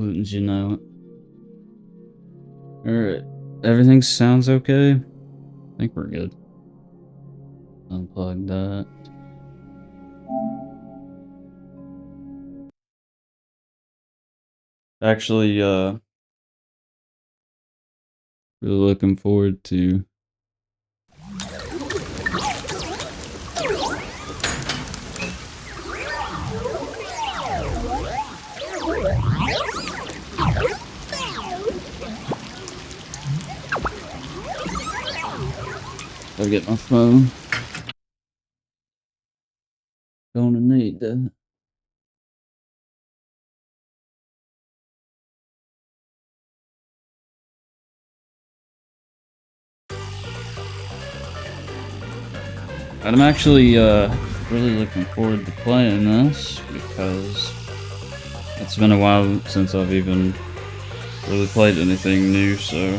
wouldn't you know it? Alright. Everything sounds okay? I think we're good. Unplug that. Actually, really looking forward to I'll get my phone. Gonna need that. I'm actually really looking forward to playing this because it's been a while since I've even really played anything new, so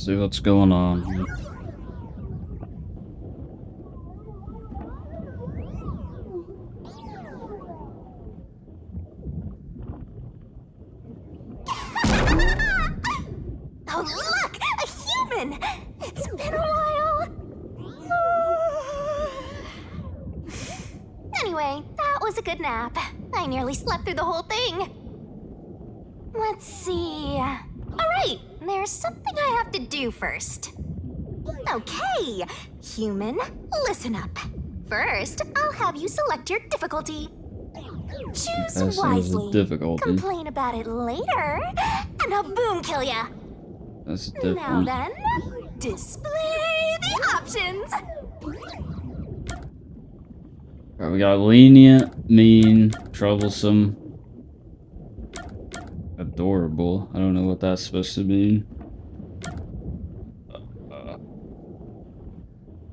see what's going on here. Oh, look! A human! It's been a while. Anyway, that was a good nap. I nearly slept through the whole thing. Let's see. Alright, there's something I have to do first. Okay, human, listen up. First, I'll have you select your difficulty. Choose wisely. Difficulty. Complain about it later, and I'll boom kill ya. That's different. Now then, display the options. Alright, we got lenient, mean, troublesome, adorable. I don't know what that's supposed to mean.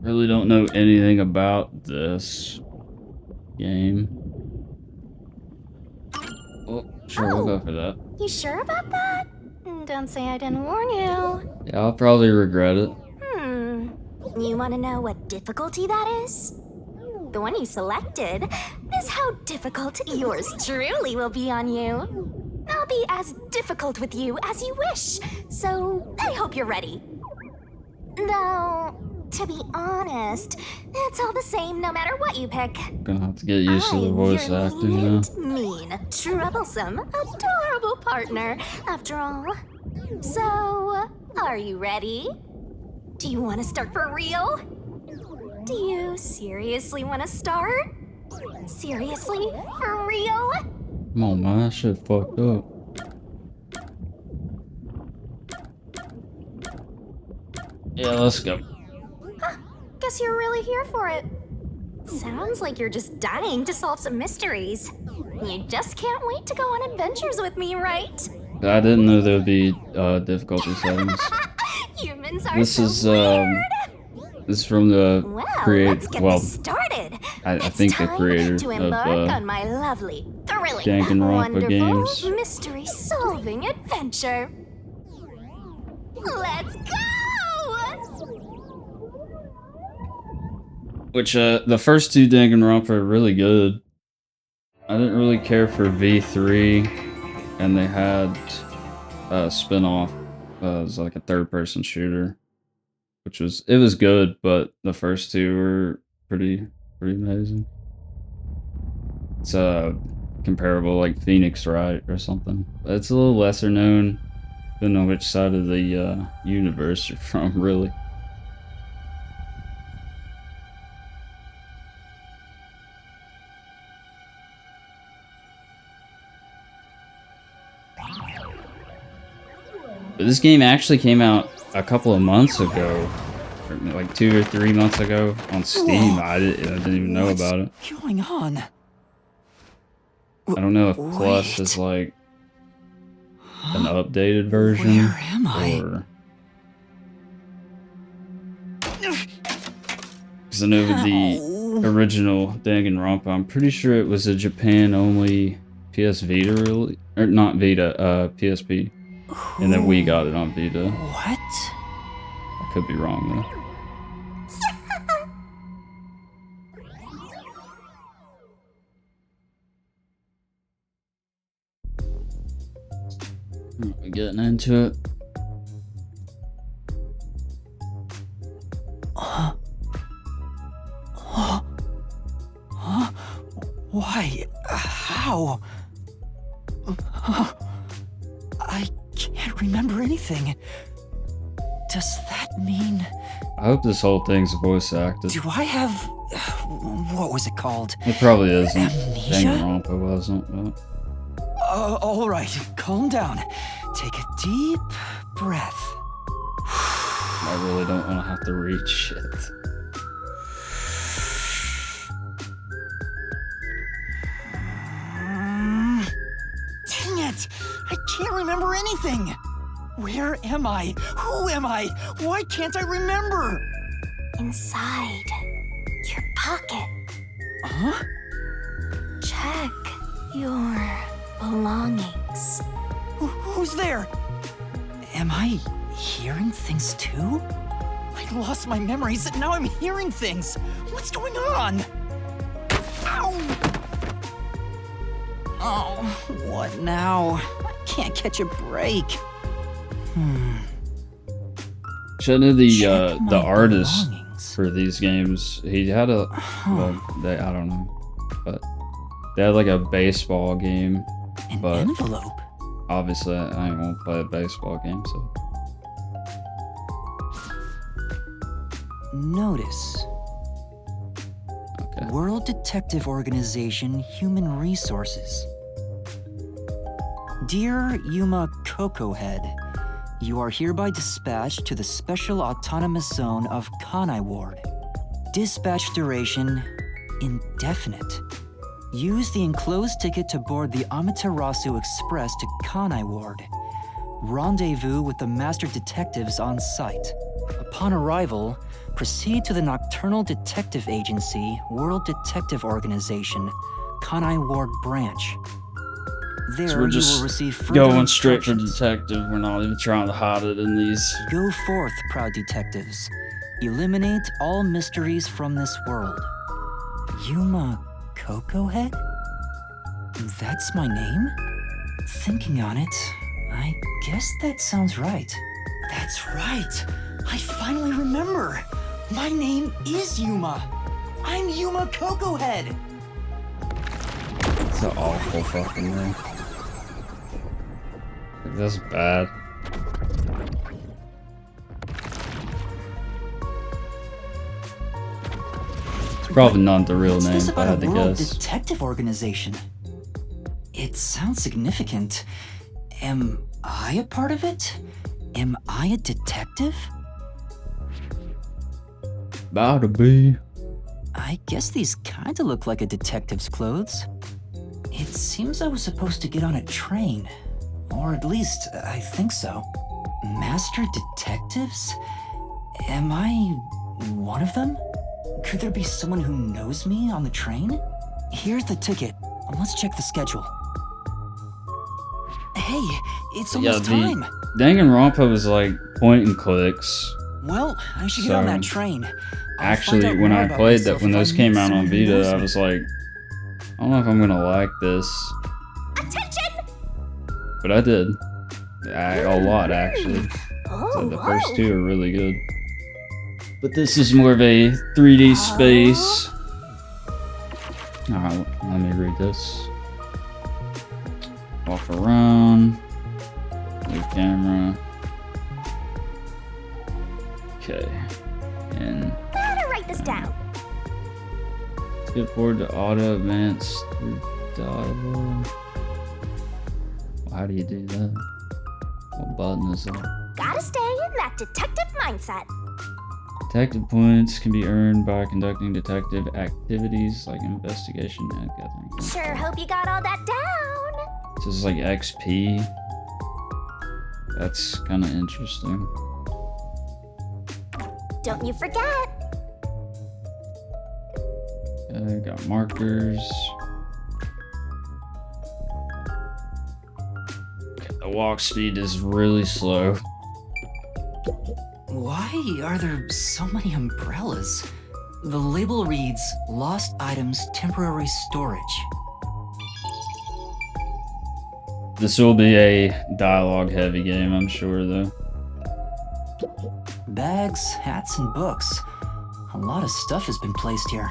Really don't know anything about this game. Oh, sure, we'll go for that. You sure about that? Don't say I didn't warn you. Yeah, I'll probably regret it. You want to know what difficulty that is? The one you selected is how difficult yours truly will be on you. I'll be as difficult with you as you wish, so I hope you're ready. Though, to be honest, it's all the same no matter what you pick. Gonna have to get used to the voice acting now. Mean, troublesome, adorable partner, after all. So, are you ready? Do you want to start for real? Do you seriously want to start? Seriously? For real? Come on, man, that shit fucked up. Yeah, let's go. Huh, guess you're really here for it. Sounds like you're just dying to solve some mysteries. You just can't wait to go on adventures with me, right? I didn't know there would be difficulty settings. Humans are This so is weird. this is from the Let's get this started. I think the Time creator to embark of on my lovely, thrilling, Danganronpa wonderful, games. mystery-solving adventure. Let's go! Which the first two Danganronpa are really good. I didn't really care for V3, and they had a spin-off. It was like a third-person shooter, which was good, but the first two were pretty amazing. It's comparable like Phoenix Wright or something. But it's a little lesser known. Depending on which side of the universe you're from, really. But this game actually came out a couple of months ago, or like 2 or 3 months ago on Steam. I didn't even know about it. What's going on? I don't know if Plus Wait. is like an updated version. Where am I? Or... Because I know with the original Danganronpa, I'm pretty sure it was a Japan-only PS Vita release. Or not Vita, PSP. And then we got it on Vita. What? I could be wrong, though. We're getting into it. Why? How? I can't remember anything. Does that mean... I hope this whole thing's voice acted. Do I have... what was it called? It probably isn't. Amnesia? Danganronpa wasn't, but... Alright, calm down. Take a deep breath. I really don't want to have to read shit. Dang it! I can't remember anything! Where am I? Who am I? Why can't I remember? Inside your pocket. Huh? Check your belongings. Who's there? Am I hearing things too? I lost my memories and now I'm hearing things. What's going on? Ow! Oh, what now? I can't catch a break. Should know the Check my artist belongings. for these games. He had a well, I don't know, but they had like a baseball game. An But envelope? obviously, I ain't gonna play a baseball game, so. Notice. Okay. World Detective Organization Human Resources. Dear Yuma Cocohead, you are hereby dispatched to the Special Autonomous Zone of Kanai Ward. Dispatch duration indefinite. Use the enclosed ticket to board the Amaterasu Express to Kanai Ward. Rendezvous with the master detectives on site. Upon arrival, proceed to the Nocturnal Detective Agency, World Detective Organization, Kanai Ward Branch. There So we're you just will receive further going straight for instructions. detective. We're not even trying to hide it in these. Go forth, proud detectives. Eliminate all mysteries from this world. Yuma Cocohead? That's my name? Thinking on it, I guess that sounds right. That's right. I finally remember. My name is Yuma. I'm Yuma Cocohead. It's an awful fucking name. That's bad. It's probably not the real What's name, this if I about had a to World guess. Detective Organization? It sounds significant. Am I a part of it? Am I a detective? About to be. I guess these kinda look like a detective's clothes. It seems I was supposed to get on a train. Or at least, I think so. Master detectives? Am I one of them? Could there be someone who knows me on the train? Here's the ticket. Let's check the schedule. Hey, it's almost time. Danganronpa was like point and clicks. Well, I should get on So, that train. I'll Actually, find out when more I about played that, myself when if I those meet came out someone on who Vita, knows I me. was like, I don't know if I'm gonna like this, Attention! but I did. A lot, actually. So the first two are really good. But this is more of a 3D space. Alright, let me read this. Walk around. Move camera. Okay. And Gotta write this down. skip forward to auto advance through dialogue. Well, how do you do that? What button is that? Gotta stay in that detective mindset. Detective points can be earned by conducting detective activities like investigation and gathering. Sure hope you got all that down. This is like XP. That's kind of interesting. Don't you forget. Got markers. The walk speed is really slow. Why are there so many umbrellas? The label reads, Lost Items Temporary Storage. This will be a dialogue-heavy game, I'm sure, though. Bags, hats, and books. A lot of stuff has been placed here.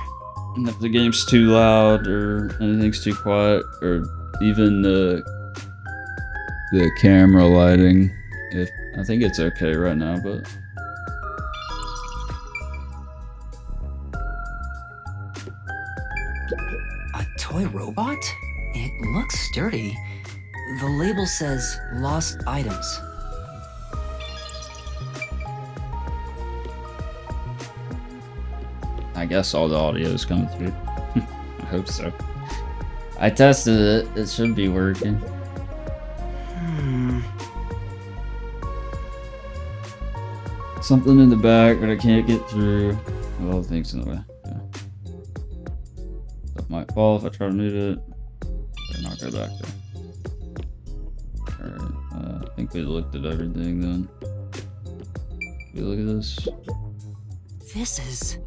And if the game's too loud or anything's too quiet, or even the camera lighting, I think it's okay right now, but a toy robot? It looks sturdy. The label says Lost Items. I guess all the audio is coming through. I hope so. I tested it. It should be working. Something in the back, but I can't get through. With all the things in the way. Yeah. Stuff might fall if I try to move it. Better not go back there. Alright, I think we looked at everything then. You look at this. This is...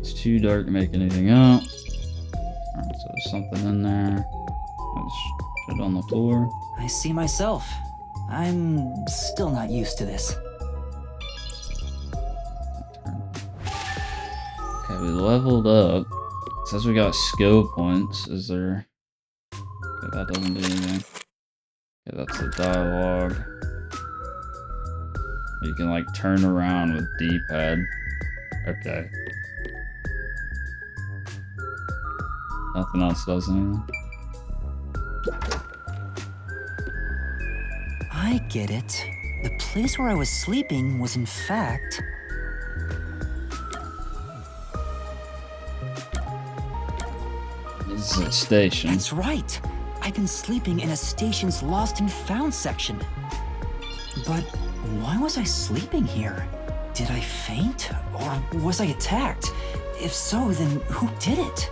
It's too dark to make anything out. Alright, so there's something in there. There's shit on the floor. I see myself. I'm still not used to this. Okay, we leveled up. It says we got skill points. Is there... Okay, that doesn't do anything. Okay, that's the dialogue. You can like turn around with D-pad. Okay. Nothing else does anything. I get it. The place where I was sleeping was in fact... This is a station. That's right. I've been sleeping in a station's lost and found section. But why was I sleeping here? Did I faint? Or was I attacked? If so, then who did it?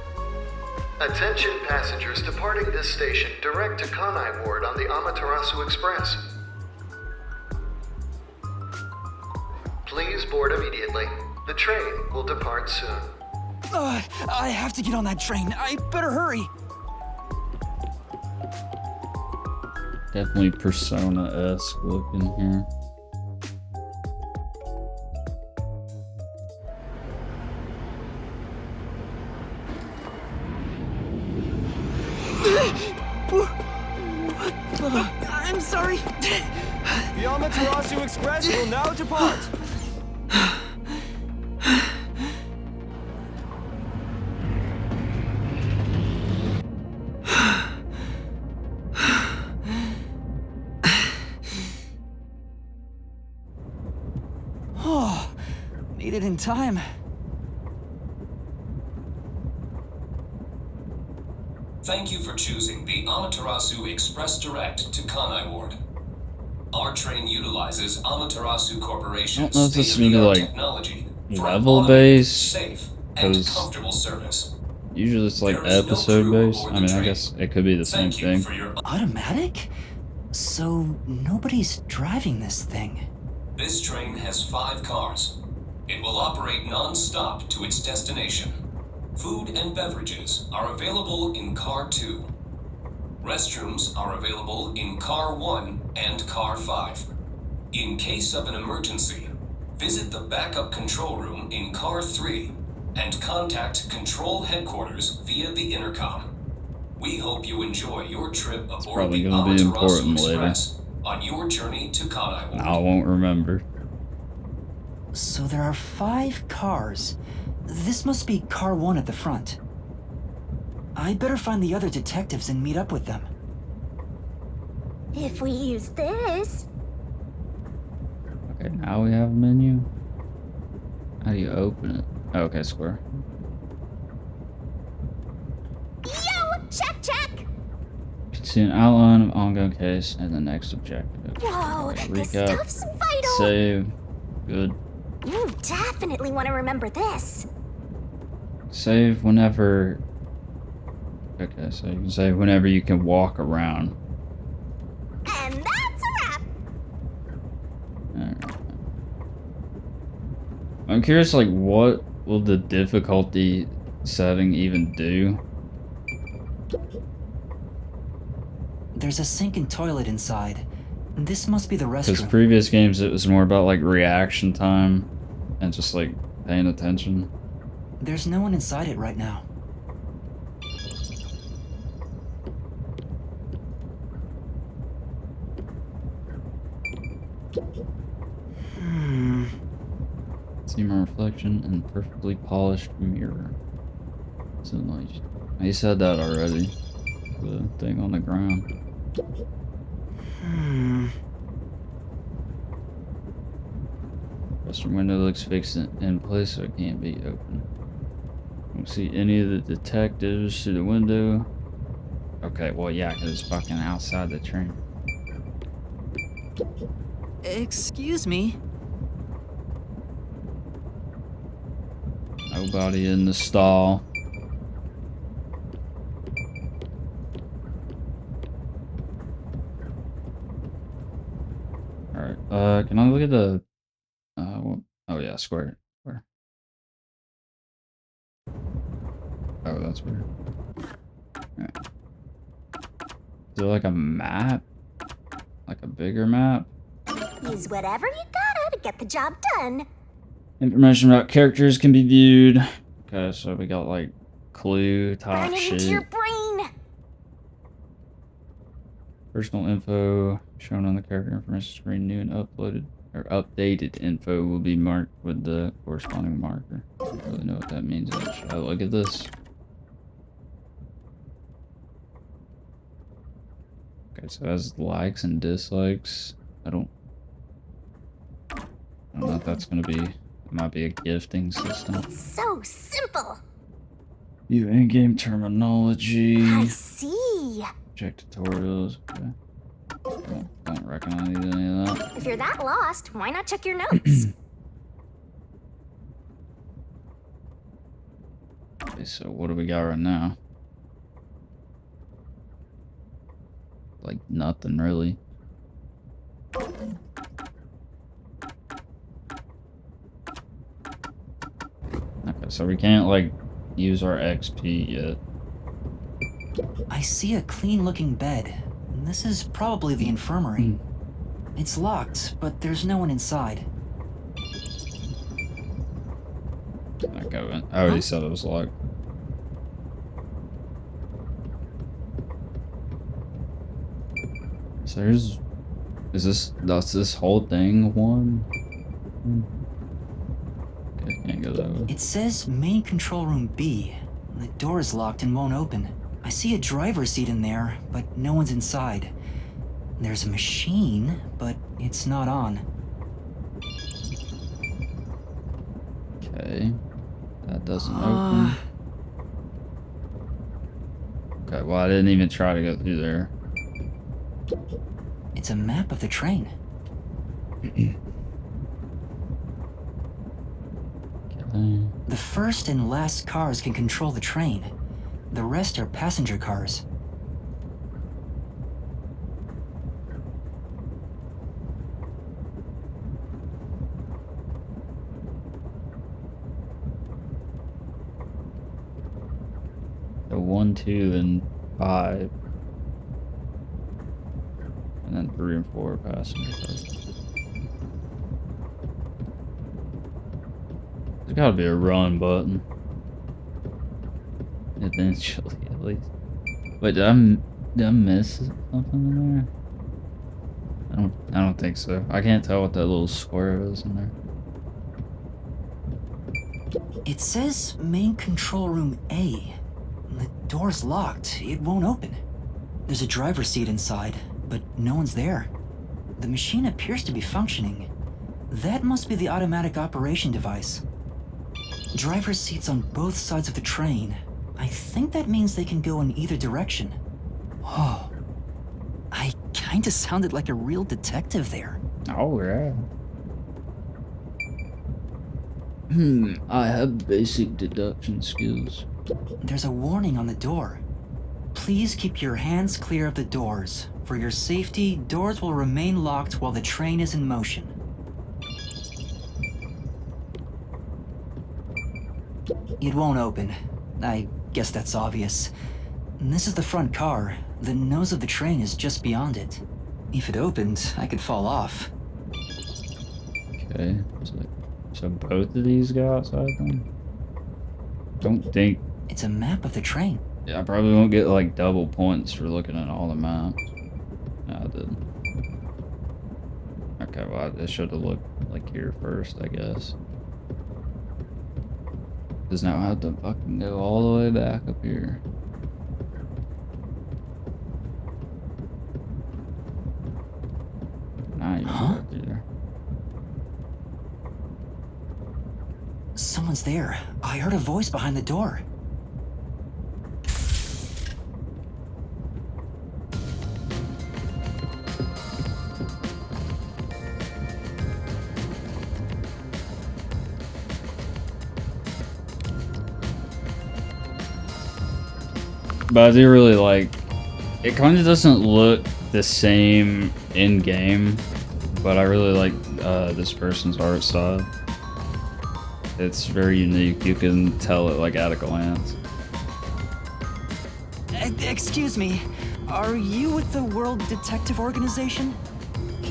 Attention passengers departing this station direct to Kanai Ward on the Amaterasu Express. Please board immediately. The train will depart soon. I have to get on that train. I better hurry. Definitely Persona-esque looking here. I'm sorry. The Amaterasu Express will now depart. Oh, made it in time. Thank you for choosing the Amaterasu Express Direct to Kanai Ward. Our train utilizes Amaterasu Corporation's I don't know if this is gonna be, state-of-the-art like, technology for an level automated, based, safe, and 'cause comfortable service. Usually it's like There is no episode crew based. aboard I the mean, I train. guess it could be the same Thank you thing. for your... Automatic? So nobody's driving this thing. This train has 5 cars. It will operate non-stop to its destination. Food and beverages are available in Car 2. Restrooms are available in Car 1 and Car 5. In case of an emergency, visit the backup control room in Car 3 and contact Control Headquarters via the intercom. We hope you enjoy your trip aboard probably the gonna be Amaterasu important later. Express on your journey to Kanai Ward. I won't remember. So there are 5 cars. This must be car 1 at the front. I better find the other detectives and meet up with them. If we use this... Okay, now we have a menu. How do you open it? Oh, okay, square. Yo! Check, check! Can see an outline of ongoing case and the next objective. Whoa, Okay, this recap. stuff's vital! Save. Good. You definitely want to remember this. Save whenever. Okay, so you can save whenever you can walk around. And that's a wrap! Alright. I'm curious, like, what will the difficulty setting even do? There's a sink and toilet inside. This must be the Because restroom. previous games, it was more about, like, reaction time and just, like, paying attention. There's no one inside it right now. See my reflection in perfectly polished mirror. So nice. He said that already. The thing on the ground. Restroom window looks fixed in place, so it can't be open. Don't see any of the detectives through the window. Okay, well, yeah, because it's fucking outside the train. Excuse me. Nobody in the stall. Alright, can I look at the... oh yeah, square. Square. Oh, that's weird. Alright. Is there like a map? Like a bigger map? Use whatever you gotta to get the job done. Information about characters can be viewed. Okay, so we got like clue top Burn it shit. into your brain. Personal info shown on the character information screen. New and uploaded or updated info will be marked with the corresponding marker. I don't really know what that means. Should I look at this? Okay, so it has likes and dislikes. I don't know if that's gonna be. It might be a gifting system. It's so simple. View in-game terminology. I see. Check tutorials. Okay. Don't recognize any of that. If you're that lost, why not check your notes? Okay, so what do we got right now? Like nothing really. Okay, so we can't like use our XP yet. I see a clean-looking bed. This is probably the infirmary. It's locked, but there's no one inside. Okay, I already said it was locked. So there's... That's this whole thing one? Okay, can't go that way. It says main control room B. The door is locked and won't open. I see a driver's seat in there, but no one's inside. There's a machine, but it's not on. Okay. That doesn't open. Okay, well I didn't even try to go through there. It's a map of the train. Okay. The first and last cars can control the train. The rest are passenger cars. So 1, 2, and 5. And then 3 and 4 passenger cars. There's gotta be a run button. Eventually, at least. Wait, did I miss something in there? I don't think so. I can't tell what that little square is in there. It says main control room A. The door's locked. It won't open. There's a driver's seat inside, but no one's there. The machine appears to be functioning. That must be the automatic operation device. Driver's seats on both sides of the train. I think that means they can go in either direction. Oh, I kinda sounded like a real detective there. Oh, yeah. I have basic deduction skills. There's a warning on the door. Please keep your hands clear of the doors. For your safety, doors will remain locked while the train is in motion. It won't open. I guess that's obvious. This is the front car. The nose of the train is just beyond it. If it opened, I could fall off. Okay, so both of these go outside then? Don't think. It's a map of the train. Yeah, I probably won't get like double points for looking at all the maps. No, I didn't. Okay, well, I should have looked like here first, I guess. Does now have to fucking go all the way back up here. Now you can go through there. Someone's there. I heard a voice behind the door. But I do really like, it kind of doesn't look the same in game, but I really like this person's art style. It's very unique. You can tell it like at a glance. Excuse me, are you with the World Detective Organization?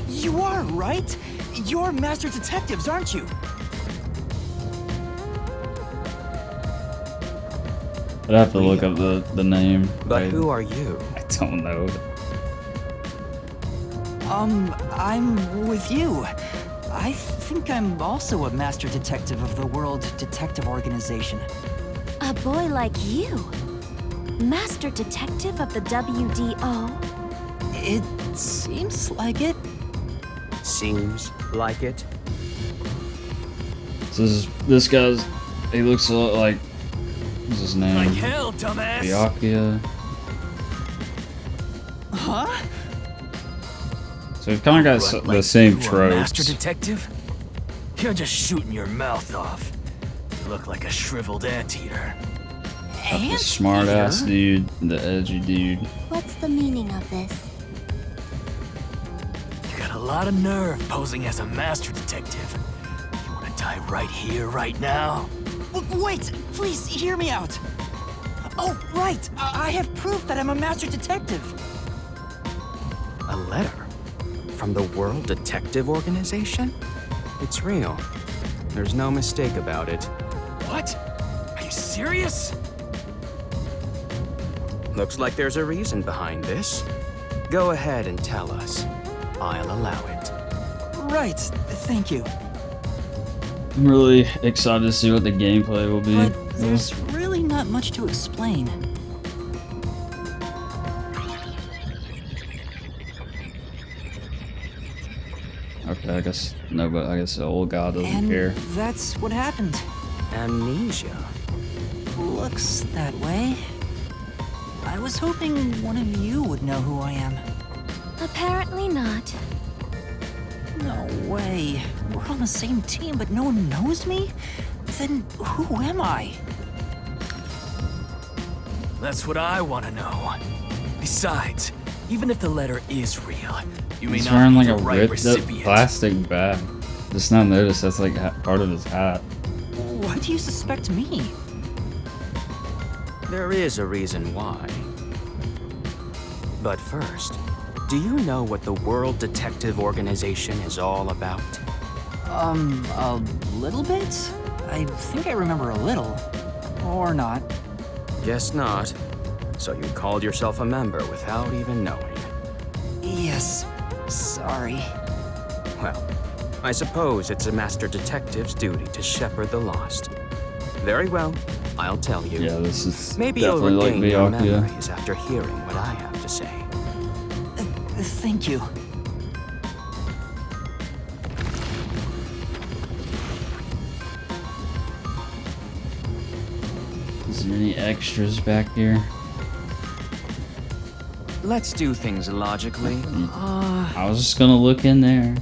You are, right? You're master detectives, aren't you? I'd have to look up the name. But who are you? I don't know. I'm with you. I think I'm also a master detective of the World Detective Organization. A boy like you? Master detective of the WDO? It seems like it. Seems like it. So this guy's, he looks a lot like, what's his name? Like hell, dumbass! Byakuya. Huh? So we've kind of got the same tropes. Master detective? You're just shooting your mouth off. You look like a shriveled anteater. The smart ass dude, the edgy dude. What's the meaning of this? You got a lot of nerve posing as a master detective. You wanna die right here, right now? Wait, please hear me out. Oh, right. I have proof that I'm a master detective. A letter? From the World Detective Organization? It's real. There's no mistake about it. What? Are you serious? Looks like there's a reason behind this. Go ahead and tell us. I'll allow it. Right, thank you. I'm really excited to see what the gameplay will be. But there's really not much to explain. Okay, I guess no, but I guess the old guy doesn't And care. that's what happened. Amnesia. Looks that way. I was hoping one of you would know who I am. Apparently not. No way. We're on the same team, but no one knows me? Then who am I? That's what I want to know. Besides, even if the letter is real, you may He's not wearing be like the a right ripped up recipient. plastic bag. Just not noticed that's like part of his hat. Why do you suspect me? There is a reason why. But first, do you know what the World Detective Organization is all about? A little bit? I think I remember a little. Or not. Guess not. So you called yourself a member without even knowing. Yes. Sorry. Well, I suppose it's a master detective's duty to shepherd the lost. Very well, I'll tell you. Yeah, this is Maybe you'll definitely like regain your Byakuya. memories after hearing what I have to say. Thank you. Is there any extras back here? Let's do things logically. I was just gonna look in there.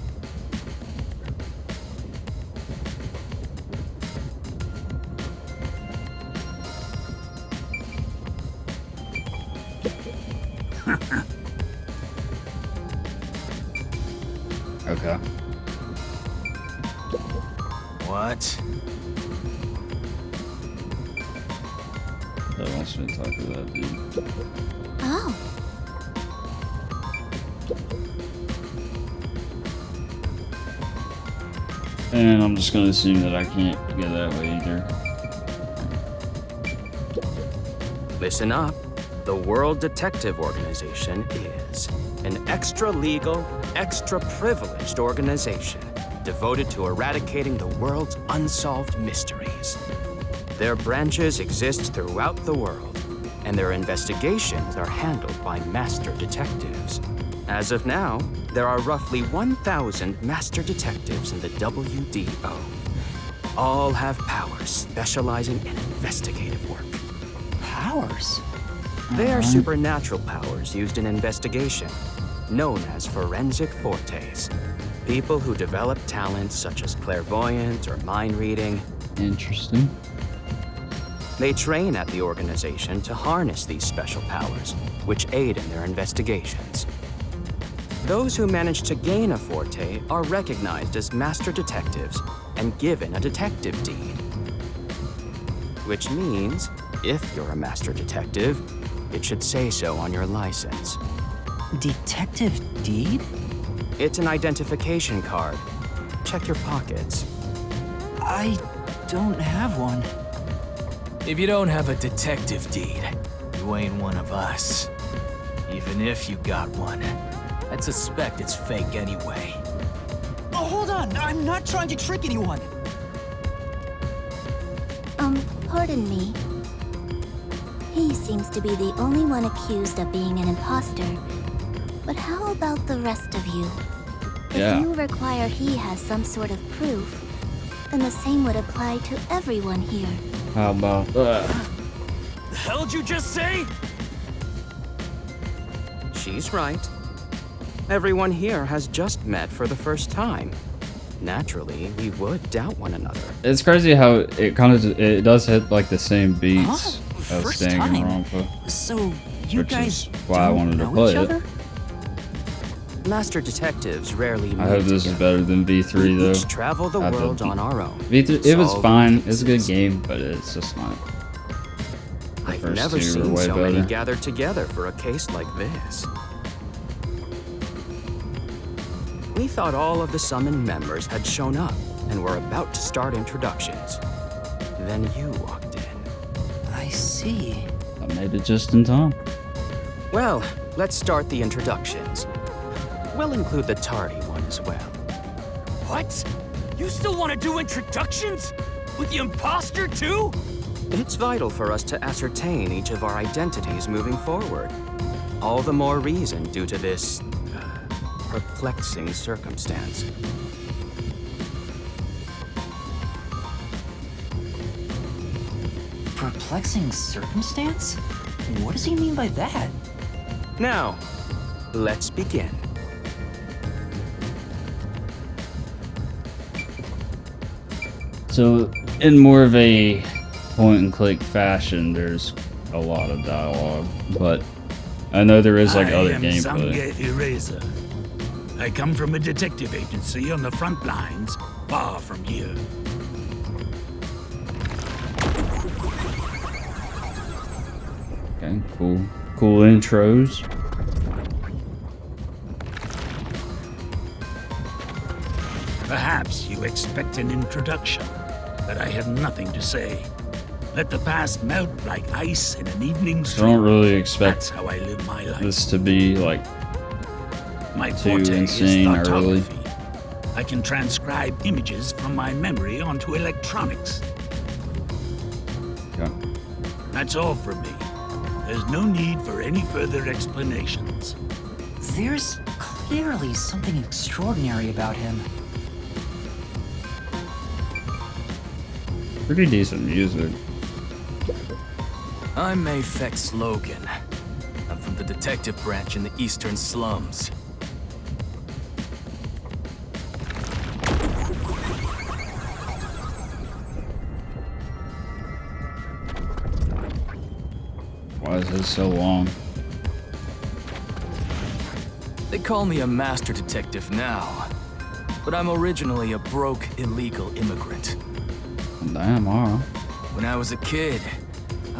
Okay. What? That wants me to talk to that dude. Oh. And I'm just gonna assume that I can't get that way either. Listen up. The World Detective Organization is an extra-legal, extra-privileged organization devoted to eradicating the world's unsolved mysteries. Their branches exist throughout the world, and their investigations are handled by master detectives. As of now, there are roughly 1,000 master detectives in the WDO. All have powers specializing in investigative work. Powers? They are supernatural powers used in investigation, known as forensic fortes. People who develop talents such as clairvoyance or mind reading. Interesting. They train at the organization to harness these special powers, which aid in their investigations. Those who manage to gain a forte are recognized as master detectives and given a detective deed. Which means, if you're a master detective, it should say so on your license. Detective deed? It's an identification card. Check your pockets. I don't have one. If you don't have a detective deed, you ain't one of us. Even if you got one, I'd suspect it's fake anyway. Oh, hold on. I'm not trying to trick anyone. Pardon me. He seems to be the only one accused of being an imposter. But how about the rest of you? Yeah. If you require he has some sort of proof, then the same would apply to everyone here. How about The hell'd you just say? She's right. Everyone here has just met for the first time. Naturally, we would doubt one another. It's crazy how it kind of it does hit like the same beats Huh? as First Danganronpa. So, you Which guys is why I don't wanted to know play each it. other? Master detectives rarely meet I hope this is together. better than V3 We though. each travel the I world did- on our own. V3 it was solving fine. It's a good cases. game, but it's just not. I've first never two were seen way so many better. gathered together for a case like this. We thought all of the summoned members had shown up and were about to start introductions. Then you walked in. I see. I made it just in time. Well, let's start the introductions. We'll include the tardy one as well. What? You still want to do introductions? With the imposter too? It's vital for us to ascertain each of our identities moving forward. All the more reason due to this perplexing circumstance. Perplexing circumstance? What does he mean by that? Now, let's begin. So, in more of a point-and-click fashion, there's a lot of dialogue, but I know there is like other I am gameplay. Sange Eraser. I come from a detective agency on the front lines, far from here. Okay, cool intros. Perhaps you expect an introduction, but I have nothing to say. Let the past melt like ice in an evening I stream. don't really That's expect how I live my life. this to be like My too forte insane is early. photography. I can transcribe images from my memory onto electronics. okay. That's all from me. There's no need for any further explanations. There's clearly something extraordinary about him. Pretty decent music. I'm Mayfex Logan. I'm from the detective branch in the eastern slums. Why is this so long? They call me a master detective now, but I'm originally a broke, illegal immigrant. Damn, alright. When I was a kid,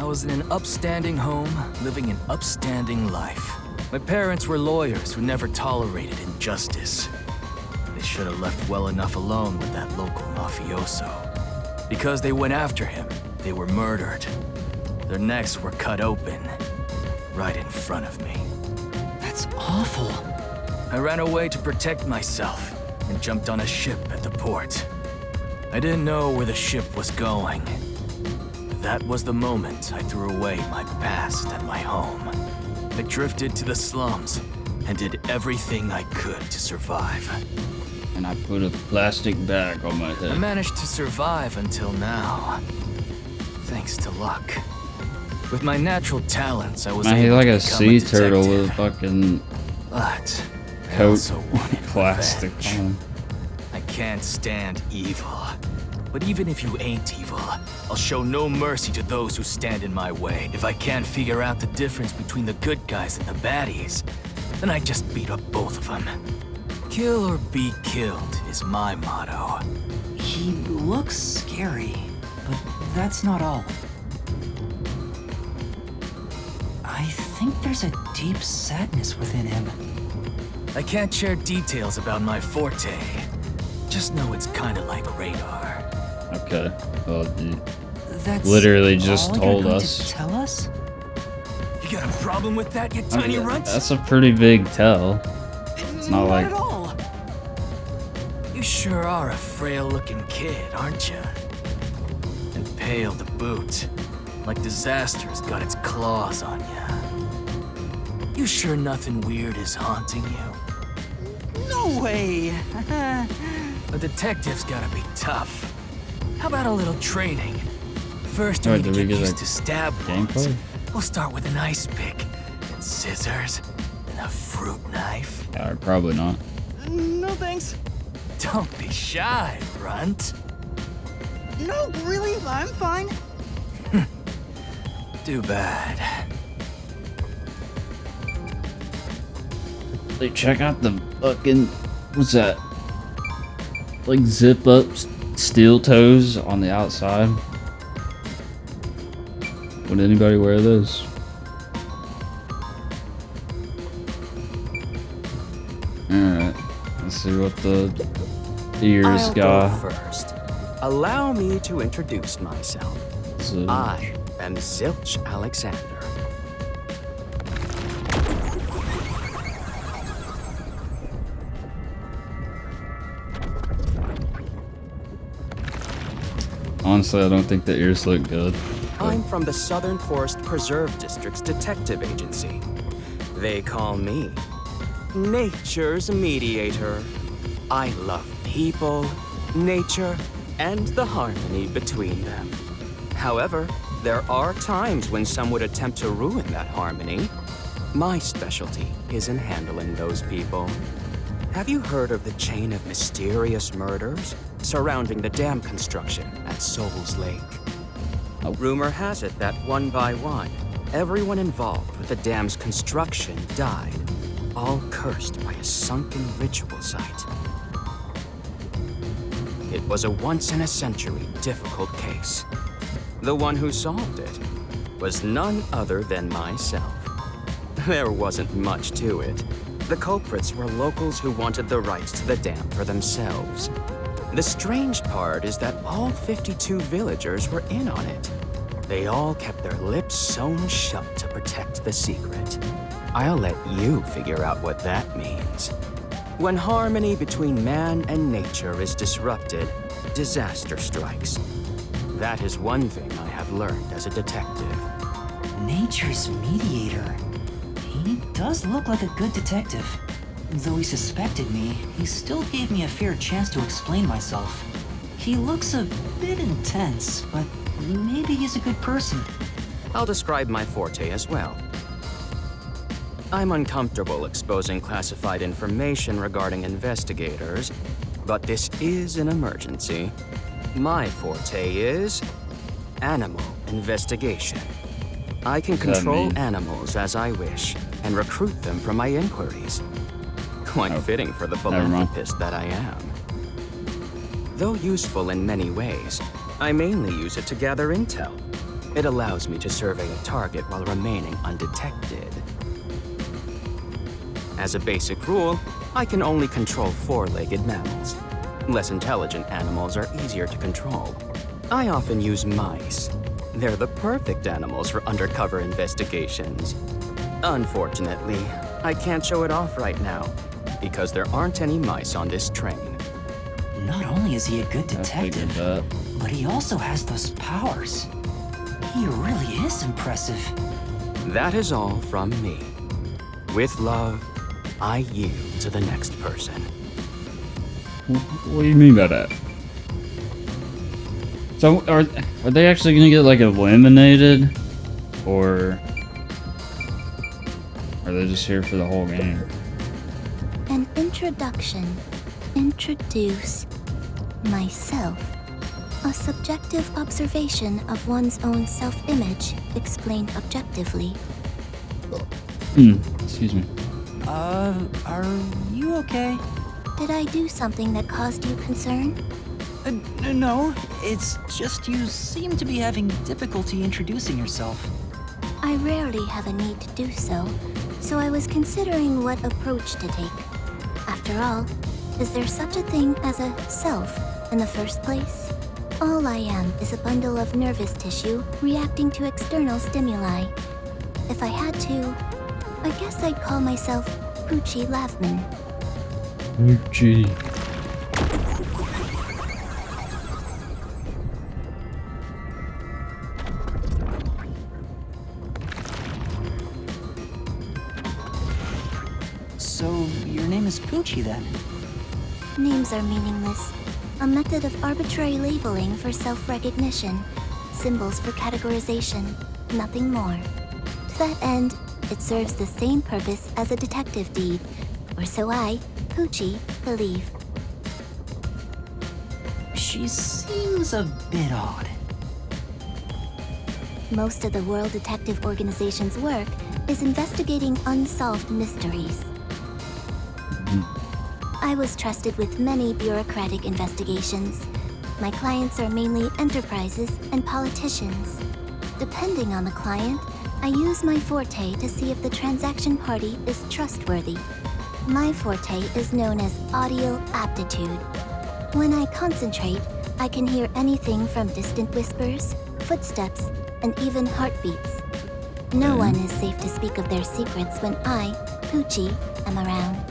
I was in an upstanding home, living an upstanding life. My parents were lawyers who never tolerated injustice. They should have left well enough alone with that local mafioso. Because they went after him, they were murdered. Their necks were cut open, right in front of me. That's awful. I ran away to protect myself and jumped on a ship at the port. I didn't know where the ship was going. That was the moment I threw away my past and my home. I drifted to the slums and did everything I could to survive. And I put a plastic bag on my I head. managed to survive until now, thanks to luck. With my natural talents, I was Man, he's able like to a become sea turtle detective. with fucking But I coat also wanted plastic revenge. on. I can't stand evil. But even if you ain't evil, I'll show no mercy to those who stand in my way. If I can't figure out the difference between the good guys and the baddies, then I just beat up both of them. Kill or be killed is my motto. He looks scary, but that's not all. I think there's a deep sadness within him. I can't share details about my forte. Just know it's kinda like radar. Okay. Well, That's literally just all you're told going us. to tell us? You got a problem with that, you I tiny mean, runt? that's a pretty big tell. It's not like at all. You sure are a frail-looking kid, aren't you? And pale to boot. Like disaster's got its claws on you. You sure nothing weird is haunting you? No way! A detective's gotta be tough. How about a little training? First, you Alright, need to did we get get used a to stab wounds. gameplay? We'll start with an ice pick, and scissors, and a fruit knife. Probably not. No thanks. Don't be shy, runt. No, really, I'm fine. Too bad. Hey, check out the fucking, what's that? Like zip up steel toes on the outside. Would anybody wear those? Alright, let's see what the ears I'll got. go first. Allow me to introduce myself. So, I am Zilch Alexander. honestly, I don't think the ears look good. I'm from the Southern Forest Preserve District's detective agency. They call me Nature's Mediator. I love people, nature, and the harmony between them. However, there are times when some would attempt to ruin that harmony. My specialty is in handling those people. Have you heard of the chain of mysterious murders surrounding the dam construction at Souls Lake? Rumor has it that one by one, everyone involved with the dam's construction died, all cursed by a sunken ritual site. It was a once-in-a-century difficult case. The one who solved it was none other than myself. There wasn't much to it. The culprits were locals who wanted the rights to the dam for themselves. The strange part is that all 52 villagers were in on it. They all kept their lips sewn shut to protect the secret. I'll let you figure out what that means. When harmony between man and nature is disrupted, disaster strikes. That is one thing I have learned as a detective. Nature's mediator. He does look like a good detective. Though he suspected me, he still gave me a fair chance to explain myself. He looks a bit intense, but maybe he's a good person. I'll describe my forte as well. I'm uncomfortable exposing classified information regarding investigators, but this is an emergency. My forte is animal investigation. I can control animals as I wish and recruit them for my inquiries. Quite fitting for the philanthropist that I am. Though useful in many ways, I mainly use it to gather intel. It allows me to survey a target while remaining undetected. As a basic rule, I can only control four-legged mammals. Less intelligent animals are easier to control. I often use mice. They're the perfect animals for undercover investigations. Unfortunately, I can't show it off right now, because there aren't any mice on this train. Not only is he a good detective, but he also has those powers. He really is impressive. That is all from me. With love, I yield to the next person. What do you mean by that? So, are they actually gonna get, like, eliminated? Or are they just here for the whole game? An introduction. Introduce myself. A subjective observation of one's own self-image explained objectively. Excuse me. Are you okay? Did I do something that caused you concern? No, it's just you seem to be having difficulty introducing yourself. I rarely have a need to do so, so I was considering what approach to take. After all, is there such a thing as a self in the first place? All I am is a bundle of nervous tissue reacting to external stimuli. If I had to, I guess I'd call myself Poochie Lavman. Poochie. So, your name is Poochie then? Names are meaningless. A method of arbitrary labeling for self-recognition. Symbols for categorization. Nothing more. To that end, it serves the same purpose as a detective deed, or so I, Poochie, believe. She seems a bit odd. Most of the World Detective Organization's work is investigating unsolved mysteries. I was trusted with many bureaucratic investigations. My clients are mainly enterprises and politicians. Depending on the client, I use my forte to see if the transaction party is trustworthy. My forte is known as audio aptitude. When I concentrate, I can hear anything from distant whispers, footsteps, and even heartbeats. No one is safe to speak of their secrets when I, Poochie, am around.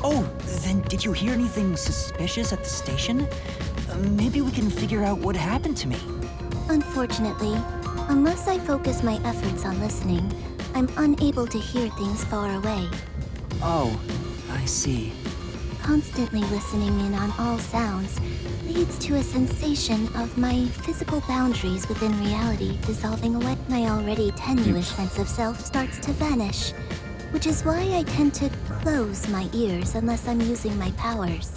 Oh, then did you hear anything suspicious at the station? Maybe we can figure out what happened to me. Unfortunately, unless I focus my efforts on listening, I'm unable to hear things far away. Oh, I see. Constantly listening in on all sounds leads to a sensation of my physical boundaries within reality dissolving away. My already tenuous sense of self starts to vanish, which is why I tend to close my ears unless I'm using my powers.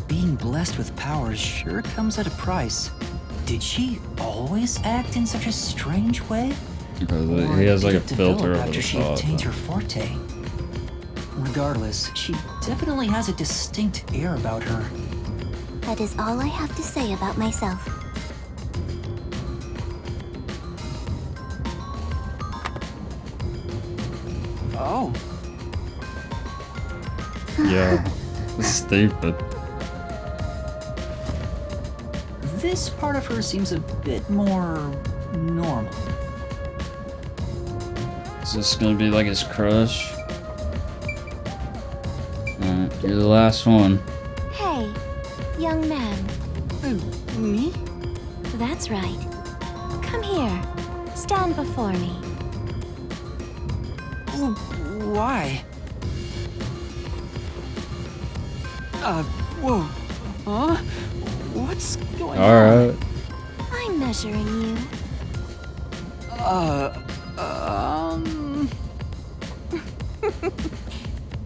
Being blessed with powers sure comes at a price. Did she always act in such a strange way? Because he has like a Did it filter develop over after the she top. obtained her forte? Regardless, she definitely has a distinct air about her. That is all I have to say about myself. Oh, Yeah, it's stupid. this part of her seems a bit more normal. Is this gonna be like his crush? Alright, you're the last one. Hey, young man. Me? That's right. Come here. Stand before me. Why? Whoa. Huh? What's going on? Alright. I'm measuring you.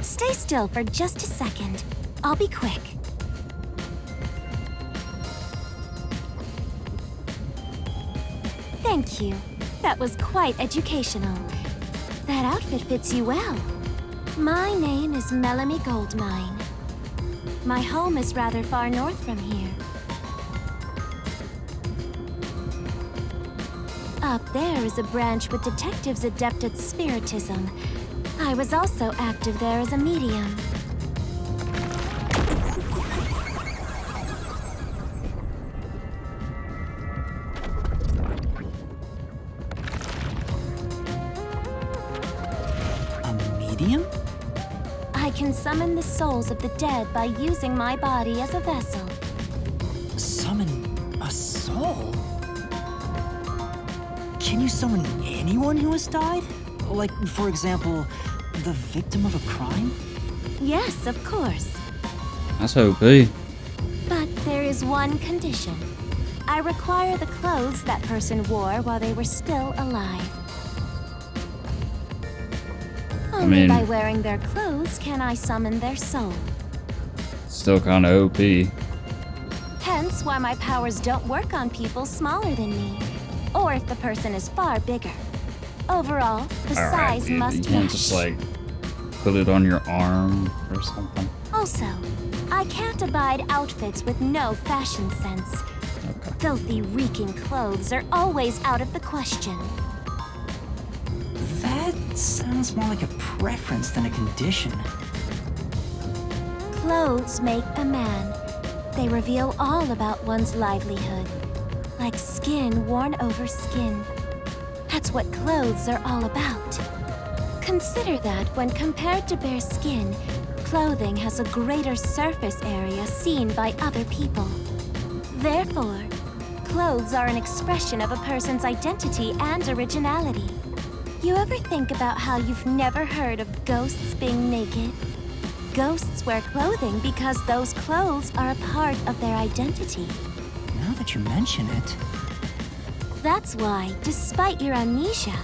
Stay still for just a second. I'll be quick. Thank you. That was quite educational. That outfit fits you well. My name is Melanie Goldmine. My home is rather far north from here. Up there is a branch with detectives adept at spiritism. I was also active there as a medium. A medium? I can summon the souls of the dead by using my body as a vessel. Summon a soul? Can you summon anyone who has died? Like, for example, the victim of a crime? Yes, of course. That's OP. But there is one condition. I require the clothes that person wore while they were still alive. Only by wearing their clothes can I summon their soul. Still kind of OP. Hence why my powers don't work on people smaller than me, or if the person is far bigger. Overall, the size dude, must you can't match. just like put it on your arm or something. Also, I can't abide outfits with no fashion sense. Okay. Filthy, reeking clothes are always out of the question. That sounds more like a preference than a condition. Clothes make a man. They reveal all about one's livelihood. Like skin worn over skin. That's what clothes are all about. Consider that when compared to bare skin, clothing has a greater surface area seen by other people. Therefore, clothes are an expression of a person's identity and originality. You ever think about how you've never heard of ghosts being naked? Ghosts wear clothing because those clothes are a part of their identity. Now that you mention it... That's why, despite your amnesia,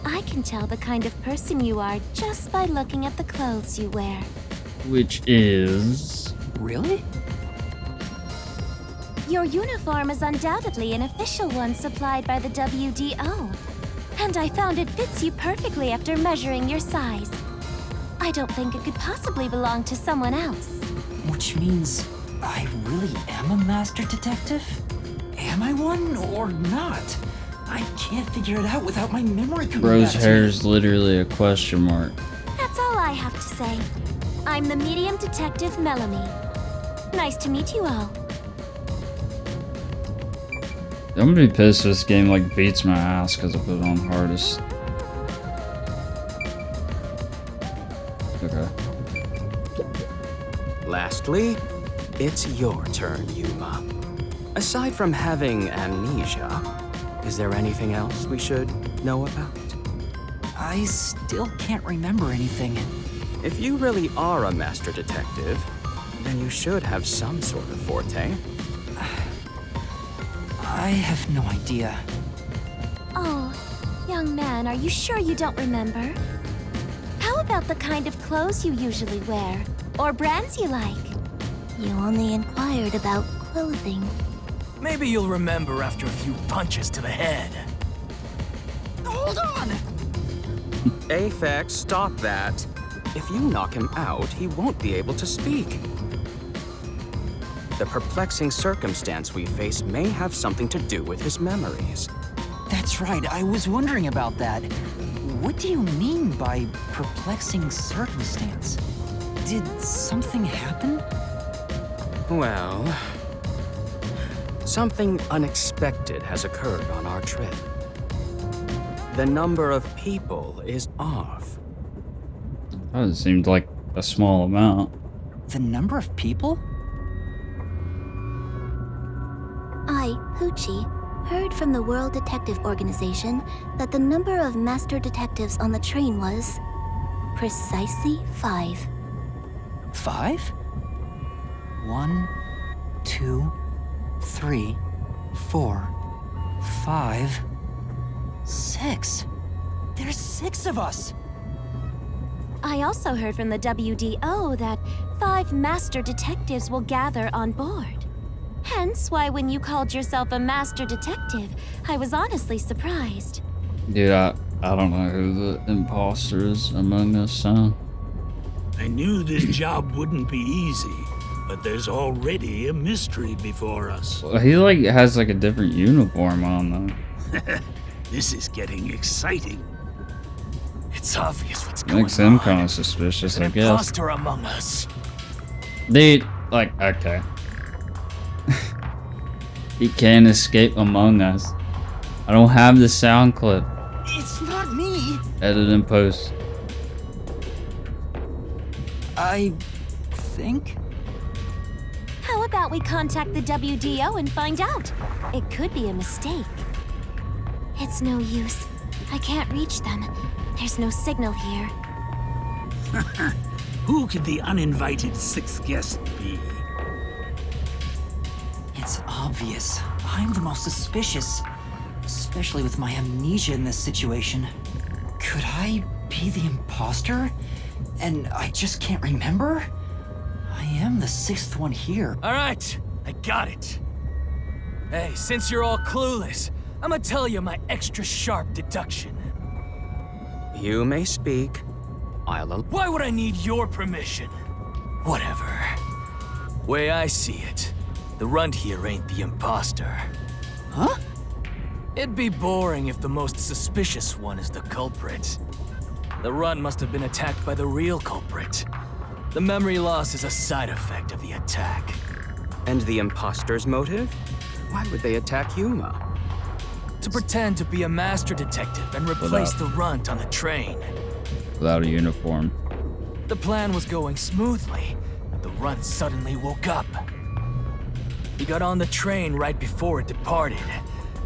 I can tell the kind of person you are just by looking at the clothes you wear. Which is... Really? Your uniform is undoubtedly an official one supplied by the WDO. And I found it fits you perfectly after measuring your size. I don't think it could possibly belong to someone else. Which means I really am a master detective? Am I one or not? I can't figure it out without my memory coming Bro's back to hair me. is literally a question mark. That's all I have to say. I'm the medium detective Melanie. Nice to meet you all. I'm gonna be pissed if this game like beats my ass because I put it on hardest. Okay. Lastly, it's your turn, Yuma. Aside from having amnesia, is there anything else we should know about? I still can't remember anything. If you really are a master detective, then you should have some sort of forte. I have no idea. Oh, young man, are you sure you don't remember? How about the kind of clothes you usually wear? Or brands you like? You only inquired about clothing. Maybe you'll remember after a few punches to the head. Hold on! Aphex, stop that. If you knock him out, he won't be able to speak. The perplexing circumstance we face may have something to do with his memories. That's right, I was wondering about that. What do you mean by perplexing circumstance? Did something happen? Well, something unexpected has occurred on our trip. The number of people is off. That seemed like a small amount. The number of people? I, Hoochie, heard from the World Detective Organization that the number of master detectives on the train was precisely 5. 5? 1, 2, 3, 4, 5, 6? There's 6 of us! I also heard from the WDO that 5 master detectives will gather on board. Hence why when you called yourself a master detective, I was honestly surprised. Dude, I don't know who the imposter is among us, huh? I knew this job wouldn't be easy, but there's already a mystery before us. Well, he like has like a different uniform on though. This is getting exciting. It's obvious what's going Makes him on. kind of suspicious, An I guess. imposter among us. Dude, like, okay. He can't escape among us. I don't have the sound clip. It's not me! Edit and post. I think? How about we contact the WDO and find out? It could be a mistake. It's no use. I can't reach them. There's no signal here. Who could the uninvited 6th guest be? It's obvious. I'm the most suspicious. Especially with my amnesia in this situation. Could I be the imposter? And I just can't remember? I am the 6th one here. All right, I got it. Hey, since you're all clueless, I'm gonna tell you my extra sharp deduction. You may speak. Why would I need your permission? Whatever. Way I see it, the runt here ain't the imposter. Huh? It'd be boring if the most suspicious one is the culprit. The runt must have been attacked by the real culprit. The memory loss is a side effect of the attack. And the imposter's motive? Why would they attack Yuma? To pretend to be a master detective and replace the runt on the train. Without a uniform. The plan was going smoothly, but the runt suddenly woke up. He got on the train right before it departed,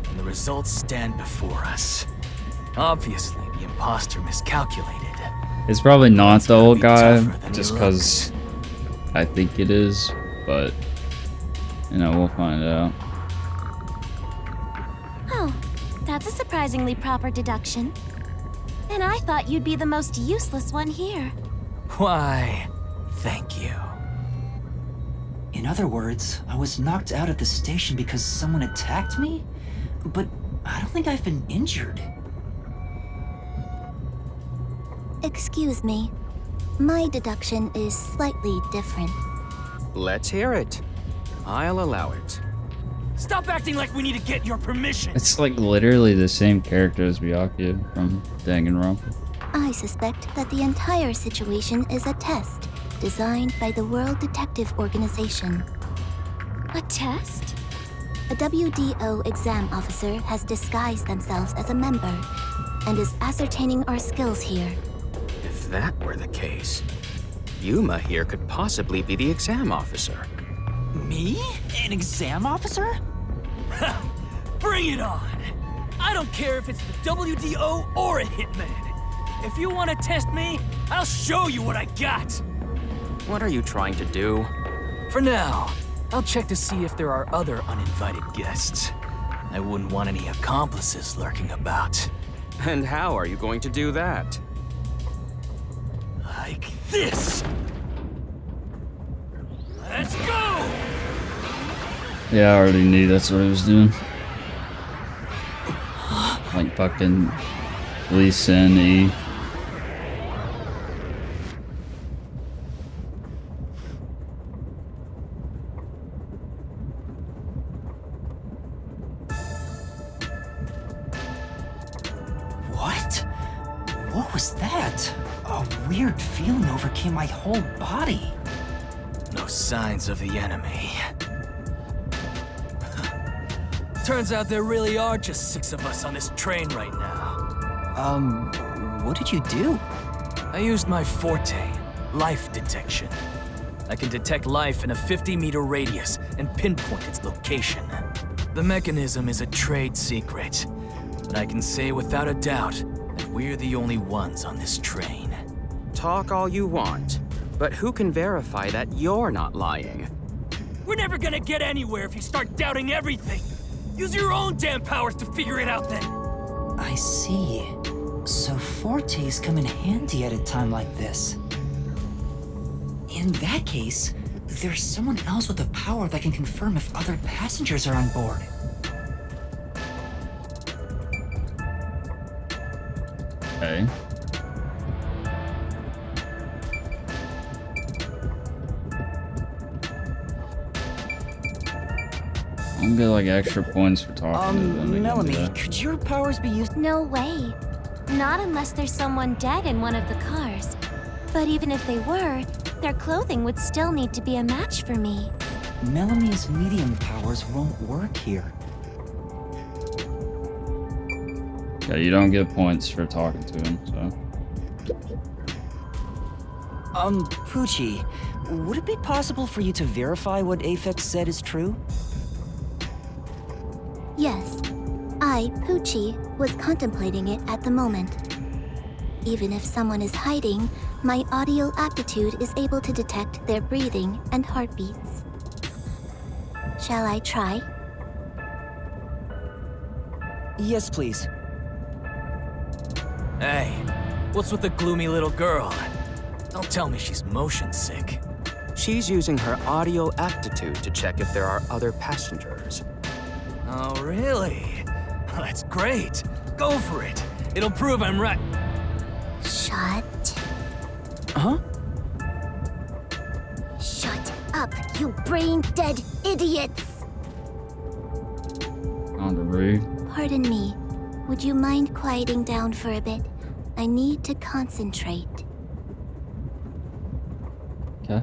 and the results stand before us. Obviously, the imposter miscalculated. It's probably not the gonna old be guy, tougher than he just because I think it is, but, you know, we'll find out. Oh, that's a surprisingly proper deduction. And I thought you'd be the most useless one here. Why, thank you. In other words, I was knocked out at the station because someone attacked me? But I don't think I've been injured. Excuse me. My deduction is slightly different. Let's hear it. I'll allow it. Stop acting like we need to get your permission. It's like literally the same character as Byakuya from Danganronpa. I suspect that the entire situation is a test designed by the World Detective Organization. A test? A WDO exam officer has disguised themselves as a member and is ascertaining our skills here. If that were the case, Yuma here could possibly be the exam officer. Me? An exam officer? Bring it on! I don't care if it's the WDO or a hitman. If you want to test me, I'll show you what I got. What are you trying to do? For now, I'll check to see if there are other uninvited guests. I wouldn't want any accomplices lurking about. And how are you going to do that? Like this! Let's go! Yeah, I already knew that's what he was doing. Like fucking Lee Sin E. What? What was that? A weird feeling overcame my whole body. No signs of the enemy. Turns out there really are just 6 of us on this train right now. What did you do? I used my forte, life detection. I can detect life in a 50-meter radius and pinpoint its location. The mechanism is a trade secret, but I can say without a doubt that we're the only ones on this train. Talk all you want, but who can verify that you're not lying? We're never gonna get anywhere if you start doubting everything. Use your own damn powers to figure it out then. I I see. So fortes come in handy at a time like this. In that case, there's someone else with the power that can confirm if other passengers are on board. Okay. I'm gonna get like extra points for talking to them. again Melanie, today. could your powers be used? No way. Not unless there's someone dead in one of the cars. But even if they were, their clothing would still need to be a match for me. Melanie's medium powers won't work here. Yeah, you don't get points for talking to him, so. Poochie, would it be possible for you to verify what Aphex said is true? Yes, I, Poochie, was contemplating it at the moment. Even if someone is hiding, my audio aptitude is able to detect their breathing and heartbeats. Shall I try? Yes, please. Hey, what's with the gloomy little girl? Don't tell me she's motion sick. She's using her audio aptitude to check if there are other passengers. Oh, really? That's great. Go for it. It'll prove I'm right. Shut. Huh? Shut up, you brain-dead idiots! On the rude. Pardon me. Would you mind quieting down for a bit? I need to concentrate. Okay.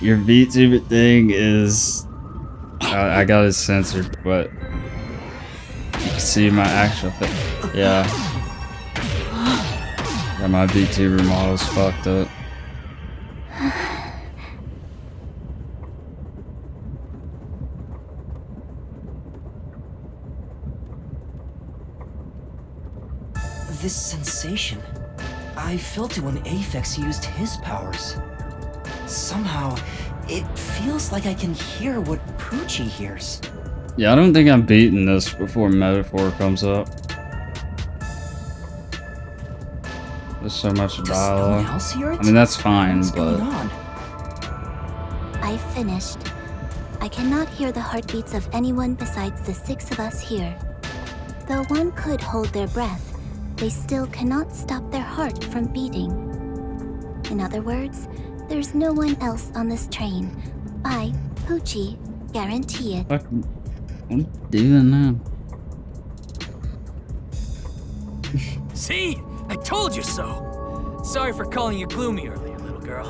Your VTuber thing is... I got it censored, but... You can see my actual thing. Yeah. Yeah, my VTuber model's fucked up. This sensation. I felt it when Aphex used his powers. Somehow, it feels like I can hear what Poochie hears. Yeah, I don't think I'm beating this before Metaphor comes up. There's so much Does no one dialogue. else hear it? I mean, that's fine, What's going but... on? I finished. I cannot hear the heartbeats of anyone besides the 6 of us here. Though one could hold their breath, they still cannot stop their heart from beating. In other words, there's no one else on this train. I, Poochie, guarantee it. Fuck, what are you doing now? See? I told you so. Sorry for calling you gloomy earlier, little girl.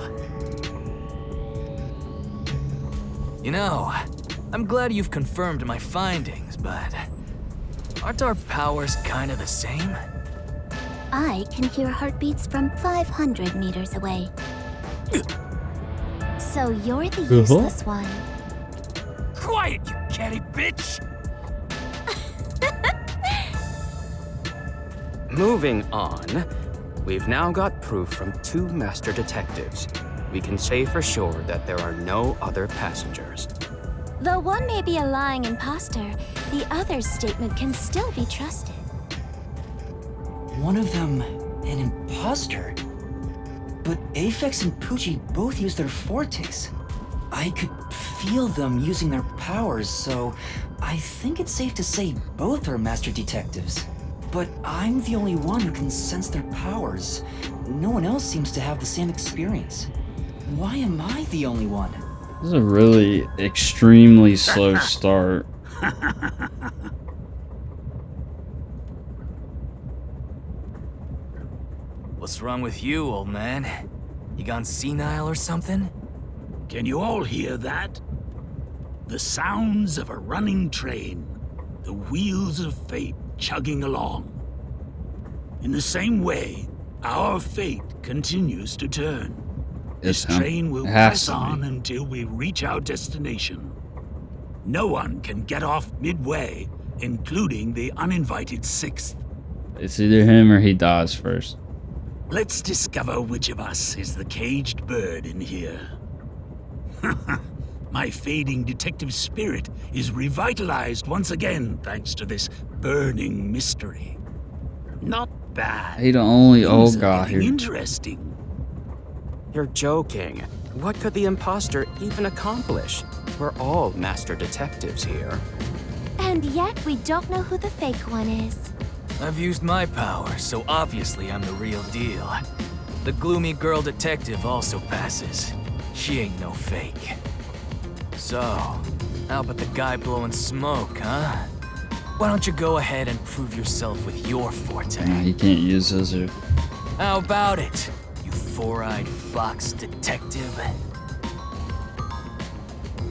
You know, I'm glad you've confirmed my findings, but aren't our powers kind of the same? I can hear heartbeats from 500 meters away. So you're the useless one. Quiet, you catty bitch! Moving on, we've now got proof from 2 master detectives. We can say for sure that there are no other passengers. Though one may be a lying imposter, the other's statement can still be trusted. One of them, an imposter? But Aphex and Poochie both use their fortes. I could feel them using their powers, so I think it's safe to say both are master detectives. But I'm the only one who can sense their powers. No one else seems to have the same experience. Why am I the only one? This is a really extremely slow start. What's wrong with you, old man? You gone senile or something? Can you all hear that? The sounds of a running train, the wheels of fate chugging along. In the same way, our fate continues to turn. This train will press on until we reach our destination. No one can get off midway, including the uninvited 6th. It's either him or he dies first. Let's discover which of us is the caged bird in here. My fading detective spirit is revitalized once again thanks to this burning mystery. Not bad. He the only Things old are guy getting here. interesting. You're joking. What could the imposter even accomplish? We're all master detectives here. And yet we don't know who the fake one is. I've used my power, so obviously I'm the real deal. The gloomy girl detective also passes. She ain't no fake. So, how about the guy blowing smoke, huh? Why don't you go ahead and prove yourself with your forte? Nah, he can't use his. How about it, you four-eyed fox detective?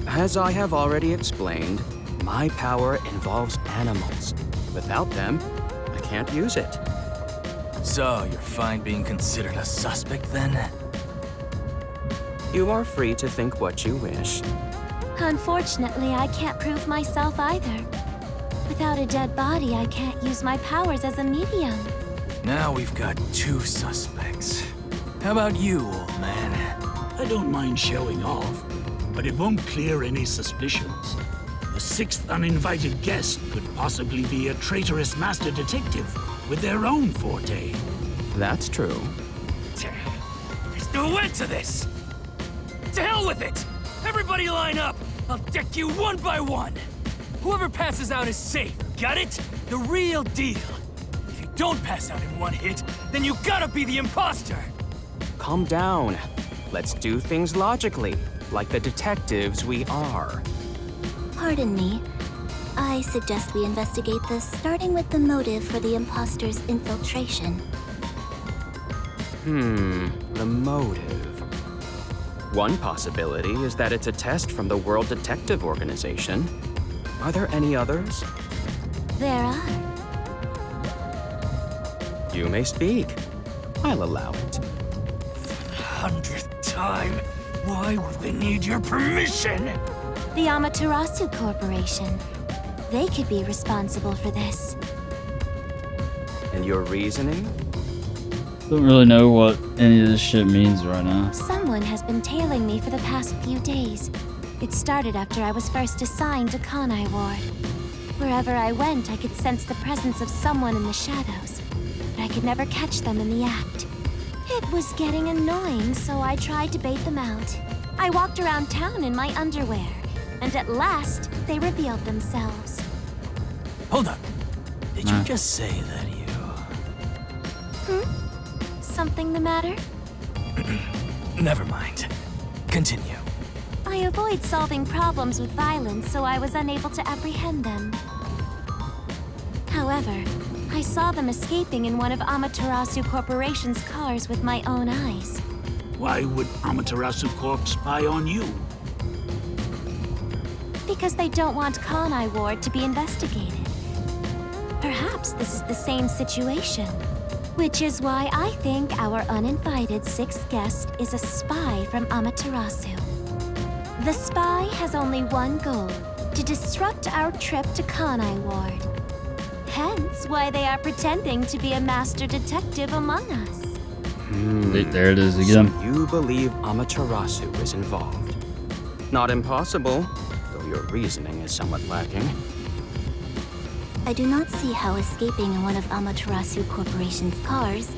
As I have already explained, my power involves animals. Without them, I can't use it. So, you're fine being considered a suspect then? You are free to think what you wish. Unfortunately, I can't prove myself either. Without a dead body, I can't use my powers as a medium. Now we've got two suspects. How about you, old man? I don't mind showing off, but it won't clear any suspicions. The sixth uninvited guest could possibly be a traitorous master detective with their own forte. That's true. There's no end to this! To hell with it! Everybody line up! I'll deck you one by one! Whoever passes out is safe, got it? The real deal. If you don't pass out in one hit, then you gotta be the imposter! Calm down. Let's do things logically, like the detectives we are. Pardon me. I suggest we investigate this, starting with the motive for the imposter's infiltration. The motive. One possibility is that it's a test from the World Detective Organization. Are there any others? There are. You may speak. I'll allow it. 100th time, why would they need your permission? The Amaterasu Corporation. They could be responsible for this. And your reasoning? Don't really know what any of this shit means right now. Someone has been tailing me for the past few days. It started after I was first assigned to Kanai Ward. Wherever I went, I could sense the presence of someone in the shadows, but I could never catch them in the act. It was getting annoying, so I tried to bait them out. I walked around town in my underwear, and at last, they revealed themselves. Hold up. Did you just say that you... Something the matter? Never mind. Continue. I avoid solving problems with violence, so I was unable to apprehend them. However, I saw them escaping in one of Amaterasu Corporation's cars with my own eyes. Why would Amaterasu Corp spy on you? Because they don't want Kanai Ward to be investigated. Perhaps this is the same situation. Which is why I think our uninvited sixth guest is a spy from Amaterasu. The spy has only one goal, to disrupt our trip to Kanai Ward. Hence why they are pretending to be a master detective among us. There it is again. So you believe Amaterasu is involved. Not impossible, though your reasoning is somewhat lacking. I do not see how escaping in one of Amaterasu Corporation's cars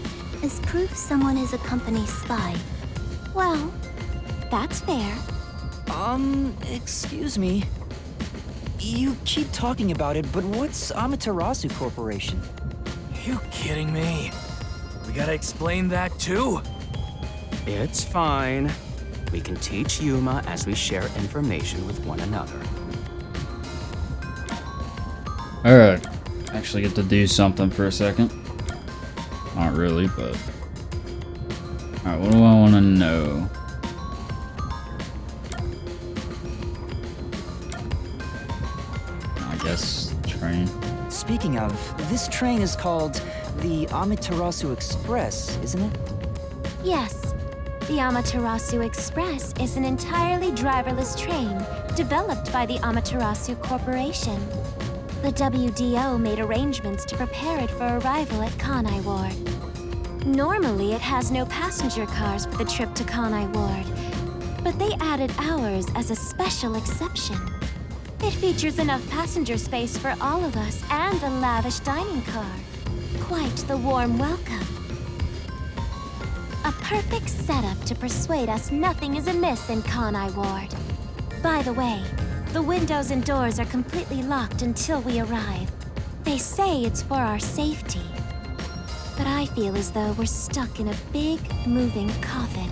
is proof someone is a company spy. Well, that's fair. Excuse me. You keep talking about it, but what's Amaterasu Corporation? You kidding me? We gotta explain that too? It's fine. We can teach Yuma as we share information with one another. Alright. Actually get to do something for a second. Not really, but... Alright, what do I want to know? I guess train. Speaking of, this train is called the Amaterasu Express, isn't it? Yes, the Amaterasu Express is an entirely driverless train developed by the Amaterasu Corporation. The WDO made arrangements to prepare it for arrival at Kanai Ward. Normally, it has no passenger cars for the trip to Kanai Ward, but they added ours as a special exception. It features enough passenger space for all of us and a lavish dining car. Quite the warm welcome. A perfect setup to persuade us nothing is amiss in Kanai Ward. By the way, the windows and doors are completely locked until we arrive. They say it's for our safety. But I feel as though we're stuck in a big, moving coffin.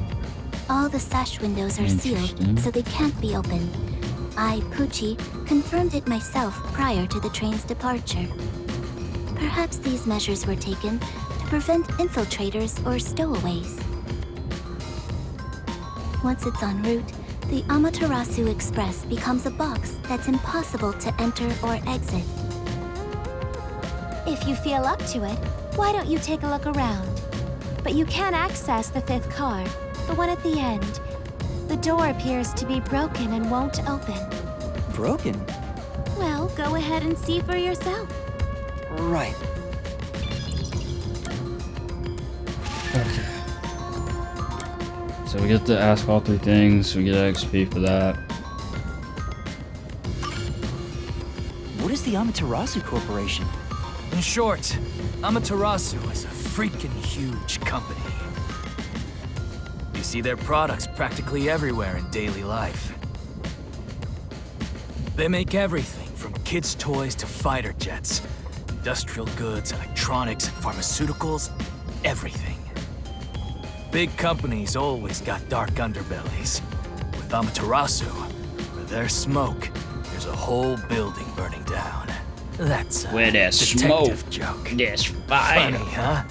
All the sash windows are sealed, so they can't be opened. I, Poochie, confirmed it myself prior to the train's departure. Perhaps these measures were taken to prevent infiltrators or stowaways. Once it's en route, the Amaterasu Express becomes a box that's impossible to enter or exit. If you feel up to it, why don't you take a look around? But you can access the 5th car, the one at the end. The door appears to be broken and won't open. Broken? Well, go ahead and see for yourself. Right. Okay. So we get to ask all 3 things, we get XP for that. What is the Amaterasu Corporation? In short, Amaterasu is a freaking huge company. You see their products practically everywhere in daily life. They make everything from kids' toys to fighter jets, industrial goods, electronics, pharmaceuticals, everything. Big companies always got dark underbellies. With Amaterasu, where there's smoke, there's a whole building burning down. That's a Where there's detective smoke, joke. there's fire. Funny, huh?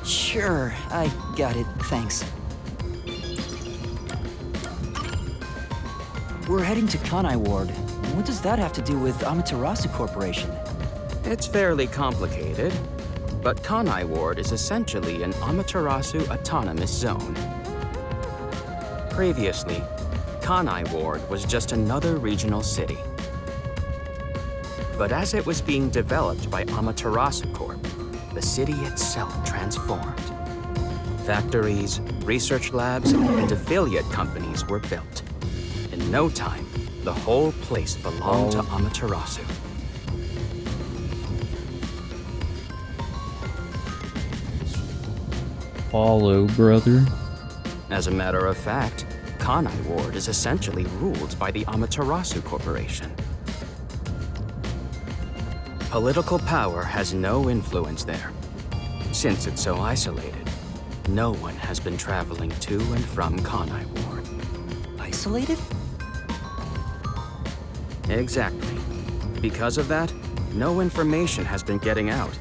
Sure, I got it, thanks. We're heading to Kanai Ward. What does that have to do with Amaterasu Corporation? It's fairly complicated, but Kanai Ward is essentially an Amaterasu autonomous zone. Previously, Kanai Ward was just another regional city. But as it was being developed by Amaterasu Corp, the city itself transformed. Factories, research labs, and affiliate companies were built. In no time, the whole place belonged to Amaterasu. Follow, brother. As a matter of fact, Kanai Ward is essentially ruled by the Amaterasu Corporation. Political power has no influence there. Since it's so isolated, no one has been traveling to and from Kanai Ward. Isolated? Exactly. Because of that, no information has been getting out,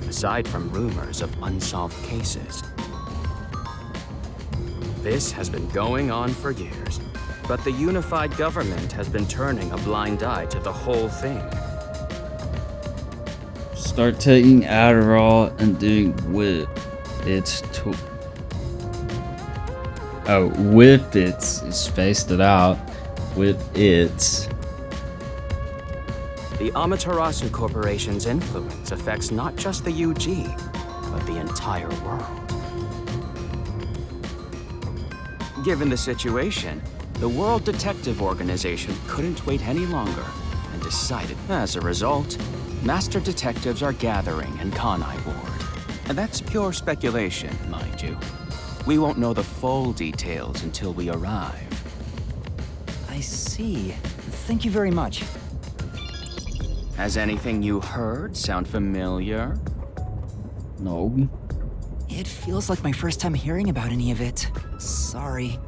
aside from rumors of unsolved cases. This has been going on for years, but the unified government has been turning a blind eye to the whole thing. Start taking Adderall and doing whip. It's whip it's spaced it out. Whip it's. The Amaterasu Corporation's influence affects not just the UG, but the entire world. Given the situation, the World Detective Organization couldn't wait any longer and decided, as a result, master detectives are gathering in Kanai Ward. And that's pure speculation, mind you. We won't know the full details until we arrive. I see. Thank you very much. Has anything you heard sound familiar? No. It feels like my first time hearing about any of it. Sorry.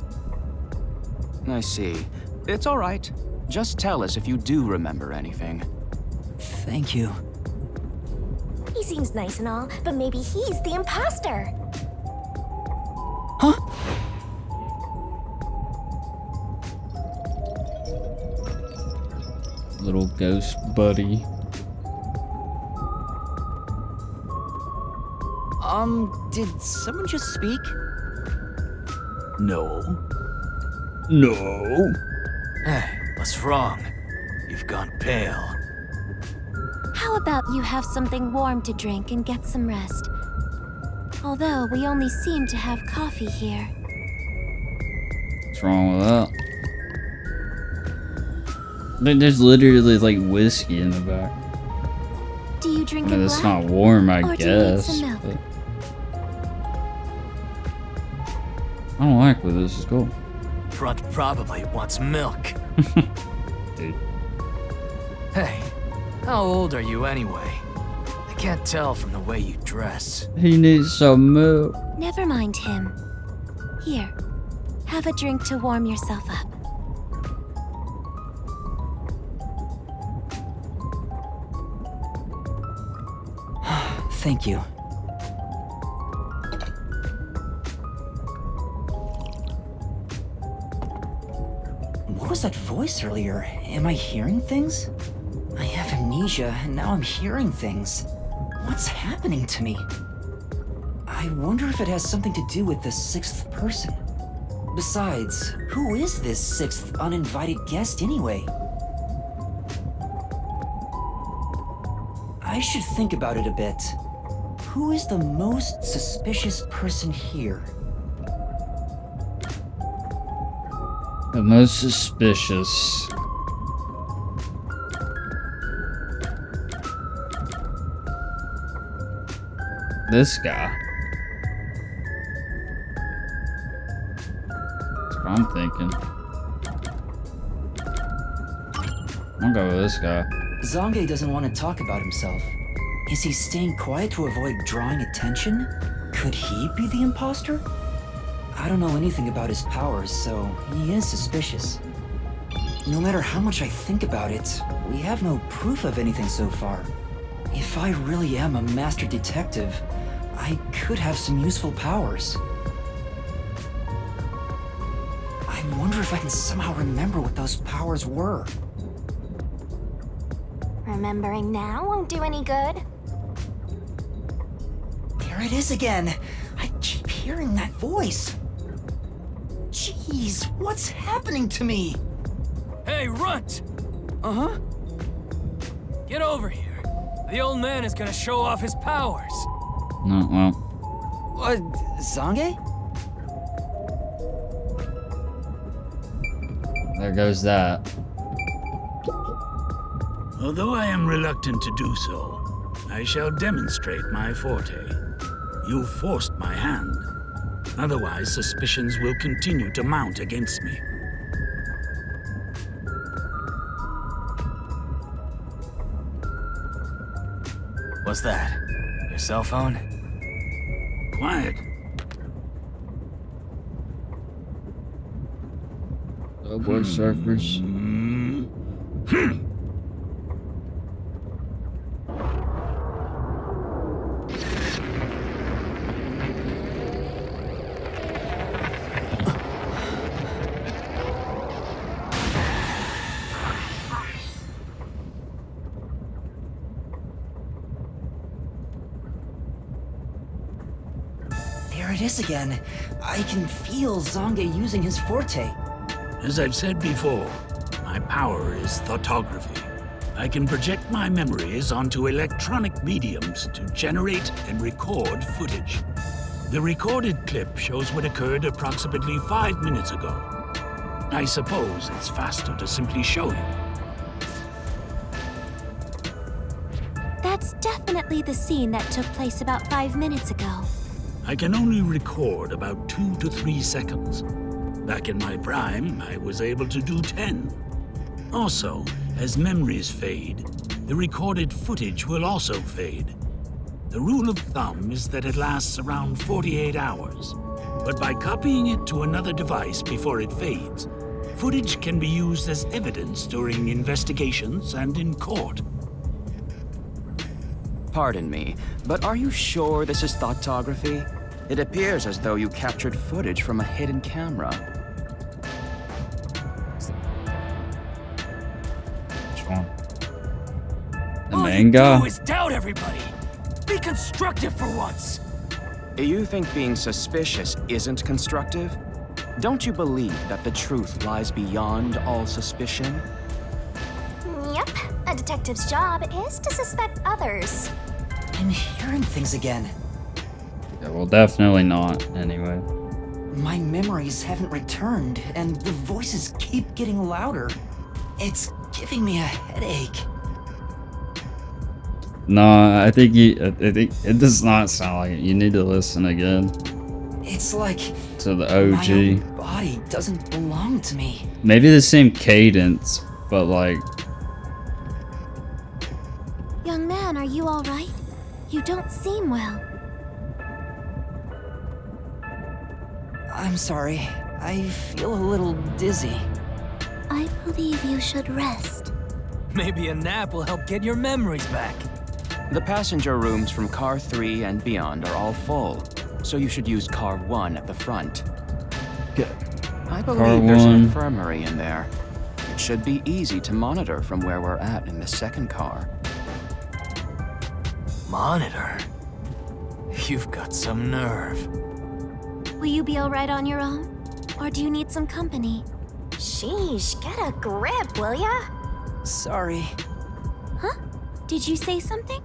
I see. It's all right. Just tell us if you do remember anything. Thank you. He seems nice and all, but maybe he's the imposter. Huh? Little ghost buddy. Did someone just speak? No. Hey, what's wrong? You've gone pale. How about you have something warm to drink and get some rest. Although we only seem to have coffee here. What's wrong with that? There's literally like whiskey in the back. Do you drink I mean, it it's black? not warm, I Or do you need guess. some milk? But I don't like where this is going. Front probably wants milk. Dude. Hey, how old are you anyway? I can't tell from the way you dress. He needs some milk. Never mind him. Here, have a drink to warm yourself up. Thank you. What was that voice earlier? Am I hearing things? I have amnesia, and now I'm hearing things. What's happening to me? I wonder if it has something to do with the sixth person. Besides, who is this sixth uninvited guest anyway? I should think about it a bit. Who is the most suspicious person here? The most suspicious. This guy. That's what I'm thinking. I'll go with this guy. Zange doesn't want to talk about himself. Is he staying quiet to avoid drawing attention? Could he be the imposter? I don't know anything about his powers, so he is suspicious. No matter how much I think about it, we have no proof of anything so far. If I really am a master detective, I could have some useful powers. I wonder if I can somehow remember what those powers were. Remembering now won't do any good. There it is again. I keep hearing that voice. Jeez, what's happening to me? Hey, Runt! Uh-huh. Get over here. The old man is gonna show off his powers. No, well. What, Zange? There goes that. Although I am reluctant to do so, I shall demonstrate my forte. You forced my hand. Otherwise, suspicions will continue to mount against me. What's that? Your cell phone? Quiet. Subway surfers. There it is again. I can feel Zange using his forte. As I've said before, my power is thoughtography. I can project my memories onto electronic mediums to generate and record footage. The recorded clip shows what occurred approximately 5 minutes ago. I suppose it's faster to simply show you. That's definitely the scene that took place about 5 minutes ago. I can only record about 2 to 3 seconds. Back in my prime, I was able to do 10. Also, as memories fade, the recorded footage will also fade. The rule of thumb is that it lasts around 48 hours. But by copying it to another device before it fades, footage can be used as evidence during investigations and in court. Pardon me, but are you sure this is thoughtography? It appears as though you captured footage from a hidden camera. Which one? The All main you guy? do is doubt everybody. Be constructive for once. You think being suspicious isn't constructive? Don't you believe that the truth lies beyond all suspicion? Yep, a detective's job is to suspect others. I'm hearing things again. Yeah, well, definitely not, anyway. My memories haven't returned, and the voices keep getting louder. It's giving me a headache. No, I think it does not sound like it. You need to listen again It's like to the my OG. own body doesn't belong to me. Maybe the same cadence, but like, Young man, are you all right? You don't seem well. I'm sorry. I feel a little dizzy. I believe you should rest. Maybe a nap will help get your memories back. The passenger rooms from car 3 and beyond are all full, so you should use car 1 at the front. Good. I believe there's an 1. infirmary in there. It should be easy to monitor from where we're at in the second car. Monitor? You've got some nerve. Will you be all right on your own? Or do you need some company? Sheesh, get a grip, will ya? Sorry. Huh? Did you say something?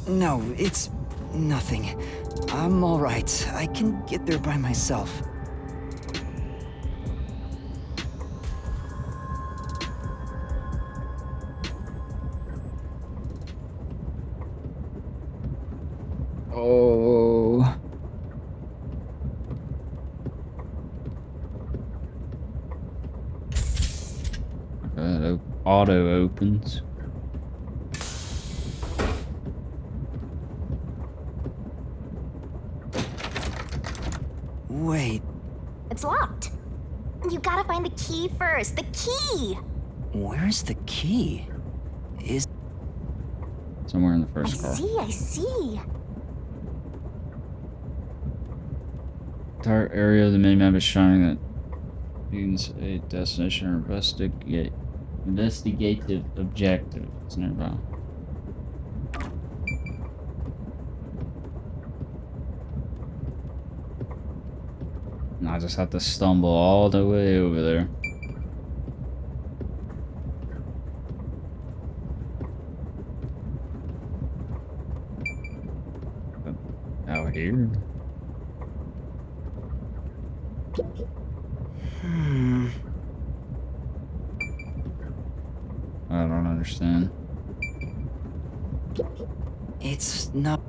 No, it's nothing. I'm all right. I can get there by myself. oh, it auto opens. Wait, It's locked. You gotta find the key first. The key! where's the key? Is Somewhere in the I first car. see. Entire area of the minimap is showing that means a destination or investigative objective is nearby. And I just have to stumble all the way over there. Out here? I don't understand. it's not.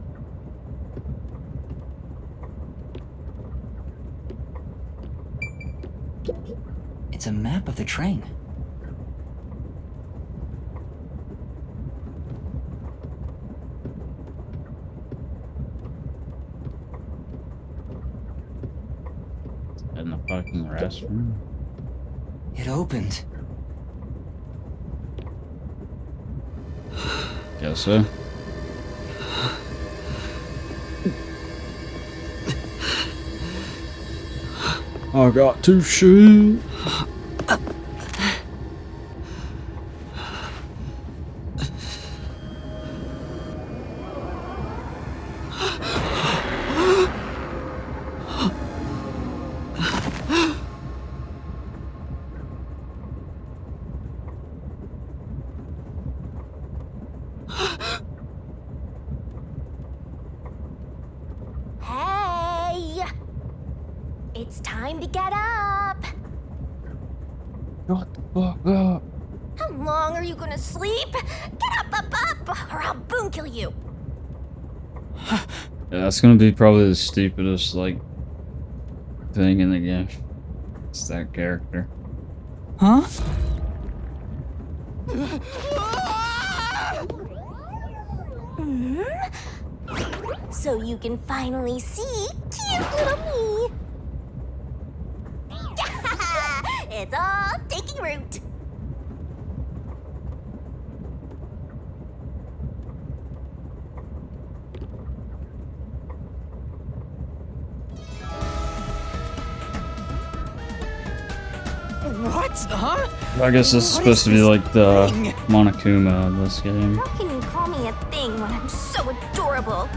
It's a map of the train. In the fucking restroom? It opened. Guess so. I got to shoot. Hey! It's time to get up! Shut the fuck up. How long are you gonna sleep? Get up, or I'll boom kill you! Yeah, that's gonna be probably the stupidest, like, thing in the game. It's that character. Huh? So you can finally see cute little me! It's all taking root! What? Huh? I guess this is What supposed is to be this like the thing? Monokuma of this game. How can you call me a thing when I'm so adorable?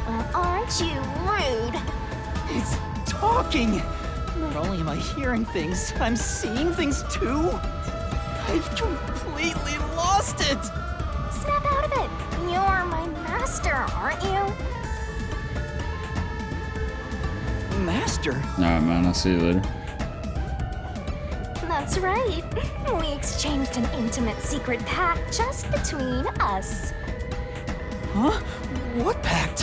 Well, aren't you rude? It's talking! Not only am I hearing things, I'm seeing things too! I've completely lost it! aren't you? Master? Alright, man, I'll see you later. That's right. We exchanged an intimate secret pact just between us. Huh? What pact?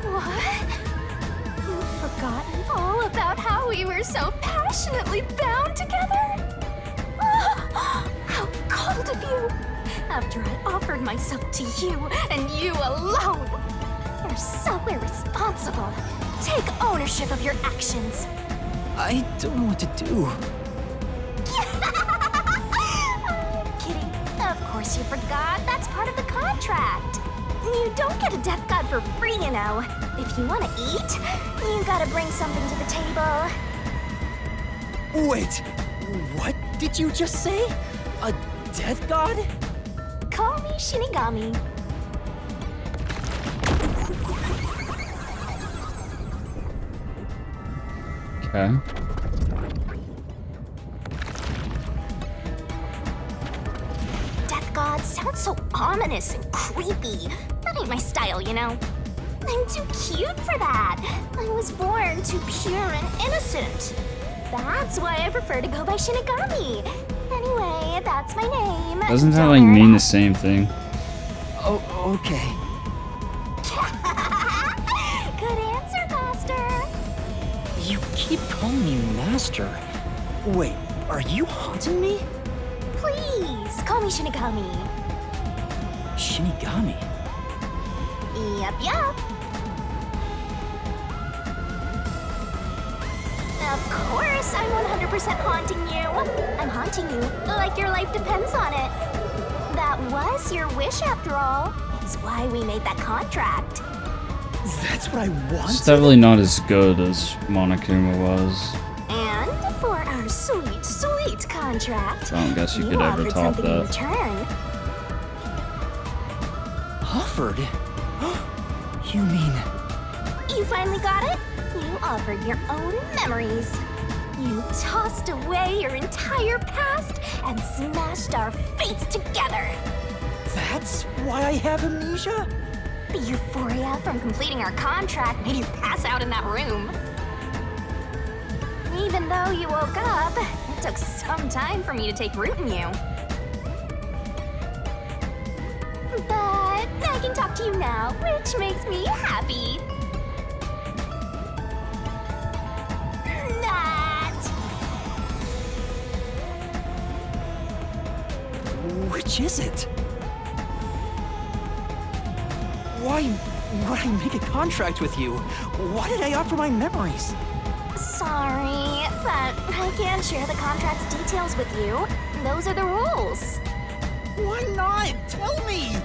What? You've forgotten all about how we were so passionately bound together? How cold of you! After I offered myself to you and you alone! You're so irresponsible. Take ownership of your actions. I don't know what to do. I'm kidding. Of course you forgot. That's part of the contract. You don't get a death god for free, you know. If you want to eat, you gotta bring something to the table. Wait, what did you just say? A death god? Call me Shinigami. Okay. Death god sounds so ominous and creepy. That ain't my style, you know. I'm too cute for that. I was born too pure and innocent. That's why I prefer to go by Shinigami. Anyway, that's my name. Doesn't that Don't like wear mean it the same thing? Oh, okay. Good answer, Master. You keep calling me Master. Wait, are you haunting me? Please, call me Shinigami. Shinigami? Yup. Of course, I'm 100% haunting you. I'm haunting you like your life depends on it. That was your wish after all. It's why we made that contract. That's what I want? It's definitely not as good as Monokuma was. And for our sweet, sweet contract, I don't guess you you could ever offered top something in that. return. Offered? You mean... You finally got it? You offered your own memories. You tossed away your entire past and smashed our fates together. That's why I have amnesia? The euphoria from completing our contract made you pass out in that room. Even though you woke up, it took some time for me to take root in you. But I can talk to you now, which makes me happy. Which is it? Why would I make a contract with you? Why did I offer my memories? Sorry, but I can't share the contract's details with you. Those are the rules. Why not? Tell me!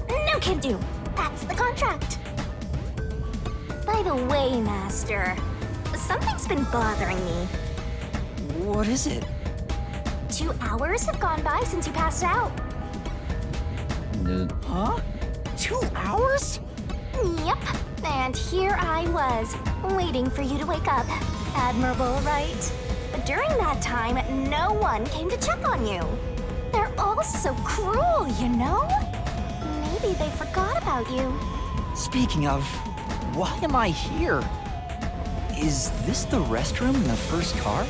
No can do. That's the contract. By the way, Master, something's been bothering me. What is it? 2 hours have gone by since you passed out. Huh? 2 hours? Yep. And here I was, waiting for you to wake up. Admirable, right? But during that time, no one came to check on you. They're all so cruel, you know? Maybe they forgot about you. Speaking of, why am I here? Is this the restroom in the first car?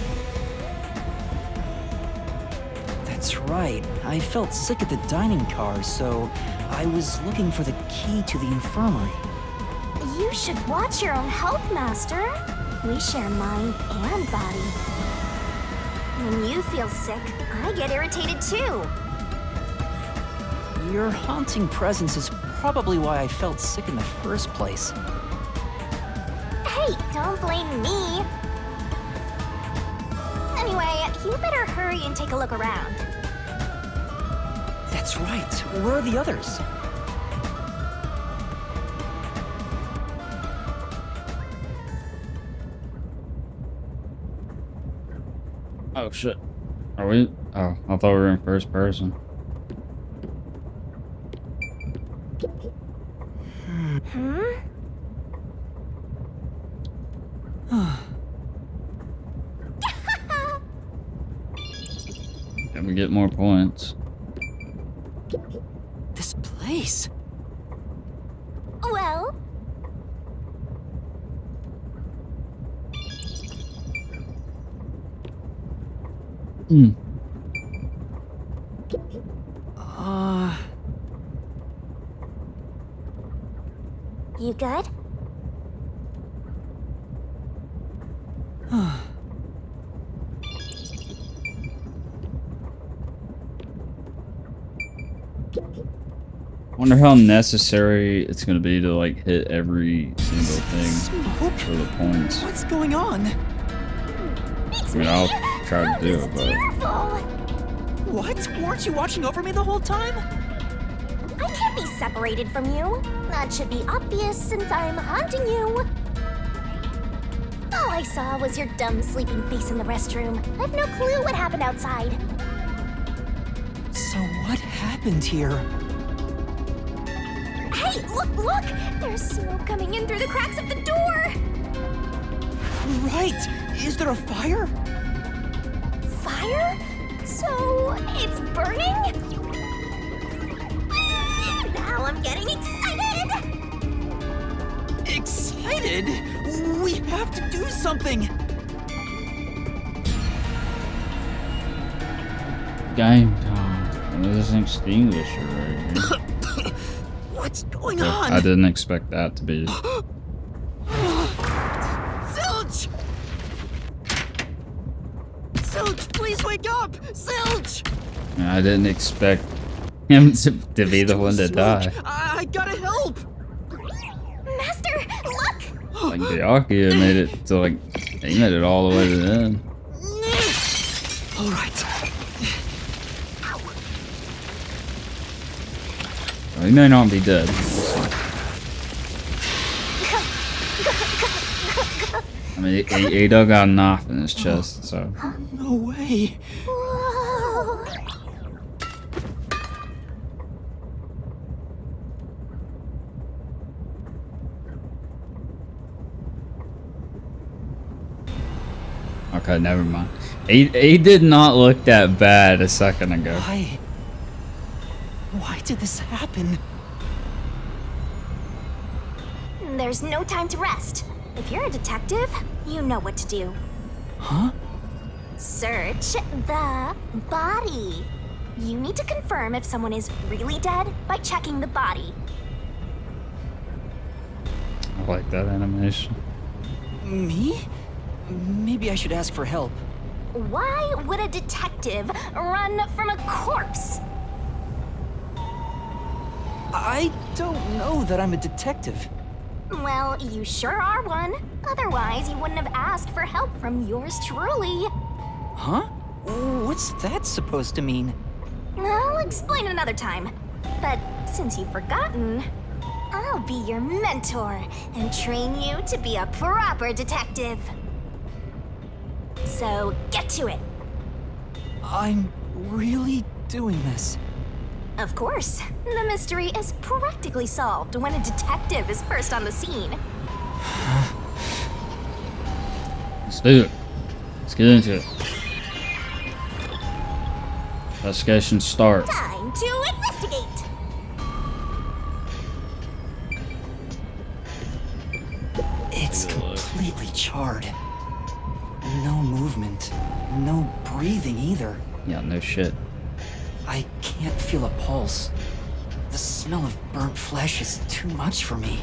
That's right. I felt sick at the dining car, so I was looking for the key to the infirmary. You should watch your own health, Master. We share mind and body. When you feel sick, I get irritated too. Your haunting presence is probably why I felt sick in the first place. Hey, don't blame me. Anyway, you better hurry and take a look around. That's right. Where are the others? Oh shit. Are we? Oh, I thought we were in first person. Can we get more points? This place. Well, Hmm. you good? Wonder how necessary it's gonna be to like hit every single thing Smoke? for the points. What's going on? It's I mean, I'll try to do it, but Careful! What? Weren't you watching over me the whole time? I can't be separated from you. That should be obvious since I'm haunting you. All I saw was your dumb sleeping face in the restroom. I've no clue what happened outside. So what happened here? Hey, look! There's smoke coming in through the cracks of the door! Right! Is there a fire? Fire? So, it's burning? Now I'm getting excited! Excited? We have to do something! game time. There's an extinguisher right here. What's going But on? I didn't expect that to be. Zilch! Zilch, please wake up! Zilch! I didn't expect him to be the one to Smoke. die. I gotta help! Master, look! Like Byakuya made it to like he made it all the way to the end. All right. Well, he may not be dead. I mean, he dug got a knife in his chest, so. No way. Whoa. Okay, never mind. He did not look that bad a second ago. Why did this happen? There's no time to rest. If you're a detective, you know what to do. Huh? Search the body. You need to confirm if someone is really dead by checking the body. I like that animation. Me? Maybe I should ask for help. Why would a detective run from a corpse? I don't know that I'm a detective. Well, you sure are one. Otherwise, you wouldn't have asked for help from yours truly. Huh? What's that supposed to mean? I'll explain another time. But since you've forgotten, I'll be your mentor and train you to be a proper detective. So get to it. I'm really doing this. Of course, the mystery is practically solved when a detective is first on the scene. Let's do it. Let's get into it. Investigation start. Time to investigate. It's completely charred. No movement. No breathing either. Yeah, no shit. I can't feel a pulse. The smell of burnt flesh is too much for me.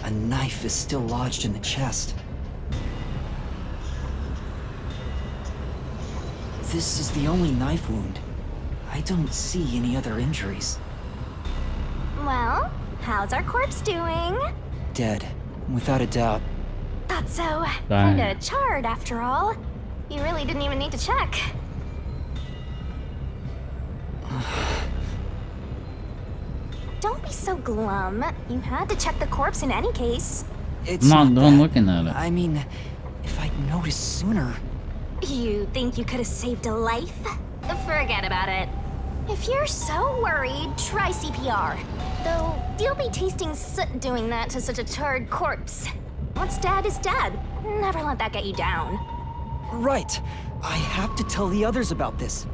A knife is still lodged in the chest. This is the only knife wound. I don't see any other injuries. Well, how's our corpse doing? Dead, without a doubt. Thought so. Dang. Kinda charred after all. You really didn't even need to check. Don't be so glum. You had to check the corpse in any case. It's I'm not done that. looking at it. I mean, if I'd noticed sooner. You think you could have saved a life? Forget about it. If you're so worried, try CPR. Though, you'll be tasting soot doing that to such a charred corpse. What's dead is dead. Never let that get you down. Right. I have to tell the others about this.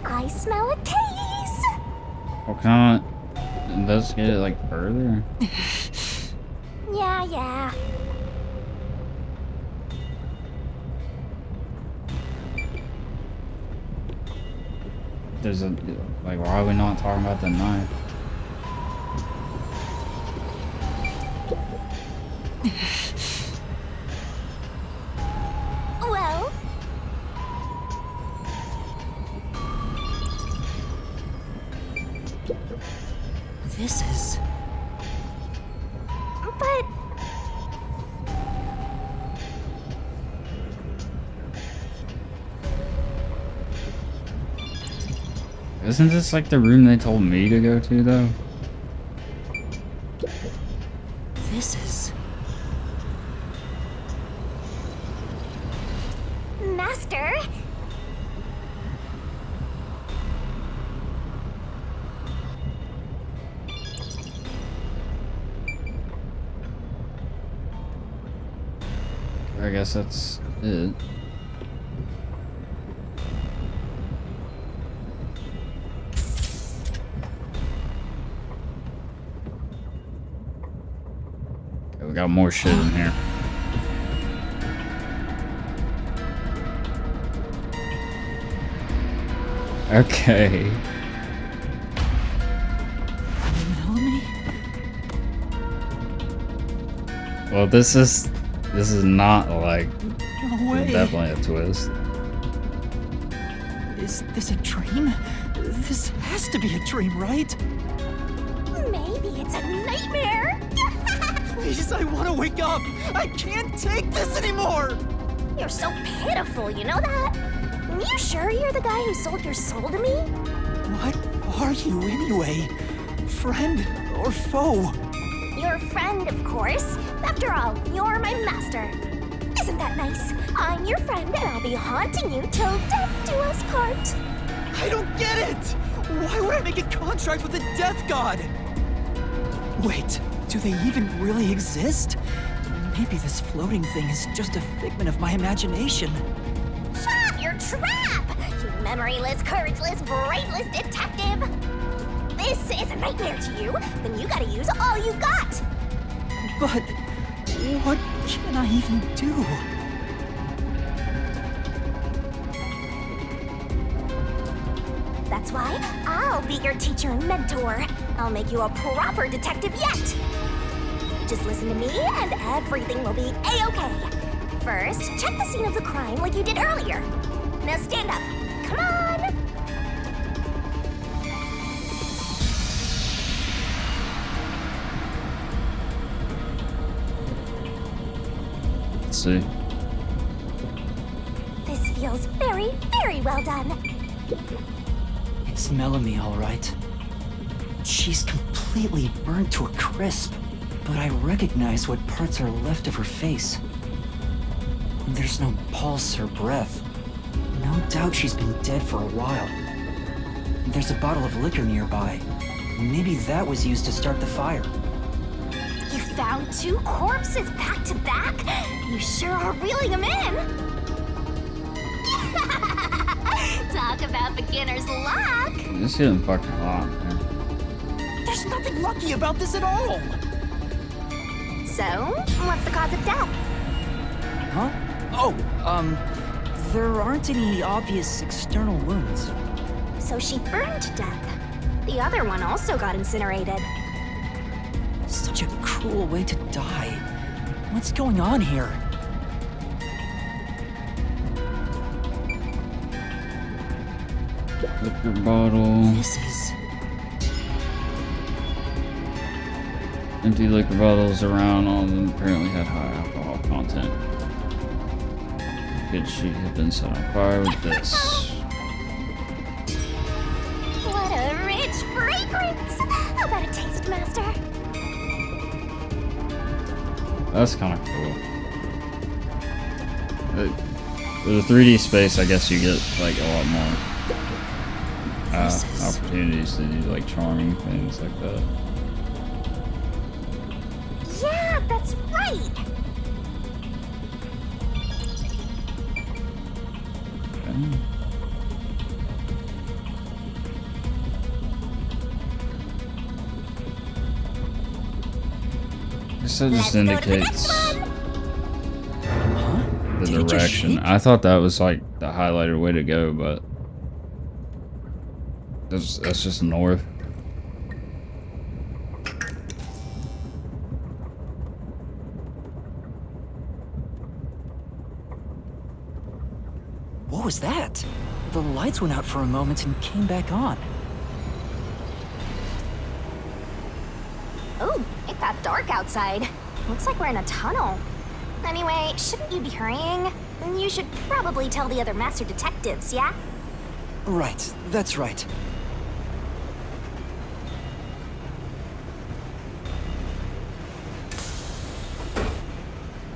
I smell a case. Well, can I investigate it like further? Yeah. There's a like, why are we not talking about the knife? Well, This is... but Isn't this like the room they told me to go to though? This is... Master, I guess that's it. Okay, we got more shit in here. Okay. Melanie? Well, this is not like No way. definitely a twist. Is this a dream? This has to be a dream, right? maybe it's a nightmare. Please, I want to wake up. I can't take this anymore. You're so pitiful, you know that? You sure you're the guy who sold your soul to me? What are you anyway? Friend or foe? Your friend, of course. After all, you're my master. Isn't that nice? I'm your friend, and I'll be haunting you till death do us part. I don't get it! Why would I make a contract with the death god? Wait, do they even really exist? Maybe this floating thing is just a figment of my imagination. Shut up, your trap! You memoryless, courageless, brainless detective! This is a nightmare to you, then you gotta use all you got! But what can I even do? That's why I'll be your teacher and mentor. I'll make you a proper detective yet! Just listen to me and everything will be A-okay. First, check the scene of the crime like you did earlier. Now stand up. Come on! Let's see. This feels very, very well done. It's Melanie, all right. She's completely burnt to a crisp, but I recognize what parts are left of her face. There's no pulse or breath. No doubt she's been dead for a while. There's a bottle of liquor nearby. Maybe that was used to start the fire. You found 2 corpses back to back? You sure are reeling them in! Talk about beginner's luck! This getting fucking hot, man. There's nothing lucky about this at all! So, what's the cause of death? Huh? Oh, there aren't any obvious external wounds. So she burned to death. The other one also got incinerated. Such a cruel way to die. What's going on here? Liquor bottle. This is... Empty liquor bottles around. All of them apparently had high alcohol content. Good, she had been set on fire with this. What a rich fragrance! How about a taste, Master? That's kind of cool. With the 3D space, I guess you get like a lot more opportunities to do like charming things like that. Yeah, that's right! Okay. guess that just Let's go to the next indicates one. the Did it just direction. shake? I thought that was like the highlighted way to go, but that's just north. What was that? The lights went out for a moment and came back on. Ooh, it got dark outside. Looks like we're in a tunnel. Anyway, shouldn't you be hurrying? You should probably tell the other master detectives, yeah? Right, that's right.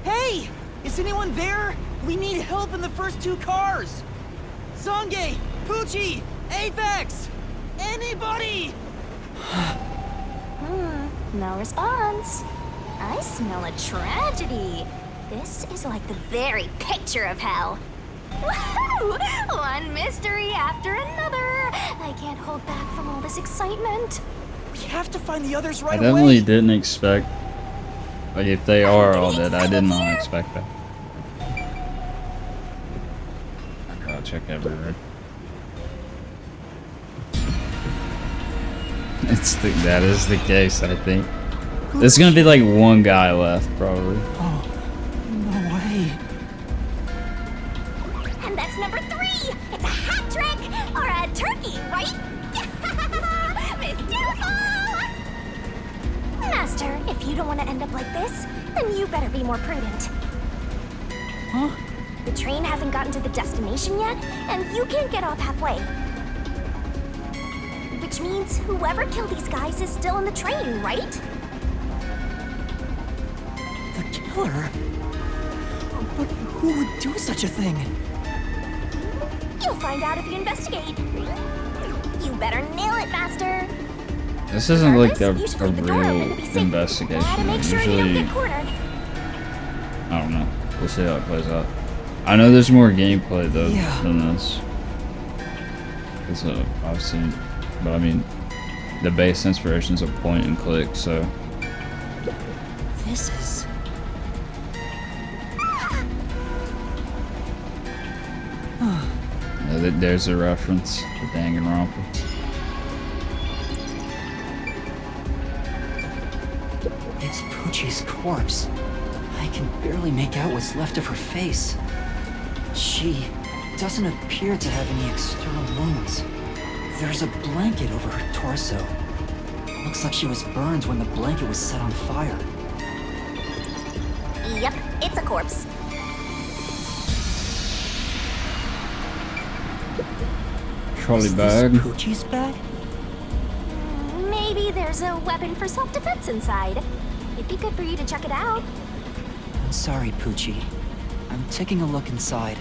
Hey! Is anyone there? We need help in the first two cars! Zonge! Poochie! Apex! Anybody! No response. I smell a tragedy. This is like the very picture of hell. Woohoo! One mystery after another. I can't hold back from all this excitement. We have to find the others I right definitely away! didn't expect, like, if they are all dead, I did not expect that. I gotta check everywhere. That is the case, I think. There's gonna be like one guy left, probably. Oh, no way. And that's number 3. It's a hat trick or a turkey, right? Miss Doubtful! Master, if you don't want to end up like this, then you better be more prudent. Huh? The train hasn't gotten to the destination yet, and you can't get off halfway. Which means whoever killed these guys is still in the train, right? The killer? But who would do such a thing? You'll find out if you investigate. You better nail it, Master. This isn't like Regardless, you should a leave the door open real to be safe. investigation. Gotta make sure you don't Usually, get cornered. I don't know. We'll see how it plays out. I know there's more gameplay though Yeah. than this. It's I've seen, but I mean, the base inspiration is a point and click, so This is... yeah, there's a reference to Danganronpa. It's Poochie's corpse. I can barely make out what's left of her face. She doesn't appear to have any external wounds. There's a blanket over her torso. Looks like she was burned when the blanket was set on fire. Yep, it's a corpse. Trolley Is bag. this Poochie's bag? Maybe there's a weapon for self-defense inside. It'd be good for you to check it out. I'm sorry, Poochie. I'm taking a look inside.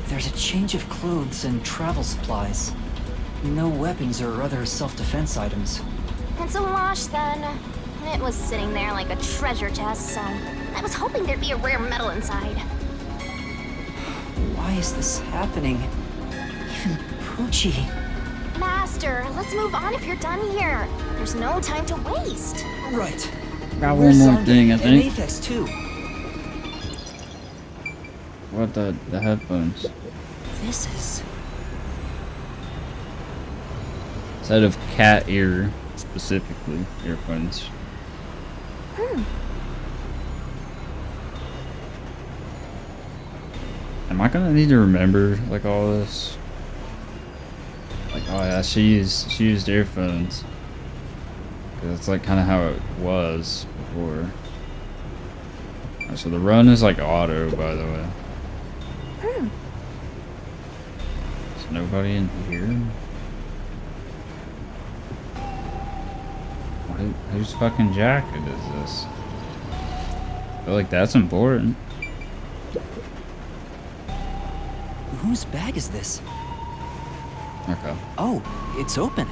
There's a change of clothes and travel supplies. No weapons or other self-defense items. It's a wash then. It was sitting there like a treasure chest, so I was hoping there'd be a rare metal inside. Why is this happening? Even Poochie. Master, let's move on if you're done here. There's no time to waste. Right. Got one Where's more Zonge? thing, I And think. Apex too. What the headphones? This is... Instead of cat ear, specifically earphones. Am I gonna need to remember like all this? Like, oh yeah, she used earphones. 'Cause that's like kind of how it was before. Alright, so the run is like auto, by the way. There's nobody in here. Whose fucking jacket is this? I feel like that's important. Whose bag is this? Okay. Oh, it's open.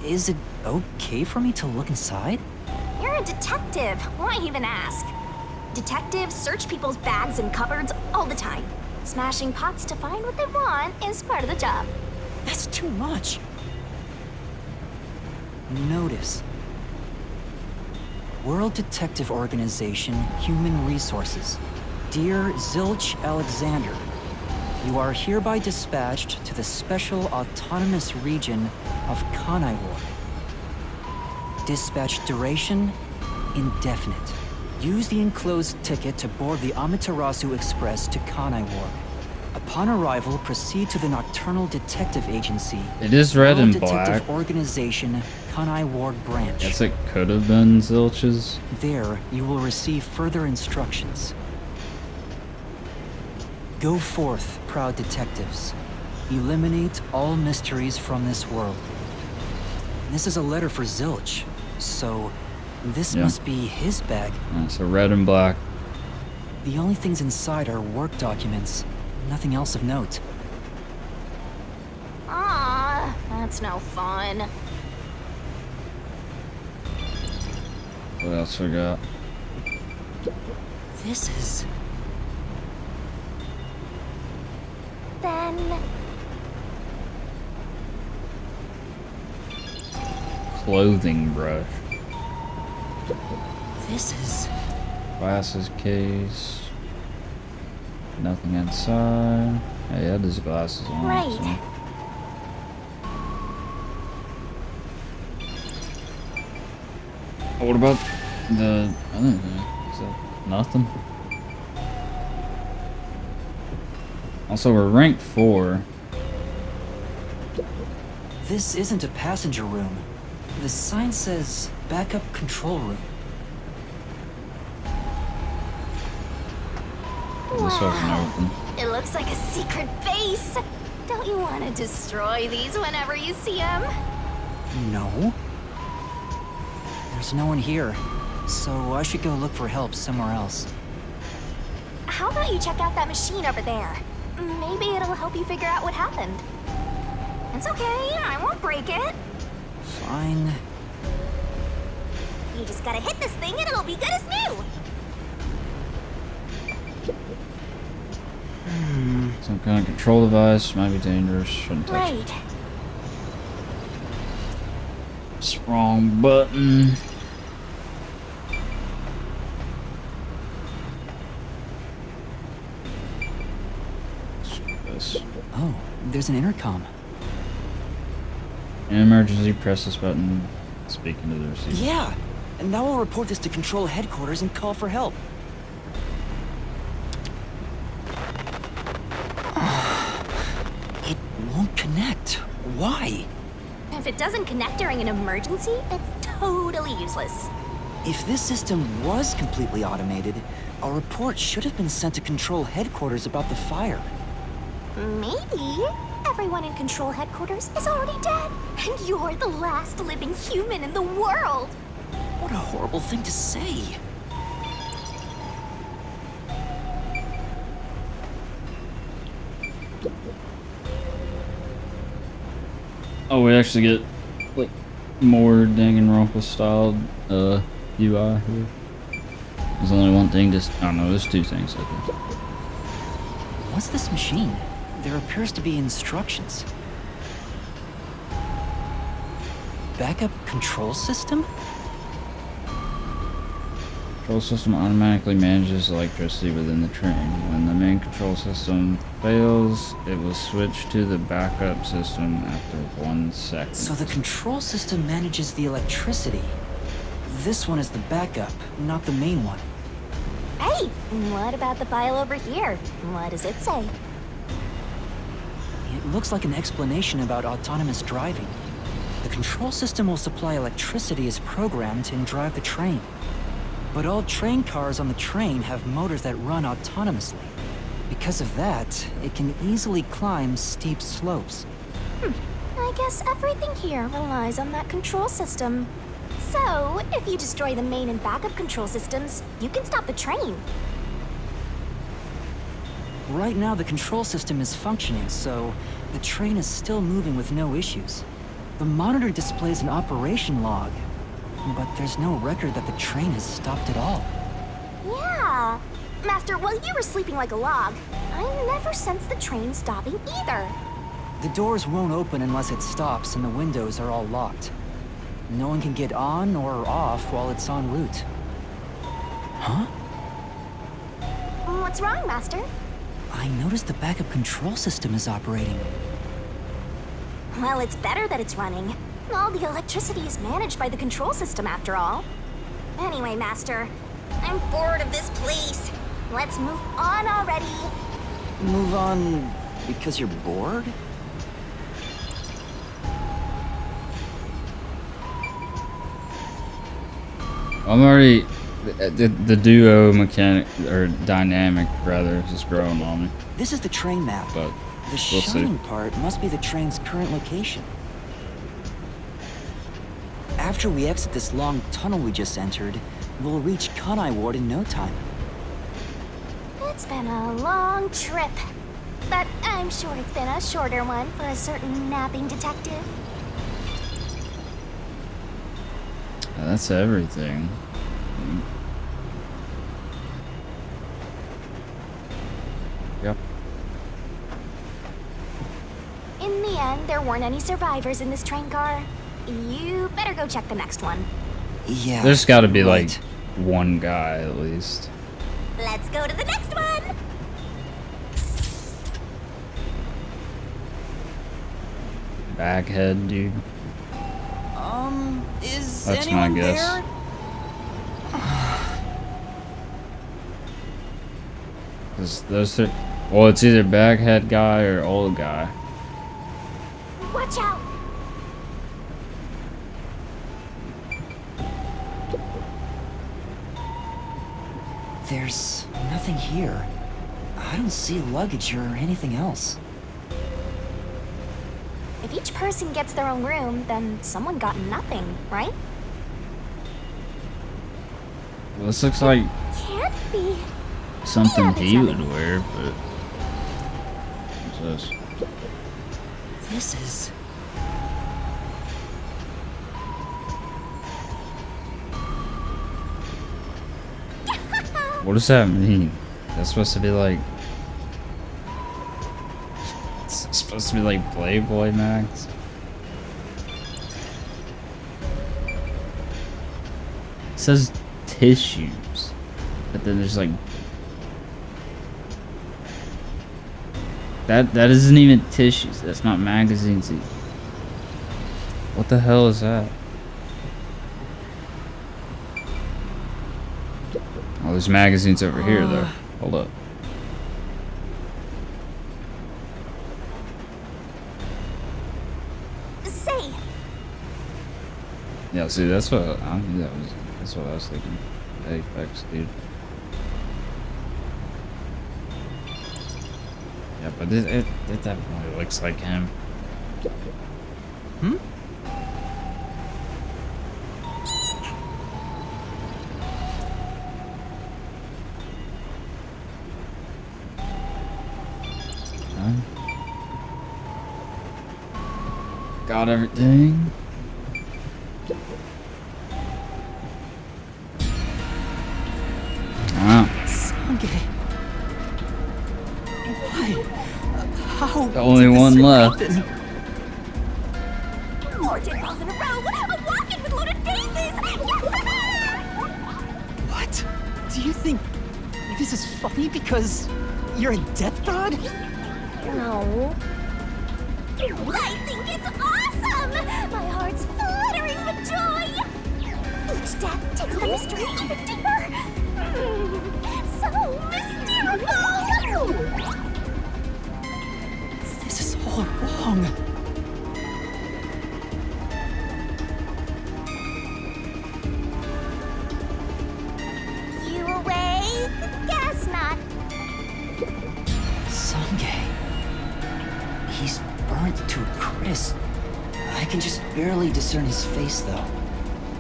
Is it okay for me to look inside? You're a detective. Why even ask? Detectives search people's bags and cupboards all the time. Smashing pots to find what they want is part of the job. That's too much. Notice. World Detective Organization, Human Resources. Dear Zilch Alexander, you are hereby dispatched to the Special Autonomous Region of Kanai Ward. Dispatch duration, indefinite. Use the enclosed ticket to board the Amaterasu Express to Kanai Ward. Upon arrival, proceed to the Nocturnal Detective Agency. It is red World and black. Detective Organization, Kanai Ward Branch. Guess it could have been Zilch's. There, you will receive further instructions. Go forth, proud detectives. Eliminate all mysteries from this world. This is a letter for Zilch, so this must be his bag. So red and black. The only things inside are work documents, nothing else of note. Ah, that's no fun. What else we got? This is... Then Clothing brush. This is... Glasses case. Nothing inside. Yeah, he had his glasses on. Right. So. What about the... I don't know. Is that nothing? Also, we're rank 4. This isn't a passenger room. The sign says backup control room. This wasn't open. it looks like a secret base. Don't you want to destroy these whenever you see them? No. There's no one here, so I should go look for help somewhere else. How about you check out that machine over there? Maybe it'll help you figure out what happened. It's okay, I won't break it. Fine. You just gotta hit this thing and it'll be good as new. Some kind of control device. Might be dangerous. Shouldn't touch it. Right. It's wrong button. This. Oh, there's an intercom. In emergency, press this button. Speaking to the receiver. Yeah, and now I'll report this to Control Headquarters and call for help. It won't connect. Why? If it doesn't connect during an emergency, it's totally useless. If this system was completely automated, a report should have been sent to Control Headquarters about the fire. Maybe everyone in Control Headquarters is already dead, and you're the last living human in the world. What a horrible thing to say. Oh, we actually get like more Danganronpa styled UI here. There's only one thing. Just I don't know. There's two things. I think. What's this machine? There appears to be instructions. Backup control system? Control system automatically manages electricity within the train. When the main control system fails, it will switch to the backup system after 1 second. So the control system manages the electricity. This one is the backup, not the main one. Hey, what about the file over here? What does it say? It looks like an explanation about autonomous driving. The control system will supply electricity as programmed and drive the train. But all train cars on the train have motors that run autonomously. Because of that, it can easily climb steep slopes. I guess everything here relies on that control system. So, if you destroy the main and backup control systems, you can stop the train. Right now, the control system is functioning, so the train is still moving with no issues. The monitor displays an operation log, but there's no record that the train has stopped at all. Yeah. Master, while you were sleeping like a log, I never sensed the train stopping either. The doors won't open unless it stops, and the windows are all locked. No one can get on or off while it's en route. Huh? What's wrong, Master? I noticed the backup control system is operating. Well, it's better that it's running. All the electricity is managed by the control system, after all. Anyway, Master, I'm bored of this place. Let's move on already. Move on because you're bored? I'm already the duo mechanic or dynamic rather is just growing on me. This is the train map. But The we'll shining see. part must be the train's current location. After we exit this long tunnel we just entered, we'll reach Kanai Ward in no time. It's been a long trip, but I'm sure it's been a shorter one for a certain napping detective. That's everything. Yep. In the end, there weren't any survivors in this train car. You better go check the next one. Yeah. There's got to be right. like one guy at least. Let's go to the next one! Baghead, dude. Is That's my anyone guess. there? 'Cause those are, well, it's either Baghead guy or old guy. Watch out! There's nothing here. I don't see luggage or anything else. If each person gets their own room, then someone got nothing, right? Well, this looks like Can't be. something Yeah, it's he would nothing. wear, but what's this? This is... What does that mean? That's supposed to be like. It's supposed to be like Playboy Max. It says tissues, but then there's like that isn't even tissues. That's not magazines. What the hell is that? Oh, there's magazines over here though. Hold up. Say, Yeah, see, that's what that's what I was thinking. Apex, dude. Yeah, but it definitely looks like him. Hmm? Huh? Got everything. Wow. Sange. Why? How? The only did this one left. happen? 14 balls in a row! I'm walking with loaded bases! What? Do you think this is funny because you're a death god? No. I think it's awesome! My heart's fluttering with joy! Each death takes the mystery even deeper! So mystical! This is all wrong. You awake? Guess not. Sange. He's burnt to a crisp. I can just barely discern his face, though.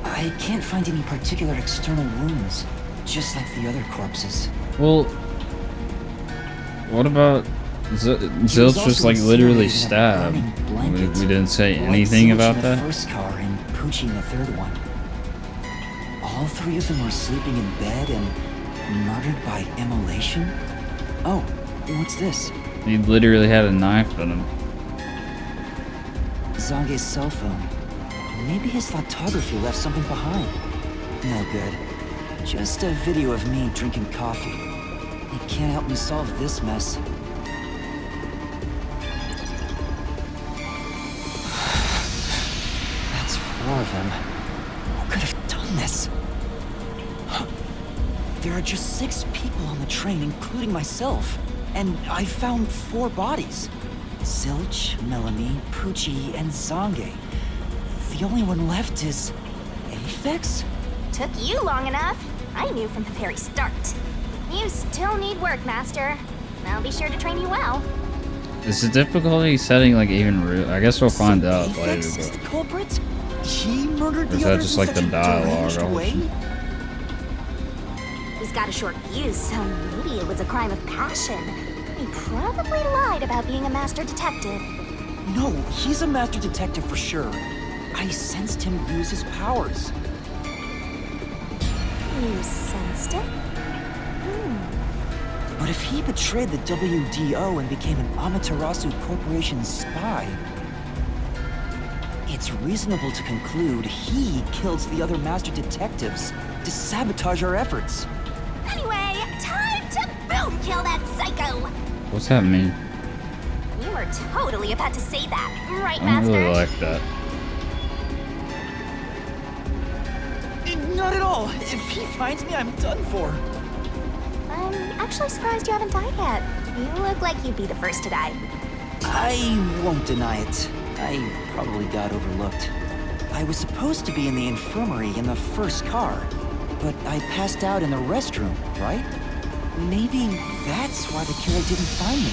I can't find any particular external wounds, just like the other corpses. Well, what about Zilch just like literally stabbed? We didn't say anything about The that. first car and Poochie in the third one. All three of them were sleeping in bed and murdered by immolation. Oh, what's this? He literally had a knife in him. Zange's cell phone. Maybe his photography left something behind. No good. Just a video of me drinking coffee. It can't help me solve this mess. That's 4 of them. Who could have done this? There are just 6 people on the train, including myself. And I found 4 bodies. Zilch, Melanie, Poochie, and Zange. The only one left is... Aphex? Took you long enough. I knew from the very start. You still need work, Master. I'll be sure to train you well. Is the difficulty setting like even real? I guess we'll find out Aphex later. is the But culprit? He murdered is the that others just in like such the a dialogue? deranged way? He's got a short fuse, so maybe it was a crime of passion. He probably lied about being a master detective. No, he's a master detective for sure. I sensed him use his powers. You sensed it? But if he betrayed the WDO and became an Amaterasu Corporation spy, it's reasonable to conclude he killed the other master detectives to sabotage our efforts. Anyway, time to boom kill that psycho! what's that mean? You were totally about to say that, right, I don't Master? really like that. Not at all. If he finds me, I'm done for. I'm actually surprised you haven't died yet. You look like you'd be the first to die. I won't deny it. I probably got overlooked. I was supposed to be in the infirmary in the first car, but I passed out in the restroom, right? Maybe that's why the killer didn't find me.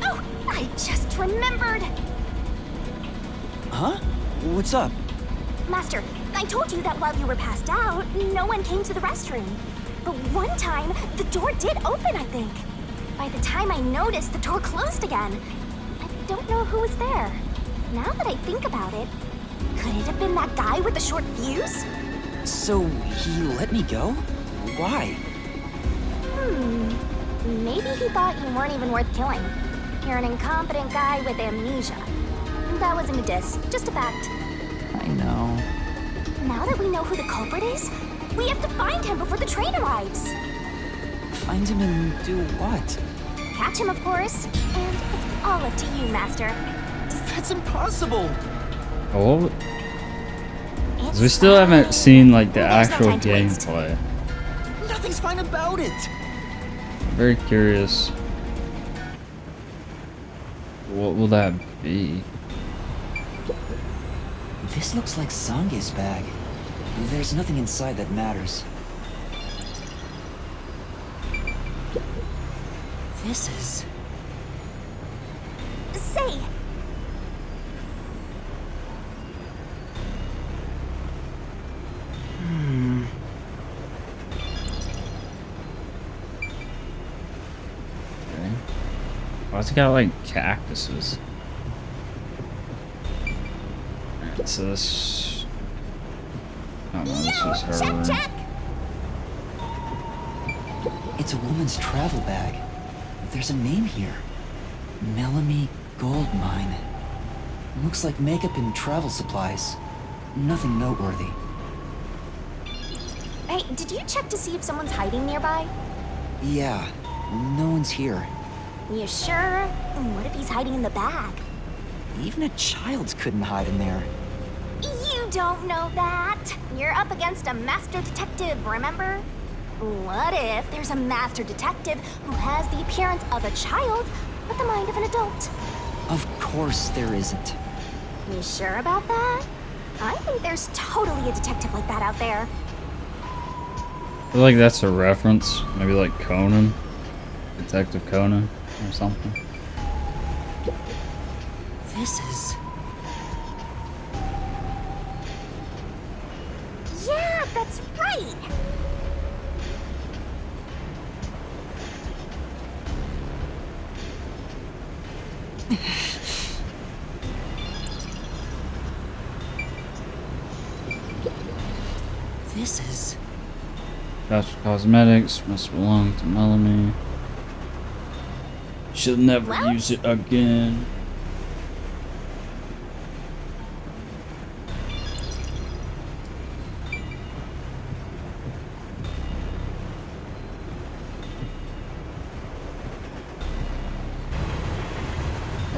Oh, I just remembered! Huh? What's up? Master, I told you that while you were passed out, no one came to the restroom. But one time, the door did open, I think. By the time I noticed, the door closed again. I don't know who was there. Now that I think about it, could it have been that guy with the short fuse? So he let me go? Why? Maybe he thought you weren't even worth killing. You're an incompetent guy with amnesia. That wasn't a diss, just a fact. I know. Now that we know who the culprit is, we have to find him before the train arrives. Find him and do what? Catch him, of course. And it's all up to you, Master. That's impossible! Oh, It's we still haven't fine. seen like the There's no actual time to waste. gameplay. Nothing's fine about it! I'm very curious. What will that be? This looks like Zange's bag. There's nothing inside that matters. This is... Say, Okay. Why's it got like cactuses? Alright, so this. Oh no, this is her room. check! It's a woman's travel bag. There's a name here. Melanie Goldmine. Looks like makeup and travel supplies. Nothing noteworthy. Hey, did you check to see if someone's hiding nearby? Yeah, no one's here. You sure? What if he's hiding in the bag? Even a child couldn't hide in there. You don't know that. You're up against a master detective, remember? What if there's a master detective who has the appearance of a child, but the mind of an adult? Of course there isn't. You sure about that? I think there's totally a detective like that out there. I feel like that's a reference. Maybe like Conan. Detective Conan or something. This is... Yeah, that's right! This is... That's cosmetics must belong to Melanie. She'll never Well? use it again.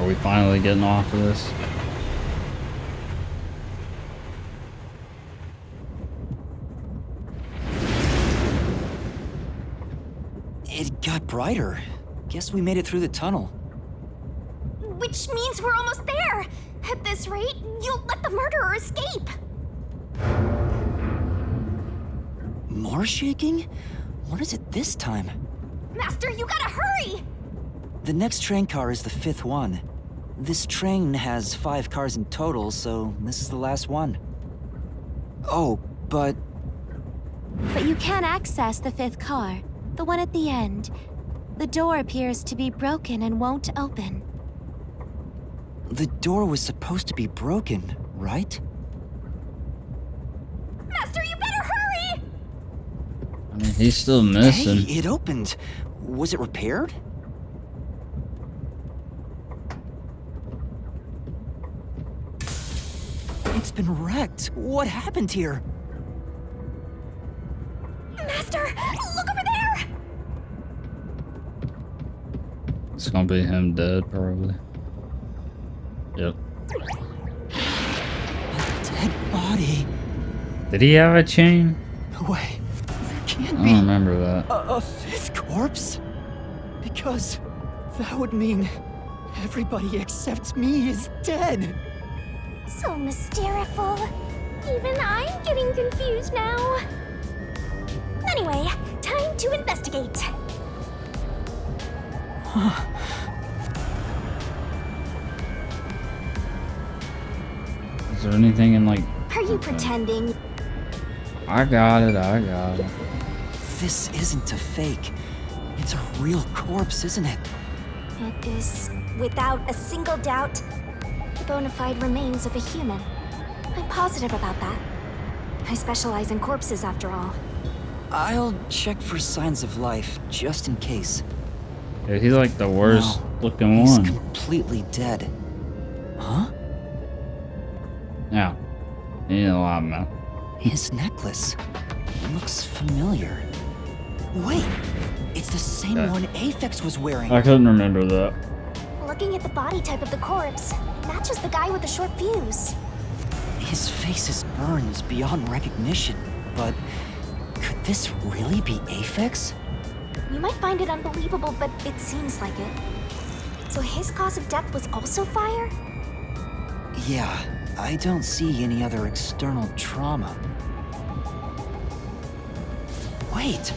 Are we finally getting off of this? It got brighter. Guess we made it through the tunnel. Which means we're almost there. At this rate, you'll let the murderer escape. More shaking? What is it this time? Master, you gotta hurry! The next train car is the 5th one. This train has 5 cars in total, so this is the last one. Oh, but But you can access the 5th car, the one at the end. The door appears to be broken and won't open. the door was supposed to be broken, right? Master, you better hurry! I mean, he's still missing. Hey, it opened. Was it repaired? It's been wrecked. What happened here? Master, look over there! It's gonna be him dead, probably. Yep. A dead body. Did he have a chain? Wait, there can't I be don't remember that. a 5th corpse? Because that would mean everybody except me is dead. So mysteriful. Even I'm getting confused now. Anyway, time to investigate. Is there anything in like... Are you pretending? I got it, I got it. This isn't a fake. It's a real corpse, isn't it? It is, without a single doubt, the bona fide remains of a human. I'm positive about that. I specialize in corpses, after all. I'll check for signs of life, just in case. Yeah, he's like the worst No, looking he's one. completely dead. Huh? Yeah. He ain't alive, man. His necklace looks familiar. Wait, it's the same Yeah. one Aphex was wearing. I couldn't remember that. Looking at the body type of the corpse, matches the guy with the short fuse. His face is burned beyond recognition, but could this really be Aphex? You might find it unbelievable, but it seems like it. So his cause of death was also fire? Yeah, I don't see any other external trauma. Wait,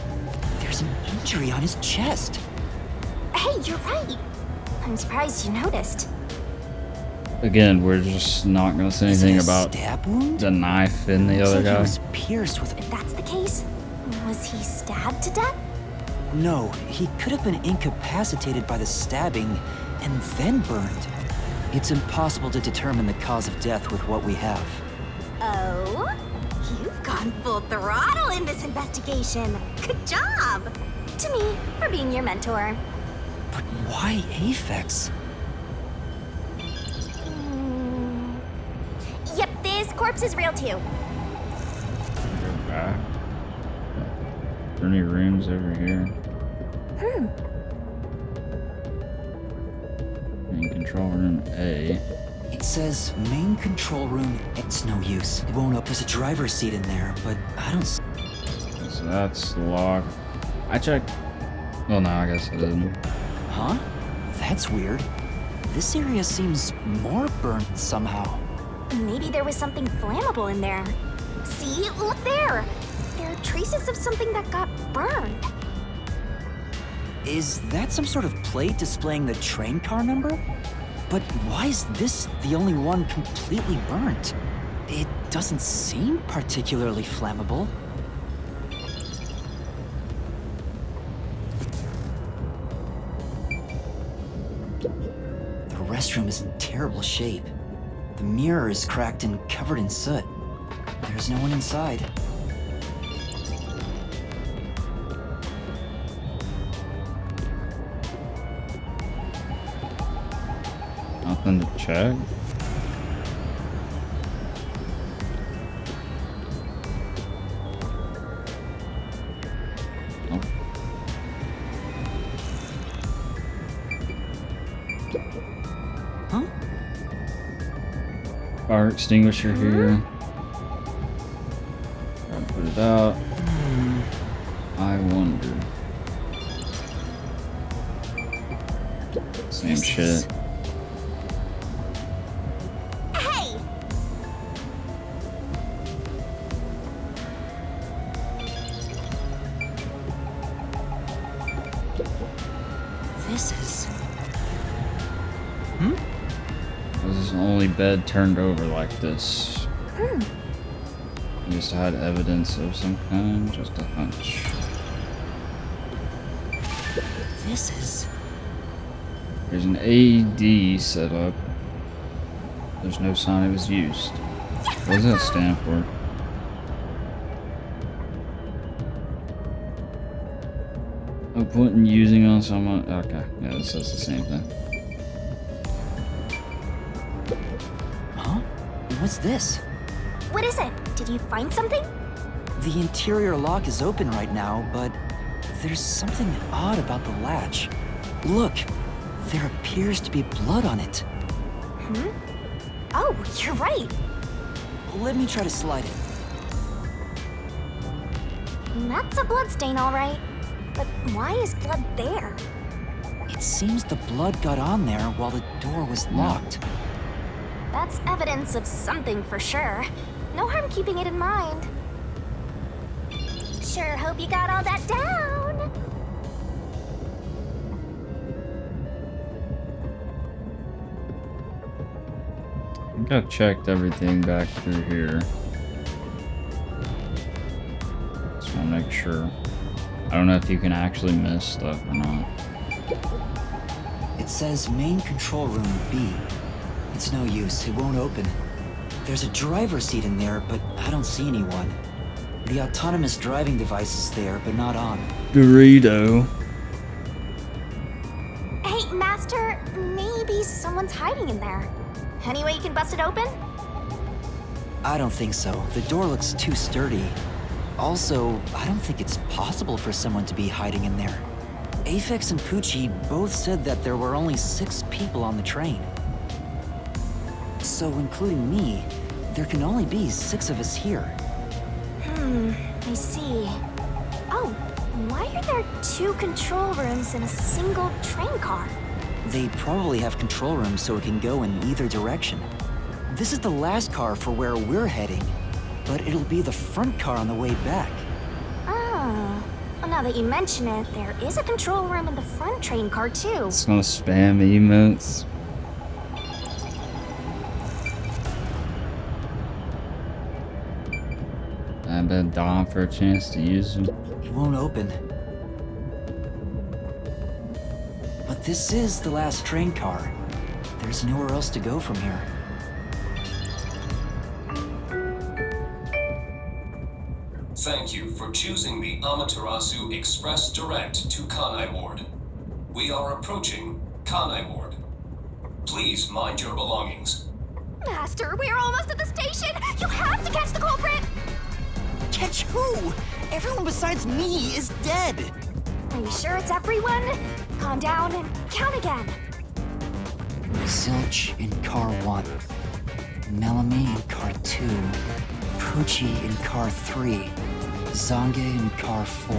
there's an injury on his chest. Hey, you're right. I'm surprised you noticed. Again, we're just not gonna say Is it anything a about stab wound? the knife in the Looks other like he guy. was pierced with. If that's the case, was he stabbed to death? No, he could have been incapacitated by the stabbing and then burned. It's impossible to determine the cause of death with what we have. Oh? You've gone full throttle in this investigation. Good job! To me, for being your mentor. But why Aphex? Yep, this corpse is real too. Go back. Are there any rooms over here? In control room A. It says main control room. It's no use. It won't open. There's a driver's seat in there, but I don't. So that's locked. I checked. Well, no, I guess I didn't. Huh? That's weird. This area seems more burnt somehow. Maybe there was something flammable in there. See? Look there! There are traces of something that got burned. Is that some sort of plate displaying the train car number? But why is this the only one completely burnt? It doesn't seem particularly flammable. The restroom is in terrible shape. The mirror is cracked and covered in soot. There's no one inside. Nothing to check. Nope. fire extinguisher here. Try to put it out. I wonder. Same shit. Hey! This is... This is the only bed turned over like this. Just had evidence of some kind, just a hunch. This is... There's an AED set up. There's no sign it was used. What does that stand for? No point in using on someone. Okay, yeah, this says the same thing. Huh? What's this? What is it? Did you find something? The interior lock is open right now, but there's something odd about the latch. Look, there appears to be blood on it. Oh, you're right. Let me try to slide it. That's a bloodstain, all right. But why is blood there? It seems the blood got on there while the door was locked. That's evidence of something for sure. No harm keeping it in mind. Sure hope you got all that down. I think I've checked everything back through here. Just want to make sure. I don't know if you can actually miss stuff or not. It says main control room B. It's no use, it won't open. There's a driver's seat in there, but I don't see anyone. The autonomous driving device is there, but not on. Dorito. Hey, Master, maybe someone's hiding in there. Any way you can bust it open? I don't think so. The door looks too sturdy. Also, I don't think it's possible for someone to be hiding in there. Aphex and Poochie both said that there were only 6 people on the train. So, including me, there can only be 6 of us here. I see. Oh, why are there 2 control rooms in a single train car? They probably have control rooms so it can go in either direction. This is the last car for where we're heading, but it'll be the front car on the way back. Oh. Well, now that you mention it, there is a control room in the front train car, too. It's gonna spam emotes. I've been dying for a chance to use them. It won't open. But this is the last train car. There's nowhere else to go from here. Thank you for choosing the Amaterasu Express Direct to Kanai Ward. We are approaching Kanai Ward. Please mind your belongings. Master, we're almost at the station! You have to catch the culprit! Catch who? Everyone besides me is dead! Are you sure it's everyone? Calm down and count again. Zilch in car 1. Melanie in car 2. Poochie in car 3. Zange in car 4.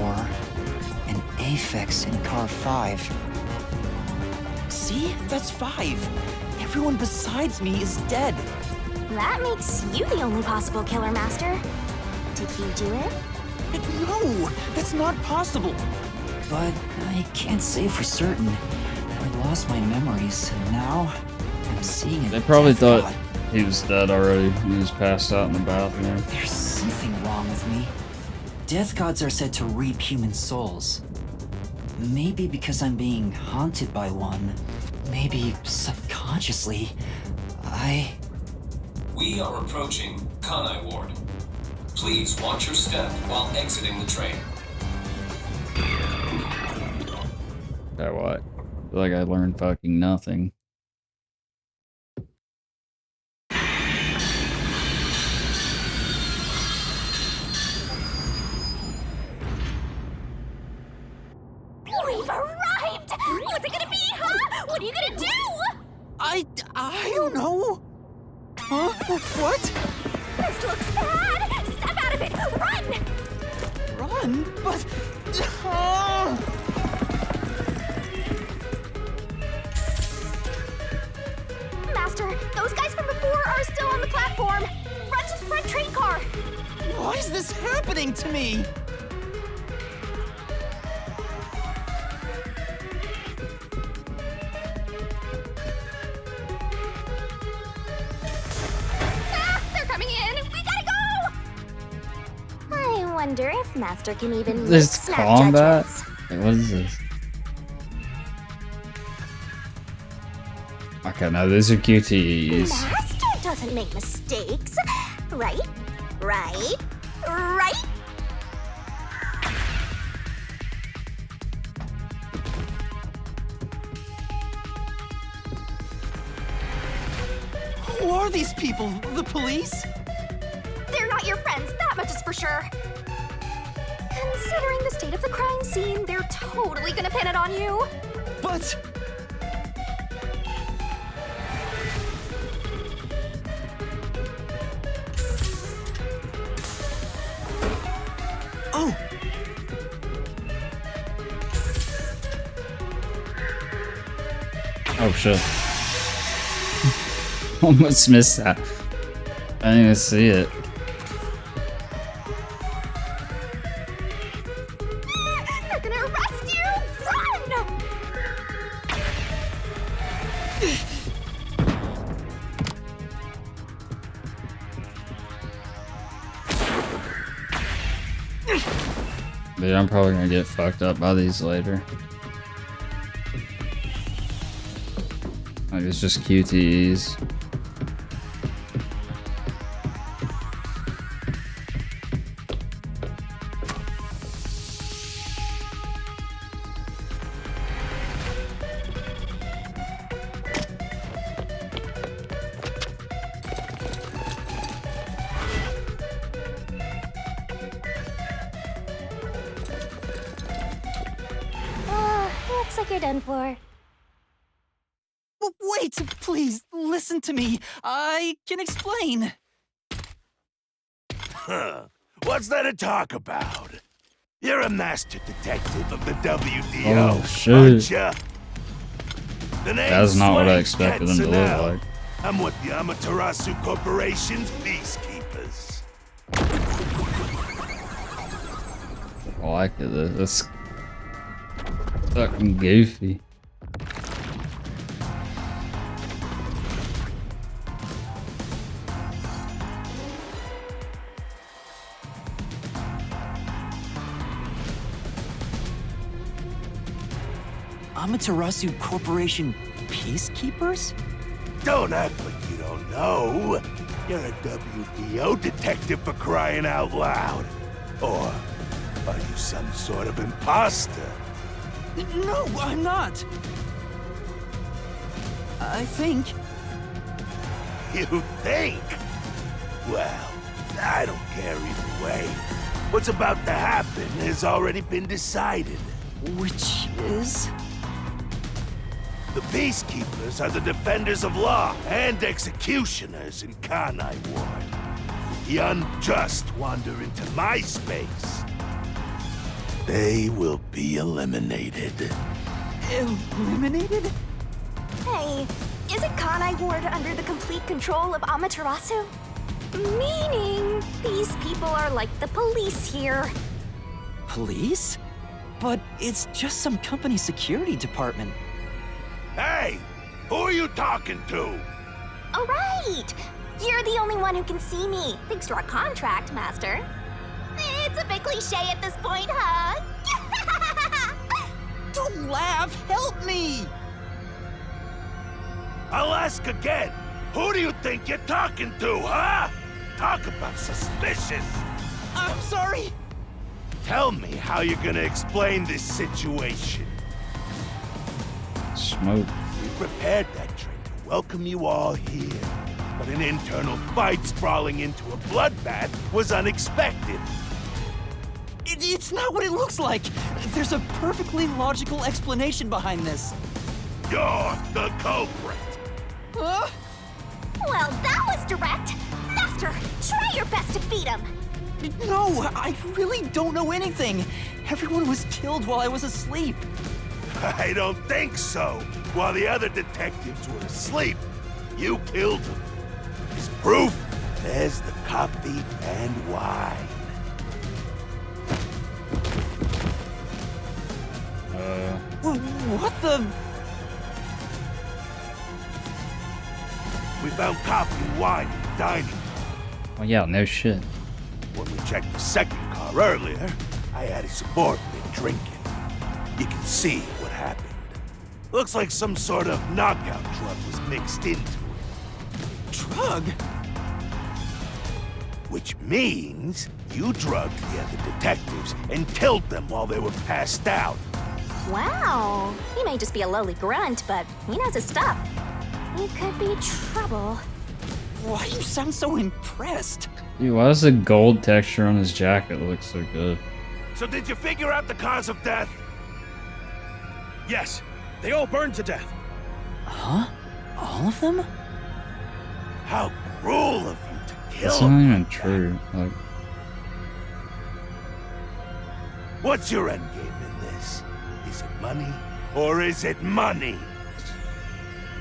And Aphex in car 5. See? That's 5. Everyone besides me is dead. That makes you the only possible killer, Master. Did you do it? No, that's not possible. But I can't say for certain. I lost my memories, and now I'm seeing it. They probably thought he was dead already. He was passed out in the bathroom. There's something wrong with me. Death gods are said to reap human souls. Maybe because I'm being haunted by one. Maybe subconsciously. We are approaching Kanai Ward. Please watch your step while exiting the train. That what? I feel like I learned fucking nothing. We've arrived! What's it gonna be, huh? What are you gonna do? I don't know. Huh? What? This looks bad! Step out of it! Run! Run? But... Master, those guys from before are still on the platform. Run to the front train car. Why is this happening to me? Ah, they're coming in. We gotta go. I wonder if Master can even make This snap combat? judgments. Wait, what is this? Okay, now these are QTEs. Master doesn't make mistakes. Right? Right? Right? Who are these people? The police? They're not your friends, that much is for sure. Considering the state of the crime scene, they're totally gonna pin it on you. But... Oh! Oh shit. Almost missed that. I didn't even see it. They're gonna arrest you! Run! Dude, I'm probably gonna get fucked up by these later. Like, it's just QTEs. Looks like you're done for. Wait, please, listen to me. I can explain. Huh. What's there to talk about? You're a master detective of the WDO, Oh, shit. aren't ya? The name's That's not what I Swank expected them to look Katzenau. like. I'm with the Amaterasu Corporation's peacekeepers. I like it. That's fucking goofy. Amaterasu Corporation peacekeepers? Don't act like you don't know. You're a WDO detective for crying out loud. Or are you some sort of imposter? No, I'm not. I think... You think? Well, I don't care either way. What's about to happen has already been decided. Which is... The peacekeepers are the defenders of law and executioners in Kanai Ward. If the unjust wander into my space, they will be eliminated. Eliminated? Hey, isn't Kanai Ward under the complete control of Amaterasu? Meaning, these people are like the police here. Police? But it's just some company security department. Hey! Who are you talking to? Oh, right! You're the only one who can see me, thanks to our contract, Master. It's a bit cliche at this point, huh? Don't laugh! Help me! I'll ask again. Who do you think you're talking to, huh? Talk about suspicious. I'm sorry! Tell me how you're gonna explain this situation. Smoke. We prepared that train to welcome you all here. But an internal fight sprawling into a bloodbath was unexpected. It's not what it looks like! There's a perfectly logical explanation behind this. You're the culprit. Huh? Well, that was direct. Master, try your best to beat him. No, I really don't know anything. Everyone was killed while I was asleep. I don't think so. While the other detectives were asleep, you killed them. As proof, there's the coffee and wine. What the? We found coffee and wine in the dining room. Oh yeah, no shit. When we checked the second car earlier, I had a subordinate drinking. You can see what happened. Looks like some sort of knockout drug was mixed into it. Drug? Which means you drugged the other detectives and killed them while they were passed out. Wow. He may just be a lowly grunt, but he knows his stuff. He could be trouble. Why do you sound so impressed? Dude, why does the gold texture on his jacket look so good? So did you figure out the cause of death? Yes, they all burned to death. Huh? All of them? How cruel of you to kill That's them. not even true. Like, What's your endgame in this? Is it money or is it money?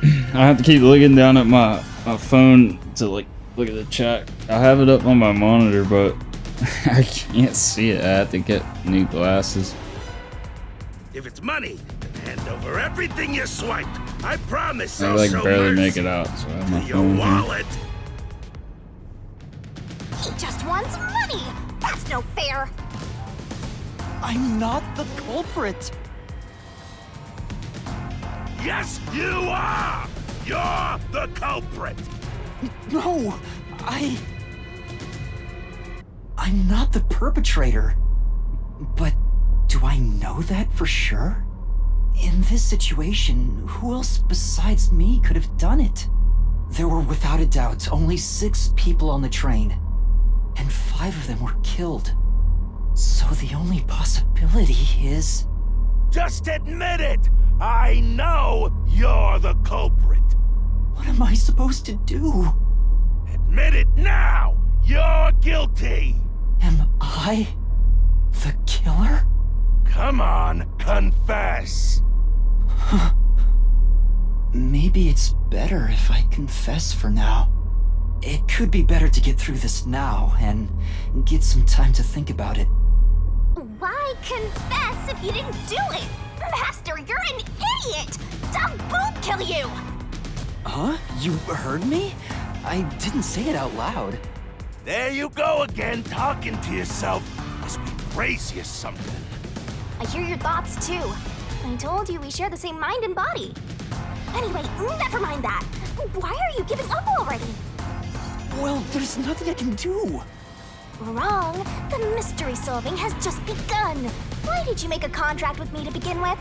I have to keep looking down at my phone to like look at the chat. I have it up on my monitor, but I can't see it. I have to get new glasses. If it's money, then hand over everything you swiped. I promise I I'll like show barely mercy make it out, so I have my to your phone here. wallet. He just wants money. That's no fair. I'm not the culprit. Yes, you are! You're the culprit! No, I'm not the perpetrator. But do I know that for sure? In this situation, who else besides me could have done it? There were without a doubt only 6 people on the train, and 5 of them were killed. So the only possibility is... Just admit it! I know you're the culprit! What am I supposed to do? Admit it now! You're guilty! Am I the killer? Come on, confess! Maybe it's better if I confess for now. It could be better to get through this now and get some time to think about it. Why confess if you didn't do it? Master, you're an idiot! Dumb boob kill you! Huh? You heard me? I didn't say it out loud. There you go again, talking to yourself. Must be crazy or something. I hear your thoughts too. I told you we share the same mind and body. Anyway, never mind that. Why are you giving up already? Well, there's nothing I can do. Wrong. The mystery solving has just begun. Why did you make a contract with me to begin with?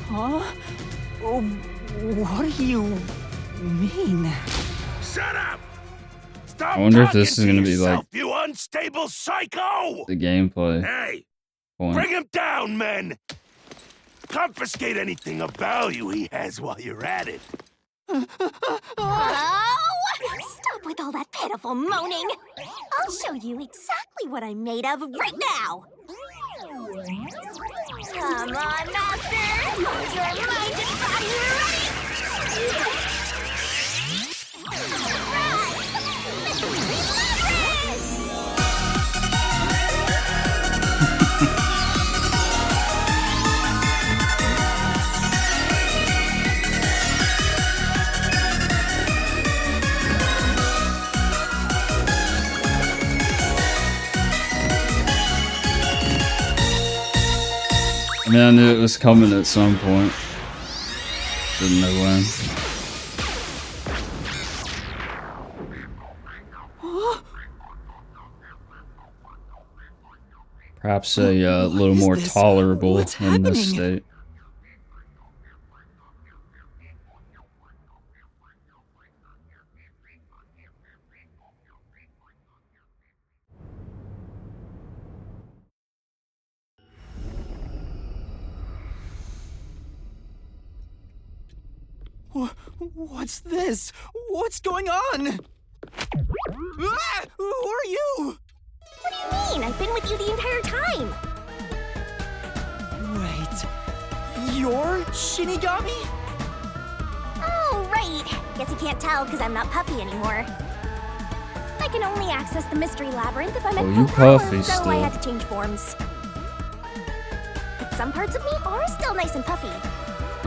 Huh? Oh, what do you mean? Shut up! Stop I wonder if talking this is to gonna be yourself, like you unstable psycho! the gameplay Hey, point. bring him down, men! Confiscate anything of value he has while you're at it. Oh! Stop with all that pitiful moaning. I'll show you exactly what I'm made of right now. Come on, Master! Is your mind and body ready? I mean, I knew it was coming at some point. Didn't know when. Perhaps a little more this? tolerable What's in this happening? state. What's this? What's going on? Ah! Who are you? What do you mean? I've been with you the entire time. Wait, you're Shinigami? Oh, right. Guess you can't tell because I'm not Puffy anymore. I can only access the Mystery Labyrinth if I'm Oh, at you full power, Puffy so still. I had to change forms. But some parts of me are still nice and puffy.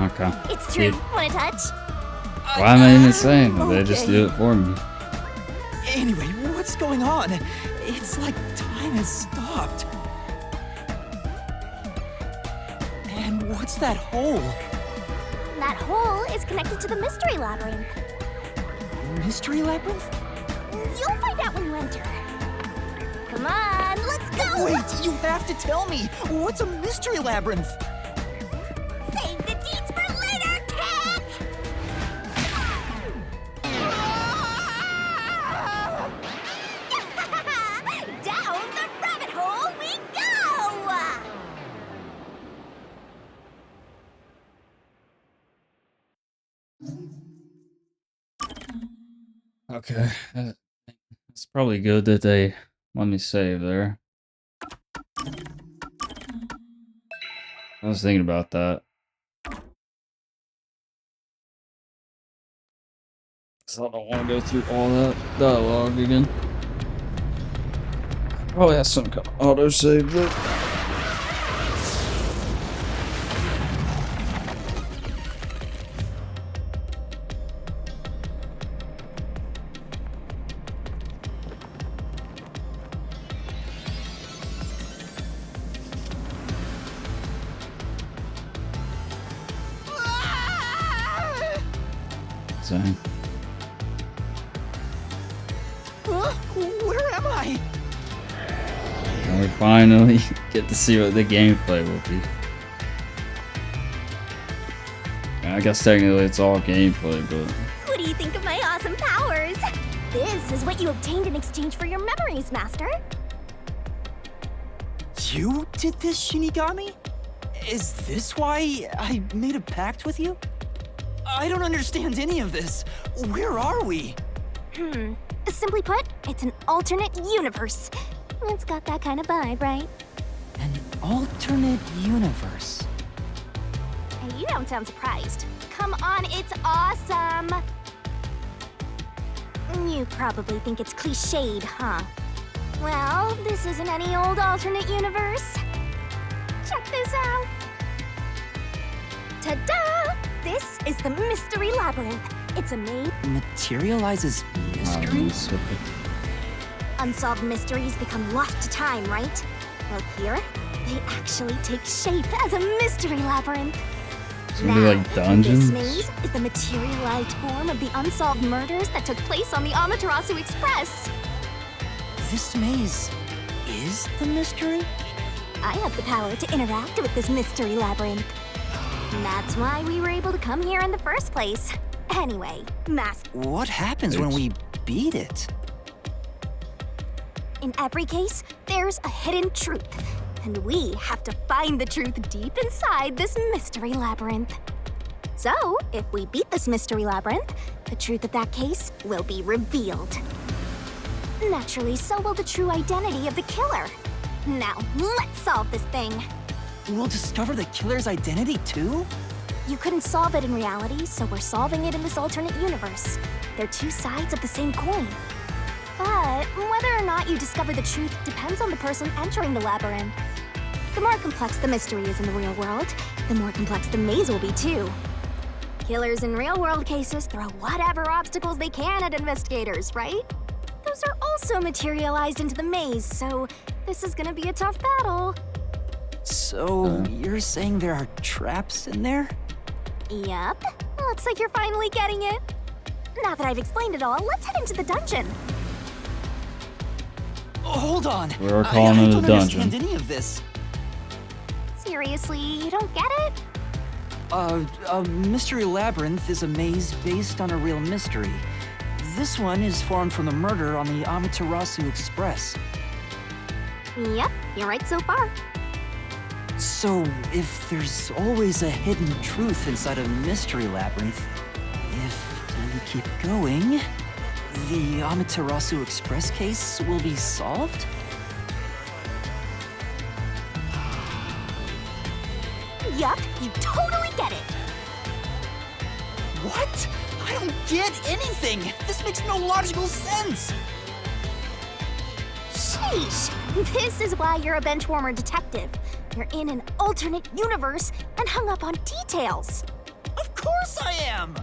Okay. It's true. Yeah. Want a touch? Why am I even saying that? They just Okay. do it for me. Anyway, what's going on? It's like time has stopped. And what's that hole? That hole is connected to the Mystery Labyrinth. Mystery Labyrinth? You'll find out when you enter. Come on, let's go! Wait, you have to tell me. What's a Mystery Labyrinth? Save the deets for later, kid! Down the rabbit hole we go! Okay. It's probably good that they let me save there. I was thinking about that. So I don't want to go through all that dialogue again. Probably has some kind of autosave though. Same. Where am I? And we finally get to see what the gameplay will be. I guess technically it's all gameplay, but What do you think of my awesome powers? This is what you obtained in exchange for your memories, Master. You did this, Shinigami? Is this why I made a pact with you? I don't understand any of this. Where are we? Simply put, it's an alternate universe. It's got that kind of vibe, right? An alternate universe. Hey, you don't sound surprised. Come on, it's awesome! You probably think it's cliched, huh? Well, this isn't any old alternate universe. Check this out. Ta-da! This is the Mystery Labyrinth. It's a maze. Materializes mysteries? stupid. Unsolved mysteries become lost to time, right? Well, here, they actually take shape as a mystery labyrinth. It's gonna be like dungeons. This maze is the materialized form of the unsolved murders that took place on the Amaterasu Express. This maze is the mystery? I have the power to interact with this mystery labyrinth. And that's why we were able to come here in the first place. Anyway, What happens when we beat it? in every case, there's a hidden truth. And we have to find the truth deep inside this mystery labyrinth. So, if we beat this mystery labyrinth, the truth of that case will be revealed. Naturally, so will the true identity of the killer. Now, let's solve this thing. We'll discover the killer's identity too? You couldn't solve it in reality, so we're solving it in this alternate universe. They're two sides of the same coin. But whether or not you discover the truth depends on the person entering the labyrinth. The more complex the mystery is in the real world, the more complex the maze will be too. Killers in real-world cases throw whatever obstacles they can at investigators, right? Those are also materialized into the maze, so this is gonna be a tough battle. So, you're saying there are traps in there? Yep. Looks like you're finally getting it. Now that I've explained it all, let's head into the dungeon. Hold on. We're calling I it a don't dungeon. understand any of this. Seriously, you don't get it? A mystery labyrinth is a maze based on a real mystery. This one is formed from the murder on the Amaterasu Express. Yep, you're right so far. So, if there's always a hidden truth inside a mystery labyrinth, If we keep going, the Amaterasu Express case will be solved? Yup, you totally get it. What? I don't get anything! This makes no logical sense! Sheesh, this is why you're a benchwarmer detective. You're in an alternate universe and hung up on details. Of course I am!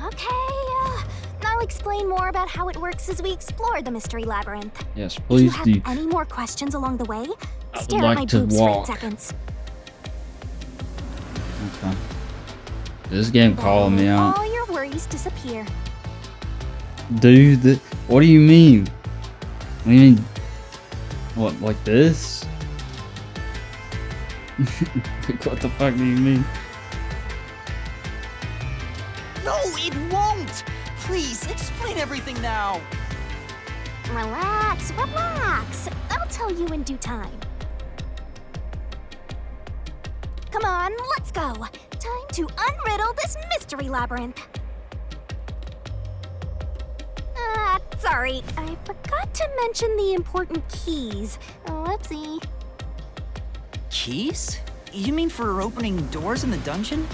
Okay, I'll explain more about how it works as we explore the Mystery Labyrinth. Yes, If you please have do. any more questions along the way, I stare would at my like to boobs for 8 walk. seconds. Okay. This game calling me out. All your worries disappear. Dude, what do you mean? What do you mean? What, like this? Like, what the fuck do you mean? No, it won't! Please, explain everything now! Relax, relax. I'll tell you in due time. Come on, let's go. Time to unriddle this mystery labyrinth. Sorry, I forgot to mention the important keys. Whoopsie. Keys? You mean for opening doors in the dungeon?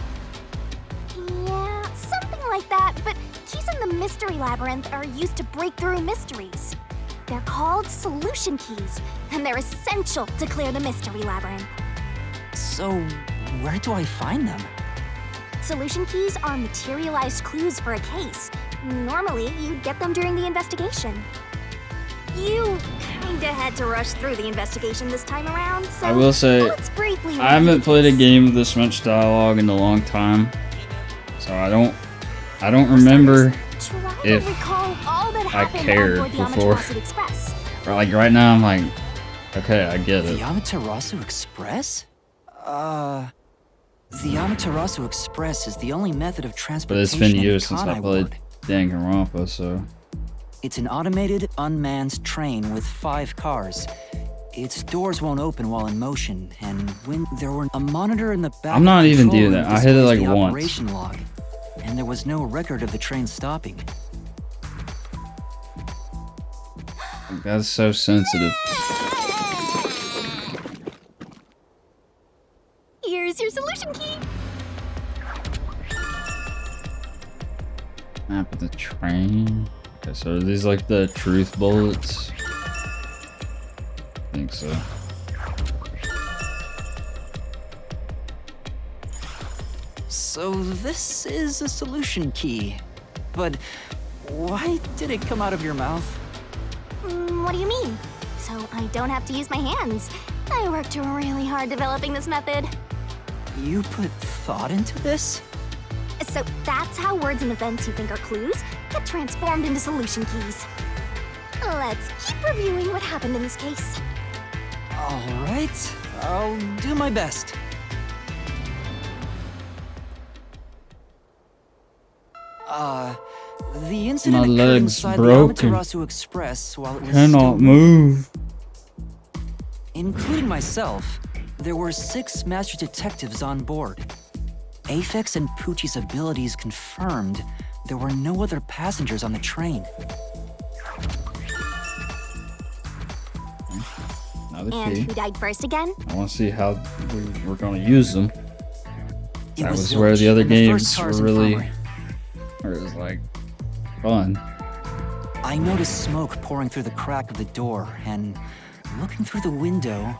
Yeah, something like that, but keys in the mystery labyrinth are used to break through mysteries. They're called solution keys, and they're essential to clear the mystery labyrinth. So, where do I find them? Solution keys are materialized clues for a case. Normally, you'd get them during the investigation. You kinda had to rush through the investigation this time around, so I will say, let's briefly I haven't played a review game with this much dialogue in a long time, so I don't remember Try if to recall all that I happened cared on board the before. Amaterasu Express. Like right now, I'm like, okay, I get it. The Amaterasu Express? The Amaterasu Express is the only method of But transportation it's been in years since I Kanai played Ward. Danganronpa, so It's an automated, unmanned train with 5 cars. Its doors won't open while in motion, and when there were a monitor in the back, I'm not of the even control doing room that. I hit it displays like the once. operation log, and there was no record of the train stopping. that's so sensitive. Here's your solution key. Map of the train. Okay, so are these like the truth bullets? I think so. So this is a solution key. But why did it come out of your mouth? What do you mean? So I don't have to use my hands. I worked really hard developing this method. You put thought into this? So that's how words and events you think are clues get transformed into solution keys. Let's keep reviewing what happened in this case. All right, I'll do my best. The incident My occurred leg's inside broken. the Amaterasu Express while it was Cannot still move. Including myself, there were 6 master detectives on board. Aphex and Poochie's abilities confirmed there were no other passengers on the train. Another And key. who died first again? I want to see how we're going to use them. It That was Zilch where the other and the first games were Tarzan really, farmer. where it was like fun. I noticed smoke pouring through the crack of the door, and looking through the window,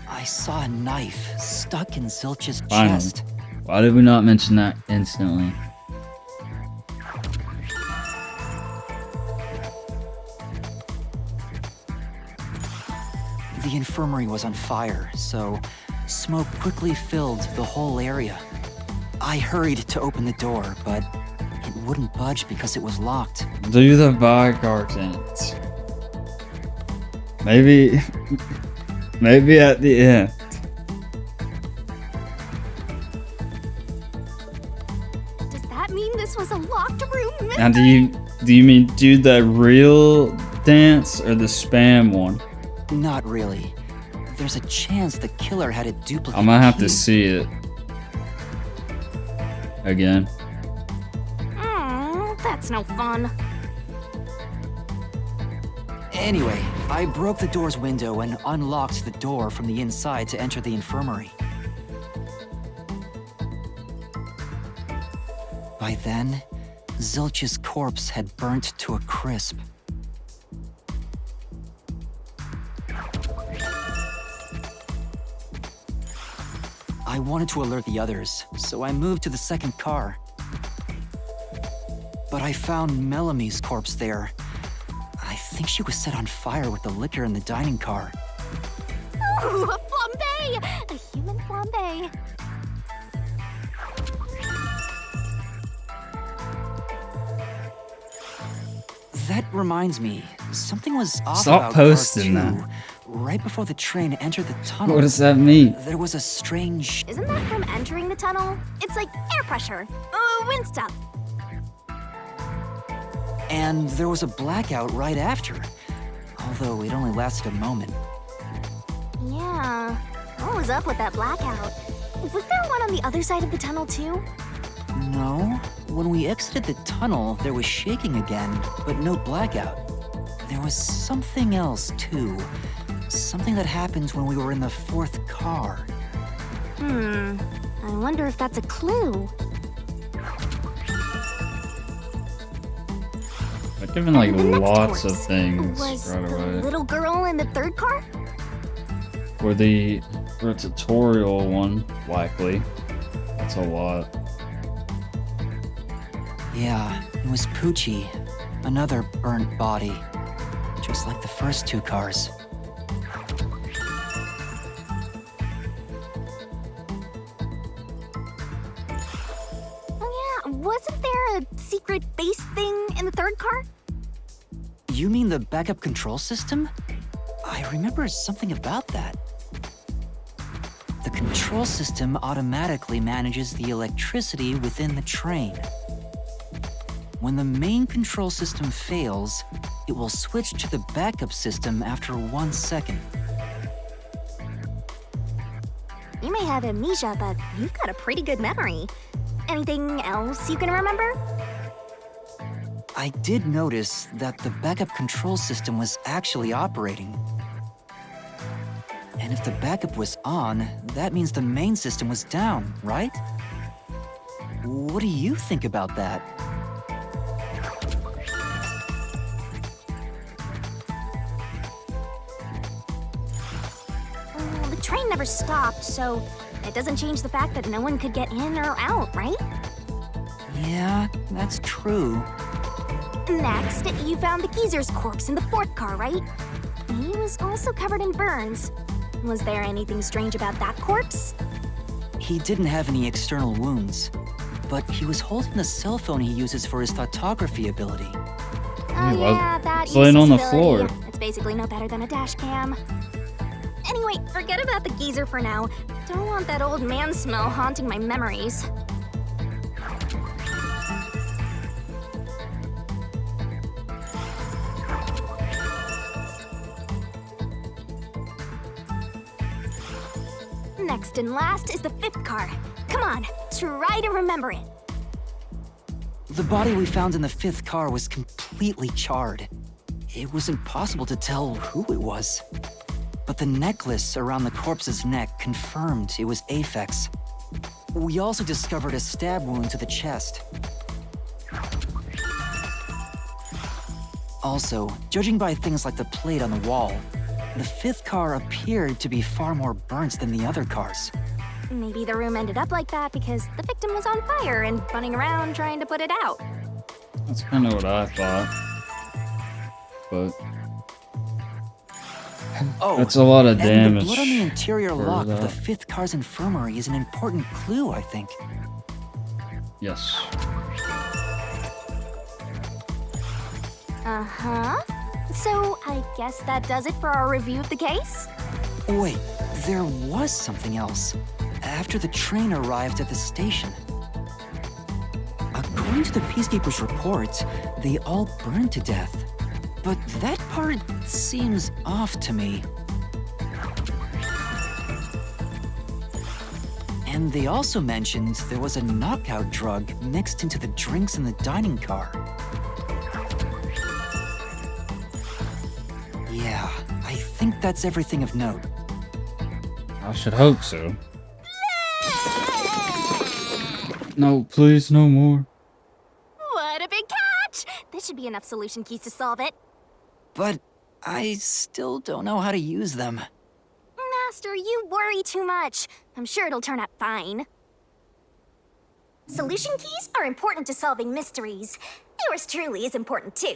I saw a knife stuck in Zilch's Finally. chest. Why did we not mention that instantly? The infirmary was on fire, so smoke quickly filled the whole area. I hurried to open the door, but it wouldn't budge because it was locked. Do the bar dance. Maybe, maybe at the end. Does that mean this was a locked room mystery? Now, do you mean do the real dance or the spam one? Not really. There's a chance the killer had a duplicate I'm gonna have key. to see it. again. That's no fun. Anyway, I broke the door's window and unlocked the door from the inside to enter the infirmary. By then, Zilch's corpse had burnt to a crisp. I wanted to alert the others, so I moved to the second car. But I found Melamie's corpse there. I think she was set on fire with the liquor in the dining car. Ooh, a flambe! A human flambe. That reminds me, something was off Stop about posting car 2. that. Right before the train entered the tunnel. What does that mean? There was a strange... Isn't that from entering the tunnel? It's like air pressure. Wind stuff. And there was a blackout right after. Although it only lasted a moment. Yeah. What was up with that blackout? Was there one on the other side of the tunnel too? No. When we exited the tunnel, there was shaking again, but no blackout. There was something else too. Something that happened when we were in the fourth car. I wonder if that's a clue. I've given like The next lots of corpse things was right the away. little girl in the third car? For the tutorial one, likely. That's a lot. Yeah, it was Poochie. Another burnt body. Just like the first two cars. Oh yeah, wasn't there a secret base thing in the third car? You mean the backup control system? I remember something about that. The control system automatically manages the electricity within the train. When the main control system fails, it will switch to the backup system after 1 second. You may have amnesia, but you've got a pretty good memory. Anything else you can remember? I did notice that the backup control system was actually operating. And if the backup was on, that means the main system was down, right? What do you think about that? The train never stopped, so it doesn't change the fact that no one could get in or out, right? Yeah, that's true. Next, you found the geezer's corpse in the fourth car, right? He was also covered in burns. Was there anything strange about that corpse? He didn't have any external wounds, but he was holding the cell phone he uses for his photography ability. Oh yeah, that it's laying on the useless floor. ability. It's basically no better than a dash cam. Anyway, forget about the geezer for now. Don't want that old man smell haunting my memories. Next and last is the fifth car. Come on, try to remember it. The body we found in the fifth car was completely charred. It was impossible to tell who it was. But the necklace around the corpse's neck confirmed it was Aphex. We also discovered a stab wound to the chest. Also, judging by things like the plate on the wall, the fifth car appeared to be far more burnt than the other cars. Maybe the room ended up like that because the victim was on fire and running around trying to put it out. That's kind of what I thought. But Oh, that's a lot of and damage. the blood on the interior for lock of the that. fifth car's infirmary is an important clue, I think. Yes. Uh-huh. So, I guess that does it for our review of the case? Wait, there was something else. After the train arrived at the station. According to the Peacekeeper's report, they all burned to death. But that part seems off to me. And And they also mentioned there was a knockout drug mixed into the drinks in the dining car. Yeah, I think that's everything of note. I should hope so. No, please, no more. What a big catch! This should be enough solution keys to solve it. But I still don't know how to use them. Master, you worry too much. I'm sure it'll turn out fine. Solution keys are important to solving mysteries. Yours truly is important too.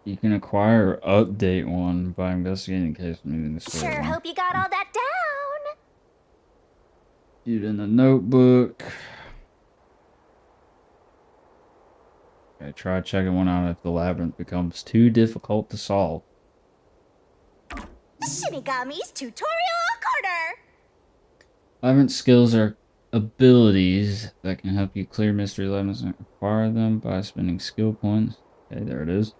You can acquire or update one by investigating the case and moving the story. Sure hope you got all that down. Dude in the notebook. Okay, try checking one out if the labyrinth becomes too difficult to solve. Shinigami's Tutorial Corner! Labyrinth skills are abilities that can help you clear mystery labyrinths and acquire them by spending skill points. Okay, there it is.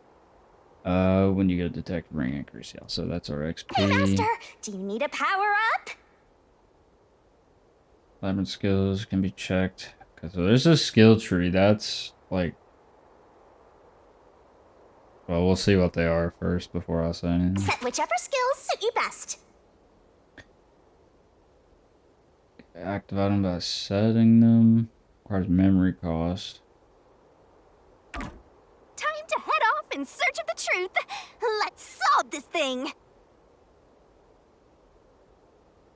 When you get a detective ring increase, yeah. So that's our XP. Hey, Master, do you need a power-up? Labyrinth skills can be checked. Okay, so there's a skill tree. That's like... Well, we'll see what they are first before I say anything. Set whichever skills suit you best. Activate them by setting them. Requires memory cost. Time to head off in search of the truth. Let's solve this thing.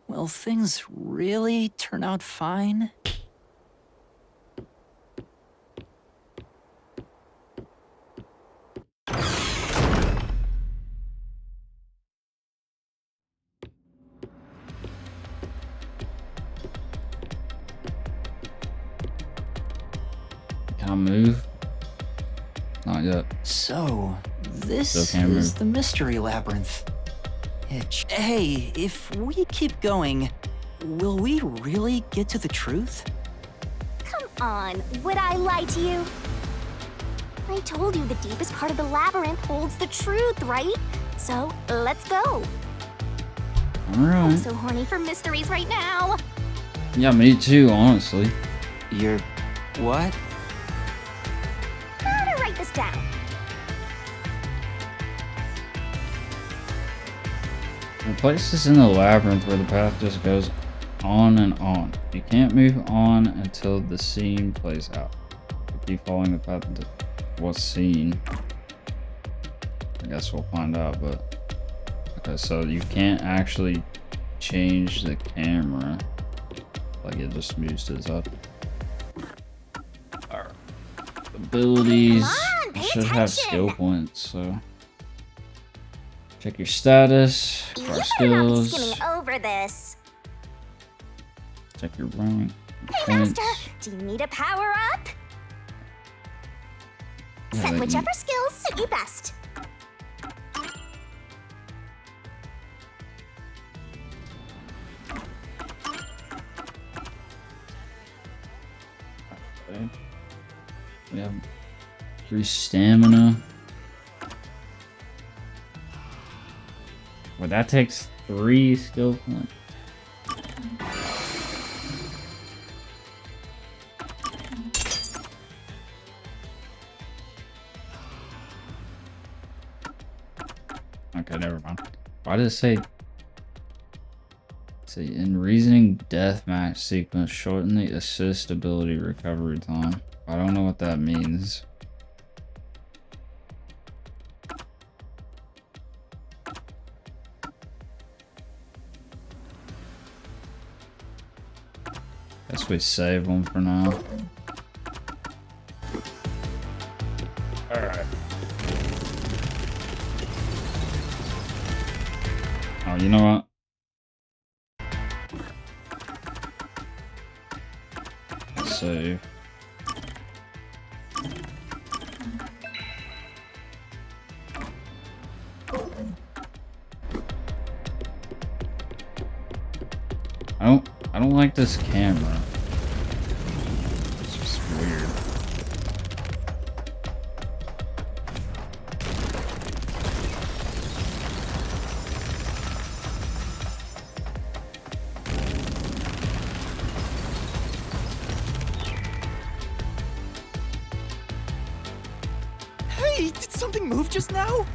Will things really turn out fine? Can I move? Not yet. So, this Still can't is move. the mystery labyrinth. Hey, if we keep going, will we really get to the truth? Come on, would I lie to you? I told you the deepest part of the labyrinth holds the truth, right? So, let's go. I'm Alright. so horny for mysteries right now. Yeah, me too, honestly. You're... what? Gotta write this down. There are places in the labyrinth where the path just goes on and on. You can't move on until the scene plays out. You keep following the path into what's scene. I guess we'll find out, but... Okay, so you can't actually change the camera. Like, it just moves to the side. Alright. Abilities. Come on, pay Should have attention. skill points, so... Check your status, You for better skills. not be skimming over this. Check your rank. Hey, Points. Master, do you need a power-up? Yeah, Set like- whichever skills suit you best. Okay. We have 3 stamina. Well, that takes 3 skill points. Okay, never mind. Why did it say? See, in reasoning deathmatch sequence, shorten the assist ability recovery time. I don't know what that means. Guess we save them for now. Alright. Oh, you know what? Save. I don't like this camera. It's just weird. something move just now?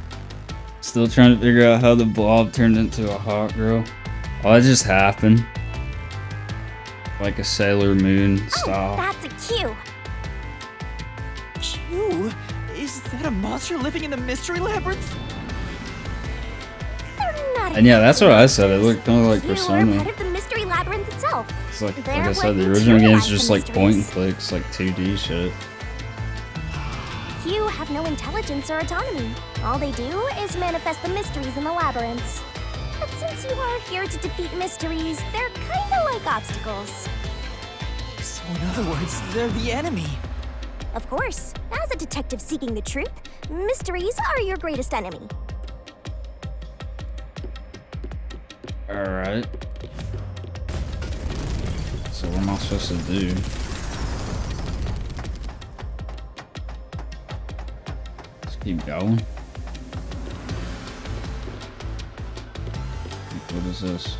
Still trying to figure out how the blob turned into a hot girl. Oh, that just happened. Like a Sailor Moon style. That's a cue. Q? Is that a monster living in the mystery labyrinth? They're not And yeah, that's what I said. It looked kind of like You are Persona. part of the mystery labyrinth itself. It's like They're I said, what the original game's materialize just the like point and mysteries. clicks, like 2D shit. You have no intelligence or autonomy. All they do is manifest the mysteries in the labyrinths. But since you are here to defeat mysteries, they're kinda like obstacles. So in other words, they're the enemy. Of course, as a detective seeking the truth, mysteries are your greatest enemy. Alright. So what am I supposed to do? Just keep going. What is this?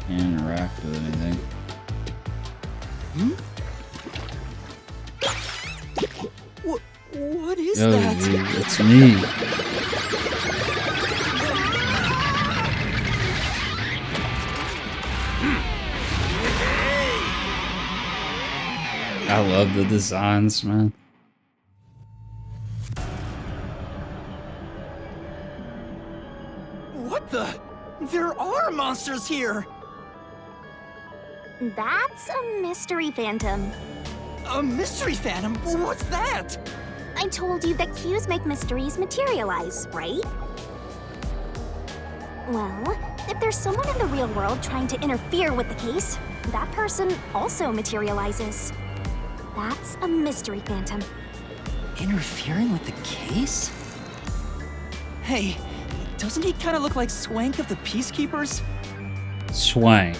Can't interact with anything. What is Yo, that? dude, it's me. I love the designs, man. What the? There are monsters here! That's a mystery phantom. A mystery phantom? What's that? I told you that cues make mysteries materialize, right? Well, if there's someone in the real world trying to interfere with the case, that person also materializes. That's a mystery phantom. Interfering with the case? Hey, doesn't he kind of look like Swank of the Peacekeepers? Swank.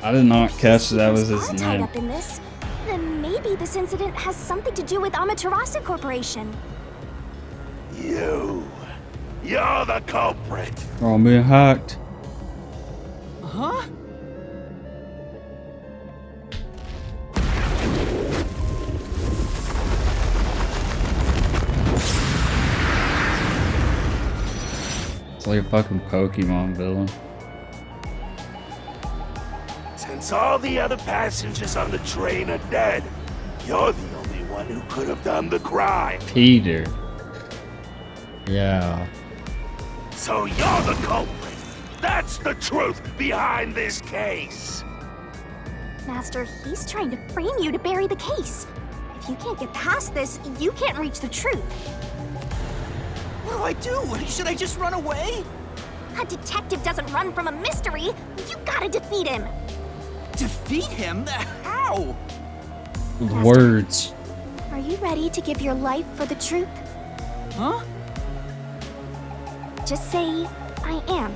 I did not catch that was his Are tied name. up in this, then maybe this incident has something to do with Amaterasu Corporation. You're the culprit. Oh, I'm being hacked. Huh? It's like a fucking Pokemon villain. Since all the other passengers on the train are dead, you're the only one who could have done the crime. Peter. Yeah. So you're the culprit. That's the truth behind this case. Master, he's trying to frame you to bury the case. If you can't get past this, you can't reach the truth. What do I do? Should I just run away? A detective doesn't run from a mystery. You gotta defeat him. Defeat him? How? With words. Are you ready to give your life for the truth? Huh? Just say, I am.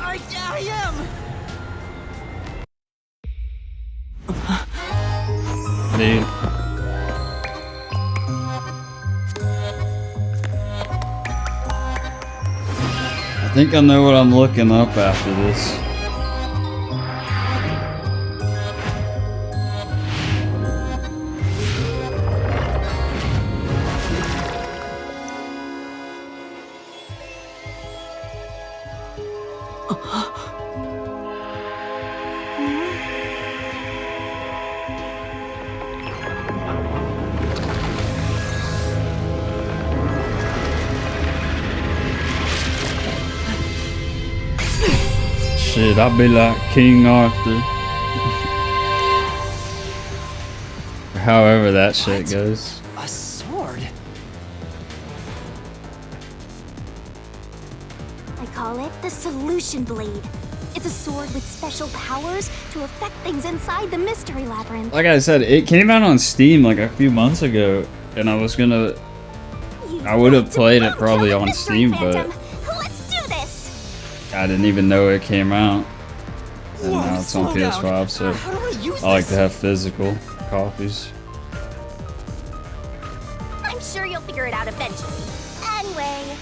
I am! Dude. I think I know what I'm looking up after this. Shit, I'll be like King Arthur. Or however that shit What? goes. A sword? I call it the Solution Blade. It's a sword with special powers to affect things inside the Mystery Labyrinth. Like I said, it came out on Steam like a few months ago, and I was gonna. I would have played it probably on Steam, but Let's do this! I didn't even know it came out. And Whoa, now it's on slow down. PS5, so How do I use I like this? to have physical copies. I'm sure you'll figure it out eventually. Anyway,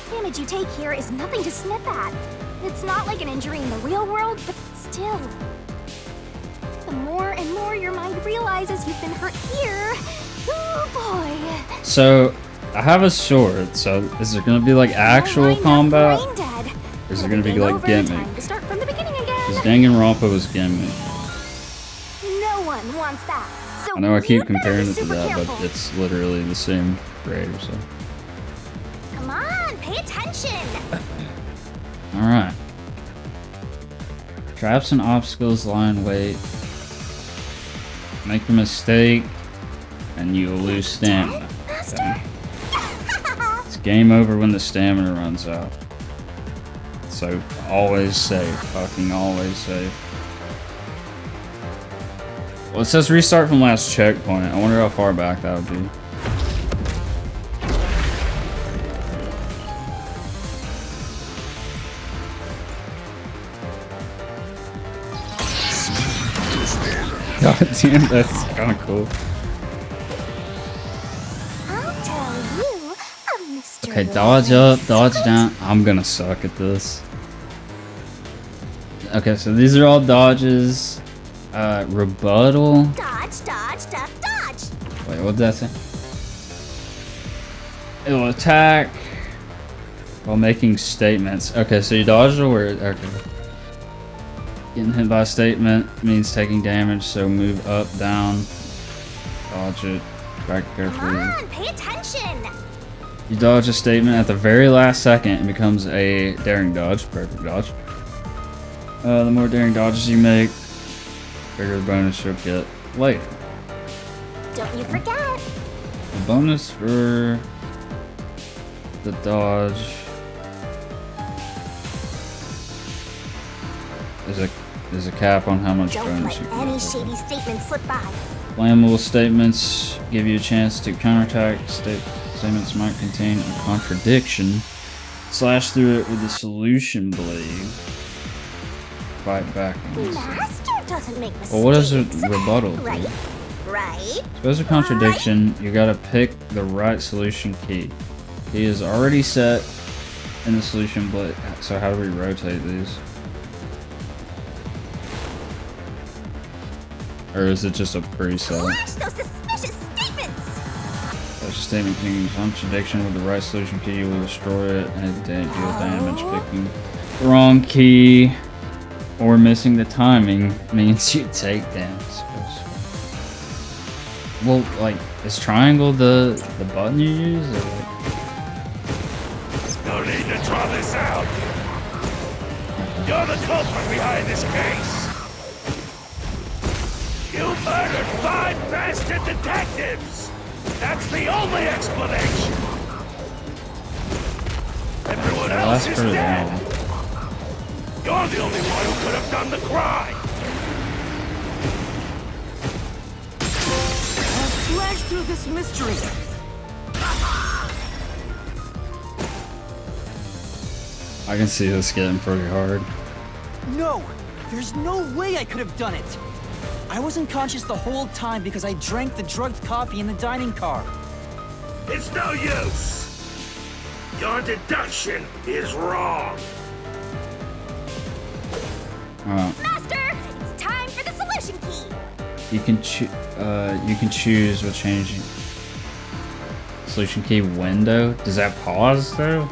damage you take here is nothing to sniff at. It's not like an injury in the real world, but still. The more and more your mind realizes you've been hurt here, Oh boy. So, I have a sword, so is there gonna be like actual combat? Brain dead. Or is it gonna be like Time gimmick? to start from the beginning again. Because Danganronpa was gimmick. No one wants that. So I know I you keep better comparing be it to super that, careful. but it's literally the same grade or so. Come on, pay attention. Alright. Traps and obstacles lie in wait. Make a mistake, and you will lose stamina. Okay. It's game over when the stamina runs out. So always save. Fucking always save. Well, it says restart from last checkpoint. I wonder how far back that would be. God damn, that's kind of cool. I'll tell you a mystery. Okay, dodge up, dodge down. I'm gonna suck at this. Okay, so these are all dodges. Rebuttal. Dodge, dodge, dodge, dodge. Wait, what did that say? It'll attack while making statements. Okay, so you dodge the word. Okay. Getting hit by a statement means taking damage, so move up, down, dodge it, track carefully. Come on, pay attention. You dodge a statement at the very last second and becomes a daring dodge. Perfect dodge. The more daring dodges you make, bigger the bonus you'll get later. Don't you forget. The bonus for the dodge is a cap on how much Don't bonus let you can any get. shady statements slip by. Flammable statements give you a chance to counterattack. Statements might contain a contradiction. Slash through it with a solution blade. Fight back. Master doesn't make mistakes. Well, what is a rebuttal? Right? Right? Suppose a contradiction, you gotta pick the right solution key. Key is already set in the solution blade. So how do we rotate these? Or is it just a preset? Slash those suspicious statements. Such a statement containing contradiction with the right solution key, you will destroy it and it deal damage. Picking the wrong key or missing the timing means you take damage. Well, like, is triangle the button you use? Or like... No need to draw this out. You're the culprit behind this case. You murdered 5 bastard detectives! That's the only explanation! Everyone else is dead! You're the only one who could have done the crime! I'll slash through this mystery. I can see this getting pretty hard. No! There's no way I could have done it! I was unconscious the whole time because I drank the drugged coffee in the dining car. It's no use! Your deduction is wrong! Master, it's time for the solution key. You can choose what changing solution key window. Does that pause though?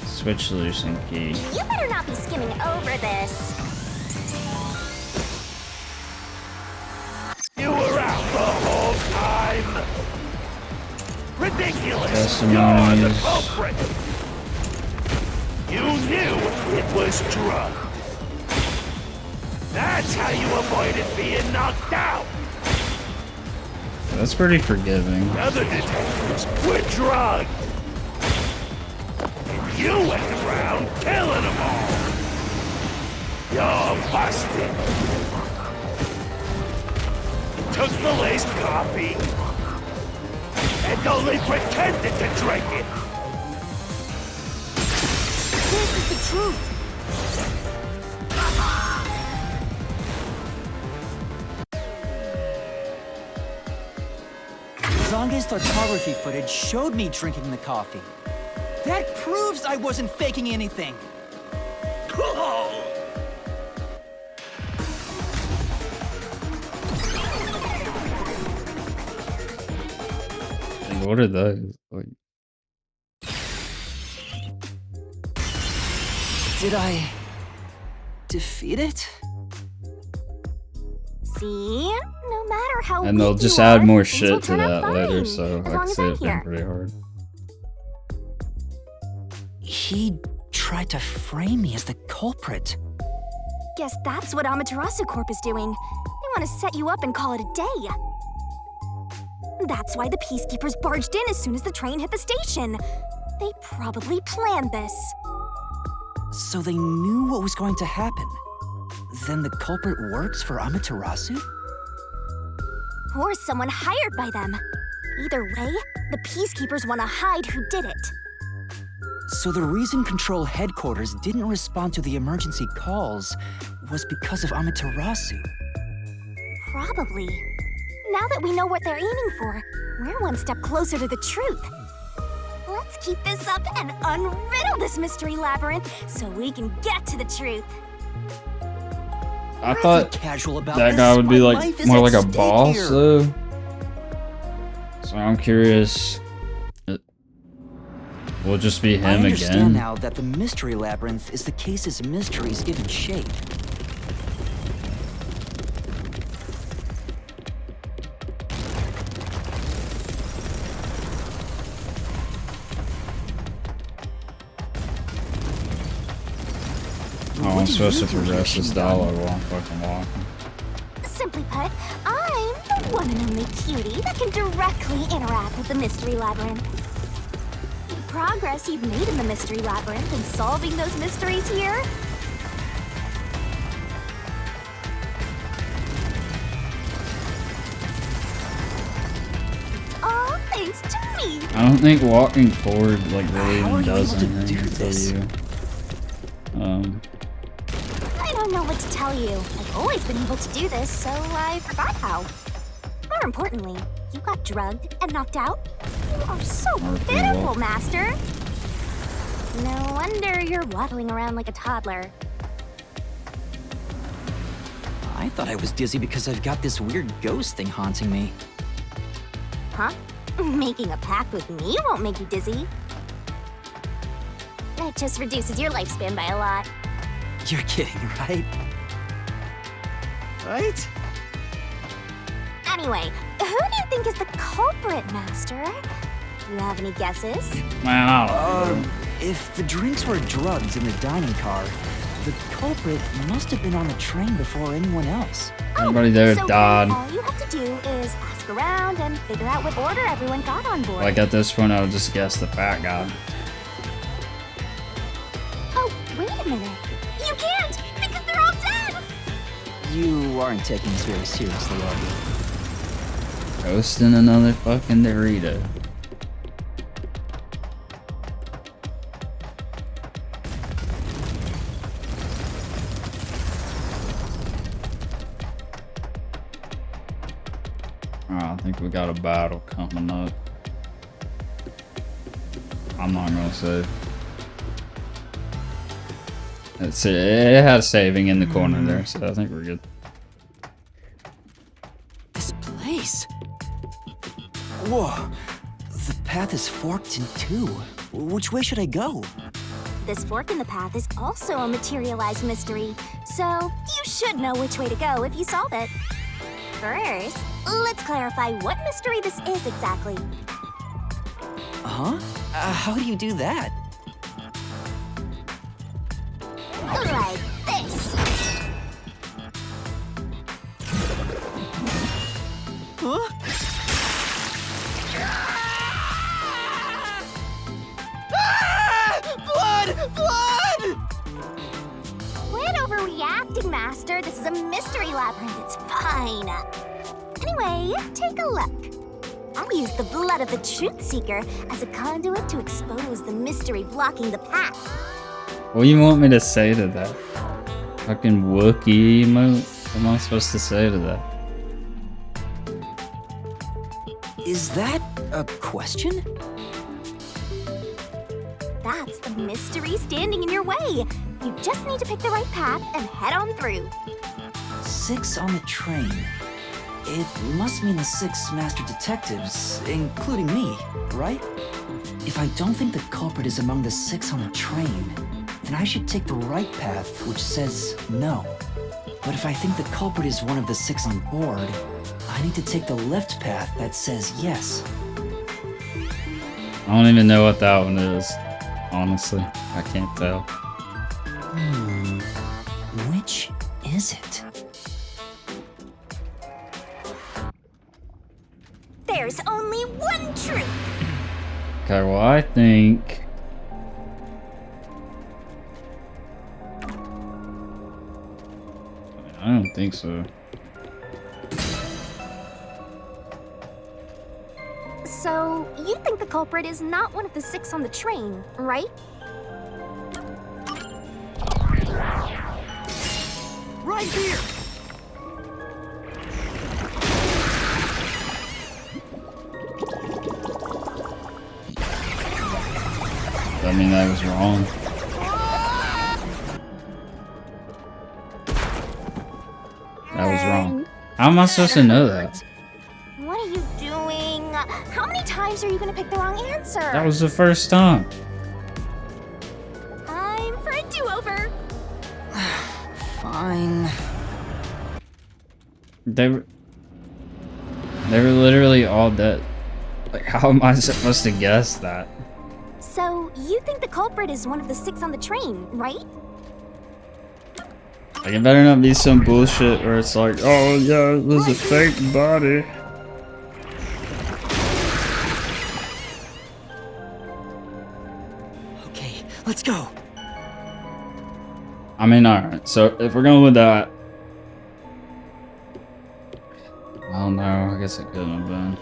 Switch solution key. You better not be skimming over this. You were out the whole time! Ridiculous! Testimonies. You're the culprit! You knew it was drugged! That's how you avoided being knocked out! That's pretty forgiving. The other detectives were drugged! And you went around killing them all! You're busted! Took the laced coffee and only pretended to drink it. This is the truth! Zange's photography footage showed me drinking the coffee. That proves I wasn't faking anything! what are those? Like, Did I defeat it? See? No matter how and they'll weak just you add are, more things will shit to turn out that later, fine, so as I long can as see I'm it being here. pretty hard. He tried to frame me as the culprit. Guess that's what Amaterasu Corp is doing. They want to set you up and call it a day. That's why the peacekeepers barged in as soon as the train hit the station. They probably planned this. So they knew what was going to happen. Then the culprit works for Amaterasu? Or someone hired by them. Either way, the peacekeepers want to hide who did it. So the reason Control Headquarters didn't respond to the emergency calls was because of Amaterasu. Probably. Now that we know what they're aiming for, we're one step closer to the truth. Let's keep this up and unriddle this mystery labyrinth so we can get to the truth. I thought casual about that this. guy would be My like life is more at like a stake boss, here. though. So I'm curious. Will it just be I him understand again? now that the mystery labyrinth is the case's mysteries given shape. Oh, I'm supposed to progress this dialogue while I'm fucking walking. Simply put, I'm the one and only cutie that can directly interact with the mystery labyrinth. The progress you've made in the mystery labyrinth and solving those mysteries here. It's all thanks to me. I don't think walking forward like really How are even you does able to anything do for this? you. I don't know what to tell you. I've always been able to do this, so I forgot how. More importantly, you got drugged and knocked out? You are so pitiful, Master. No wonder you're waddling around like a toddler. I thought I was dizzy because I've got this weird ghost thing haunting me. Huh? Making a pact with me won't make you dizzy. It just reduces your lifespan by a lot. You're kidding, right? Right? Anyway, who do you think is the culprit, Master? Do you have any guesses? If the drinks were drugs in the dining car, the culprit must have been on the train before anyone else. Everybody there So died. then all you have to do is ask around and figure out what order everyone got on board. Like at this point, I would just guess the fat guy. Oh, wait a minute. You can't, because they're all dead! You aren't taking this very seriously, are you? Roasting another fucking Dorito. I think we got a battle coming up. I'm not gonna say. It had saving in the corner there, so I think we're good. This place. Whoa. The path is forked in two. Which way should I go? This fork in the path is also a materialized mystery, so you should know which way to go if you solve it. First, let's clarify what mystery this is exactly. Huh? How do you do that? Like this. Huh? Blood! Blood! Quit overreacting, Master. This is a mystery labyrinth. It's fine. Anyway, take a look. I used the blood of the Truth Seeker as a conduit to expose the mystery blocking the path. What do you want me to say to that? Fucking Wookiee emote? What am I supposed to say to that? Is that a question? That's the mystery standing in your way. You just need to pick the right path and head on through. 6 on the train. It must mean the 6 master detectives, including me, right? If I don't think the culprit is among the 6 on the train, then I should take the right path, which says no. But if I think the culprit is one of the 6 on board, I need to take the left path that says yes. I don't even know what that one is. Honestly, I can't tell. Which is it? There's only one truth. Okay, well, I think... I don't think so. So, you think the culprit is not one of the 6 on the train, right? Right here! I mean, that was wrong. That was wrong. How am I supposed to know that? What are you doing? How many times are you gonna pick the wrong answer? That was the first time. Time for a do-over. Fine. They were literally all dead. Like, how am I supposed to guess that? So, you think the culprit is one of the 6 on the train, right? Like, it better not be some bullshit where it's like, oh yeah, it was a fake body. Okay, let's go. I mean, alright, so if we're going with that... Oh no, I guess it couldn't have been.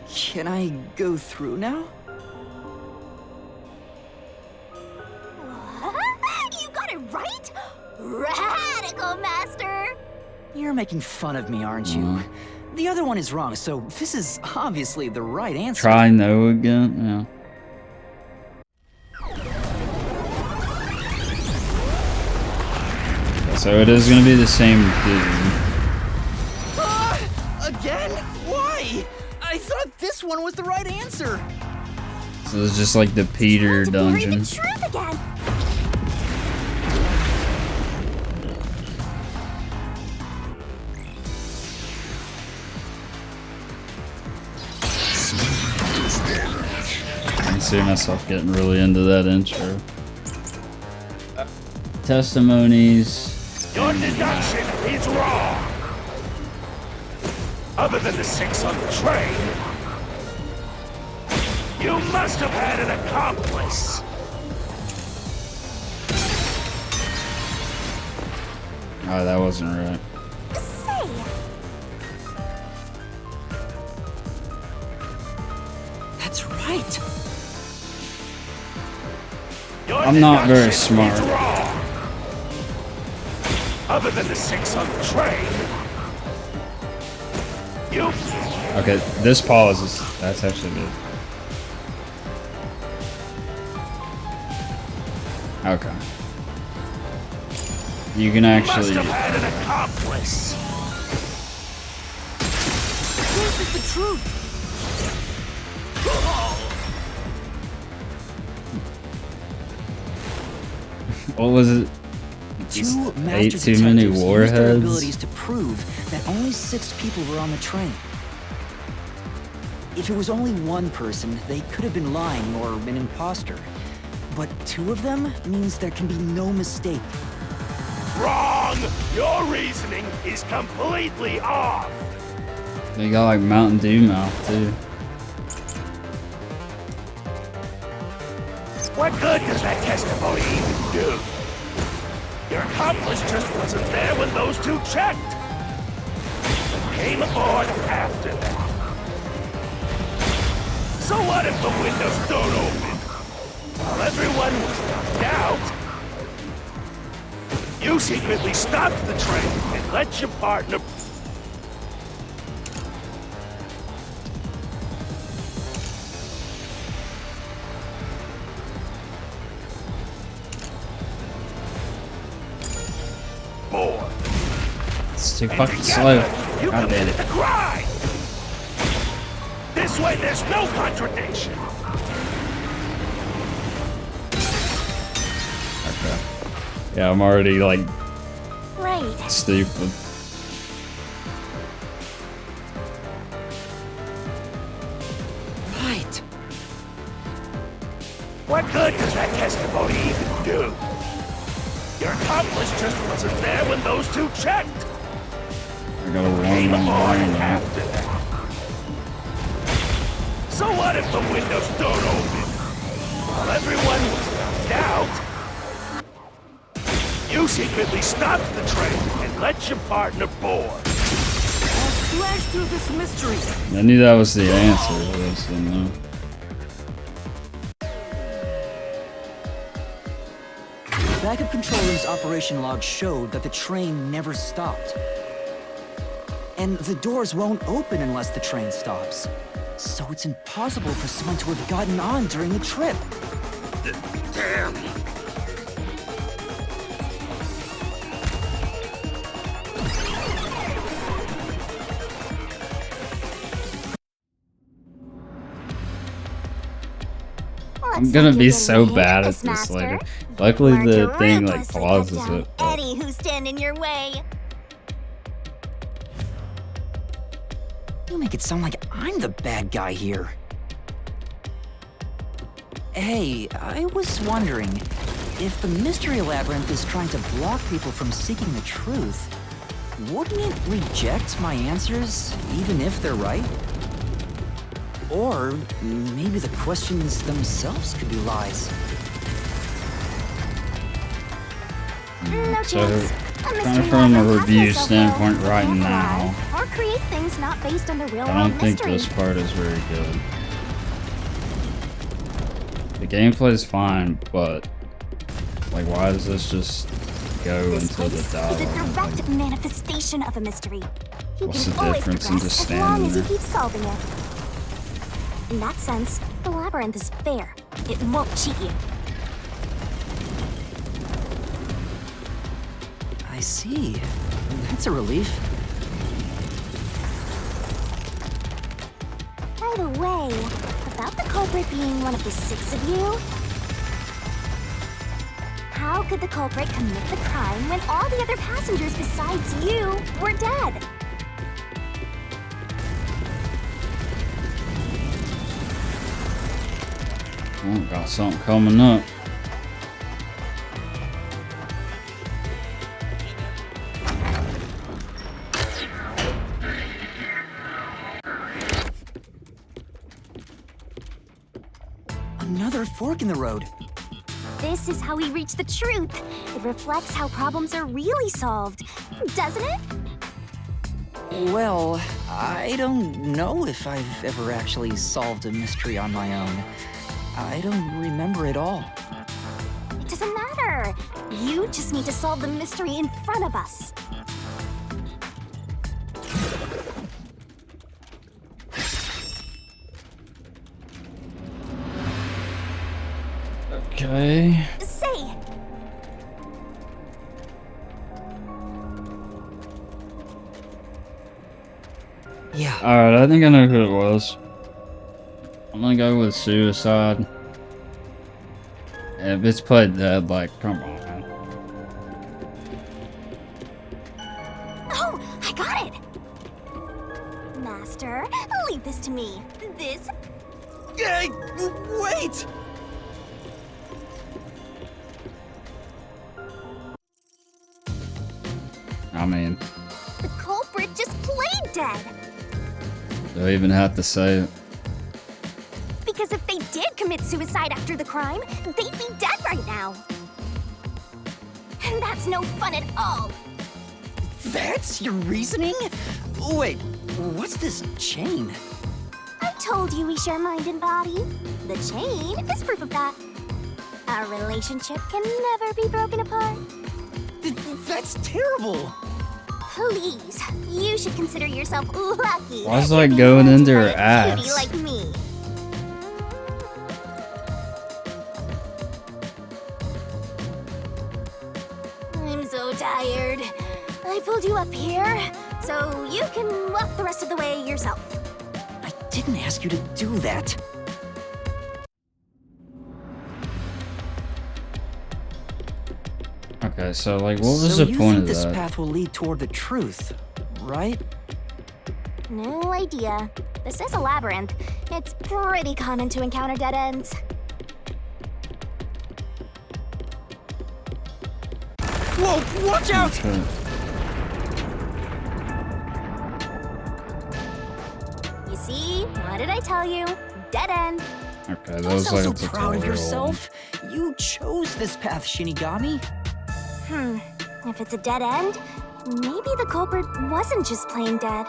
Can I go through now? You got it right? Radical, Master! You're making fun of me, aren't you? The other one is wrong, so this is obviously the right answer. Try no again? Yeah. So it is gonna be the same dude. Again? Why? I thought this one was the right answer. So it's just like the Peter dungeon. The truth again. I can see myself getting really into that intro. Testimonies. Your deduction is wrong. Other than the 6 on the train, you must have had an accomplice. Oh, that wasn't right. Say, That's right. Your I'm not very deduction smart. is wrong. Other than the 6 on the train, you... Okay, this pause is... That's actually good. Okay. You can actually... must have had an accomplice. This is the truth. What was it? Two master Ate too many detectives used their warheads? abilities to prove that only 6 people were on the train. If it was only one person, they could have been lying or an imposter. But 2 of them means there can be no mistake. Wrong! Your reasoning is completely off. They got like Mountain Dew mouth too. What good does that testimony even do? Your accomplice just wasn't there when those 2 checked. Came aboard after that. So what if the windows don't open? While everyone was knocked out, you secretly stopped the train and let your partner... board. It's too fucking slow. You God damn committed it. the crime! This way, there's no contradiction! Okay. Yeah, I'm already like Right. stupid. Right. What good does that testimony even do? Your accomplice just wasn't there when those two checked! I got a warning Came on on mine now. after that. So what if the windows don't open? While everyone was knocked out, you secretly stopped the train and let your partner board. I'll slash through this mystery. I knew that was the answer, but I just didn't know. The backup control room's operation log showed that the train never stopped. And the doors won't open unless the train stops. So it's impossible for someone to have gotten on during the trip. Damn! I'm gonna be so bad at this later. Luckily the thing like pauses it. But Any who stand in your way. You make it sound like I'm the bad guy here. Hey, I was wondering, if the Mystery Labyrinth is trying to block people from seeking the truth, wouldn't it reject my answers, even if they're right? Or maybe the questions themselves could be lies. No so, chance. A kind mystery of from a labyrinth has review no self-will, standpoint right can't now, lie, or create things not based on the real I world don't think mystery. this part is very good. The gameplay is fine, but like, why does this just go This into the place is a dialogue? direct manifestation of a mystery. You What's can the always difference in progress just as long standing as you there? keep solving it. In that sense, the labyrinth is fair. It won't cheat you. I see. That's a relief. By the way, about the culprit being one of the 6 of you, how could the culprit commit the crime when all the other passengers besides you were dead? Oh, got something coming up. Another fork in the road. This is how we reach the truth. It reflects how problems are really solved, doesn't it? Well, I don't know if I've ever actually solved a mystery on my own. I don't remember it all. It doesn't matter. You just need to solve the mystery in front of us. Okay. Say, Yeah. Alright, I think I know who it was. I'm gonna go with suicide. If it's played dead, like, come on. oh, I got it. Master, leave this to me. This Hey, wait! I mean, the culprit just played dead. do I even have to say it? Because if they did commit suicide after the crime, they'd be dead right now. And that's no fun at all. That's your reasoning? Wait, what's this chain? I told you we share mind and body. The chain is proof of that. Our relationship can never be broken apart. That's terrible! Please, you should consider yourself lucky. Why is to that be going married into to her a cutie ass? like me. I'm so tired. I pulled you up here, So you can walk the rest of the way yourself. I didn't ask you to do that. Okay, so like, what was So the you point think of this that? path will lead toward the truth, right? No idea. This is a labyrinth. It's pretty common to encounter dead ends. Whoa, watch out! Okay. You see? What did I tell you? Dead end. Okay, that Don't was sound like so a proud of tutorial. yourself. You chose this path, Shinigami. If it's a dead end, maybe the culprit wasn't just plain dead.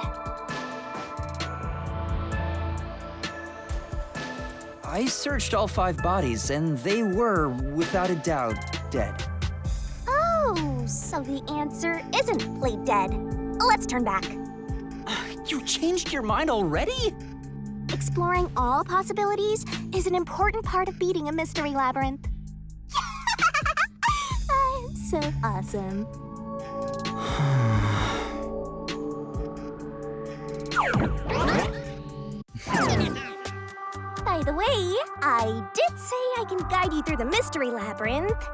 I searched all 5 bodies, and they were, without a doubt, dead. Oh, so the answer isn't plain dead. Let's turn back. You changed your mind already? Exploring all possibilities is an important part of beating a mystery labyrinth. I'm so awesome. By the way, I did say I can guide you through the mystery labyrinth,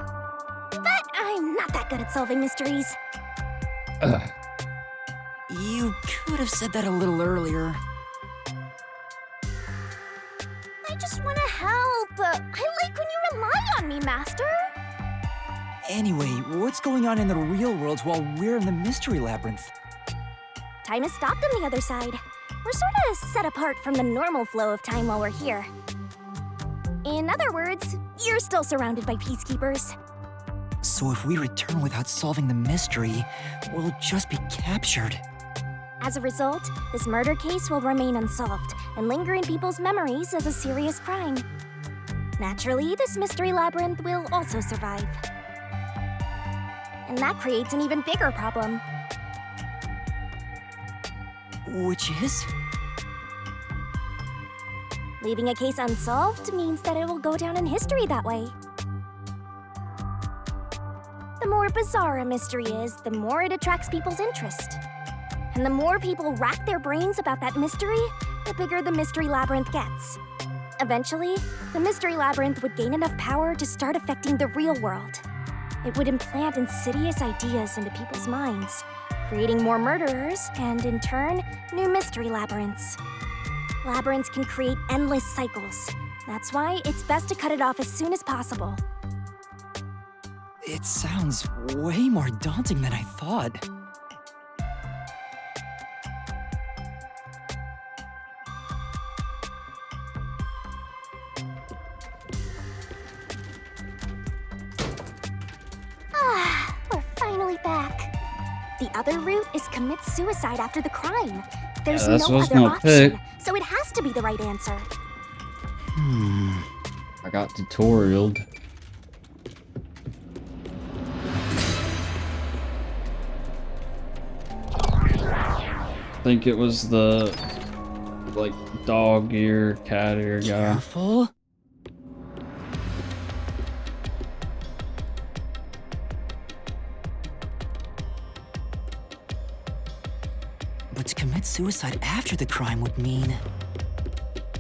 but I'm not that good at solving mysteries. Ugh. You could have said that a little earlier. I just want to help. I like when you rely on me, Master. Anyway, what's going on in the real world while we're in the mystery labyrinth? Time has stopped on the other side. We're sort of set apart from the normal flow of time while we're here. In other words, you're still surrounded by peacekeepers. So if we return without solving the mystery, we'll just be captured. As a result, this murder case will remain unsolved and linger in people's memories as a serious crime. Naturally, this mystery labyrinth will also survive. And that creates an even bigger problem. Which is? Leaving a case unsolved means that it will go down in history that way. The more bizarre a mystery is, the more it attracts people's interest. And the more people rack their brains about that mystery, the bigger the mystery labyrinth gets. Eventually, the mystery labyrinth would gain enough power to start affecting the real world. It would implant insidious ideas into people's minds, creating more murderers and, in turn, new mystery labyrinths. Labyrinths can create endless cycles. That's why it's best to cut it off as soon as possible. It sounds way more daunting than I thought. We're finally back. The other route is commit suicide after the crime. There's that's no what I was other gonna option, pick. so it has to be the right answer. I got tutorialed. I think it was the like dog ear, cat ear guy. Careful. But to commit suicide after the crime would mean...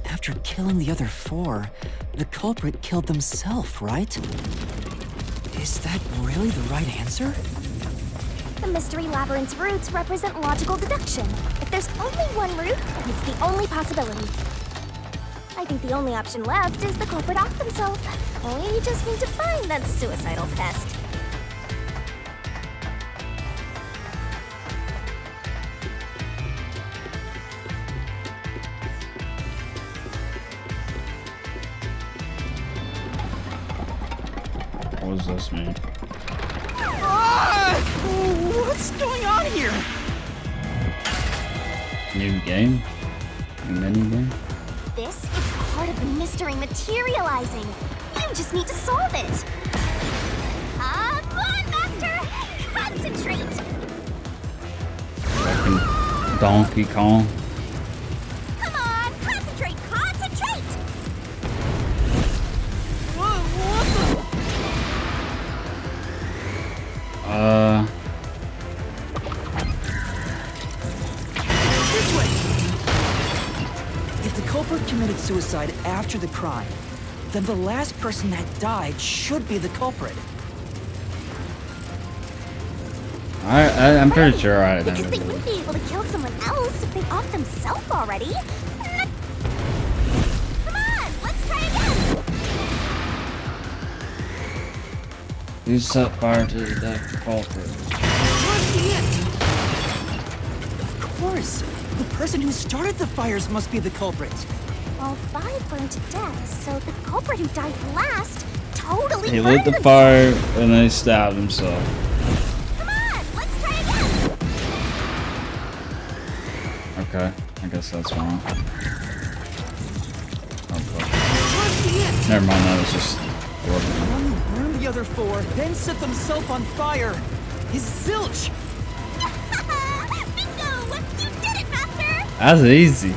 After killing the other 4, the culprit killed themselves, right? Is that really the right answer? The mystery labyrinth's routes represent logical deduction. If there's only one route, then it's the only possibility. I think the only option left is the culprit off themselves. We just need to find that suicidal pest. What does this mean? What's going on here? New game? New mini game? This is part of the mystery materializing. You just need to solve it. Come on, Master! Concentrate! Fucking Donkey Kong. Come on, concentrate, concentrate! suicide after the crime, then the last person that died should be the culprit. I'm pretty sure I Because never they did. wouldn't be able to kill someone else if they off themselves already. Come on, let's try again. You set fire to the deck culprit. Of course, the person who started the fires must be the culprit. Well, 5 burned to death, so the culprit who died last totally He burned lit the himself. fire and then he stabbed himself. Come on, let's try again. Okay, I guess that's wrong. Oh, fuck. Never mind, that was just working. One who burned the other 4, then set themselves on fire. Is Zilch. Bingo! You did it, Master! That's easy.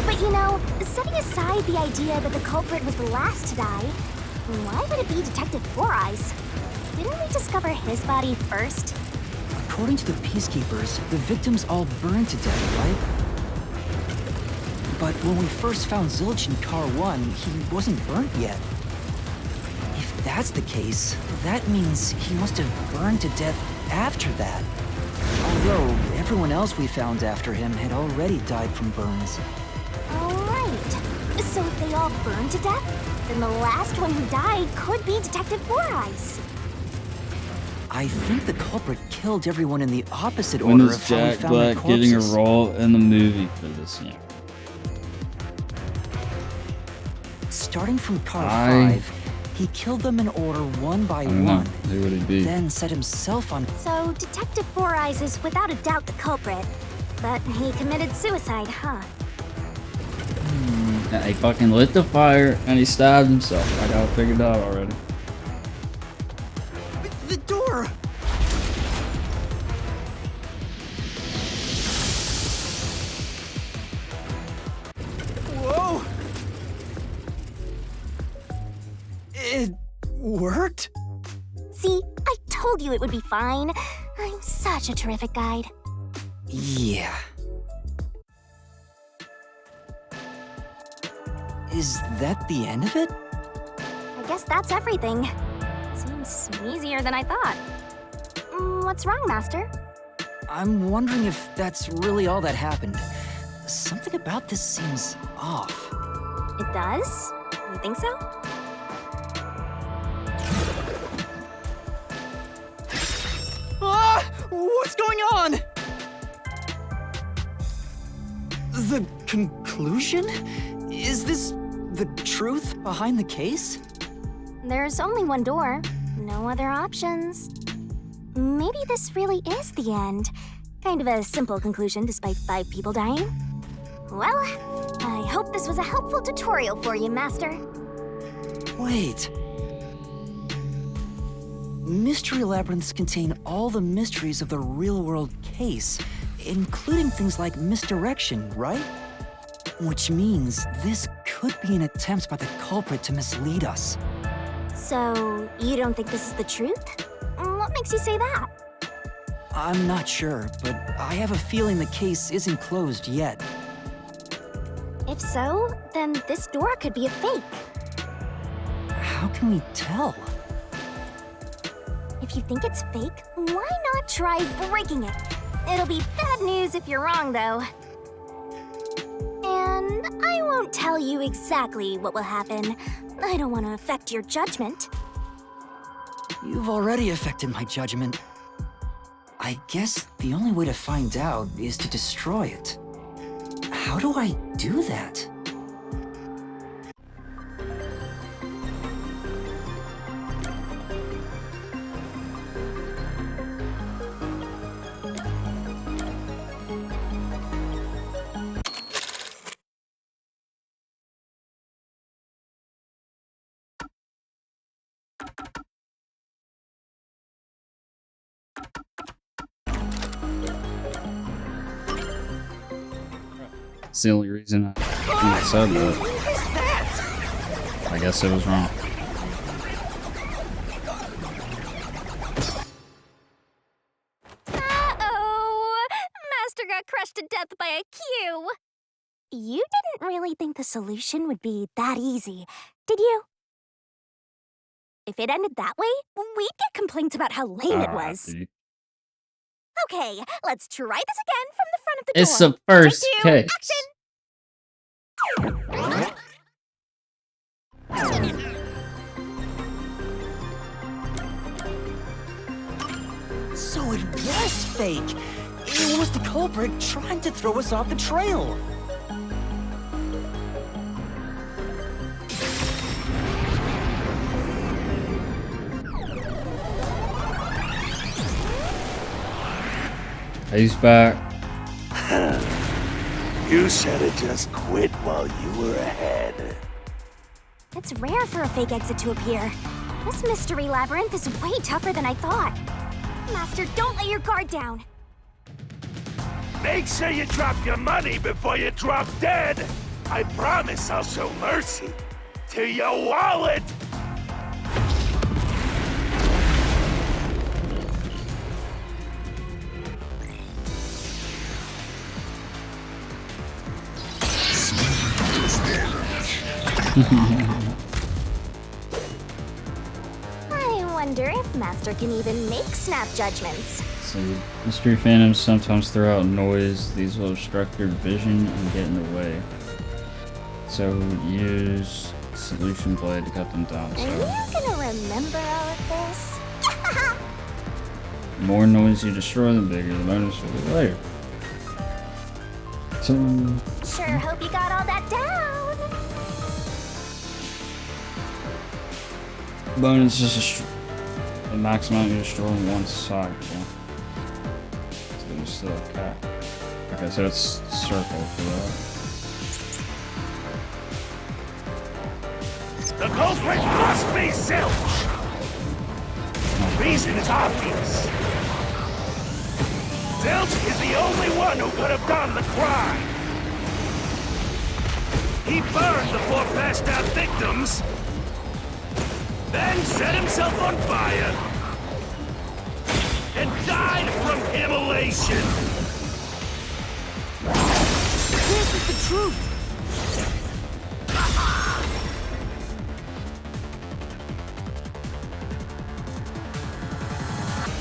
But you know, setting aside the idea that the culprit was the last to die, why would it be Detective Four Eyes? Didn't we discover his body first? According to the Peacekeepers, the victims all burned to death, right? But when we first found Zilch in Car 1, he wasn't burnt yet. If that's the case, that means he must have burned to death after that. Although, everyone else we found after him had already died from burns. Alright. So if they all burned to death, then the last one who died could be Detective Four Eyes. I think the culprit killed everyone in the opposite When order is of how we Jack found the Black getting a corpses. role in the movie for this year? Starting from Car I- 5, he killed them in order one by I don't know. one, Who would he be? then set himself on. So Detective Four Eyes is without a doubt the culprit. But he committed suicide, huh? Yeah, he fucking lit the fire and he stabbed himself. I got it figured out already. The door! Whoa! It worked? See, I told you it would be fine. I'm such a terrific guide. Yeah. Is that the end of it? I guess that's everything. Seems easier than I thought. What's wrong, Master? I'm wondering if that's really all that happened. Something about this seems off. It does? You think so? Ah! What's going on? The conclusion? Is this the truth behind the case? There's only one door. No other options. Maybe this really is the end. Kind of a simple conclusion despite 5 people dying. Well, I hope this was a helpful tutorial for you, Master. Wait. Mystery labyrinths contain all the mysteries of the real-world case, including things like misdirection, right? Which means this could be an attempt by the culprit to mislead us. So, you don't think this is the truth? What makes you say that? I'm not sure, but I have a feeling the case isn't closed yet. If so, then this door could be a fake. How can we tell? If you think it's fake, why not try breaking it? It'll be bad news if you're wrong, though. And I won't tell you exactly what will happen. I don't want to affect your judgment. You've already affected my judgment. I guess the only way to find out is to destroy it. How do I do that? That's the only reason I said that. I guess it was wrong. Uh-oh! Master got crushed to death by a queue! You didn't think the solution would be that easy, did you? If it ended that way, we'd get complaints about how lame it was. Dude. Okay, let's try this again from the front of the It's door. the first Take two, case. So it was fake. It was the culprit trying to throw us off the trail. He's back. You should have just quit while you were ahead. It's rare for a fake exit to appear. This mystery labyrinth is way tougher than I thought. Master, don't let your guard down. Make sure you drop your money before you drop dead. I promise I'll show mercy to your wallet. I wonder if Master can even make snap judgments. See, mystery phantoms sometimes throw out noise. These will obstruct your vision and get in the way. So use solution blade to cut them down. Are you gonna remember all of this? The more noise you destroy, the bigger the bonus will be later. So Sure hope you got all that down. bonus is the max amount you destroy in one cycle. So there's still a cap. Okay, so it's circle for that. The culprit must be Zilch! The reason is obvious. Zilch is the only one who could have done the crime. He burned the poor passed out victims, then set himself on fire, and died from immolation. This is the truth.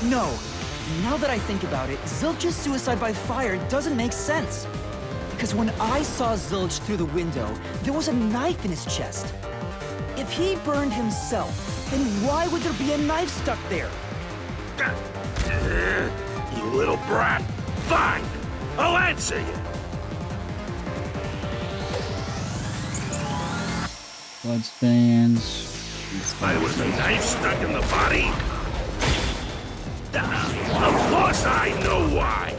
No. Now that I think about it, Zilch's suicide by fire doesn't make sense. Because when I saw Zilch through the window, there was a knife in his chest. If he burned himself, then why would there be a knife stuck there? You little brat. Fine. I'll answer you. Bloodstains. Why was the knife stuck in the body? Of course I know why.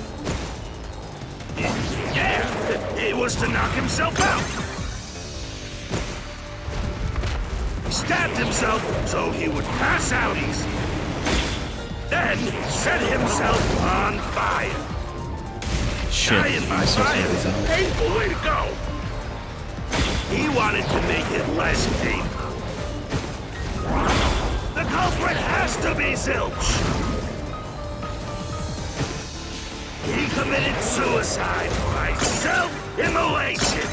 Yeah, it was to knock himself out. He stabbed himself so he would pass out easy. Then set himself on fire. Dying by fire is a painful way to go. He wanted to make it less painful. The culprit has to be Zilch. He committed suicide by self-immolation.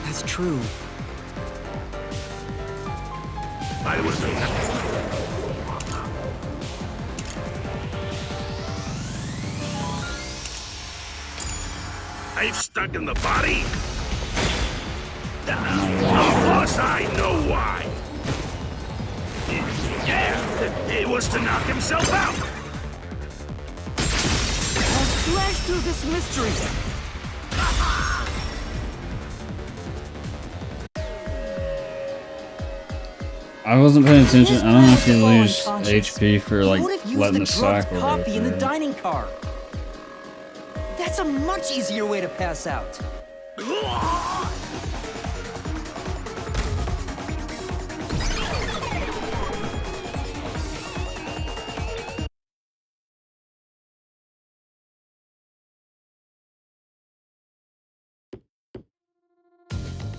That's true. I was the... Knife stuck in the body? Of course I know why. Yeah, it was to knock himself out. I'll slash through this mystery. I wasn't paying attention. His I don't know if plan you to fall lose unconscious. HP for like He would have used letting the the drugged cycle go coffee in the through. dining car. That's a much easier way to pass out.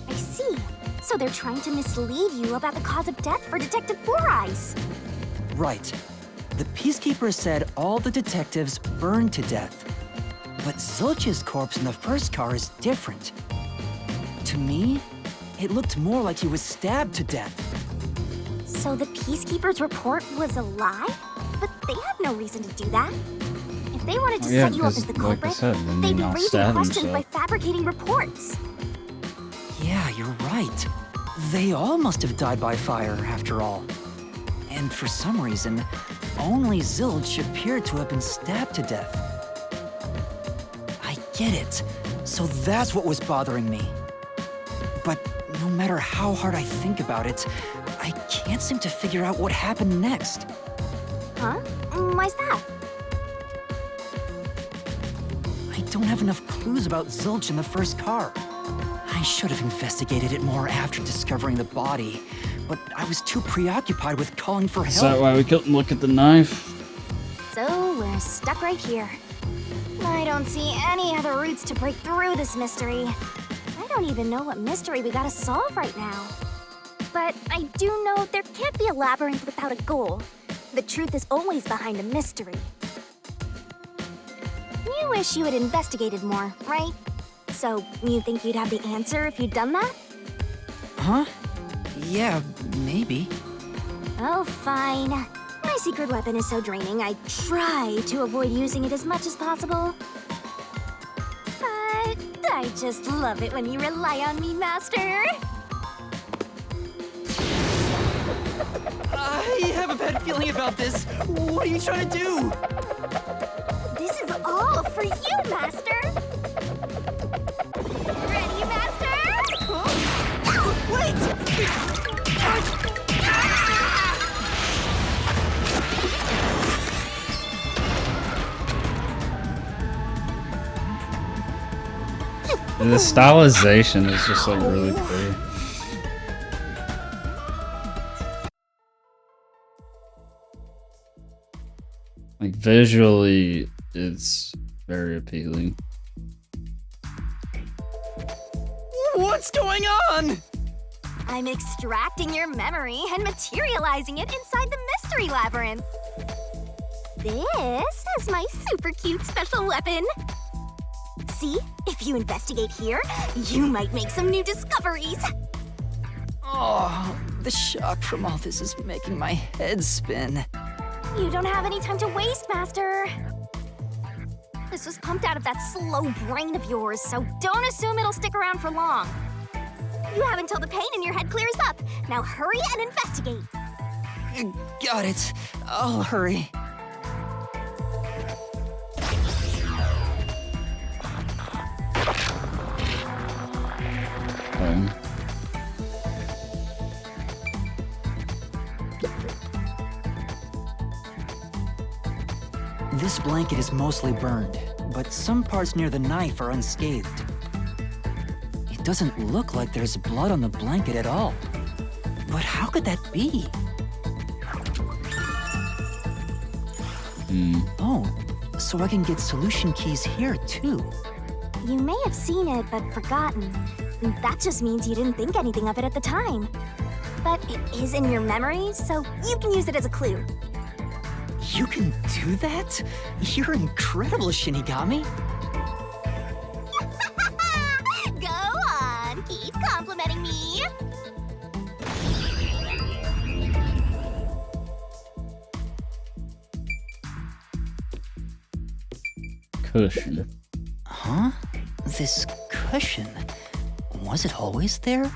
I see. So they're trying to mislead you about the cause of death for Detective Four Eyes. Right. The Peacekeeper said all the detectives burned to death. But Zilch's corpse in the first car is different. To me, it looked more like he was stabbed to death. So the Peacekeeper's report was a lie? But they have no reason to do that. If they wanted to set you up as the culprit, they'd be raising questions by fabricating reports. Yeah, you're right. They all must have died by fire, after all. And for some reason, only Zilch appeared to have been stabbed to death. I get it. So that's what was bothering me. But no matter how hard I think about it, I can't seem to figure out what happened next. Huh? Why's that? I don't have enough clues about Zilch in the first car. I should have investigated it more after discovering the body, but I was too preoccupied with calling for help. Is that why we couldn't look at the knife? So we're stuck right here. I don't see any other routes to break through this mystery. I don't even know what mystery we gotta solve right now. But I do know there can't be a labyrinth without a goal. The truth is always behind a mystery. You wish you had investigated more, right? So, you think you'd have the answer if you'd done that? Huh? Yeah, maybe. Oh, fine. My secret weapon is so draining, I try to avoid using it as much as possible. But I just love it when you rely on me, Master. I have a bad feeling about this. What are you trying to do? This is all for you, Master. Ready, Master? Huh? Wait! The stylization is just like really pretty. Like visually, it's very appealing. What's going on? I'm extracting your memory and materializing it inside the mystery labyrinth. This is my super cute special weapon. See, if you investigate here, you might make some new discoveries. Oh, the shock from all this is making my head spin. You don't have any time to waste, Master. This was pumped out of that slow brain of yours, so don't assume it'll stick around for long. You have until the pain in your head clears up. Now hurry and investigate. Got it. I'll hurry. This blanket is mostly burned, but some parts near the knife are unscathed. It doesn't look like there's blood on the blanket at all. But how could that be? Oh, so I can get solution keys here too. You may have seen it, but forgotten. That just means you didn't think anything of it at the time. But it is in your memory, so you can use it as a clue. You can do that? You're incredible, Shinigami. Go on, keep complimenting me. Cushion. Huh? This cushion, was it always there?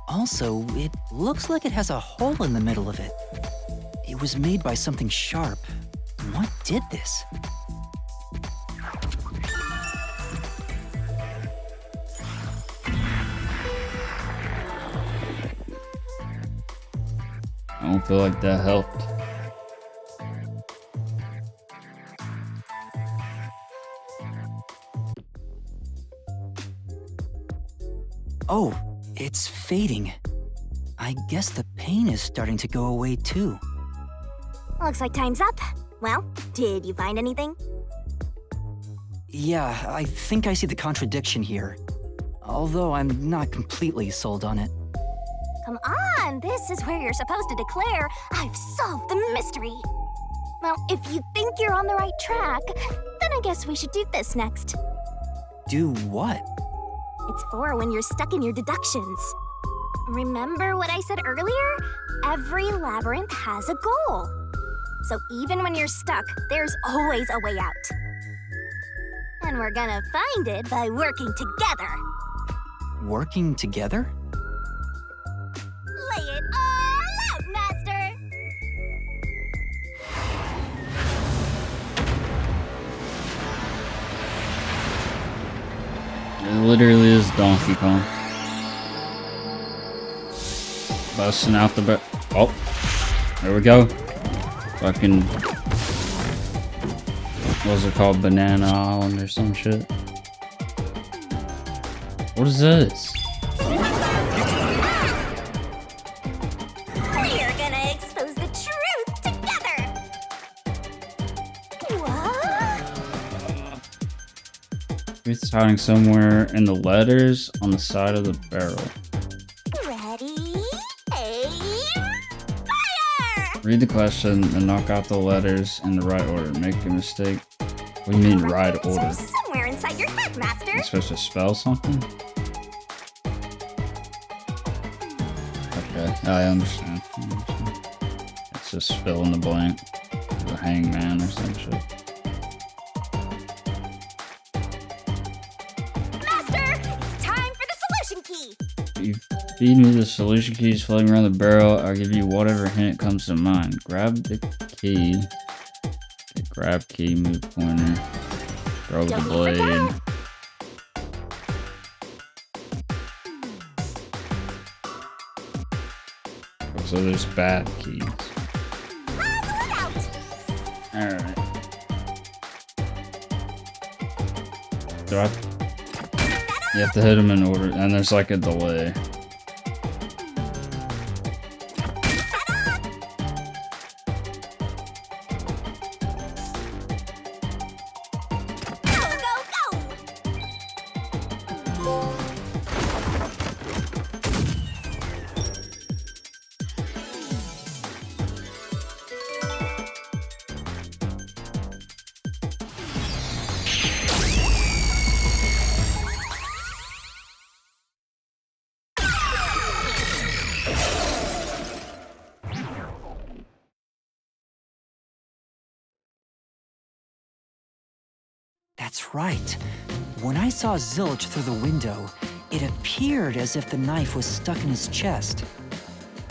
Also, it looks like it has a hole in the middle of it. It was made by something sharp. What did this? I don't feel like that helped. Oh, it's fading. I guess the pain is starting to go away too. Looks like time's up. Well, did you find anything? Yeah, I think I see the contradiction here. Although I'm not completely sold on it. Come on, this is where you're supposed to declare, I've solved the mystery. Well, if you think you're on the right track, then I guess we should do this next. Do what? It's for when you're stuck in your deductions. Remember what I said earlier? Every labyrinth has a goal. So even when you're stuck, there's always a way out. And we're gonna find it by working together. Working together? Lay it all out, Master! It literally is Donkey Kong. Busting out the oh, there we go. Fucking, what was it called? Banana Island or some shit. What is this? We're gonna expose the truth together! What? It's hiding somewhere in the letters on the side of the barrel. Ready? Aim! Fire! Read the question and knock out the letters in the right order. Make a mistake. What do you mean right It's order? somewhere inside your head, Master. Am I supposed to spell something? Okay, I understand. It's just fill in the blank. The hangman or some shit. Master, it's time for the solution key. You feed me the solution keys floating around the barrel. I'll give you whatever hint comes to mind. Grab the key. Okay, grab key, move pointer. Throw the blade. So there's bad keys. Alright. Do I? You have to hit them in order, and there's like a delay. That's right. When I saw Zilch through the window, it appeared as if the knife was stuck in his chest.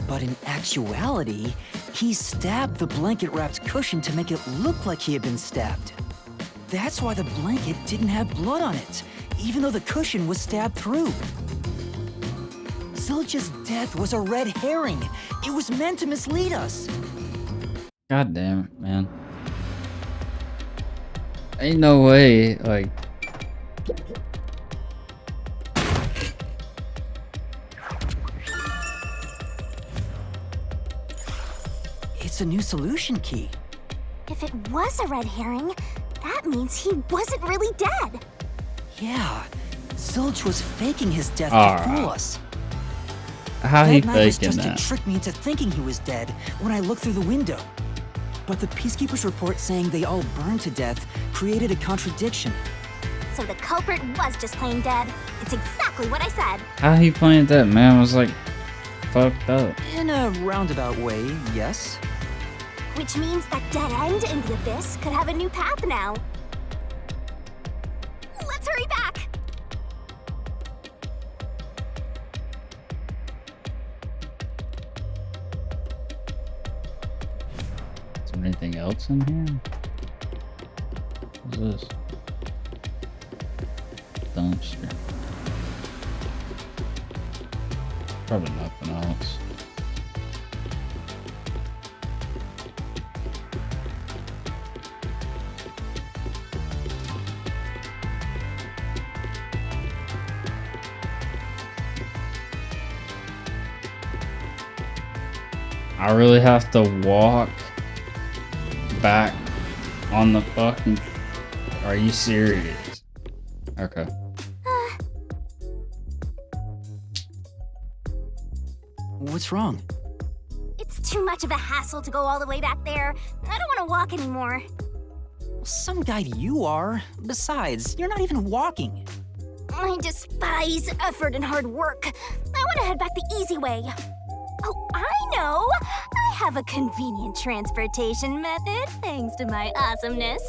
But in actuality, he stabbed the blanket-wrapped cushion to make it look like he had been stabbed. That's why the blanket didn't have blood on it, even though the cushion was stabbed through. Zilch's death was a red herring. It was meant to mislead us. God damn it, man. Ain't no way, like... It's a new solution key. If it was a red herring, that means he wasn't really dead. Yeah, Zilch was faking his death to fool us. How he That knife was faking just that? to trick me into thinking he was dead when I looked through the window. But the Peacekeeper's report saying they all burned to death created a contradiction. So the culprit was just plain dead. It's exactly what I said. How he playing that? Man was like fucked up. In a roundabout way, yes. Which means that dead end in the abyss could have a new path now. Let's hurry back. Is there anything else in here? What's this? Dumpster. Probably nothing else. I really have to walk back on the fucking... Are you serious? Okay. What's wrong? It's too much of a hassle to go all the way back there. I don't want to walk anymore. Some guide you are. Besides, you're not even walking. I despise effort and hard work. I want to head back the easy way. Oh, I know! I have a convenient transportation method thanks to my awesomeness.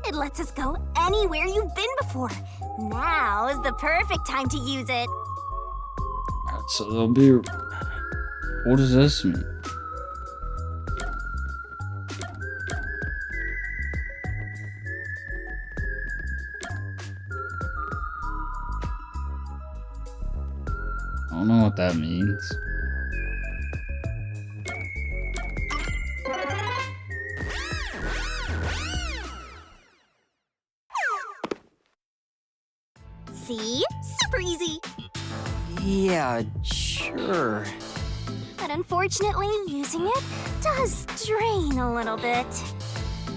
It lets us go anywhere you've been before. Now is the perfect time to use it. Alright, so there'll be... What does this mean? I don't know what that means. See? Super easy. Yeah, sure. But unfortunately, using it does drain a little bit.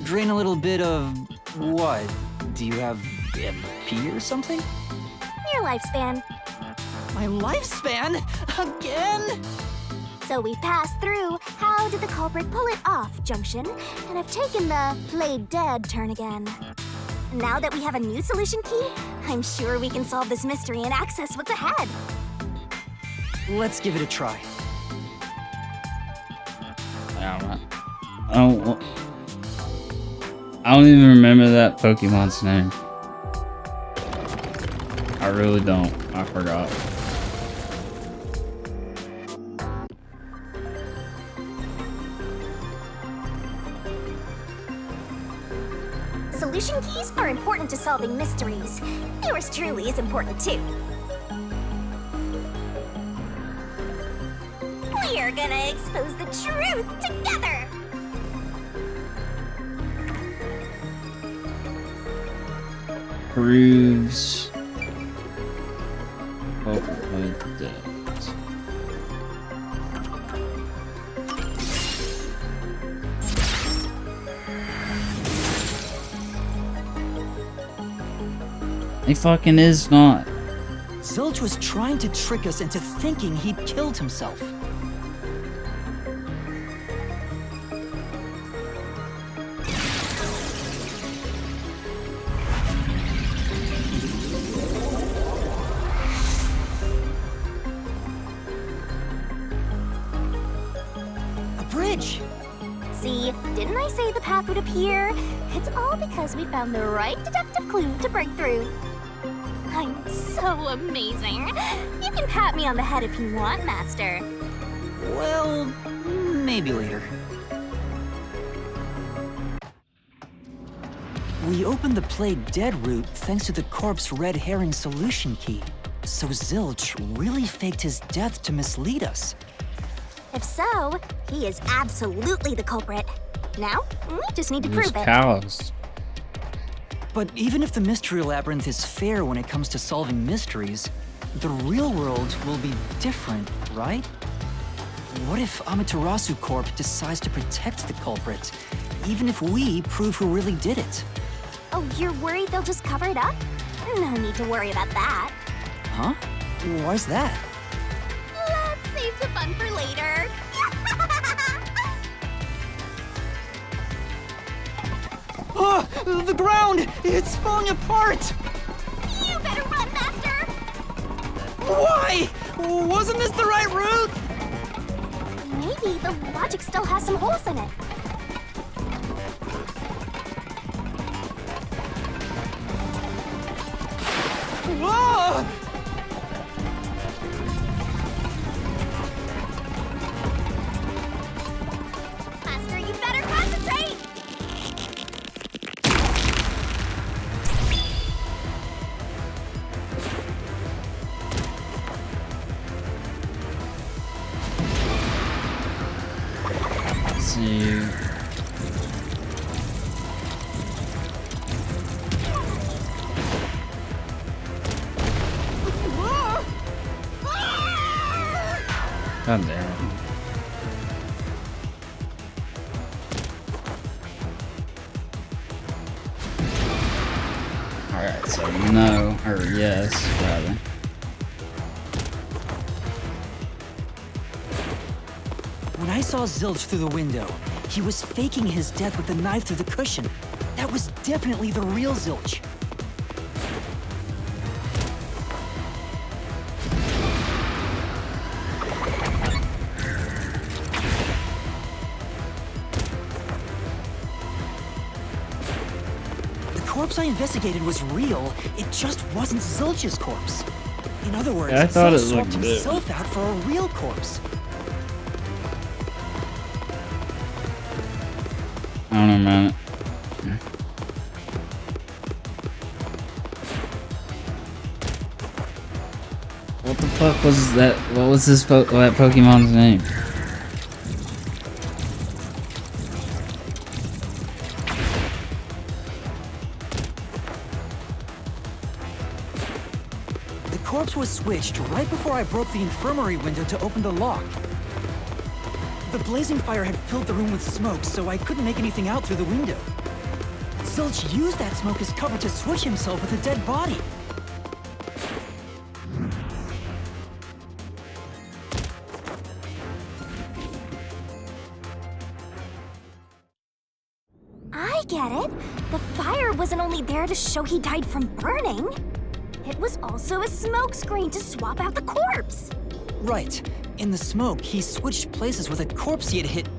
Drain a little bit of what? Do you have MP or something? Your lifespan. My lifespan? Again? So we passed through how did the culprit pull it off junction, and I've taken the played dead turn again. Now that we have a new solution key, I'm sure we can solve this mystery and access what's ahead. Let's give it a try. I don't even remember that Pokemon's name. I really don't. I forgot. Solution keys are important to solving mysteries. Yours truly is important too. We're gonna expose the truth together! Proves... dead. He fucking is not. Zilch was trying to trick us into thinking he'd killed himself. A bridge! See, didn't I say the path would appear? It's all because we found the right deductive clue to break through. I'm so amazing. You can pat me on the head if you want, Master. Well, maybe later. We opened the played dead route thanks to the corpse red herring solution key. So Zilch really faked his death to mislead us. If so, he is absolutely the culprit. Now, we just need to prove it. Callous. But even if the Mystery Labyrinth is fair when it comes to solving mysteries, the real world will be different, right? What if Amaterasu Corp decides to protect the culprit, even if we prove who really did it? Oh, you're worried they'll just cover it up? No need to worry about that. Huh? Why's that? Let's save the fun for later. Oh, the ground! It's falling apart! You better run, Master! Why? Wasn't this the right route? Maybe the logic still has some holes in it. Whoa! Master, you better concentrate! See. God damn it. Alright, so no, or yes, rather. When I saw Zilch through the window, he was faking his death with the knife through the cushion. That was definitely the real Zilch. The corpse I investigated was real, it just wasn't Zilch's corpse. In other words, Yeah, I thought Zilch it looked swapped himself out for a real corpse. I don't know, man. What the fuck was that? What was this that Pokemon's name? The corpse was switched right before I broke the infirmary window to open the lock. The blazing fire had filled the room with smoke, so I couldn't make anything out through the window. Zilch used that smoke as cover to switch himself with a dead body. I get it. The fire wasn't only there to show he died from burning. It was also a smokescreen to swap out the corpse. Right. In the smoke, he switched places with a corpse he had hit.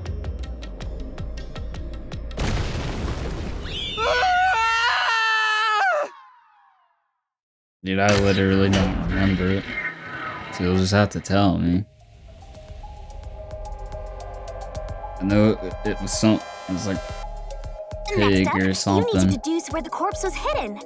Dude, I literally don't remember it. So you'll just have to tell me. I know it was some. It was like pig Next up, or you need something. to deduce where the corpse was hidden.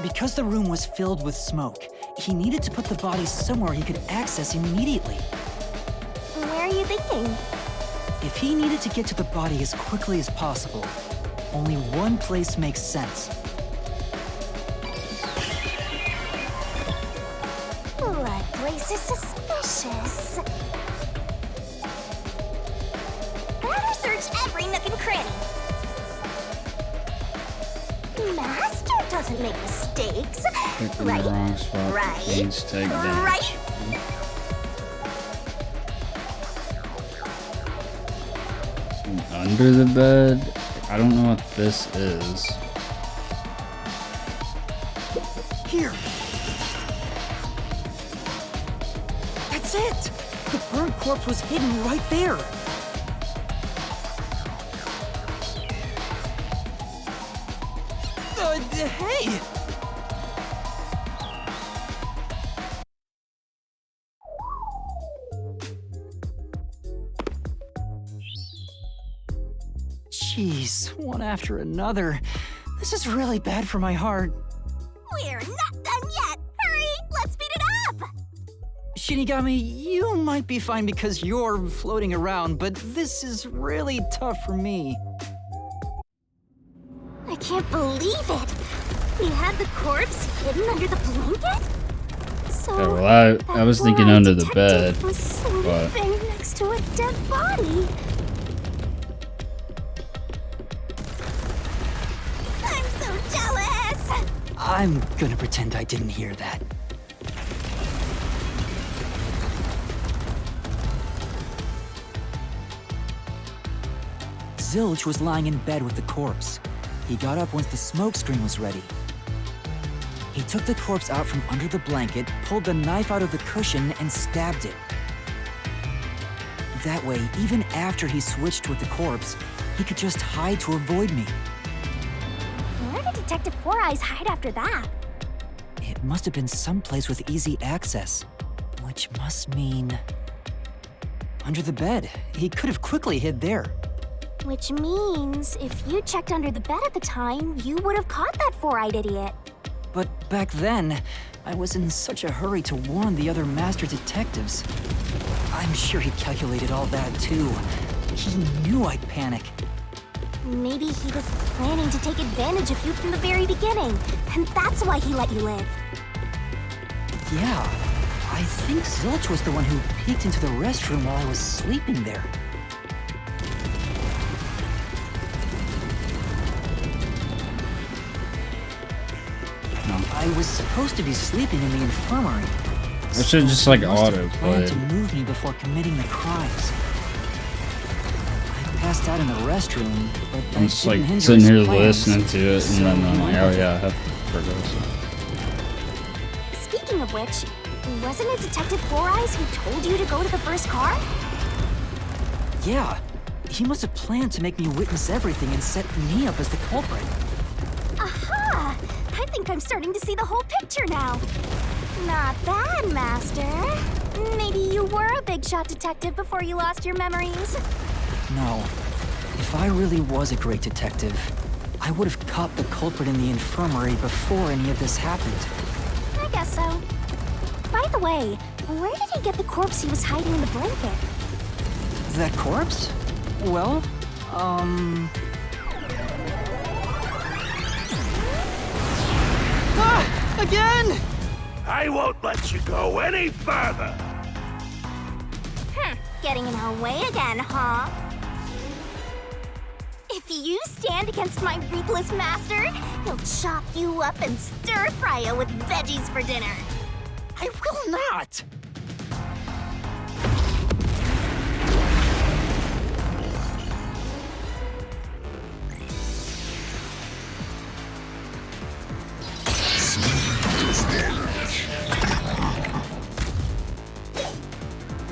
Because the room was filled with smoke, he needed to put the body somewhere he could access immediately. Where are you thinking? If he needed to get to the body as quickly as possible, only one place makes sense. What place is suspicious? Better search every nook and cranny. Master doesn't make mistakes. Click in Right? the wrong spot. Right? Please take damage. Right? Under the bed? I don't know what this is. Here! That's it! The burnt corpse was hidden right there! Hey! Jeez, one after another. This is really bad for my heart. We're not done yet. Hurry, let's speed it up. Shinigami, you might be fine because you're floating around, but this is really tough for me. I can't believe it. We had the corpse hidden under the blanket? So Yeah, well, I was thinking under the bed. Was sleeping next to a dead body. I'm so jealous. I'm gonna pretend I didn't hear that. Zilch was lying in bed with the corpse. He got up once the smoke screen was ready. He took the corpse out from under the blanket, pulled the knife out of the cushion, and stabbed it. That way, even after he switched with the corpse, he could just hide to avoid me. Where did Detective Four Eyes hide after that? It must have been someplace with easy access, which must mean... under the bed. He could have quickly hid there. Which means if you checked under the bed at the time, you would have caught that four-eyed idiot. But back then, I was in such a hurry to warn the other master detectives. I'm sure he calculated all that too. He knew I'd panic. Maybe he was planning to take advantage of you from the very beginning, and that's why he let you live. Yeah, I think Zilch was the one who peeked into the restroom while I was sleeping there. I was supposed to be sleeping in the infirmary, It should just like Must have auto planned play. to move me before committing the crimes. I passed out in the restroom, but I'm just like sitting here listening to it, and then I'm like, oh yeah, I have to forget it. Speaking of which, wasn't it Detective Four Eyes who told you to go to the first car? Yeah, he must have planned to make me witness everything and set me up as the culprit. Aha! I think I'm starting to see the whole picture now. Not bad, Master. Maybe you were a big shot detective before you lost your memories. No. If I really was a great detective, I would have caught the culprit in the infirmary before any of this happened. I guess so. By the way, where did he get the corpse he was hiding in the blanket? That corpse? Well, Ah! Again! I won't let you go any further. Getting in our way again, huh? If you stand against my ruthless master, he'll chop you up and stir-fry you with veggies for dinner. I will not!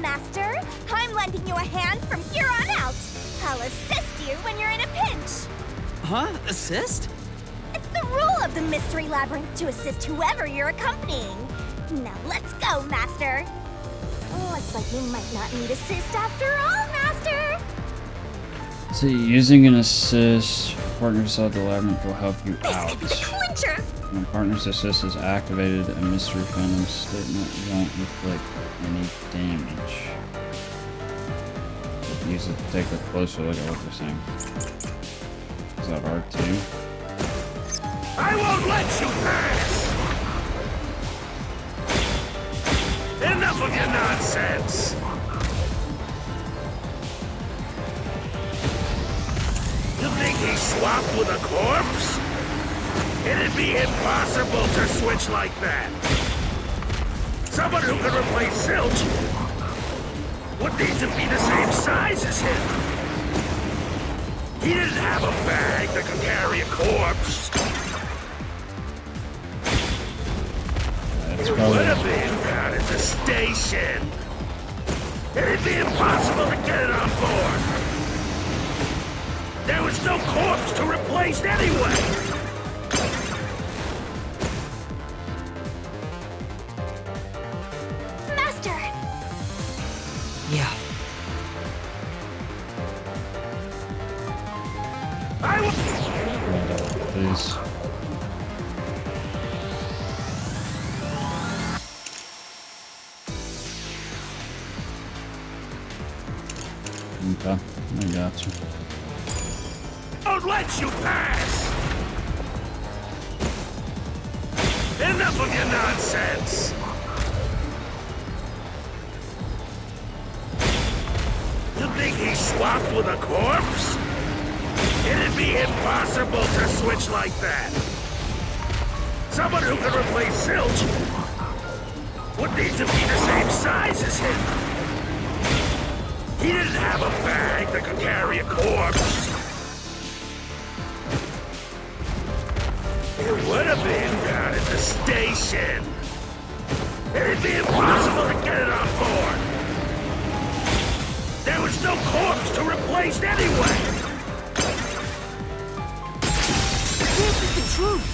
Master, I'm lending you a hand from here on out. I'll assist you when you're in a pinch. Huh? Assist? It's the rule of the Mystery Labyrinth to assist whoever you're accompanying. Now let's go, Master. Looks like you might not need assist after all, Master. So using an assist, partners of the labyrinth will help you This out. could be the clincher. When partner's assist is activated, a mystery phantom statement won't inflict any damage. Use it to take a closer look at what they're saying. Is that R2? I won't let you pass! Enough of your nonsense! You think he swapped with a corpse? It'd be impossible to switch like that. Someone who could replace Silch would need to be the same size as him. He didn't have a bag that could carry a corpse. That's It probably would have been down at the station. It'd be impossible to get it on board. There was no corpse to replace anyway. Master! Yeah. I will. please. Okay, I got you. Don't let you pass! Enough of your nonsense! You think he swapped with a corpse? It'd be impossible to switch like that. Someone who could replace Silch would need to be the same size as him. He didn't have a bag that could carry a corpse. It would have been down at the station. It'd be impossible to get it on board. There was no corpse to replace anyway. This is the truth!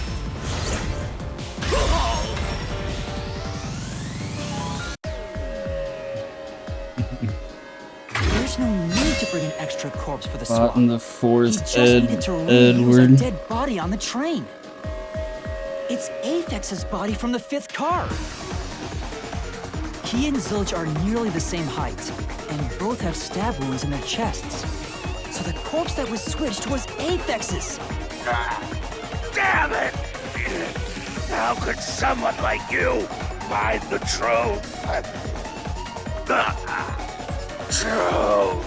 There's no need to bring an extra corpse for the swap. Spot in the He fourth, just needed to reuse a Edward. dead body on the train. It's Aphex's body from the 5th car. He and Zilch are nearly the same height, and both have stab wounds in their chests. So the corpse that was switched was Aphex's. Damn it! How could someone like you find the truth? The truth!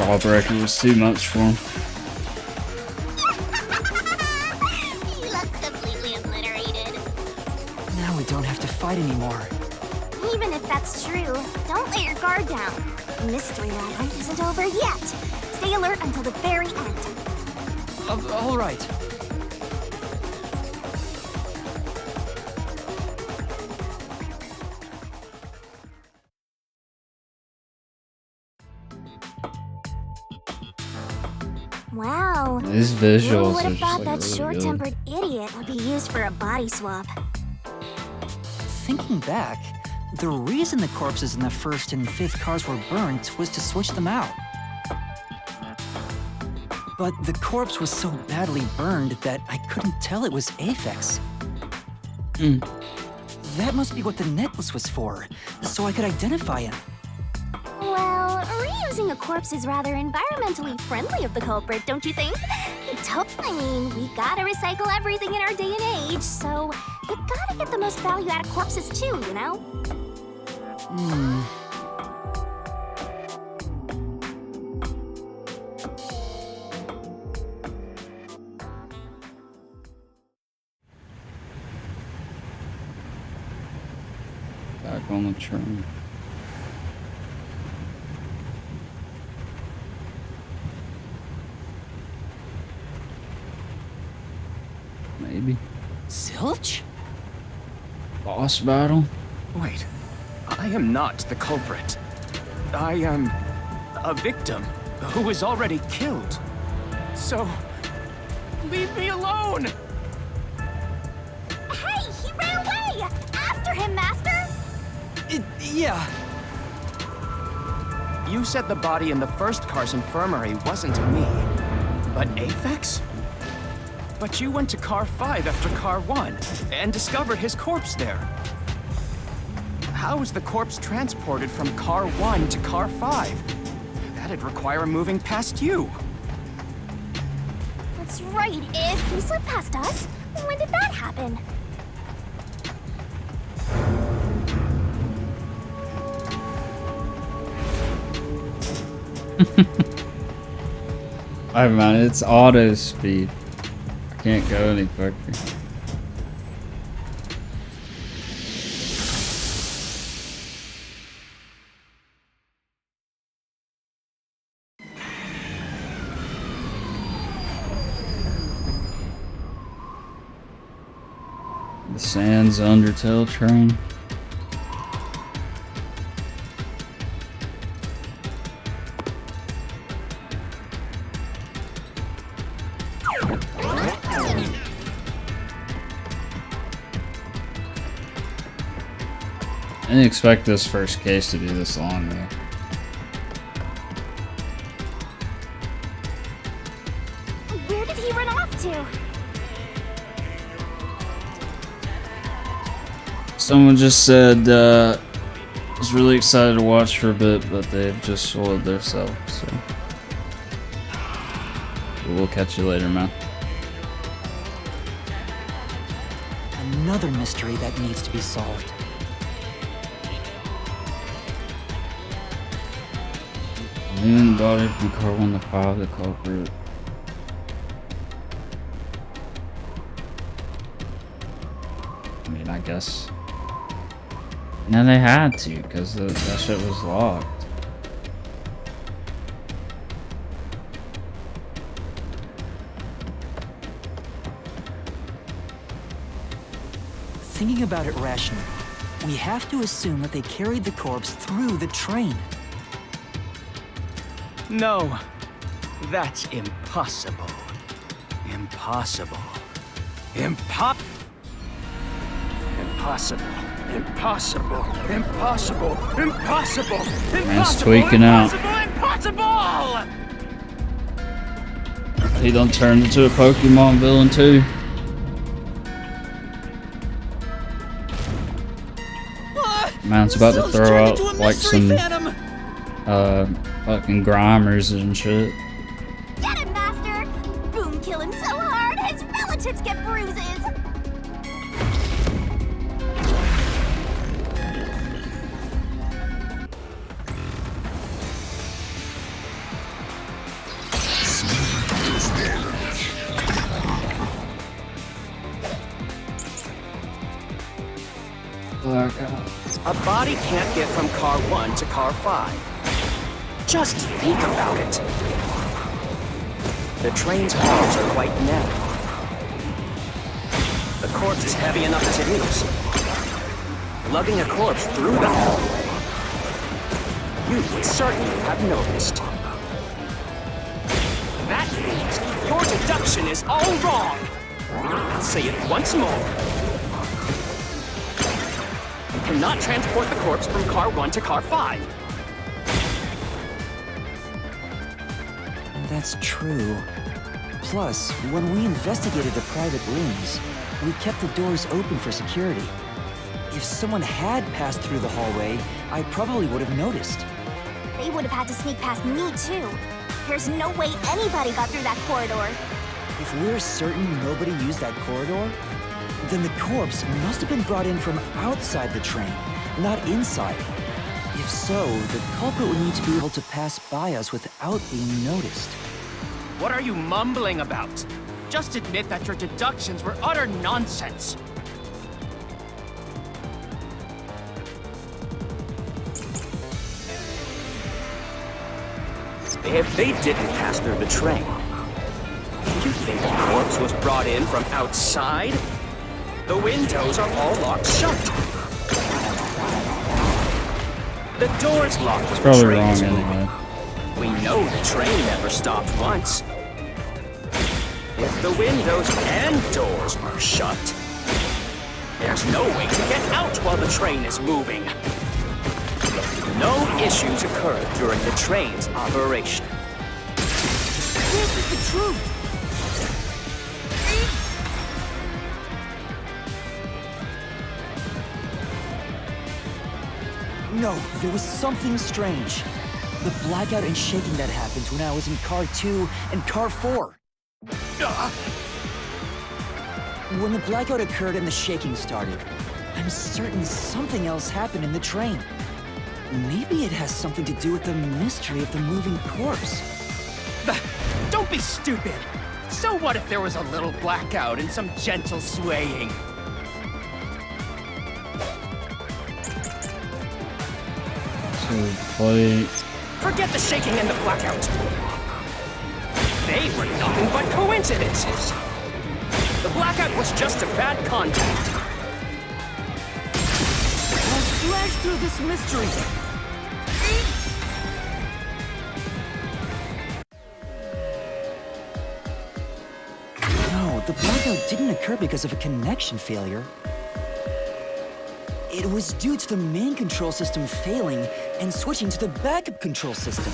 Jawbreaker was too much for him. He looks completely obliterated. Now we don't have to fight anymore. Even if that's true, don't let your guard down. Mystery Lab hunt isn't over yet. Stay alert until the very end. All right. Wow. These Who visuals would are have just thought like that really short-tempered idiot would be used for a body swap? Thinking back, the reason the corpses in the first and fifth cars were burnt was to switch them out. But the corpse was so badly burned that I couldn't tell it was Aphex. good. That must be what the necklace was for, so I could identify him. Well, reusing a corpse is rather environmentally friendly of the culprit, don't you think? I mean, we gotta recycle everything in our day and age, so you gotta get the most value out of corpses too, you know? Back on the train. Maybe. Zilch? Boss battle? Wait, I am not the culprit. I am a victim who was already killed. So, leave me alone! Hey, he ran away! After him, Master! Yeah. You said the body in the first car's infirmary wasn't me, but Aphex? But you went to car 5 after car 1 and discovered his corpse there. How was the corpse transported from car 1 to car 5? That'd require moving past you. That's right, if he slipped past us. When did that happen? Alright, man, it's auto speed. I can't go any quicker. The Sans Undertale train. I didn't expect this first case to be this long, though. Where did he run off to? Someone just said, was really excited to watch for a bit, but they've just sold their self, so. We'll catch you later, man. Another mystery that needs to be solved. Leaving the body from car 1 to 5, the culprit. I mean, I guess. No, they had to, because that shit was locked. Thinking about it rationally, we have to assume that they carried the corpse through the train. No, that's impossible. Impossible. Impossible. Impossible. Impossible. Impossible. Impossible. Man's tweaking out. Impossible! He done turned into a Pokemon villain too. Man's about to throw out like some fucking Grimers and shit. Get him, Master! Boom, kill him so hard, his relatives get bruises! blackout. A body can't get from car 1 to car 5. Just think about it. The train's halls are quite narrow. The corpse is heavy enough as it is. Lugging a corpse through the hallway, you would certainly have noticed. That means your deduction is all wrong. I'll say it once more. You cannot transport the corpse from car 1 to car 5. That's true. Plus, when we investigated the private rooms, we kept the doors open for security. If someone had passed through the hallway, I probably would have noticed. They would have had to sneak past me, too. There's no way anybody got through that corridor. If we're certain nobody used that corridor, then the corpse must have been brought in from outside the train, not inside. If so, the culprit would need to be able to pass by us without being noticed. What are you mumbling about? Just admit that your deductions were utter nonsense. If they didn't pass through the train, you think the corpse was brought in from outside? The windows are all locked shut. The door's locked when the Probably train wrong is moving. anyway. We know the train never stopped once. If the windows and doors are shut, there's no way to get out while the train is moving. No issues occurred during the train's operation. This is the truth! No, there was something strange. The blackout and shaking that happened when I was in car 2 and car 4. When the blackout occurred and the shaking started, I'm certain something else happened in the train. Maybe it has something to do with the mystery of the moving corpse. Don't be stupid! So what if there was a little blackout and some gentle swaying? So play. Forget the shaking and the blackout. They were nothing but coincidences. The blackout was just a bad contact. I'll slash through this mystery! No, the blackout didn't occur because of a connection failure. It was due to the main control system failing and switching to the backup control system.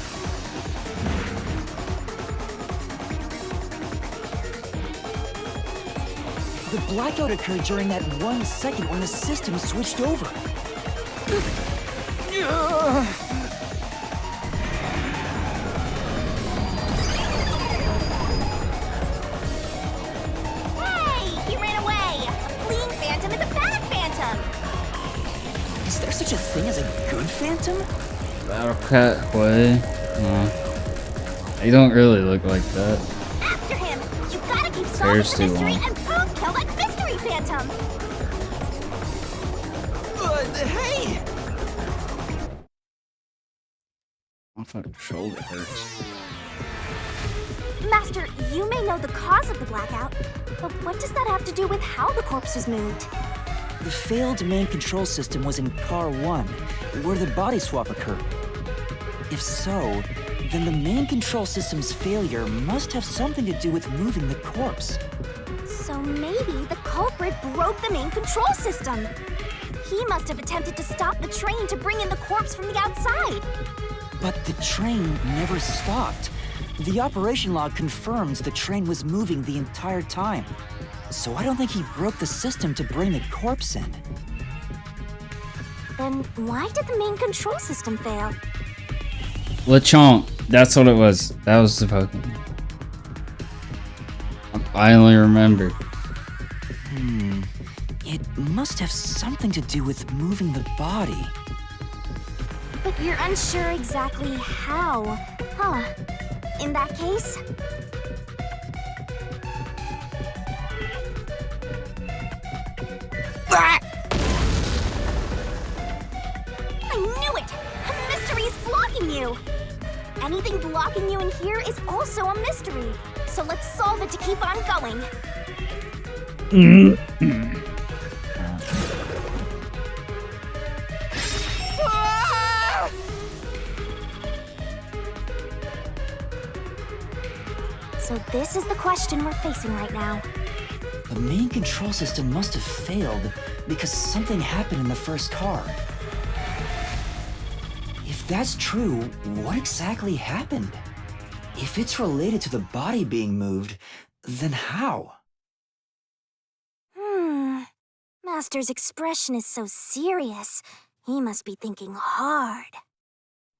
The blackout occurred during that 1 second when the system switched over. Hey! He ran away! A fleeing phantom is a bad phantom! Is there such a thing as a good phantom? Battle Cat way. No. He don't really look like that. After him! You gotta keep solving Hair's the too mystery long. and prove kill that mystery phantom! Hey! My fucking shoulder hurts. Master, you may know the cause of the blackout, but what does that have to do with how the corpse was moved? The failed main control system was in car 1, where the body swap occurred. If so, then the main control system's failure must have something to do with moving the corpse. So maybe the culprit broke the main control system. He must have attempted to stop the train to bring in the corpse from the outside. But the train never stopped. The operation log confirms the train was moving the entire time. So I don't think he broke the system to bring the corpse in. Then why did the main control system fail? Lechonk. That's what it was. That was the Pokemon. I finally remembered. It must have something to do with moving the body. But you're unsure exactly how, huh? In that case, anything blocking you in here is also a mystery. So let's solve it to keep on going. So this is the question we're facing right now. The main control system must have failed because something happened in the first car. If that's true, what exactly happened? If it's related to the body being moved, then how? Master's expression is so serious. He must be thinking hard.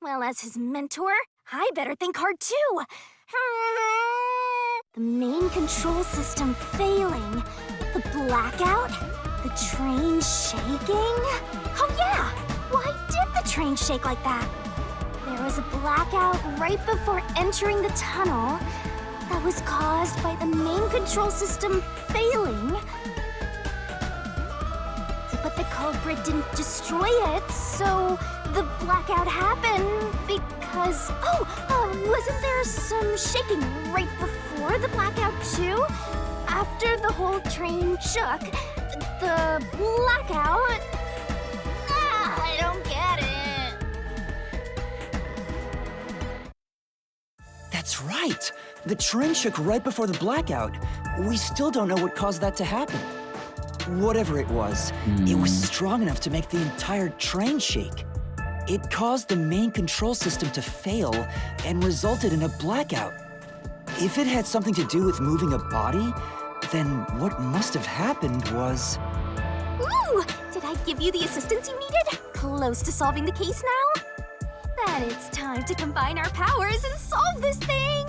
Well, as his mentor, I better think hard too. The main control system failing, the blackout, the train shaking. Oh yeah, why did the train shake like that? There was a blackout right before entering the tunnel that was caused by the main control system failing. But the culprit didn't destroy it, so the blackout happened because... wasn't there some shaking right before the blackout too? After the whole train shook, the blackout... I don't get it. That's right! The train shook right before the blackout. We still don't know what caused that to happen. Whatever it was strong enough to make the entire train shake. It caused the main control system to fail and resulted in a blackout. If it had something to do with moving a body, then what must have happened was... Ooh! Did I give you the assistance you needed? Close to solving the case now? Then it's time to combine our powers and solve this thing!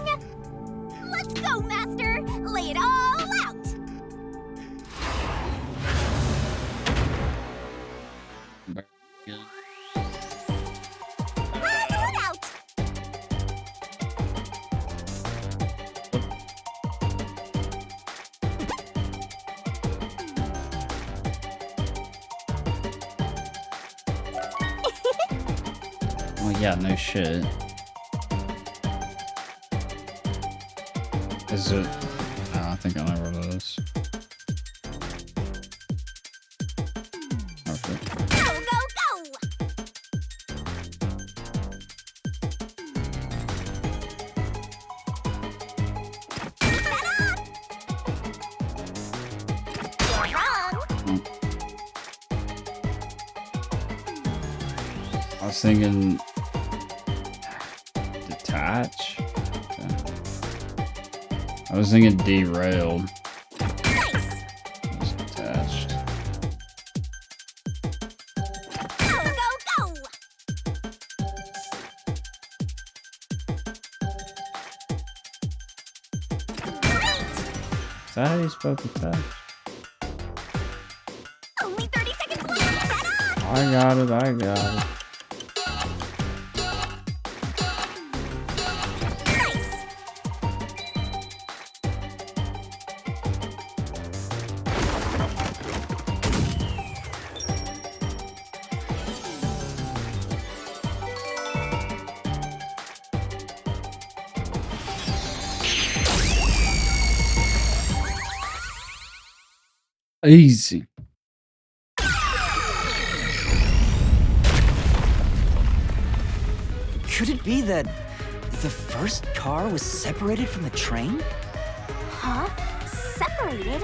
Let's go, Master! Lay it all out! Well, yeah, no shit. Is it? Oh, I think I know what it is. Perfect. Go, go, go! You're wrong! I was thinking detach. Okay. I was thinking derailed. Nice! It was detached. Go, go, go! Is that how you spell detach? Only 30 seconds left! I got it, I got it. Nice! Easy. Could it be that the first car was separated from the train? Huh? Separated?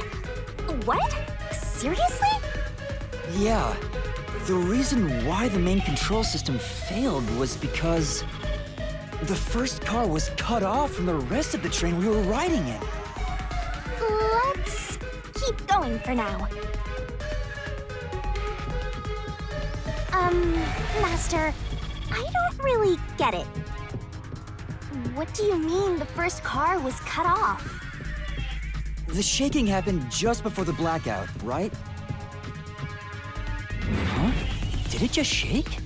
What? Seriously? Yeah. The reason why the main control system failed was because the first car was cut off from the rest of the train we were riding in. Let's keep going for now. Master, I don't really get it. What do you mean the first car was cut off? The shaking happened just before the blackout, right? Huh? Did it just shake?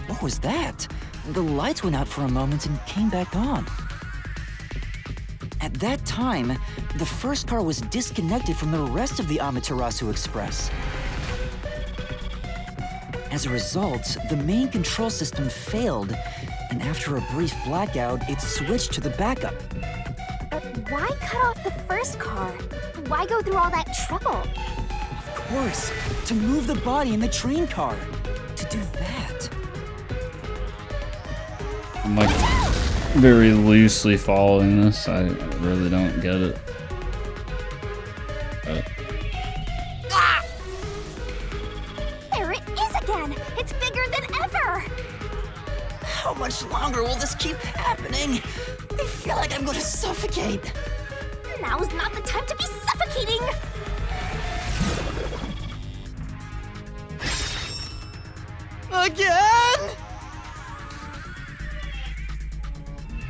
What was that? The lights went out for a moment and came back on. At that time, the first car was disconnected from the rest of the Amaterasu Express. As a result, the main control system failed, And after a brief blackout, it switched to the backup. Why cut off the first car? Why go through all that trouble? Of course, to move the body in the train car. To do that. I'm like very loosely following this. I really don't get it. Ah! There it is again! It's bigger than ever! How much longer will this keep happening? I feel like I'm gonna suffocate. Now's not the time to be suffocating! Again?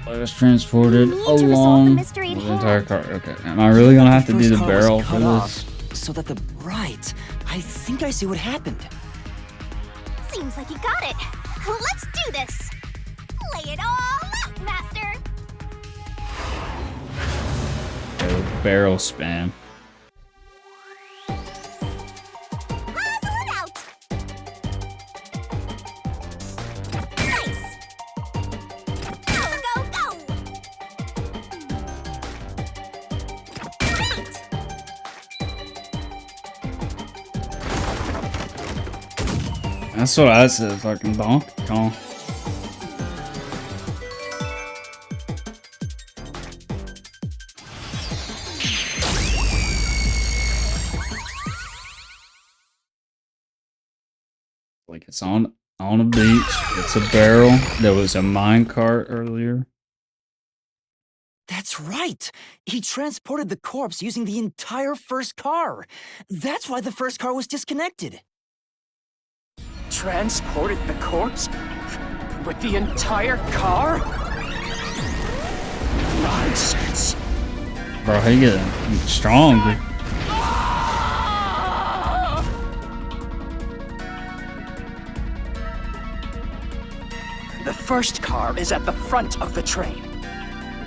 I was transported We need to resolve the along mystery at the entire hand. car. Okay, am I really gonna have to do First the car was barrel for cut this? off, so that the right. I think I see what happened. Seems like you got it. Let's do this! Lay it all out, Master! Barrel spam. Puzzle it out! Nice! Go, go, go! Great! That's what I said, fucking Donkey Kong. Like it's on a beach. It's a barrel. There was a mine cart earlier. That's right. He transported the corpse using the entire first car. That's why the first car was disconnected. Transported the corpse? With the entire car? Nonsense. Bro, he getting stronger. The first car is at the front of the train.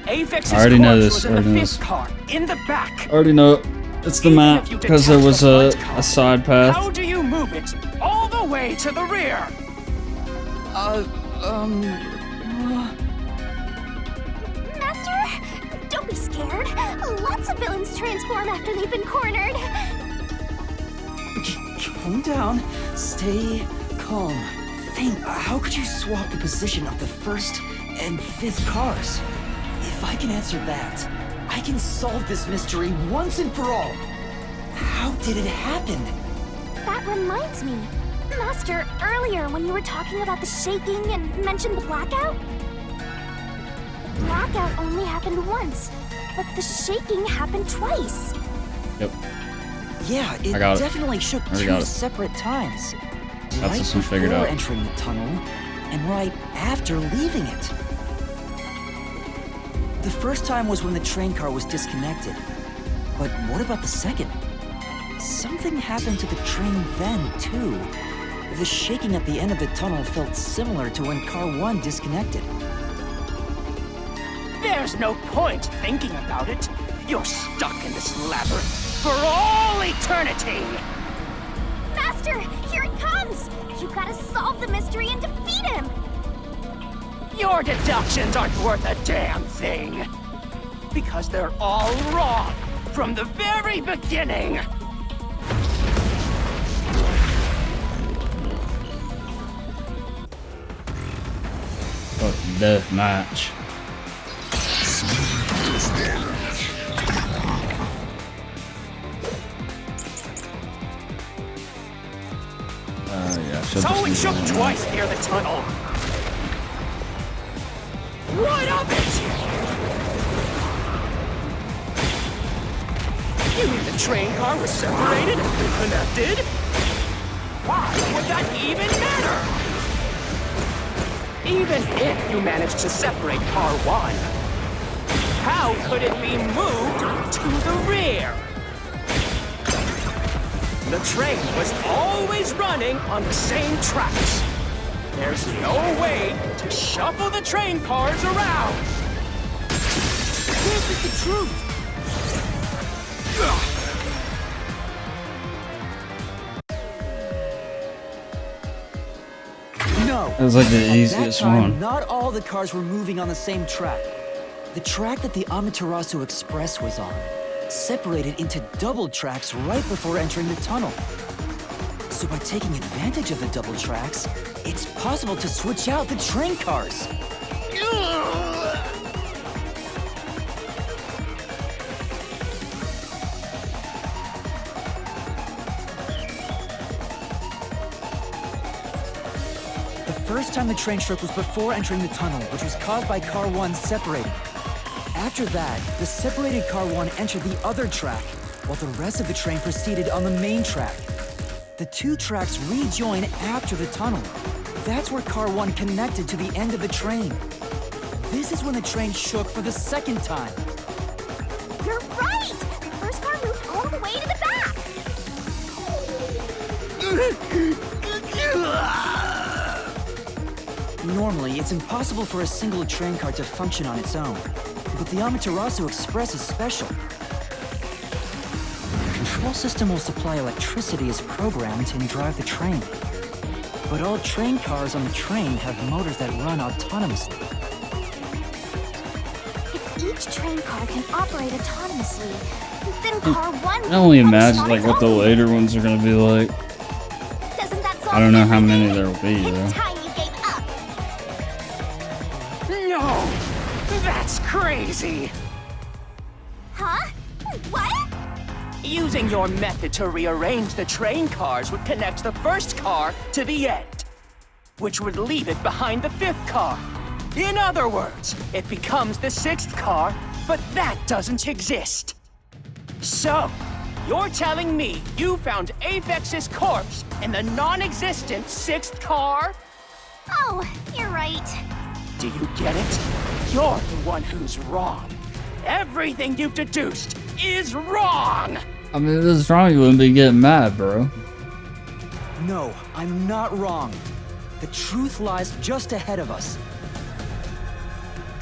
Avix's I already know corpse this, was in already the know fifth this. car, in the back. I already know it's the Even map if you because there detach was the front car, a side path. How do you move it all the way to the rear? Master, don't be scared. Lots of villains transform after they've been cornered. Calm down. Stay calm. Think, how could you swap the position of the first and fifth cars? If I can answer that, I can solve this mystery once and for all. How did it happen? That reminds me. Master, earlier when you were talking about the shaking and mentioned the blackout? The blackout only happened once, but the shaking happened twice. Yep. Yeah, it I got it. definitely shook Already two got it. separate times. That's Right just one figured before out. entering the tunnel, and right after leaving it. The first time was when the train car was disconnected. But what about the second? Something happened to the train then, too. The shaking at the end of the tunnel felt similar to when car 1 disconnected. There's no point thinking about it. You're stuck in this labyrinth for all eternity. Master, here it comes! You gotta solve the mystery and defeat him! Your deductions aren't worth a damn thing. Because they're all wrong from the very beginning. Fucking death match. Yeah. So it shook twice near the tunnel. What of it? You mean the train car was separated and reconnected? Why would that even matter? Even if you managed to separate car 1, how could it be moved to the rear? The train was always running on the same tracks. There's no way to shuffle the train cars around. This is the truth. No! It was like the At that easiest time, one. not all the cars were moving on the same track. The track that the Amaterasu Express was on separated into double tracks right before entering the tunnel. So by taking advantage of the double tracks, it's possible to switch out the train cars. The first time the train struck was before entering the tunnel, which was caused by Car 1 separating. After that, the separated Car 1 entered the other track, while the rest of the train proceeded on the main track. The two tracks rejoin after the tunnel. That's where Car 1 connected to the end of the train. This is when the train shook for the second time. You're right! The first car moved all the way to the back! Normally, it's impossible for a single train car to function on its own. But the Amaterasu Express is special. The control system will supply electricity as programmed and drive the train. But all train cars on the train have motors that run autonomously. If each train car can operate autonomously, then car 1 I can only imagine like what the later ones are gonna be like. Doesn't that solve I don't know how everything? many there will be though. It's time you gave up! No! That's crazy! Huh? What? Using your method to rearrange the train cars would connect the first car to the end, which would leave it behind the fifth car. In other words, it becomes the sixth car, but that doesn't exist. So, you're telling me you found Avex's corpse in the non-existent sixth car? Oh, you're right. Do you get it? You're the one who's wrong. Everything you've deduced is wrong! I mean, if it's wrong, you wouldn't be getting mad, bro. No, I'm not wrong. The truth lies just ahead of us.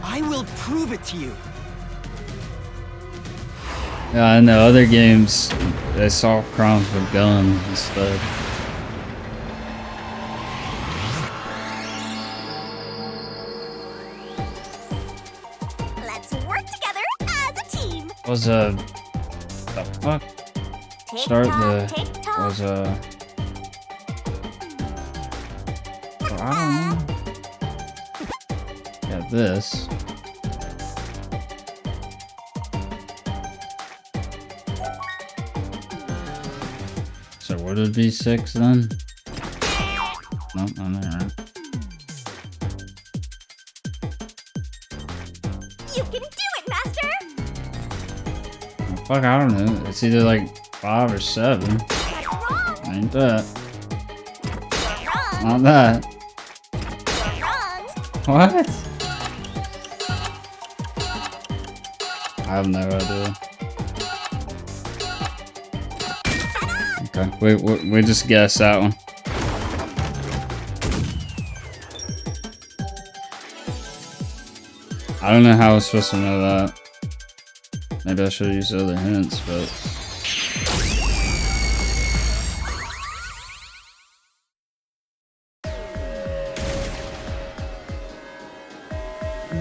I will prove it to you. Yeah, I know other games, they solve crimes with guns instead. Let's work together as a team! Was the fuck? Start the was I don't know. Yeah, this. So would it be 6 then? No, no, no. You can do it, Master! Fuck, I don't know. It's either like 5 or 7. Ain't that? Not that. What? I have no idea. Okay, we just guess that one. I don't know how I was supposed to know that. Maybe I should use other hints, but...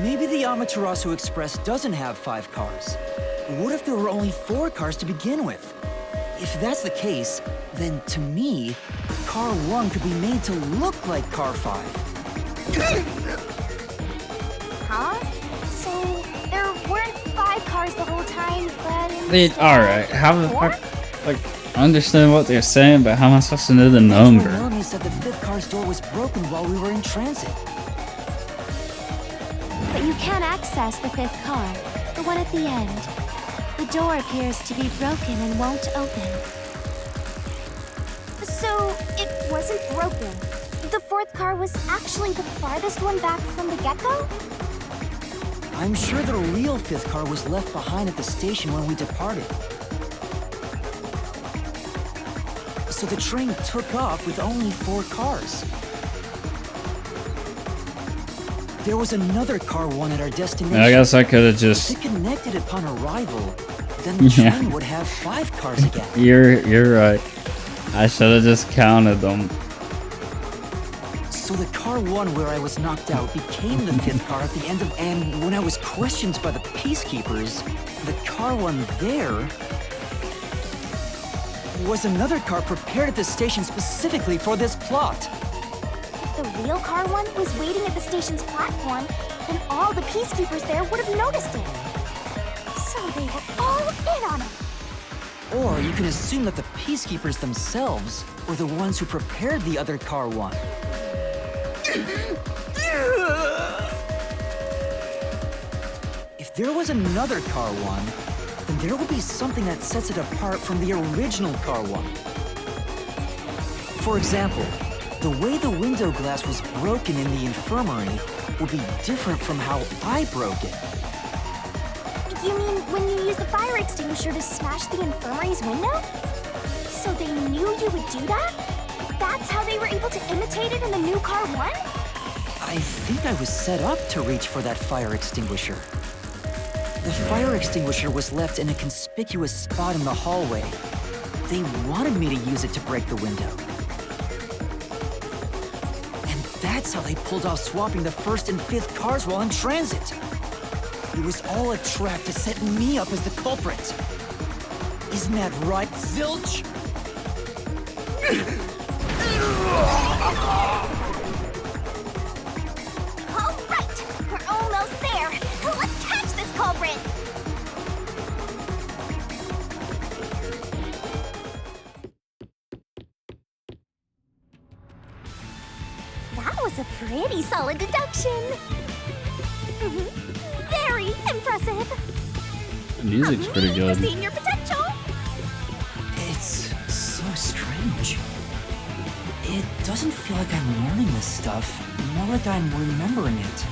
Maybe the Amaterasu Express doesn't have 5 cars. What if there were only 4 cars to begin with? If that's the case, then to me, Car 1 could be made to look like Car 5. Huh? So, there weren't 5 cars the whole time, but Alright, how the fuck... Like, I understand what they're saying, but how am I supposed to know the number? Melanie said the 5th car's door was broken while we were in transit. But you can access the 5th car, the one at the end. The door appears to be broken and won't open. So, it wasn't broken. The 4th car was actually the farthest one back from the get-go? I'm sure the real 5th car was left behind at the station when we departed. So the train took off with only 4 cars. There was another Car 1 at our destination. I guess I could have just... If it connected upon arrival, then the train would have 5 cars again. You're right. I should have just counted them. So the car one where I was knocked out became the fifth car at the end of... And when I was questioned by the peacekeepers, the car one there was another car prepared at the station specifically for this plot. The real car one was waiting at the station's platform, and all the peacekeepers there would have noticed it. So they were all in on it. Or you can assume that the peacekeepers themselves were the ones who prepared the other car one. If there was another car one, then there would be something that sets it apart from the original car one. For example, the way the window glass was broken in the infirmary would be different from how I broke it. You mean when you used the fire extinguisher to smash the infirmary's window? So they knew you would do that? That's how they were able to imitate it in the new car one? I think I was set up to reach for that fire extinguisher. The fire extinguisher was left in a conspicuous spot in the hallway. They wanted me to use it to break the window. And that's how they pulled off swapping the first and fifth cars while in transit. It was all a trap to set me up as the culprit. Isn't that right, Zilch? All right, we're almost there. Let's catch this culprit. That was a pretty solid deduction. Very impressive. The music's pretty good. Seeing your potential. It's so strange. It doesn't feel like I'm learning this stuff, more like I'm remembering it.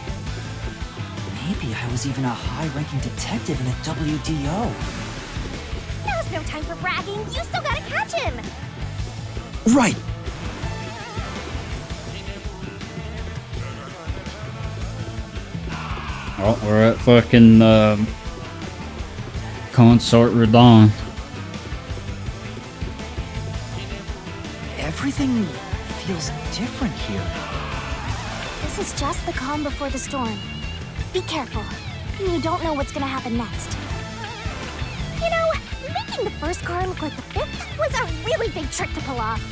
Maybe I was even a high-ranking detective in the WDO. Now's no time for bragging. You still gotta catch him. Right! Oh, we're at fucking Consort Radon. Everything feels different here. This is just the calm before the storm. Be careful. You don't know what's gonna happen next. You know, making the first car look like the fifth was a really big trick to pull off.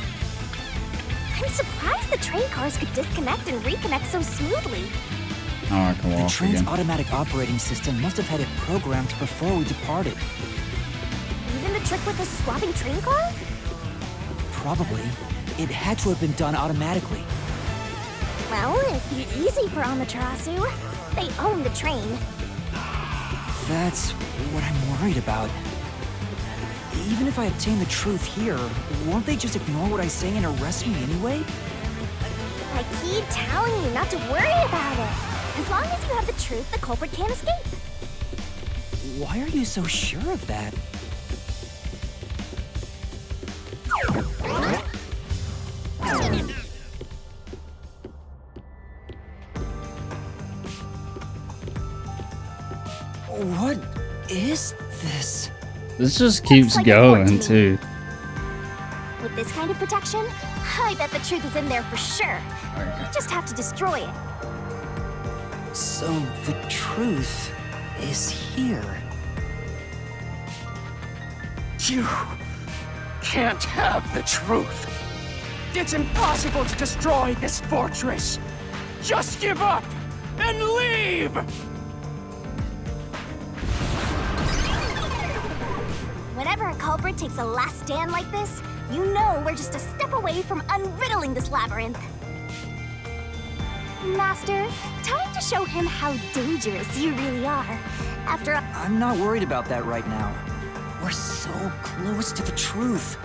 I'm surprised the train cars could disconnect and reconnect so smoothly. Oh, I can The walk train's again. automatic operating system must have had it programmed before we departed. Even the trick with the swapping train car? Probably. It had to have been done automatically. Well, it'd be easy for Amaterasu. They own the train. That's what I'm worried about. Even if I obtain the truth here, won't they just ignore what I say and arrest me anyway? I keep telling you not to worry about it. As long as you have the truth, the culprit can't escape. Why are you so sure of that? What is this? This just keeps like going, 14. too. With this kind of protection, I bet the truth is in there for sure. You just have to destroy it. So the truth is here. You can't have the truth. It's impossible to destroy this fortress. Just give up and leave! Whenever a culprit takes a last stand like this, you know we're just a step away from unriddling this labyrinth. Master, time to show him how dangerous you really are. After a... I'm not worried about that right now. We're so close to the truth.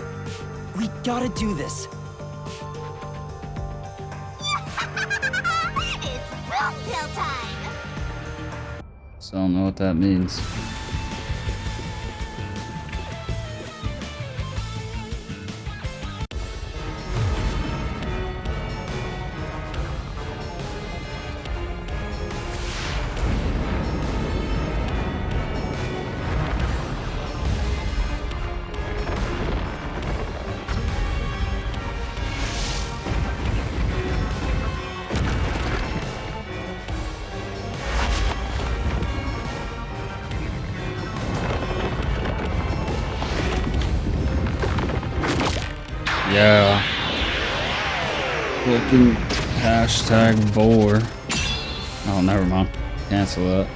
We gotta do this. It's Belt Pill time! So I don't know what that means. Yeah. Fucking hashtag bore. Oh, never mind. Cancel that.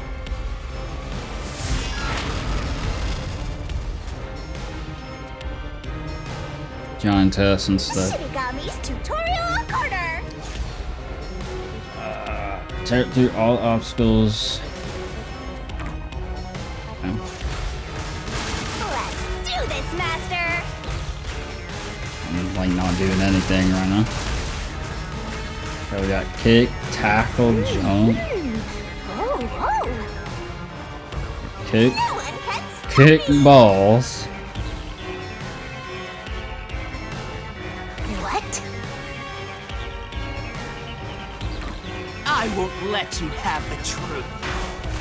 Giantess instead. Shinigami's tutorial corner. Tear through all obstacles. Okay. Let's do this, Master. I'm like not doing anything right now. Okay, we got kick, tackle, jump. Oh, Kick. No one can stop Kick me. balls. What? I won't let you have the truth.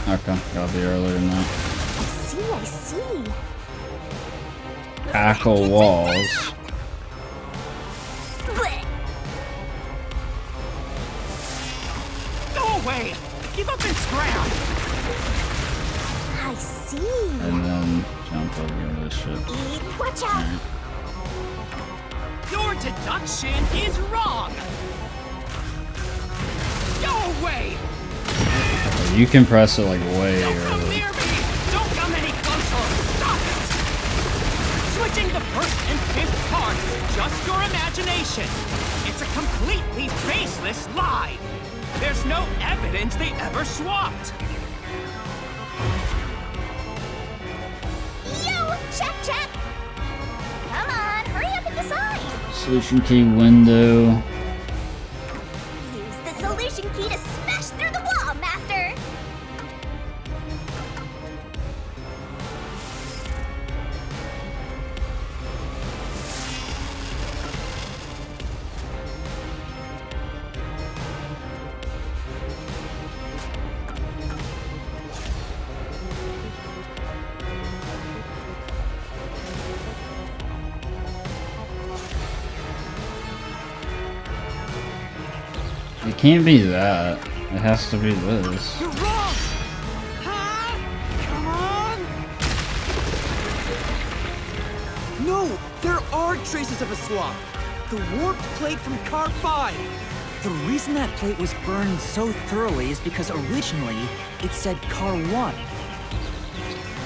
Okay, gotta be earlier than that. I see. Tackle walls. Blech. Go away! Give up and scram! I see. And then jump over this shit. Watch out. Your deduction is wrong! Go away! You can press it like way Don't come early. near me! Don't come any closer! Stop it! Switching the first and fifth cards is just your imagination. It's a completely baseless lie. There's no evidence they ever swapped. Yo, check. Come on, hurry up and decide. Solution key window. Use the solution key to smash through the wall, Master. It can't be that. It has to be this. You're wrong! Huh? Come on! No! There are traces of a swap! The warped plate from Car 5! The reason that plate was burned so thoroughly is because originally it said Car 1.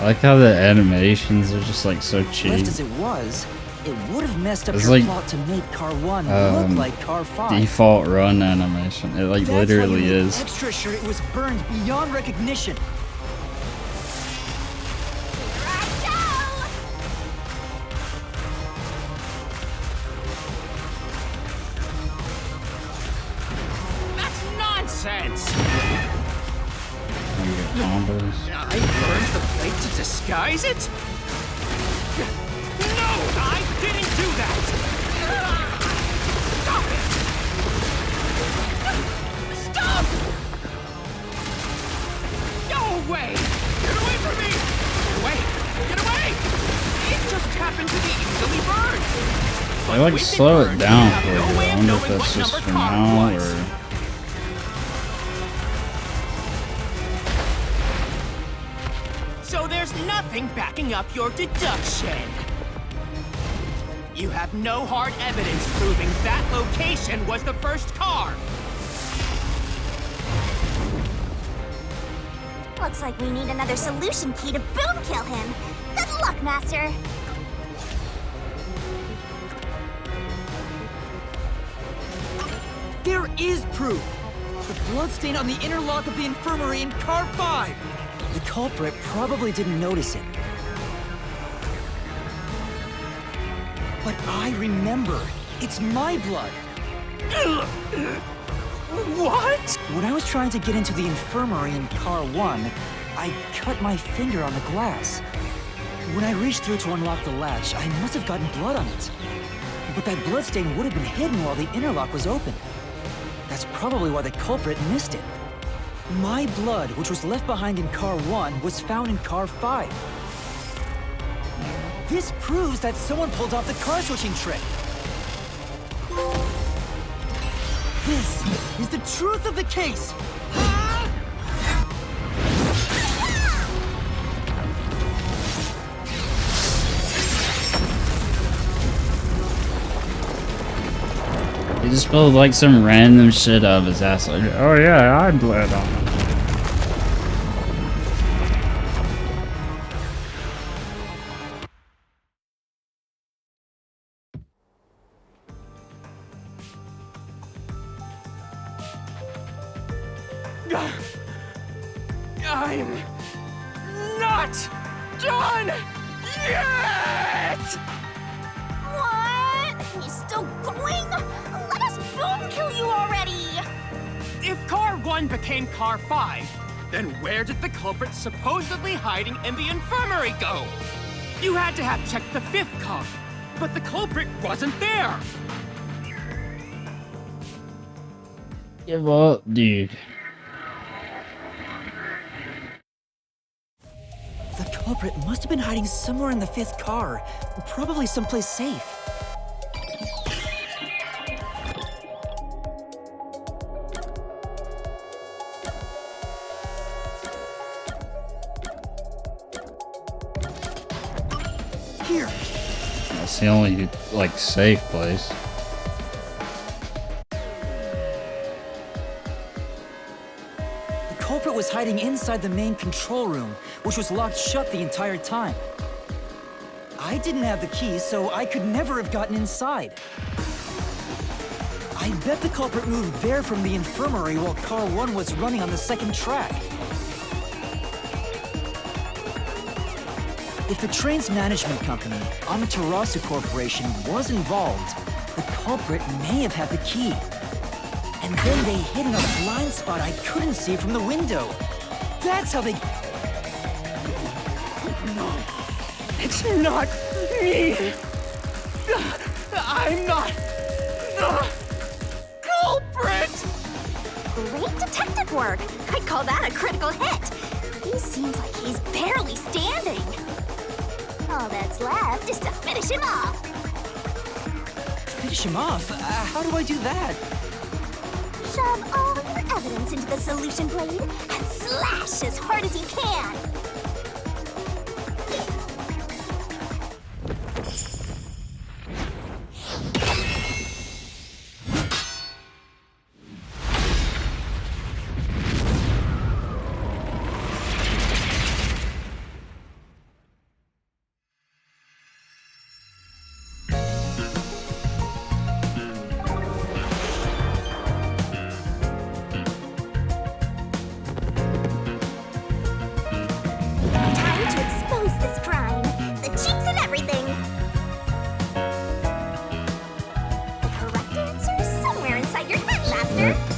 I like how the animations are just like so cheap. Left as it was, it would have messed up It's your like, plot to make Car 1 look like Car 5. Default run animation. It like That's literally why you made is. extra sure it was burned beyond recognition. That's nonsense! You get combos. I burned the plate to disguise it? No, I didn't do that! Stop it! Stop! Go away! Get away from me! Get away! Get away! It just happened to be easily burned! They like slow it down for you. I wonder if that's just for now or. So there's nothing backing up your deduction. You have no hard evidence proving that location was the first car. Looks like we need another solution key to boom kill him. Good luck, Master. There is proof! The bloodstain on the inner lock of the infirmary in Car 5! The culprit probably didn't notice it. But I remember. It's my blood. What? When I was trying to get into the infirmary in Car 1, I cut my finger on the glass. When I reached through to unlock the latch, I must have gotten blood on it. But that bloodstain would have been hidden while the interlock was open. That's probably why the culprit missed it. My blood, which was left behind in Car 1, was found in Car 5. This proves that someone pulled off the car switching trick. This is the truth of the case. He just pulled like some random shit out of his ass. Like, oh yeah, I bled on him. I'm not done yet! What? He's still going? Let us boom kill you already! If Car 1 became Car 5, then where did the culprit supposedly hiding in the infirmary go? You had to have checked the 5th car, but the culprit wasn't there! Give up, dude. The culprit must have been hiding somewhere in the 5th car, probably someplace safe. Here. That's the only like safe place. The culprit was hiding inside the main control room, which was locked shut the entire time. I didn't have the key, so I could never have gotten inside. I bet the culprit moved there from the infirmary while Car 1 was running on the 2nd track. If the train's management company, Amaterasu Corporation, was involved, the culprit may have had the key. And then they hid in a blind spot I couldn't see from the window. That's how they... No, it's not me! I'm not the culprit! Great detective work! I'd call that a critical hit! He seems like he's barely standing. All that's left is to finish him off. Finish him off? How do I do that? Shove all your evidence into the solution blade and slash as hard as you can.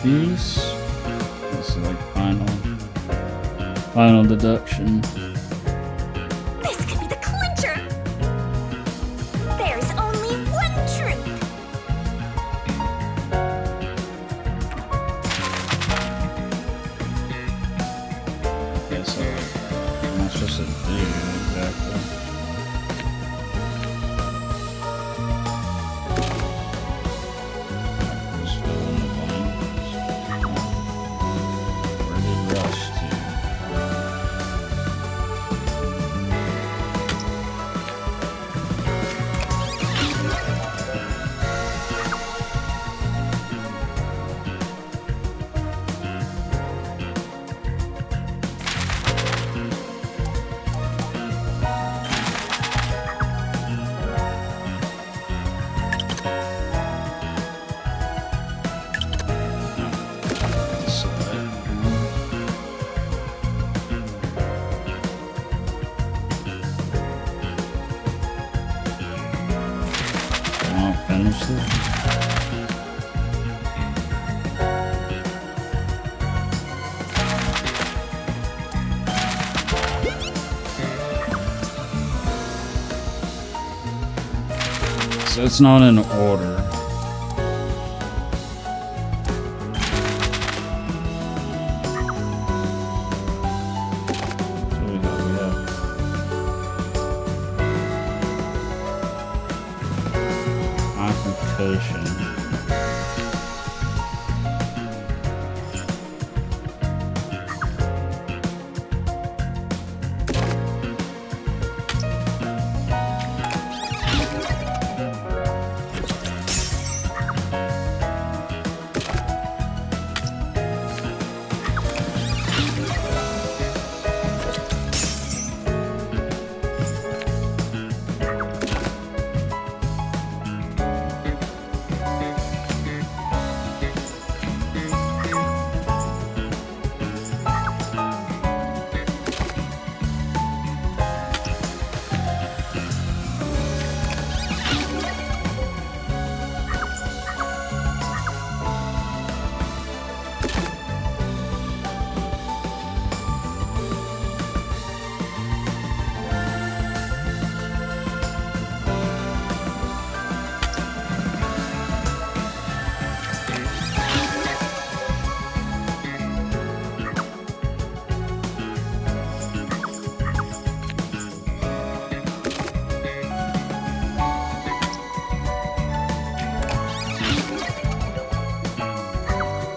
Piece. This is like final deduction. This could be the clincher. There's only one truth. Okay, so I'm not supposed to do exactly. So it's not in order.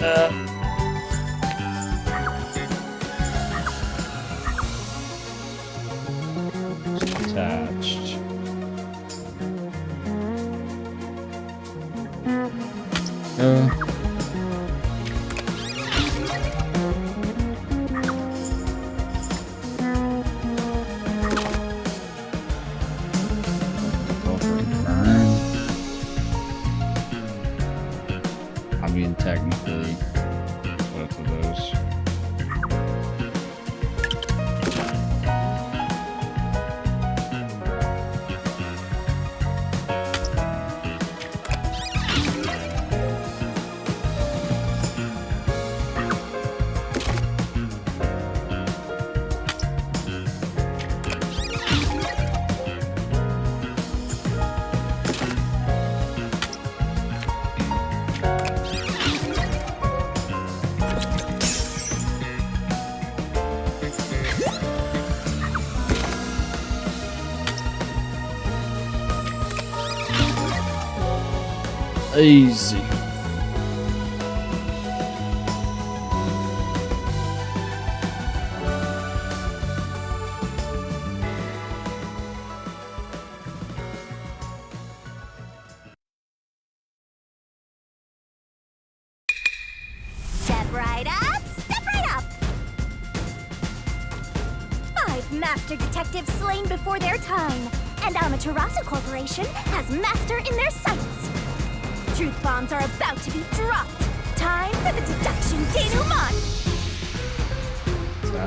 Attached. I mean, technically, both of those. Easy. Step right up, step right up! 5 master detectives slain before their time, and Amaterasu Corporation has master in their sights. Truth bombs are about to be dropped. Time for the deduction denouement!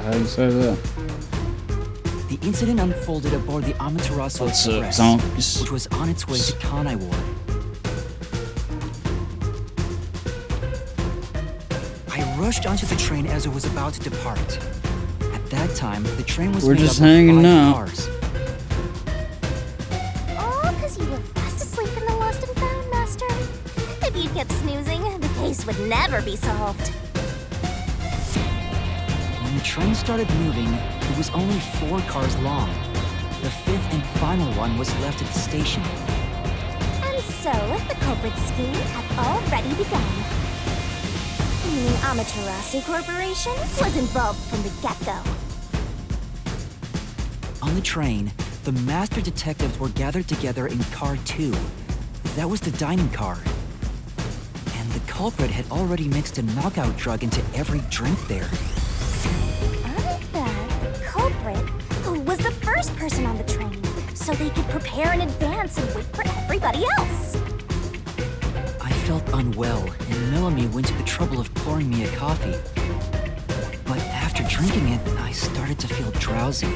How do you say that? The incident unfolded aboard the Amaterasu What's up, Express, zonks? which was on its way to Kanai Ward. I rushed onto the train as it was about to depart. At that time, the train was We're made just up of hanging 5 out. cars. All because you were fast asleep in the lost and found, Master. If you kept snoozing, the case would never be solved. When the train started moving, it was only 4 cars long. The 5th and final one was left at the station. And so, the culprit scheme had already begun. Meaning Amaterasu Corporation was involved from the get-go. On the train, the master detectives were gathered together in car 2. That was the dining car. And the culprit had already mixed a knockout drug into every drink there. I bet the culprit was the first person on the train, so they could prepare in advance and wait for everybody else. I felt unwell, and Melanie went to the trouble of pouring me a coffee. But after drinking it, I started to feel drowsy.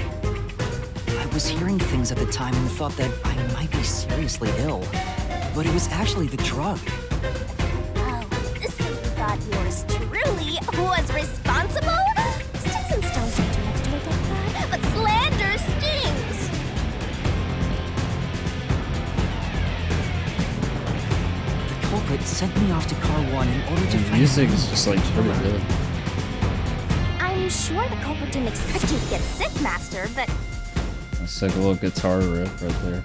I was hearing things at the time and thought that I might be seriously ill. But it was actually the drug. Oh, so you thought yours truly was responsible? Sticks and stones don't do much to a dead cat, but slander stings! The culprit sent me off to car 1 in order to The find music a is just like pretty good. I'm sure the culprit didn't expect you to get sick, Master, but Let's take a little guitar riff right there.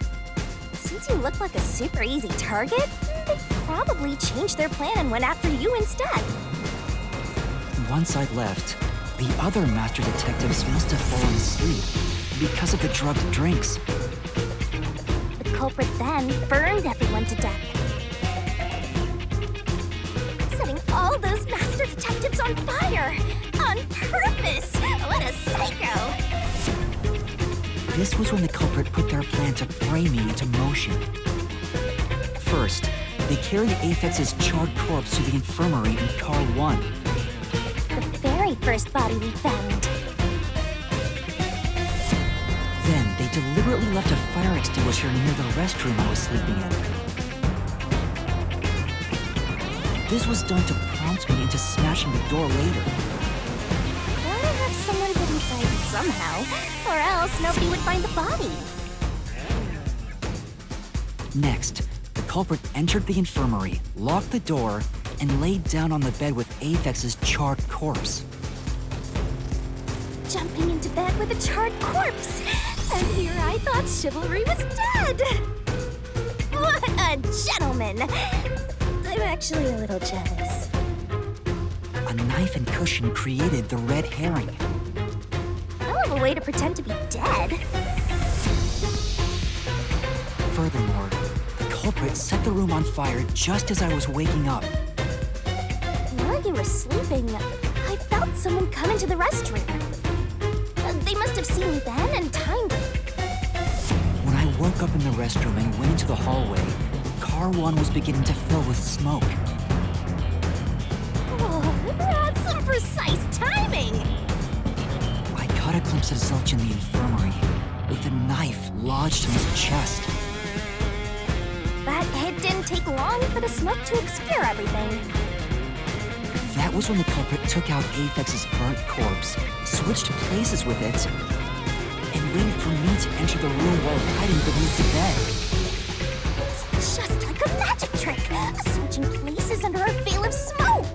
since you look like a super easy target, they probably changed their plan and went after you instead. Once I left, the other master detectives must have fallen asleep because of the drugged drinks. The culprit then burned everyone to death, setting all those master detectives on fire on purpose. What a psycho! This was when the culprit put their plan to frame me into motion. First, they carried Aphex's charred corpse to the infirmary in car 1. The very first body we found. Then, they deliberately left a fire extinguisher near the restroom I was sleeping in. This was done to prompt me into smashing the door later. Gotta have someone get inside somehow, or else nobody would find the body. Next, the culprit entered the infirmary, locked the door, and laid down on the bed with Aphex's charred corpse. Jumping into bed with a charred corpse! And here I thought chivalry was dead! What a gentleman! I'm actually a little jealous. a knife and cushion created the red herring. Hell of a way to pretend to be dead. Furthermore, the culprit set the room on fire just as I was waking up. While you were sleeping, I felt someone come into the restroom. They must have seen me then and timed it. When I woke up in the restroom and went into the hallway, Car 1 was beginning to fill with smoke. Oh, that's some precise timing! I caught a glimpse of Zilch in the infirmary, with a knife lodged in his chest. But it didn't take long for the smoke to obscure everything. That was when the culprit took out Aphex's burnt corpse, switched places with it, and waited for me to enter the room while hiding beneath the bed. It's just like a magic trick, switching places under a veil of smoke.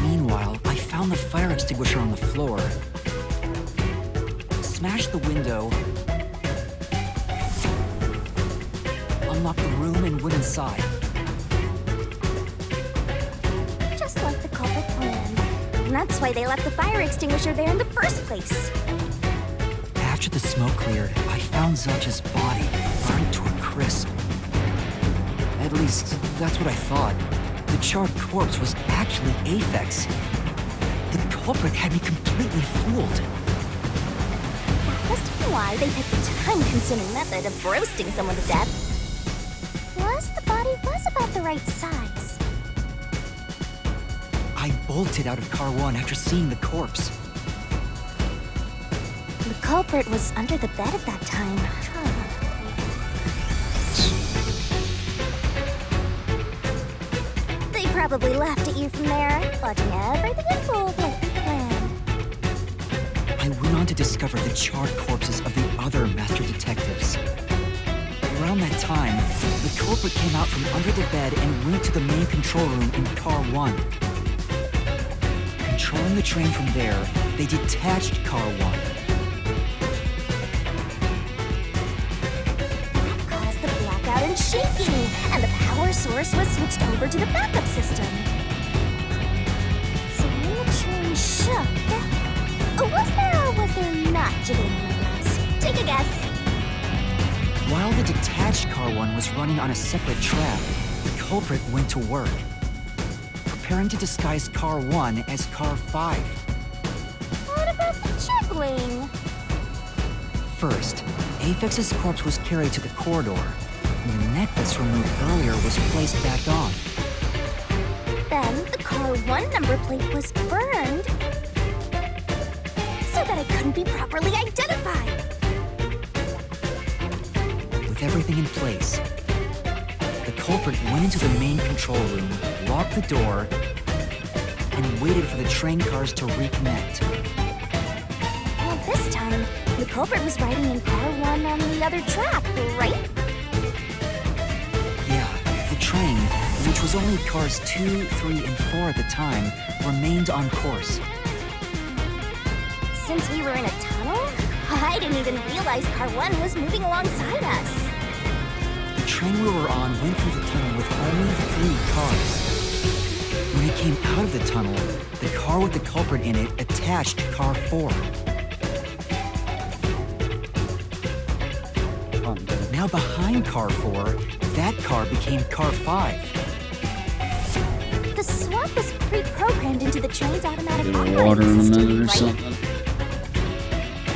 Meanwhile, I found the fire extinguisher on the floor, smashed the window, unlocked the room, and went inside. Just like the culprit planned. And that's why they left the fire extinguisher there in the first place. After the smoke cleared, I found Zelch's body burned to a crisp. At least, that's what I thought. The charred corpse was actually Aphex. The culprit had me completely fooled. That must be why they picked the time-consuming method of roasting someone to death. Plus, the body was about the right size. I bolted out of Car 1 after seeing the corpse. The culprit was under the bed at that time. They probably laughed at you from there, watching everything unfold like they planned. I went on to discover the charred corpses of the other master detectives. Around that time, the culprit came out from under the bed and went to the main control room in Car 1. Controlling the train from there, they detached Car 1. That caused the blackout and shaking, and the power source was switched over to the backup system. So when the train shook, was there or was there not jiggling in my glass? Take a guess. While the detached Car 1 was running on a separate track, the culprit went to work, preparing to disguise Car 1 as Car 5. What about the jiggling? First, Aphex's corpse was carried to the corridor, and the necklace removed earlier was placed back on. Then the Car 1 number plate was burned, so that it couldn't be properly identified. With everything in place, the culprit went into the main control room, locked the door, and waited for the train cars to reconnect. Well, this time, the culprit was riding in Car 1 on the other track, right? Yeah, the train, which was only cars 2, 3, and 4 at the time, remained on course. Since we were in a tunnel, I didn't even realize Car 1 was moving alongside us. The train we were on went through the tunnel with only 3 cars. When it came out of the tunnel, the car with the culprit in it attached Car 4. Now behind Car 4, that car became Car 5. The swap was pre-programmed into the train's automatic Get operating water in a system, minute or right? something.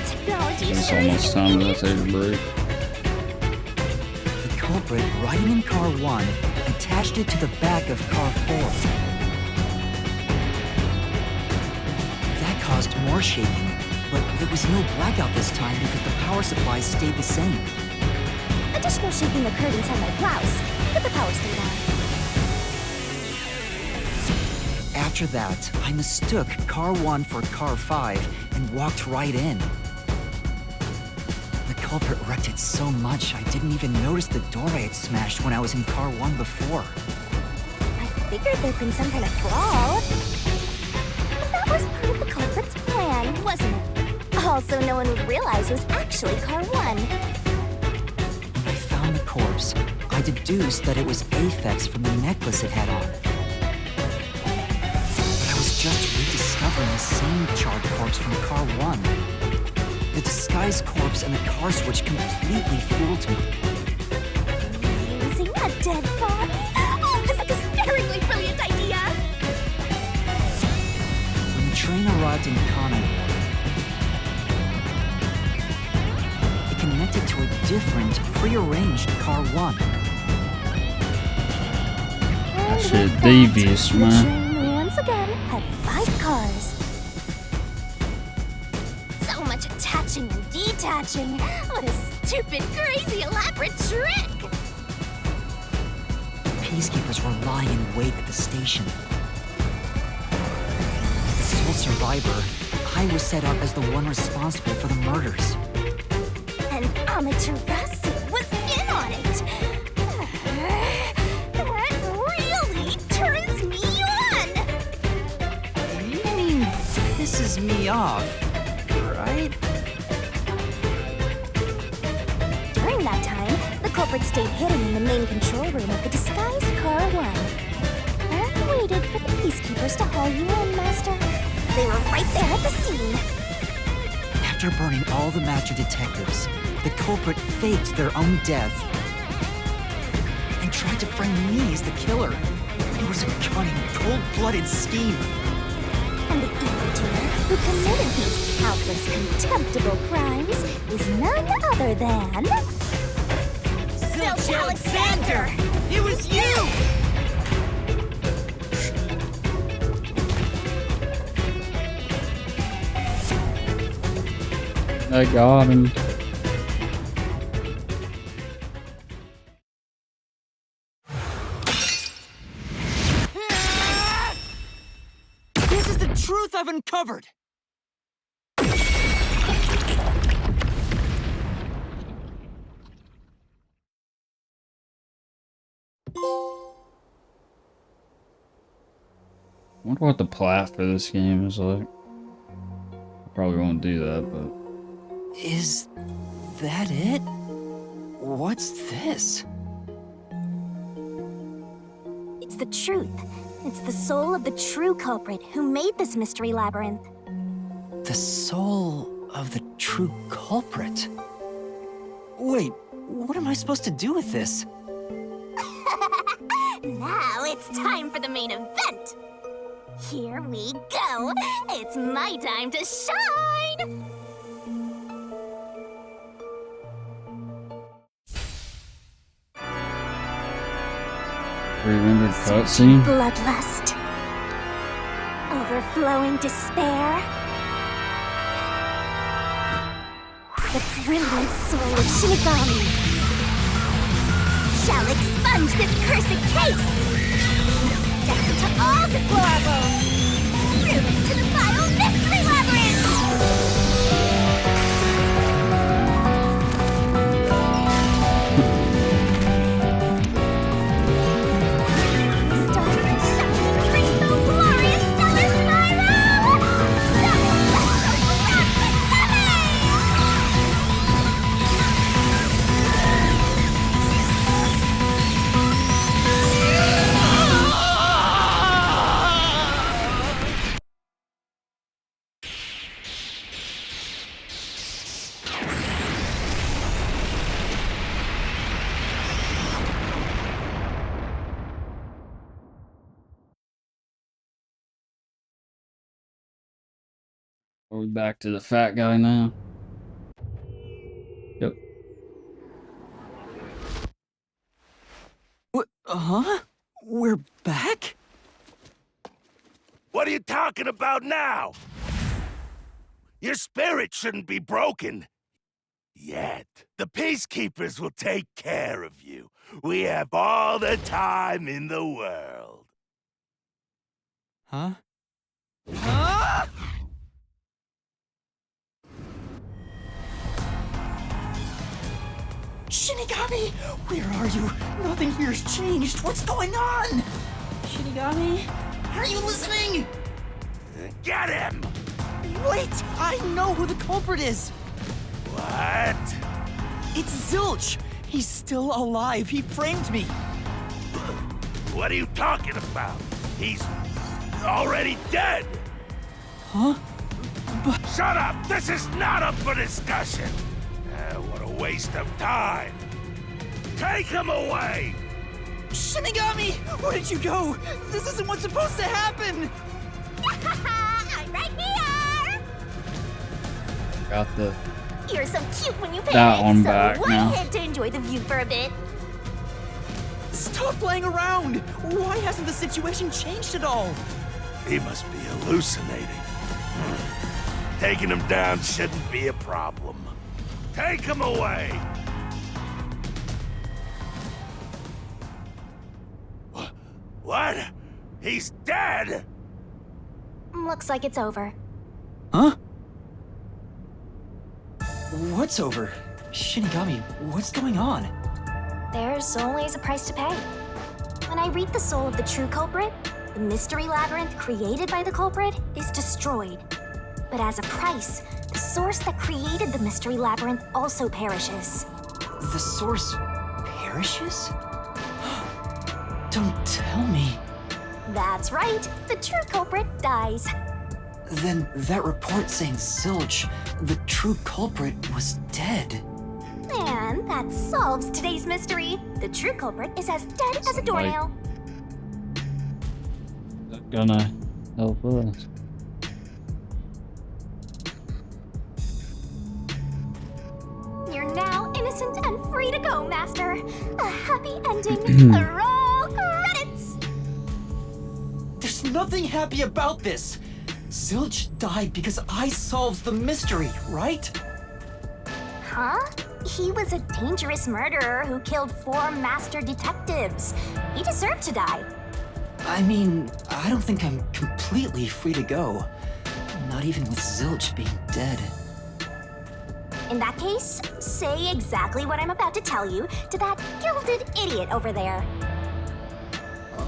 Technology It's sure almost is time to amazing. take a break. The culprit, riding in Car 1, attached it to the back of Car 4. That caused more shaking, but there was no blackout this time because the power supply stayed the same. Additional shaking occurred inside my blouse, but the power stayed on. After that, I mistook Car 1 for Car 5 and walked right in. The culprit wrecked it so much I didn't even notice the door I had smashed when I was in Car 1 before. I figured there'd been some kind of brawl. But that was part of the culprit's plan, wasn't it? Also, no one would realize it was actually Car 1. When I found the corpse, I deduced that it was Aphex from the necklace it had on. was just rediscovering the same charred corpse from Car 1. The disguised corpse and the car switch completely fooled me. Using a dead body? Oh, that's like a hysterically brilliant idea! When the train arrived in Kanai, it connected to a different, prearranged Car 1. That shit devious, man. We once again had 5 cars. So much attaching and detaching. What a stupid, crazy, elaborate trick! Peacekeepers were lying in wait at the station. The sole survivor, I was set up as the one responsible for the murders. And Amaterasu was in on it! That really turns me on! You mean pisses me off, right? During that time, the culprit stayed hidden in the main control room of the disguised Car 1. And waited for the peacekeepers to haul you in, Master. They were right there at the scene. After burning all the master detectives, the culprit faked their own death and tried to frame me as the killer. It was a cunning, cold-blooded scheme. And the evildoer who committed these countless contemptible crimes is none other than... Zilch Alexander! It was you! I got him. This is the truth I've uncovered! I wonder what the plat for this game is like. I probably won't do that, but... Is that it? What's this? It's the truth. It's the soul of the true culprit who made this mystery labyrinth. The soul of the true culprit? Wait, what am I supposed to do with this? Now it's time for the main event! Here we go! It's my time to shine! Remembered cutscene? Bloodlust. Overflowing despair. The brilliant soul of Shinigami shall expunge this cursed case! Down to all deplorables! Through into the final mystery labyrinth! Are we back to the fat guy now? Yep. What? Huh? We're back? What are you talking about now? Your spirit shouldn't be broken. Yet. The Peacekeepers will take care of you. We have all the time in the world. Huh? Ah! Shinigami! Where are you? Nothing here's changed. What's going on? Shinigami? Are you listening? Get him! Wait! I know who the culprit is! What? It's Zilch! He's still alive. He framed me. What are you talking about? He's already dead! Huh? Shut up! This is not up for discussion! What a waste of time! Take him away! Shinigami! Where did you go? This isn't what's supposed to happen! I'm right here! Got the You're so cute when you panic, that one so back go now. ahead to enjoy the view for a bit. Stop playing around! Why hasn't the situation changed at all? He must be hallucinating. Taking him down shouldn't be a problem. Take him away! What? He's dead? Looks like it's over. Huh? What's over? Shinigami, what's going on? There's always a price to pay. When I read the soul of the true culprit, the mystery labyrinth created by the culprit is destroyed. But as a price, the source that created the mystery labyrinth also perishes. The source perishes? Don't tell me. That's right, the true culprit dies. Then that report saying Zilch, the true culprit, was dead. And that solves today's mystery. The true culprit is as dead as a doornail. Gonna help us. You're now innocent and free to go, Master. A happy ending. Roll credits! There's nothing happy about this. Zilch died because I solved the mystery, right? Huh? He was a dangerous murderer who killed 4 master detectives. He deserved to die. I mean, I don't think I'm completely free to go. Not even with Zilch being dead. In that case, say exactly what I'm about to tell you to that gilded idiot over there.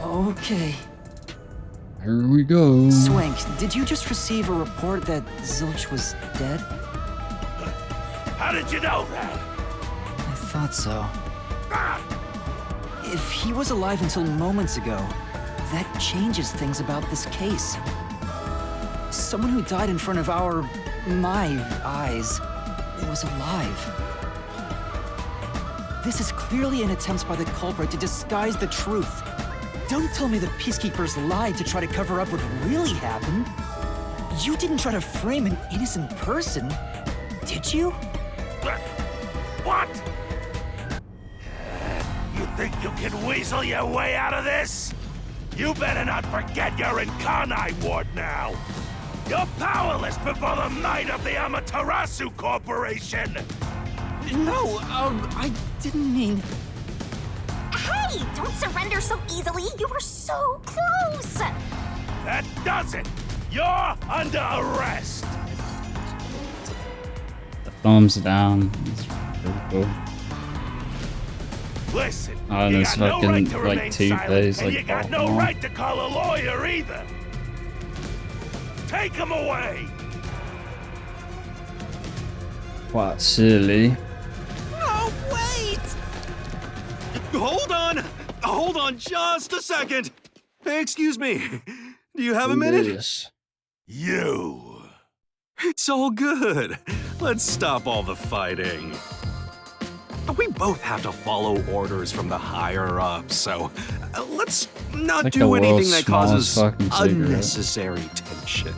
Okay. Here we go. Swank, did you just receive a report that Zilch was dead? How did you know that? I thought so. If he was alive until moments ago, that changes things about this case. Someone who died in front of my eyes, was alive. This is clearly an attempt by the culprit to disguise the truth. Don't tell me the Peacekeepers lied to try to cover up what really happened. You didn't try to frame an innocent person, did you? What? You think you can weasel your way out of this? You better not forget you're in Kanai Ward now. You're powerless before the might of the Amaterasu Corporation! No, I didn't mean... Hey, don't surrender so easily. You were so close. That does it! You're under arrest! The thumbs down. It's pretty cool. Listen, And you it's got no fucking right to like remain 2 silent, days and like you got off no and on. right to call a lawyer either! Take him away! Quite silly. No, wait! Hold on just a second! Hey, excuse me. Do you have a minute? Yes. You! It's all good. Let's stop all the fighting. We both have to follow orders from the higher-ups, so let's not Like do the anything world's that causes smallest fucking cigarette. unnecessary tension.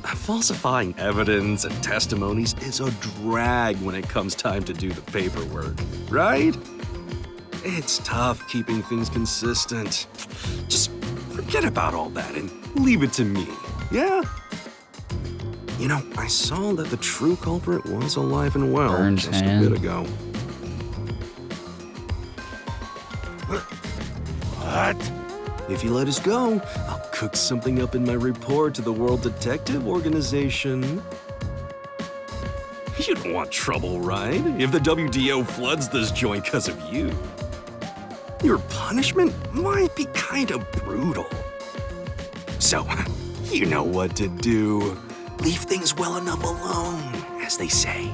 Falsifying evidence and testimonies is a drag when it comes time to do the paperwork, right? It's tough keeping things consistent. Just forget about all that and leave it to me, yeah? You know, I saw that the true culprit was alive and well Burns just hand. a bit ago. What? If you let us go, I'll cook something up in my report to the World Detective Organization. You don't want trouble, right? If the WDO floods this joint because of you. Your punishment might be kind of brutal. So, you know what to do. Leave things well enough alone, as they say.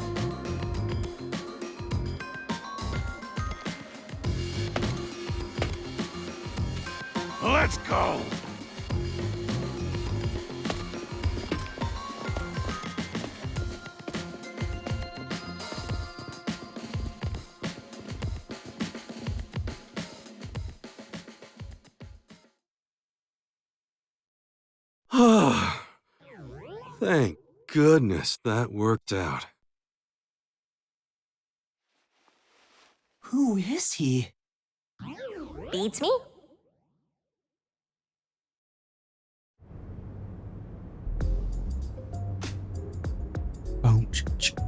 Let's go! Oh, thank goodness that worked out. Who is he? Beats me? Should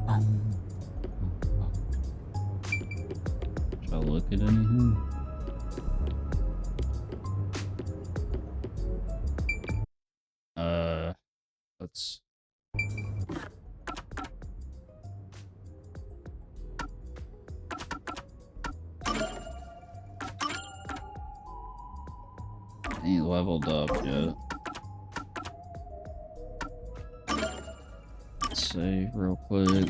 I look at anything? Let's. Ain't leveled up yet. Save real quick.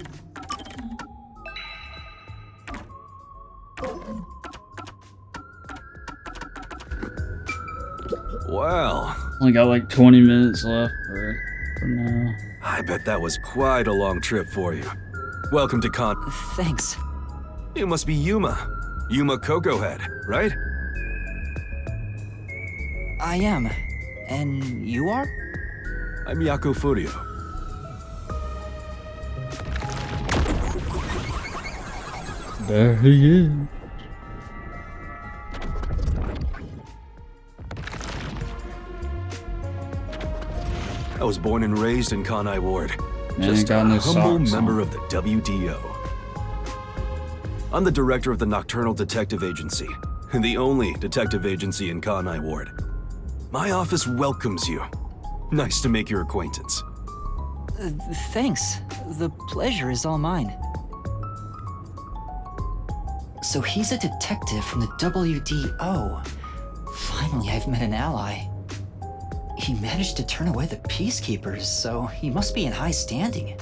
Well, Only got like 20 minutes left for now. I bet that was quite a long trip for you. Welcome to Thanks. You must be Yuma. Yuma Cocoa Head, right? I am. And you are? I'm Yako Furio. There he is. I was born and raised in Kanai Ward. Man, Just a got no humble socks member on. of the WDO. I'm the director of the Nocturnal Detective Agency, the only detective agency in Kanai Ward. My office welcomes you. Nice to make your acquaintance. Thanks. The pleasure is all mine. So he's a detective from the WDO. Finally, I've met an ally. He managed to turn away the peacekeepers, so he must be in high standing.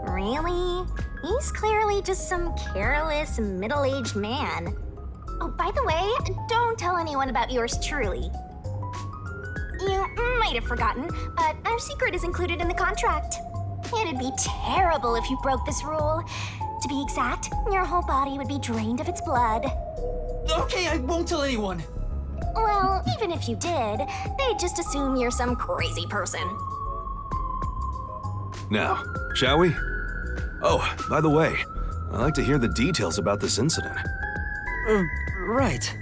Really? He's clearly just some careless, middle-aged man. Oh, by the way, don't tell anyone about yours truly. You might have forgotten, but our secret is included in the contract. It'd be terrible if you broke this rule. To be exact, your whole body would be drained of its blood. Okay, I won't tell anyone. Well, even if you did, they'd just assume you're some crazy person. Now, shall we? Oh, by the way, I'd like to hear the details about this incident. Right.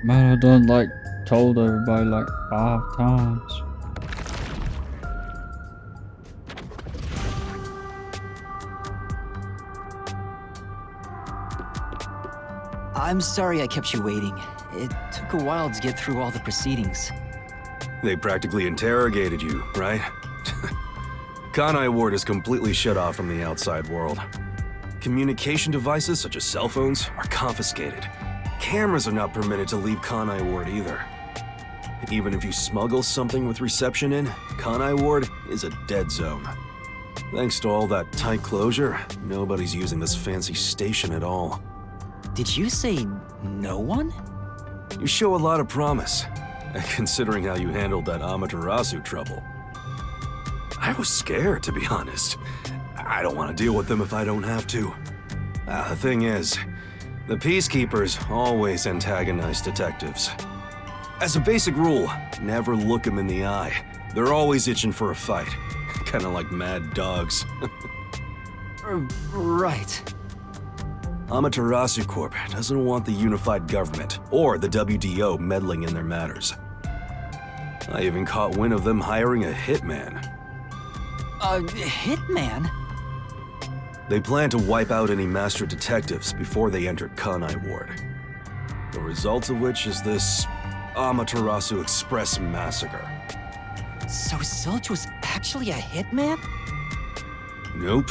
Might have done like told everybody like 5 times. I'm sorry I kept you waiting. It took a while to get through all the proceedings. They practically interrogated you, right? Kanai Ward is completely shut off from the outside world. Communication devices such as cell phones are confiscated. Cameras are not permitted to leave Kanai Ward either. Even if you smuggle something with reception in, Kanai Ward is a dead zone. Thanks to all that tight closure, nobody's using this fancy station at all. Did you say no one? You show a lot of promise, considering how you handled that Amaterasu trouble. I was scared, to be honest. I don't want to deal with them if I don't have to. The thing is, the Peacekeepers always antagonize detectives. As a basic rule, never look them in the eye. They're always itching for a fight. Kinda like mad dogs. Right. Amaterasu Corp doesn't want the unified government or the WDO meddling in their matters. I even caught wind of them hiring a hitman. A hitman? They plan to wipe out any master detectives before they entered Kanai Ward. The result of which is this Amaterasu Express massacre. So Zilch was actually a hitman? Nope.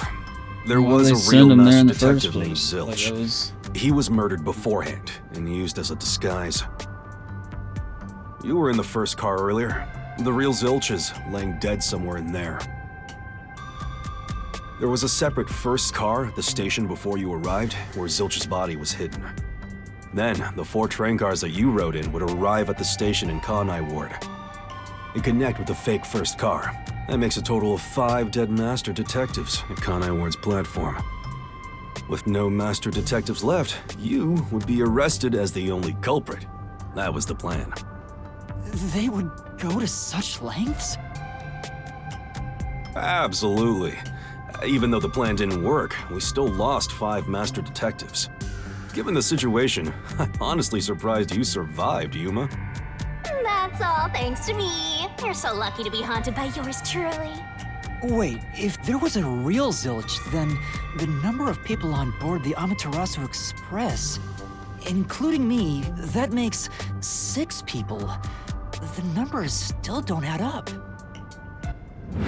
There Why was they a send real him there master in the first detective named place? Like, Zilch. that was- He was murdered beforehand and used as a disguise. You were in the first car earlier. The real Zilch is laying dead somewhere in there. There was a separate first car at the station before you arrived where Zilch's body was hidden. Then, the 4 train cars that you rode in would arrive at the station in Kanai Ward and connect with the fake first car. That makes a total of 5 dead master detectives at Kanai Ward's platform. With no master detectives left, you would be arrested as the only culprit. That was the plan. They would go to such lengths? Absolutely. Even though the plan didn't work, we still lost 5 master detectives. Given the situation, I'm honestly surprised you survived, Yuma. That's all thanks to me. You're so lucky to be haunted by yours truly. Wait, if there was a real zilch, then the number of people on board the Amaterasu Express, including me, that makes 6 people. The numbers still don't add up.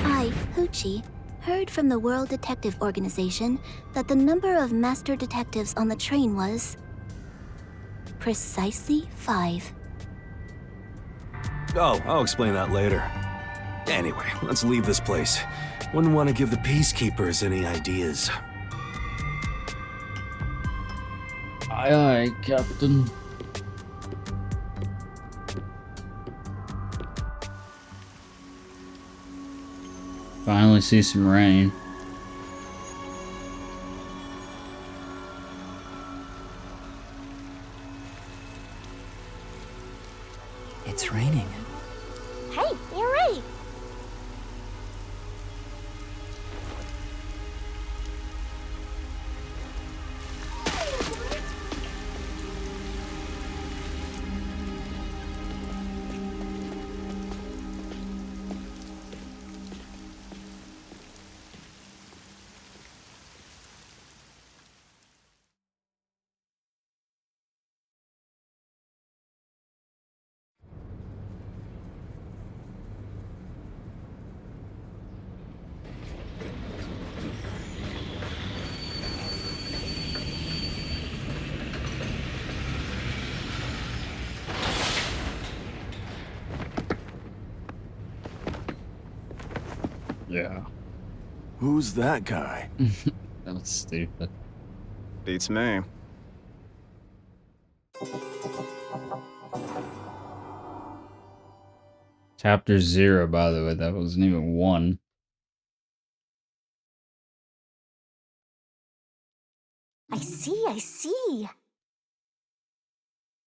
I, Hoochie, heard from the World Detective Organization that the number of master detectives on the train was precisely 5. Oh, I'll explain that later. Anyway, let's leave this place. Wouldn't want to give the Peacekeepers any ideas. Aye, aye, Captain. Finally see some rain. It's raining. Hey, you're right. Yeah. Who's that guy? That was stupid. Beats me. Chapter 0, by the way, that wasn't even 1. I see.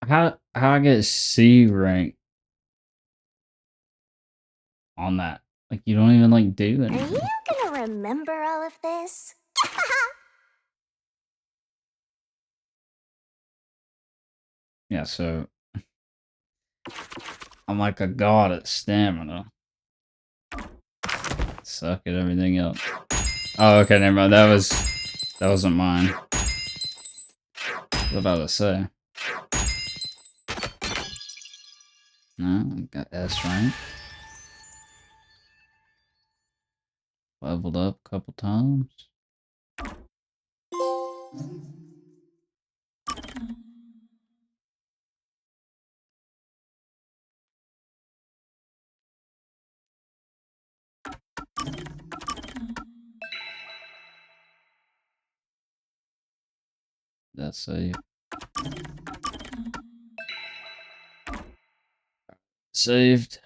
How I get C rank on that? Like, you don't even like do Are anything. you gonna remember all of this? Yeah, so I'm like a god at stamina. Suck at everything else. Oh, okay, never mind. That wasn't mine. What was I about to say? No, I got S rank. Leveled up a couple times. That's save. Saved.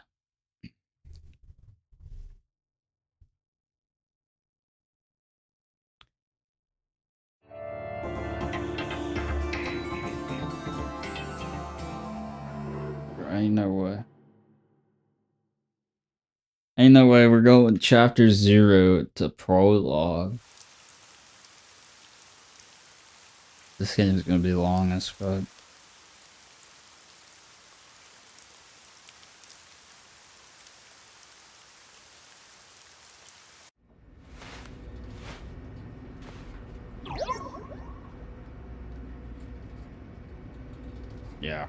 Ain't no way. Ain't no way we're going chapter 0 to prologue. This game is gonna be long as fuck. Yeah.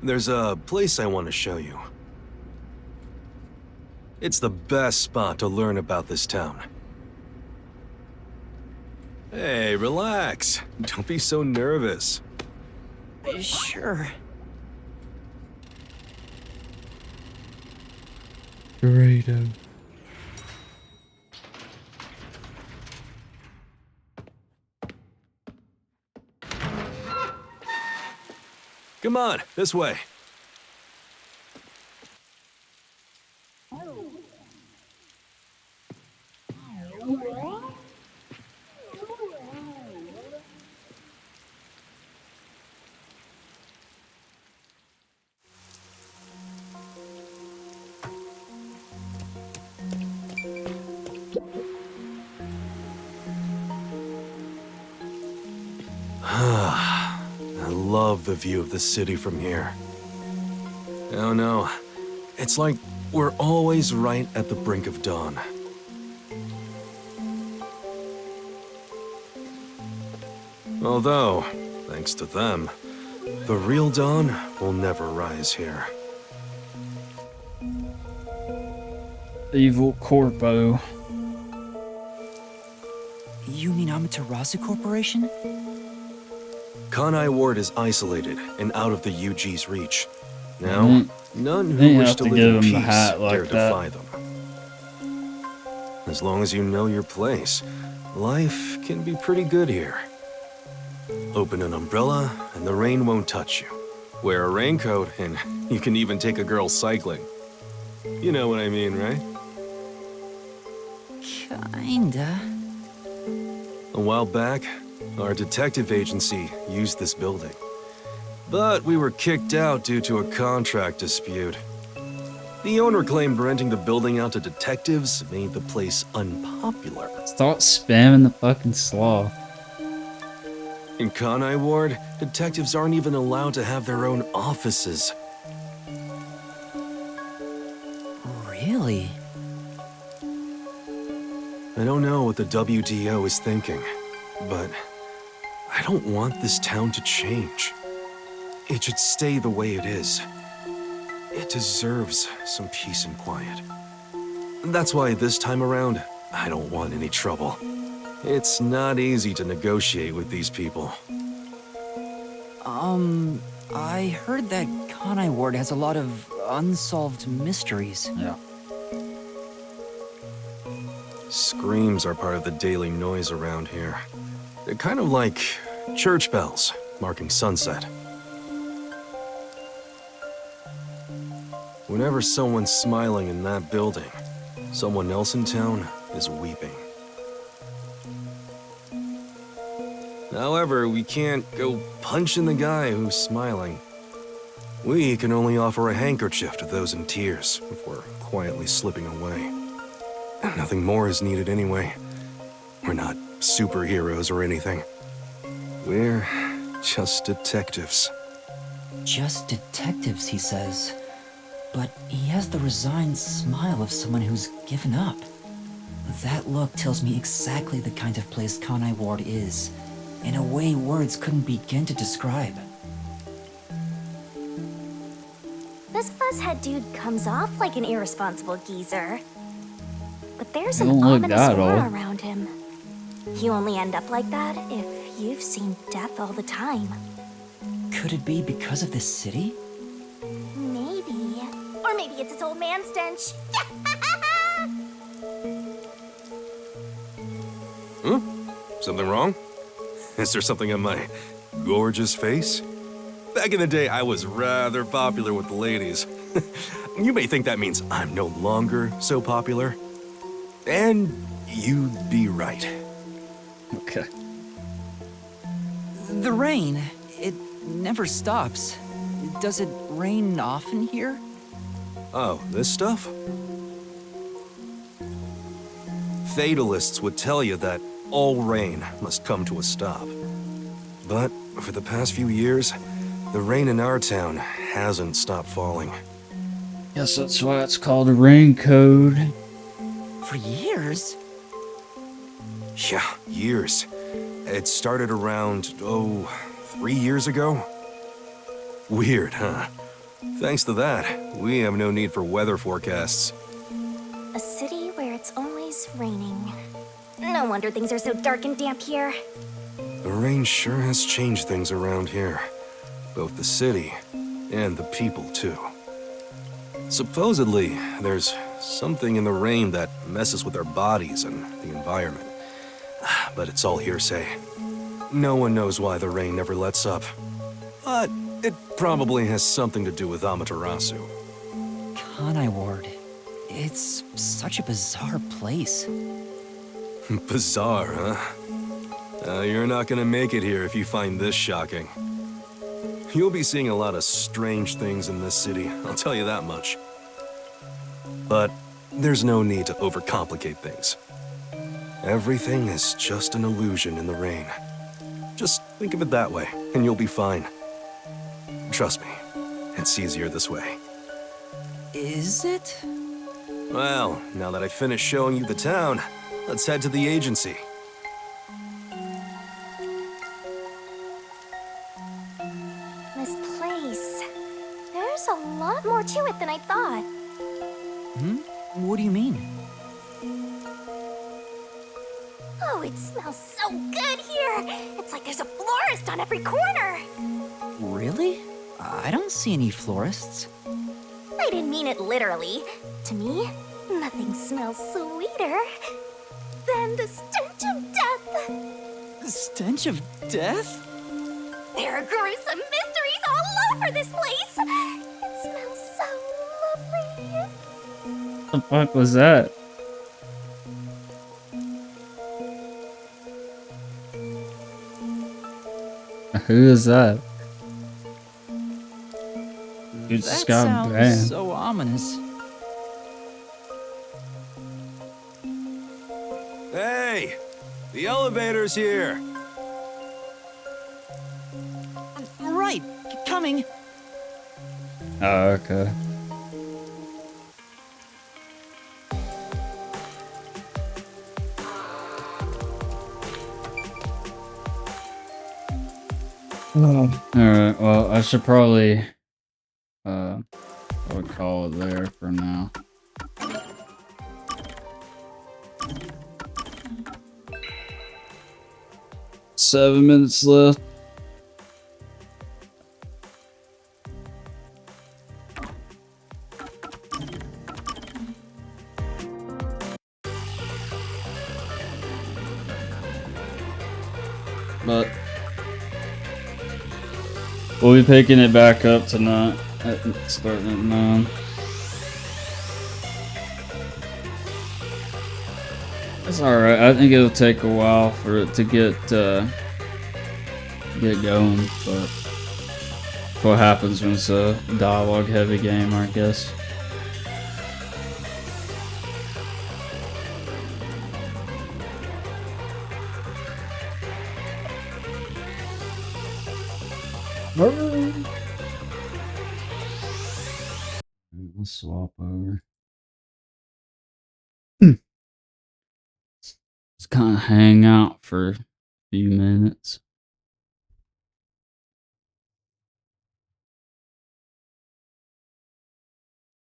There's a place I want to show you. It's the best spot to learn about this town. Hey, relax. Don't be so nervous. Sure. Dorado. Come on, this way. love the view of the city from here. Oh no, it's like we're always right at the brink of dawn. Although, thanks to them, the real dawn will never rise here. Evil Corpo. You mean Amaterasu Corporation? Kanai Ward is isolated and out of the UG's reach. Now, Mm-hmm. none They who wish have to to live give in him the peace hat like dare that. defy them. As long as you know your place, life can be pretty good here. Open an umbrella and the rain won't touch you. Wear a raincoat and you can even take a girl cycling. You know what I mean, right? Kinda. A while back, our detective agency used this building. But we were kicked out due to a contract dispute. The owner claimed renting the building out to detectives made the place unpopular. Stop spamming the fucking slaw. In Kanai Ward, detectives aren't even allowed to have their own offices. Really? I don't know what the WDO is thinking, but I don't want this town to change. It should stay the way it is. It deserves some peace and quiet. That's why this time around, I don't want any trouble. It's not easy to negotiate with these people. I heard that Kanai Ward has a lot of unsolved mysteries. Yeah. Screams are part of the daily noise around here. They're kind of like church bells marking sunset. Whenever someone's smiling in that building, someone else in town is weeping. However, we can't go punching the guy who's smiling. We can only offer a handkerchief to those in tears if we're quietly slipping away. Nothing more is needed anyway. We're not superheroes or anything. We're just detectives. Just detectives, he says. But he has the resigned smile of someone who's given up. That look tells me exactly the kind of place Kanai Ward is, in a way words couldn't begin to describe. This fuzzhead dude comes off like an irresponsible geezer. But there's He an don't look ominous that aura old. around him. You only end up like that if you've seen death all the time. Could it be because of this city? Maybe. Or maybe it's its old man stench. Something wrong? Is there something on my gorgeous face? Back in the day, I was rather popular with the ladies. You may think that means I'm no longer so popular. And you'd be right. Okay. The rain, it never stops. Does it rain often here? Oh, this stuff? Fatalists would tell you that all rain must come to a stop. But for the past few years, the rain in our town hasn't stopped falling. Guess that's why it's called a RainCode. For years? Yeah, years. It started around, 3 years ago? Weird, huh? Thanks to that, we have no need for weather forecasts. A city where it's always raining. No wonder things are so dark and damp here. The rain sure has changed things around here. Both the city and the people, too. Supposedly, there's something in the rain that messes with our bodies and the environment. But it's all hearsay. No one knows why the rain never lets up. But it probably has something to do with Amaterasu. Kanai Ward. It's such a bizarre place. Bizarre, huh? You're not gonna make it here if you find this shocking. You'll be seeing a lot of strange things in this city, I'll tell you that much. But there's no need to overcomplicate things. Everything is just an illusion in the rain. Just think of it that way, and you'll be fine. Trust me, it's easier this way. Is it? Well, now that I finished showing you the town, let's head to the agency. This place. There's a lot more to it than I thought. What do you mean? Oh, it smells so good here! It's like there's a florist on every corner! Really? I don't see any florists. I didn't mean it literally. To me, nothing smells sweeter than the stench of death. The stench of death? There are gruesome mysteries all over this place! It smells so lovely. What the fuck was that? Who is that? Dude, That Scott sounds Band. so ominous. Hey! The elevator's here! Right, coming. Oh, okay. Alright, well, I should probably I would call it there for now. Seven minutes left. But we'll be picking it back up tonight. Starting at 9. It's alright. I think it'll take a while for it to get going, but what happens when it's a dialogue heavy game, I guess. Let's swap over. Let's kind of hang out for a few minutes.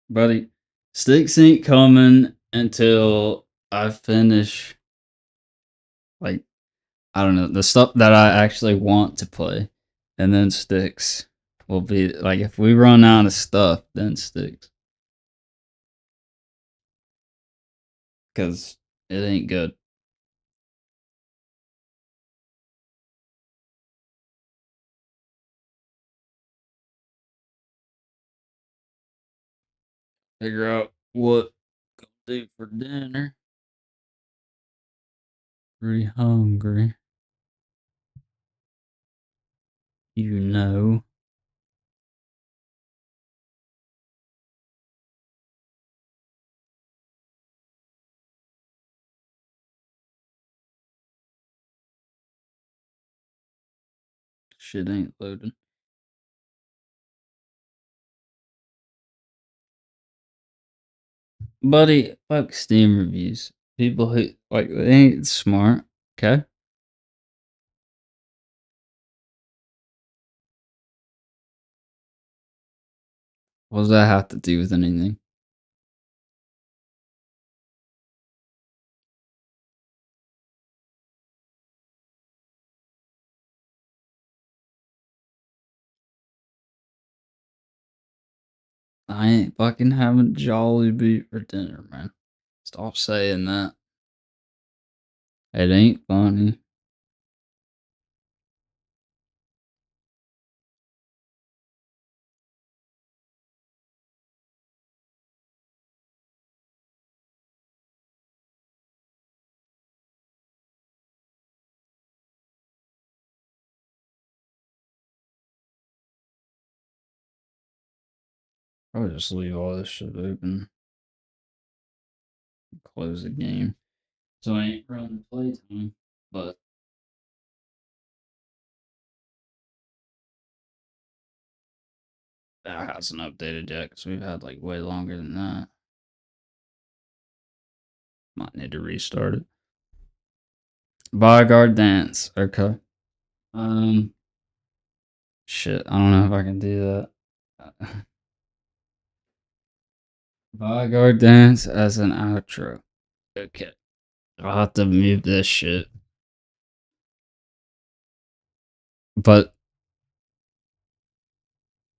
Buddy, Sticks ain't coming until I finish, like, I don't know, the stuff that I actually want to play. And then Sticks will be, like, if we run out of stuff, then Sticks. Because it ain't good. Figure out what to do for dinner. Pretty hungry. You know. Shit ain't loading. Buddy, fuck Steam reviews. People who, like, they ain't smart, okay? What does that have to do with anything? I ain't fucking having Jolly Beat for dinner, man. Stop saying that. It ain't funny. I'll just leave all this shit open. Close the game. So I ain't running playtime, but That hasn't updated yet because we've had like way longer than that. Might need to restart it. Bodyguard dance. Okay. Shit. I don't know if I can do that. Bodyguard dance as an outro. Okay. I'll have to mute this shit. But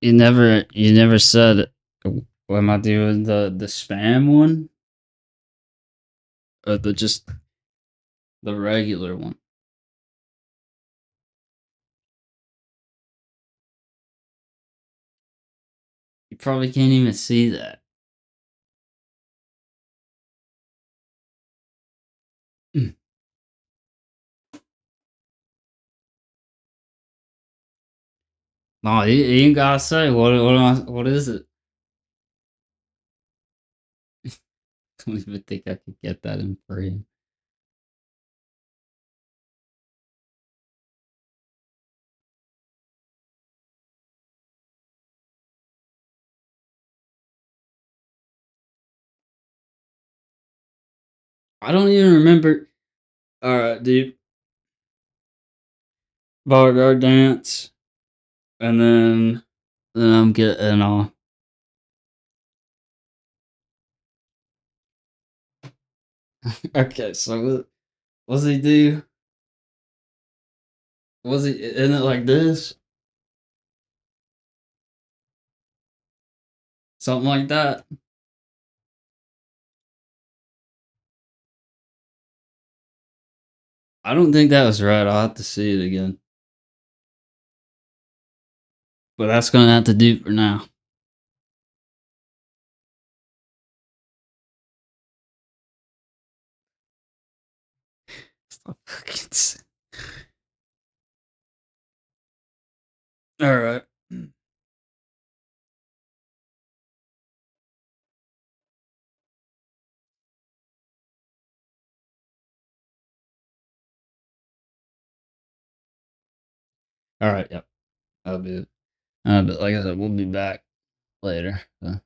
you never said, am I doing the spam one? Or just the regular one? You probably can't even see that. No, you ain't gotta say what is it? Don't even think I could get that in frame. I don't even remember. Alright, dude. Bodyguard dance. And then I'm getting Okay, so what does he do? Was he in it like this? Something like that. I don't think that was right. I'll have to see it again. But that's gonna have to do for now. Stop fucking Alright. Alright, yep. That'll be it. But like I said, we'll be back later. So.